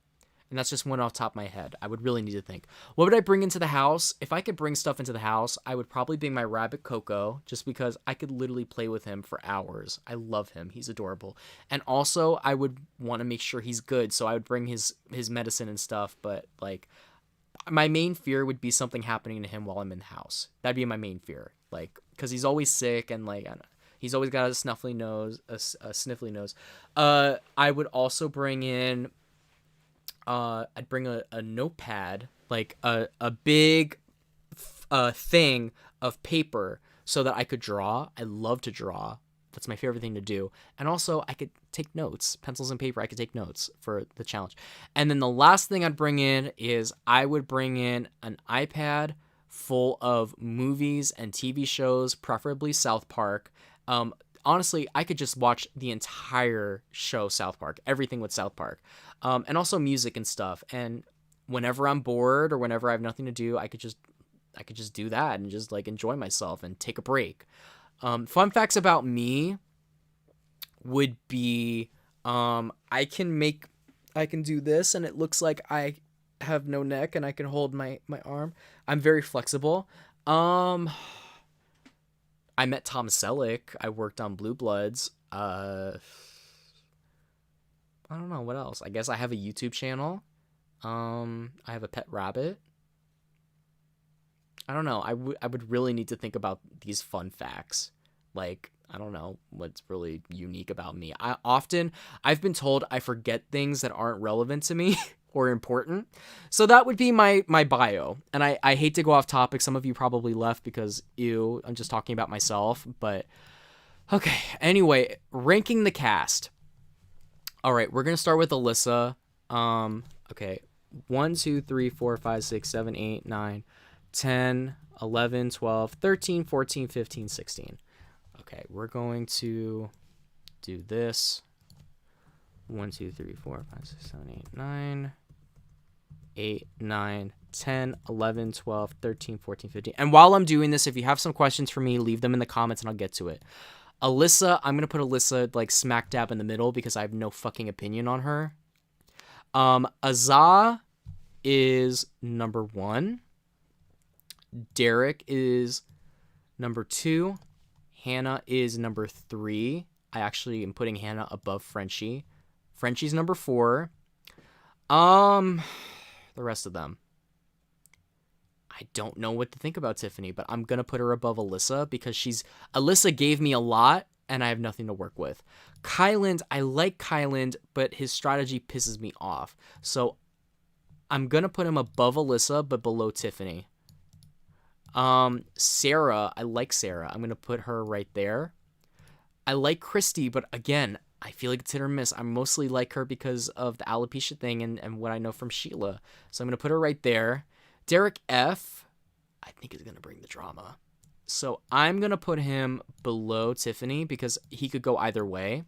And that's just one off the top of my head. I would really need to think. What would I bring into the house? If I could bring stuff into the house, I would probably bring my rabbit Coco, just because I could literally play with him for hours. I love him. He's adorable. And also, I would want to make sure he's good, so I would bring his medicine and stuff. But, like, my main fear would be something happening to him while I'm in the house. That'd be my main fear. Like, because he's always sick and, like, I don't know. He's always got a sniffly nose. I would also bring in... I'd bring a notepad, like a big thing of paper so that I could draw. I love to draw. That's my favorite thing to do. And also I could take notes, pencils and paper. I could take notes for the challenge. And then the last thing I'd bring in is I would bring in an iPad full of movies and TV shows, preferably South Park. Honestly, I could just watch the entire show South Park, everything with South Park, and also music and stuff. And whenever I'm bored or whenever I have nothing to do, I could just do that and just like enjoy myself and take a break. Fun facts about me would be I can do this and it looks like I have no neck and I can hold my arm. I'm very flexible. I met Tom Selleck. I worked on Blue Bloods. I don't know what else. I guess I have a YouTube channel. I have a pet rabbit. I don't know. I would really need to think about these fun facts. Like, I don't know what's really unique about me. I've been told I forget things that aren't relevant to me or important. So that would be my bio. And I hate to go off topic. Some of you probably left because, ew, I'm just talking about myself. But, okay. Anyway, ranking the cast. All right, we're going to start with Alyssa. Okay. 1, 2, 3, 4, 5, 6, 7, 8, 9, 10, 11, 12, 13, 14, 15, 16. Okay, we're going to do this. 1, 2, 3, 4, 5, 6, 7, 8, 9, 8, 9, 10, 11, 12, 13, 14, 15. And while I'm doing this, if you have some questions for me, leave them in the comments and I'll get to it. Alyssa, I'm going to put Alyssa like smack dab in the middle because I have no fucking opinion on her. Azah is number 1. Derek is number 2. Hannah is number 3. I actually am putting Hannah above Frenchie. Frenchie's number 4. The rest of them. I don't know what to think about Tiffany, but I'm going to put her above Alyssa because Alyssa gave me a lot and I have nothing to work with. Kyland, I like Kyland, but his strategy pisses me off. So I'm going to put him above Alyssa, but below Tiffany. Sarah, I like Sarah. I'm going to put her right there. I like Christy, but again, I feel like it's hit or miss. I mostly like her because of the alopecia thing and what I know from Sheila. So I'm going to put her right there. Derek F, I think is going to bring the drama. So I'm going to put him below Tiffany because he could go either way.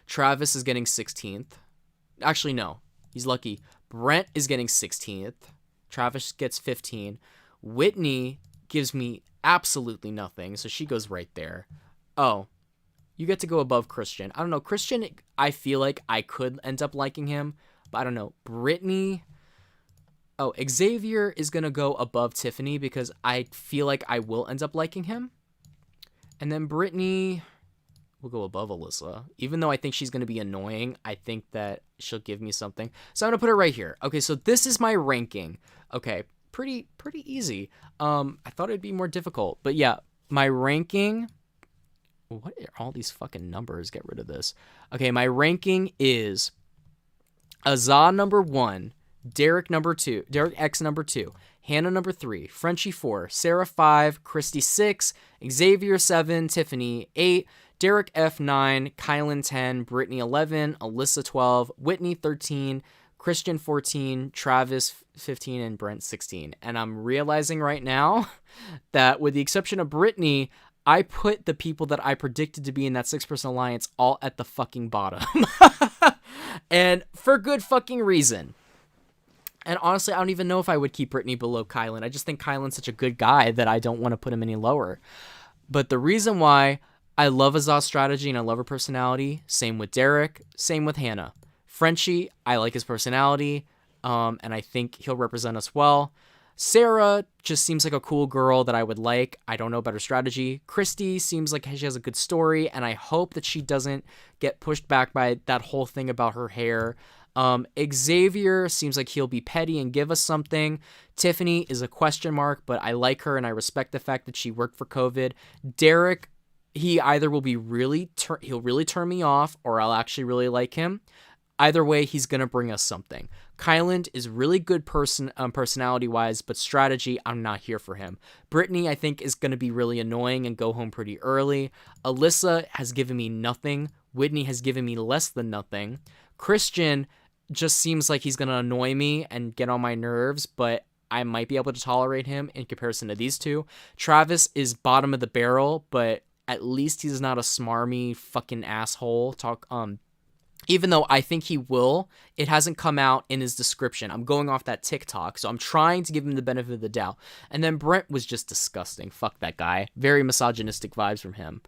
Travis is getting 16th. Actually, no. He's lucky. Brent is getting 16th. Travis gets 15. Whitney gives me absolutely nothing, so she goes right there. Oh, you get to go above Christian. I don't know. Christian, I feel like I could end up liking him, but I don't know. Brittany... Oh, Xavier is going to go above Tiffany because I feel like I will end up liking him. And then Brittany will go above Alyssa. Even though I think she's going to be annoying, I think that she'll give me something. So I'm going to put her right here. Okay, so this is my ranking. Okay, pretty easy. I thought it'd be more difficult. But yeah, my ranking What are all these fucking numbers? Get rid of this. Okay, my ranking is Azah number 1, Derek number 2, Derek X number 2, Hannah number 3, Frenchie 4, Sarah 5, Christy 6, Xavier 7, Tiffany 8, Derek F 9, Kylan 10, Brittany 11, Alyssa 12, Whitney 13, Christian 14, Travis 15, and Brent 16. And I'm realizing right now that with the exception of Brittany, I put the people that I predicted to be in that 6-person alliance all at the fucking bottom. And for good fucking reason. And honestly, I don't even know if I would keep Brittany below Kylan. I just think Kylan's such a good guy that I don't want to put him any lower. But the reason why I love Azah's strategy and I love her personality, same with Derek, same with Hannah. Frenchie, I like his personality, and I think he'll represent us well. Sarah just seems like a cool girl that I would like. I don't know about her strategy. Christy seems like she has a good story, and I hope that she doesn't get pushed back by that whole thing about her hair. Xavier seems like he'll be petty and give us something. Tiffany is a question mark, but I like her and I respect the fact that she worked for COVID. Derek, he either will be he'll really turn me off, or I'll actually really like him. Either way, he's going to bring us something. Kylan is really good personality-wise, but strategy, I'm not here for him. Brittany, I think, is going to be really annoying and go home pretty early. Alyssa has given me nothing. Whitney has given me less than nothing. Christian just seems like he's going to annoy me and get on my nerves, but I might be able to tolerate him in comparison to these two. Travis is bottom of the barrel, but at least he's not a smarmy fucking asshole. Even though I think he will, it hasn't come out in his description. I'm going off that TikTok, so I'm trying to give him the benefit of the doubt. And then Brent was just disgusting. Fuck that guy. Very misogynistic vibes from him.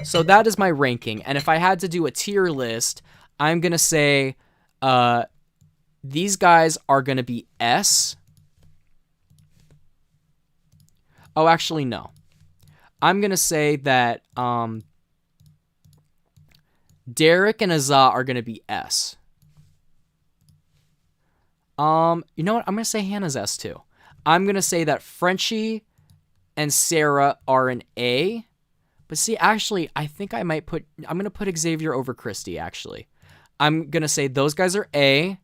So that is my ranking. And if I had to do a tier list, I'm going to say these guys are going to be S. Oh, actually, no. I'm going to say that Derek and Azah are going to be S. You know what? I'm going to say Hannah's S too. I'm going to say that Frenchie and Sarah are an A. But see, actually, I think I'm going to put Xavier over Christy, actually. I'm going to say those guys are A.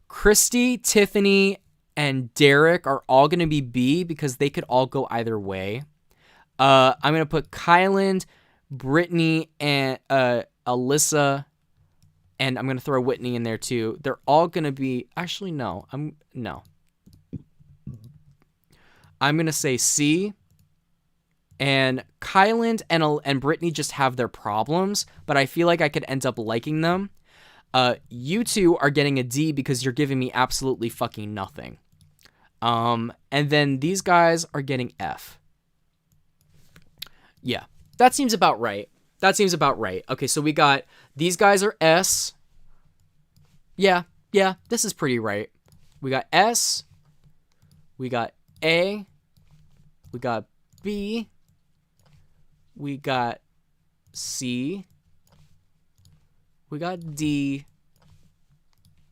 Christy, Tiffany, and Derek are all going to be B because they could all go either way. I'm going to put Kylan, Brittany, and Alyssa, and I'm going to throw Whitney in there too. They're all going to be... Actually, no. I'm going to say C. And Kylan and Brittany just have their problems, but I feel like I could end up liking them. You two are getting a D because you're giving me absolutely fucking nothing. And then these guys are getting F. Yeah, that seems about right. Okay, so we got these guys are S. Yeah, this is pretty right. We got S. We got A. We got B. We got C. We got D.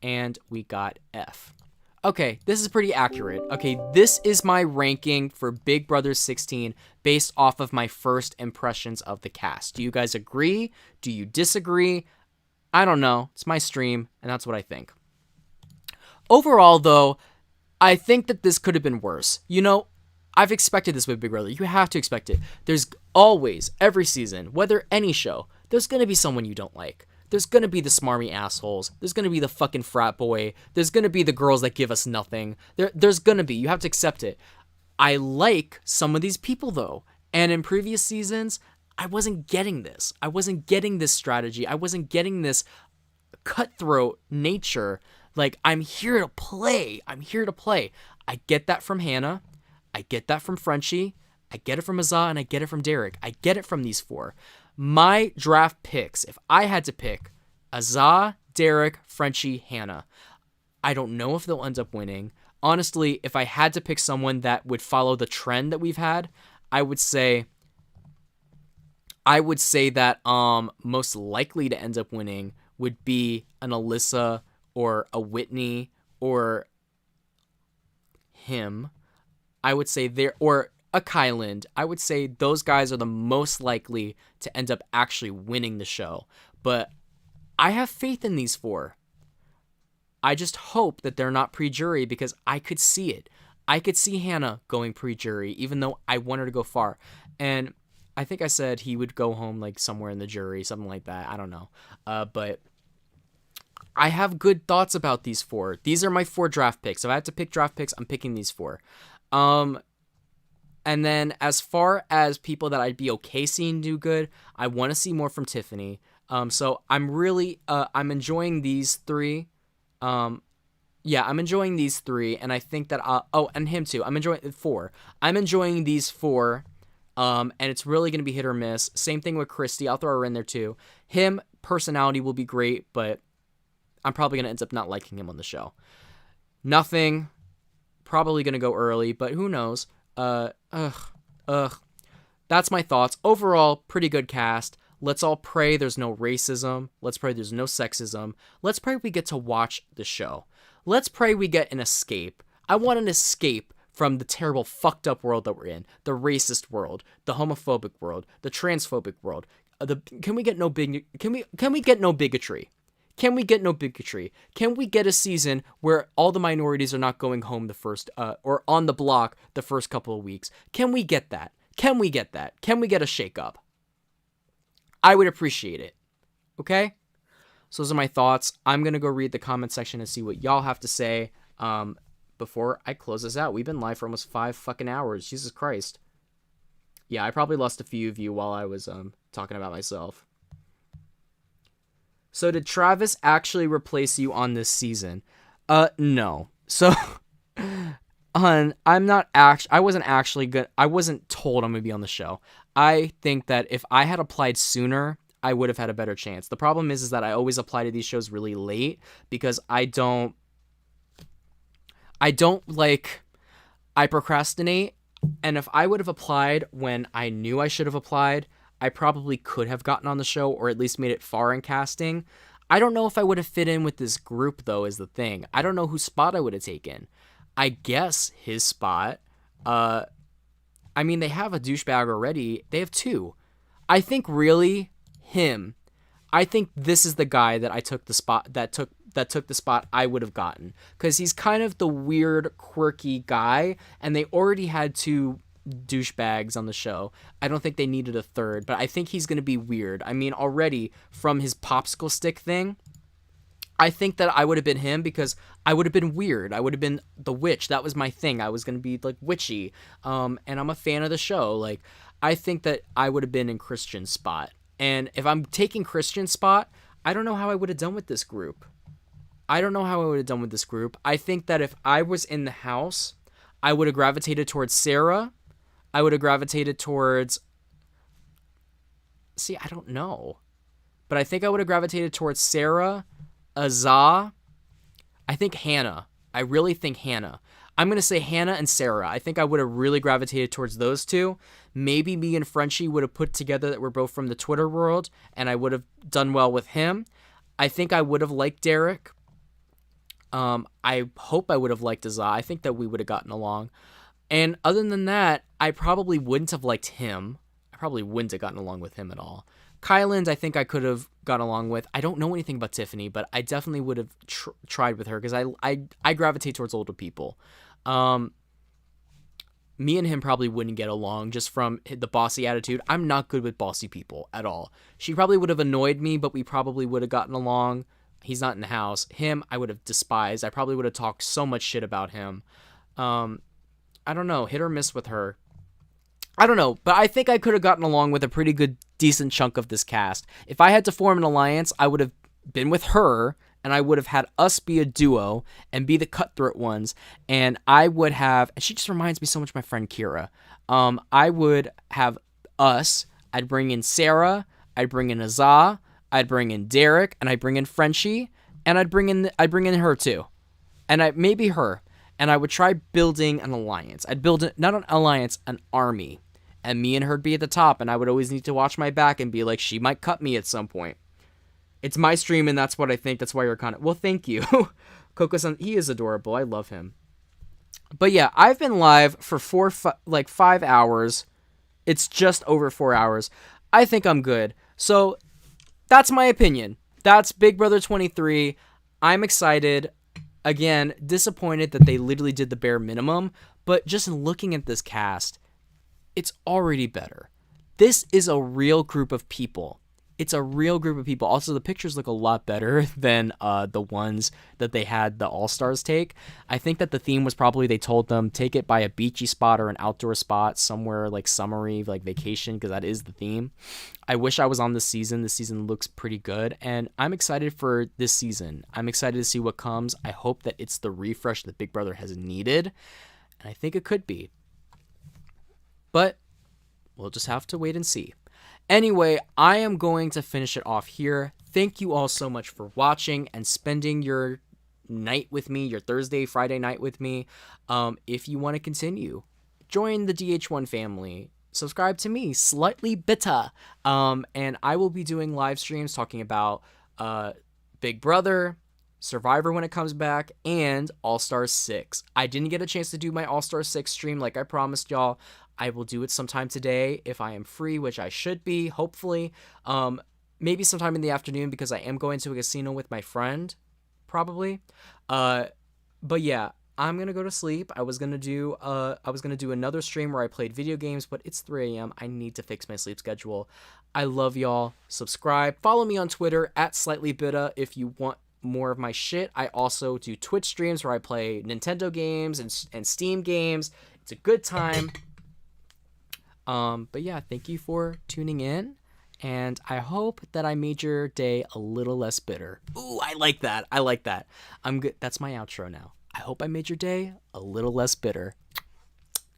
And we got F. Okay, this is pretty accurate. Okay, this is my ranking for Big Brother 16 based off of my first impressions of the cast. Do you guys agree? Do you disagree? I don't know. It's my stream, and that's what I think. Overall, though, I think that this could have been worse. You know, I've expected this with Big Brother. You have to expect it. There's always, every season, whether any show, there's going to be someone you don't like. There's going to be the smarmy assholes. There's going to be the fucking frat boy. There's going to be the girls that give us nothing. There's going to be. You have to accept it. I like some of these people, though. And in previous seasons, I wasn't getting this. I wasn't getting this strategy. I wasn't getting this cutthroat nature. Like, I'm here to play. I'm here to play. I get that from Hannah. I get that from Frenchie. I get it from Azah, and I get it from Derek. I get it from these four. My draft picks, if I had to pick Azah, Derek, Frenchie, Hannah, I don't know if they'll end up winning. Honestly, if I had to pick someone that would follow the trend that we've had, I would say that most likely to end up winning would be an Alyssa or a Whitney or him. I would say or a Kyland. I would say those guys are the most likely to end up actually winning the show. But I have faith in these 4. I just hope that they're not pre-jury because I could see it. I could see Hannah going pre-jury, even though I want her to go far. And I think I said he would go home like somewhere in the jury, something like that. I don't know. But I have good thoughts about these 4. These are my 4 draft picks. If I had to pick draft picks, I'm picking these 4. And then as far as people that I'd be okay seeing do good, I want to see more from Tiffany. So I'm really, I'm enjoying these 3. Yeah, I'm enjoying these 3, and I think that and him too. I'm enjoying 4. I'm enjoying these 4, and it's really gonna be hit or miss. Same thing with Christy. I'll throw her in there too. Him, personality will be great, but I'm probably gonna end up not liking him on the show. Nothing, probably gonna go early, but who knows? That's my thoughts. Overall, pretty good cast. Let's all pray there's no racism. Let's pray there's no sexism. Let's pray we get to watch the show. Let's pray we get an escape. I want an escape from the terrible fucked up world that we're in. The racist world, the homophobic world, the transphobic world. Can we get no bigotry? Can we get no bigotry? Can we get a season where all the minorities are not going home the first or on the block the first couple of weeks? Can we get that? Can we get a shake up? I would appreciate it. Okay? So those are my thoughts. I'm going to go read the comment section and see what y'all have to say before I close this out. We've been live for almost 5 fucking hours. Jesus Christ. Yeah, I probably lost a few of you while I was talking about myself. So did Travis actually replace you on this season? No. So I wasn't told I'm going to be on the show. I think that if I had applied sooner, I would have had a better chance. The problem is that I always apply to these shows really late because I procrastinate. And if I would have applied when I knew I should have applied, I probably could have gotten on the show or at least made it far in casting. I don't know if I would have fit in with this group, though, is the thing. I don't know whose spot I would have taken. I guess his spot. I mean, they have a douchebag already. They have 2. I think really him. I think this is the guy that I took the spot that took the spot I would have gotten because he's kind of the weird, quirky guy, and they already had 2 douchebags on the show. I don't think they needed a third, but I think he's gonna be weird. I mean, already from his popsicle stick thing, I think that I would have been him because I would have been weird. I would have been the witch. That was my thing. I was going to be like witchy. And I'm a fan of the show. Like, I think that I would have been in Christian's spot. And if I'm taking Christian's spot, I don't know how I would have done with this group. I think that if I was in the house, I would have gravitated towards Sarah. I would have gravitated towards... See, I don't know. But I think I would have gravitated towards Sarah... Azah, I think Hannah. I really think Hannah. I'm going to say Hannah and Sarah. I think I would have really gravitated towards those 2. Maybe me and Frenchie would have put together that we're both from the Twitter world, and I would have done well with him. I think I would have liked Derek. I hope I would have liked Azah. I think that we would have gotten along. And other than that, I probably wouldn't have liked him. I probably wouldn't have gotten along with him at all. Kyland, I think I could have gone along with. I don't know anything about Tiffany, but I definitely would have tried with her because I gravitate towards older people. Me and him probably wouldn't get along just from the bossy attitude. I'm not good with bossy people at all. She probably would have annoyed me, but we probably would have gotten along. He's not in the house. Him, I would have despised. I probably would have talked so much shit about him. I don't know. Hit or miss with her. I don't know, but I think I could have gotten along with a pretty good, decent chunk of this cast. If I had to form an alliance, I would have been with her, and I would have had us be a duo and be the cutthroat ones, and I would have... And she just reminds me so much of my friend Kira. I would have us. I'd bring in Sarah. I'd bring in Azah. I'd bring in Derek, and I'd bring in Frenchie, and I'd bring in her too, and maybe her. And I would try building an alliance. I'd build not an alliance, an army. And me and her'd be at the top, and I would always need to watch my back and be like, she might cut me at some point. It's my stream, and that's what I think. That's why you're kind of... Well, thank you. Coco-san, he is adorable. I love him. But yeah, I've been live for 5 hours. It's just over 4 hours. I think I'm good. So that's my opinion. That's Big Brother 23. I'm excited. Again, disappointed that they literally did the bare minimum, but just looking at this cast, it's already better. This is a real group of people. It's a real group of people. Also, the pictures look a lot better than the ones that they had the All-Stars take. I think that the theme was probably they told them take it by a beachy spot or an outdoor spot somewhere like summery, like vacation, because that is the theme. I wish I was on this season. This season looks pretty good, and I'm excited for this season. I'm excited to see what comes. I hope that it's the refresh that Big Brother has needed, and I think it could be. But we'll just have to wait and see. Anyway, I am going to finish it off here. Thank you all so much for watching and spending your night with me, your Thursday, Friday night with me. If you want to continue, join the DH1 family. Subscribe to me, Slightly Bittah. And I will be doing live streams talking about Big Brother, Survivor when it comes back, and All-Stars 6. I didn't get a chance to do my All-Stars 6 stream like I promised y'all. I will do it sometime today if I am free, which I should be, hopefully. Maybe sometime in the afternoon because I am going to a casino with my friend, probably. But yeah, I'm gonna go to sleep. I was gonna do another stream where I played video games, but it's 3 a.m. I need to fix my sleep schedule. I love y'all. Subscribe. Follow me on Twitter at SlightlyBittah if you want more of my shit. I also do Twitch streams where I play Nintendo games and Steam games. It's a good time. But yeah, thank you for tuning in, and I hope that I made your day a little less bitter. Ooh, I like that. I'm good. That's my outro now. I hope I made your day a little less bitter.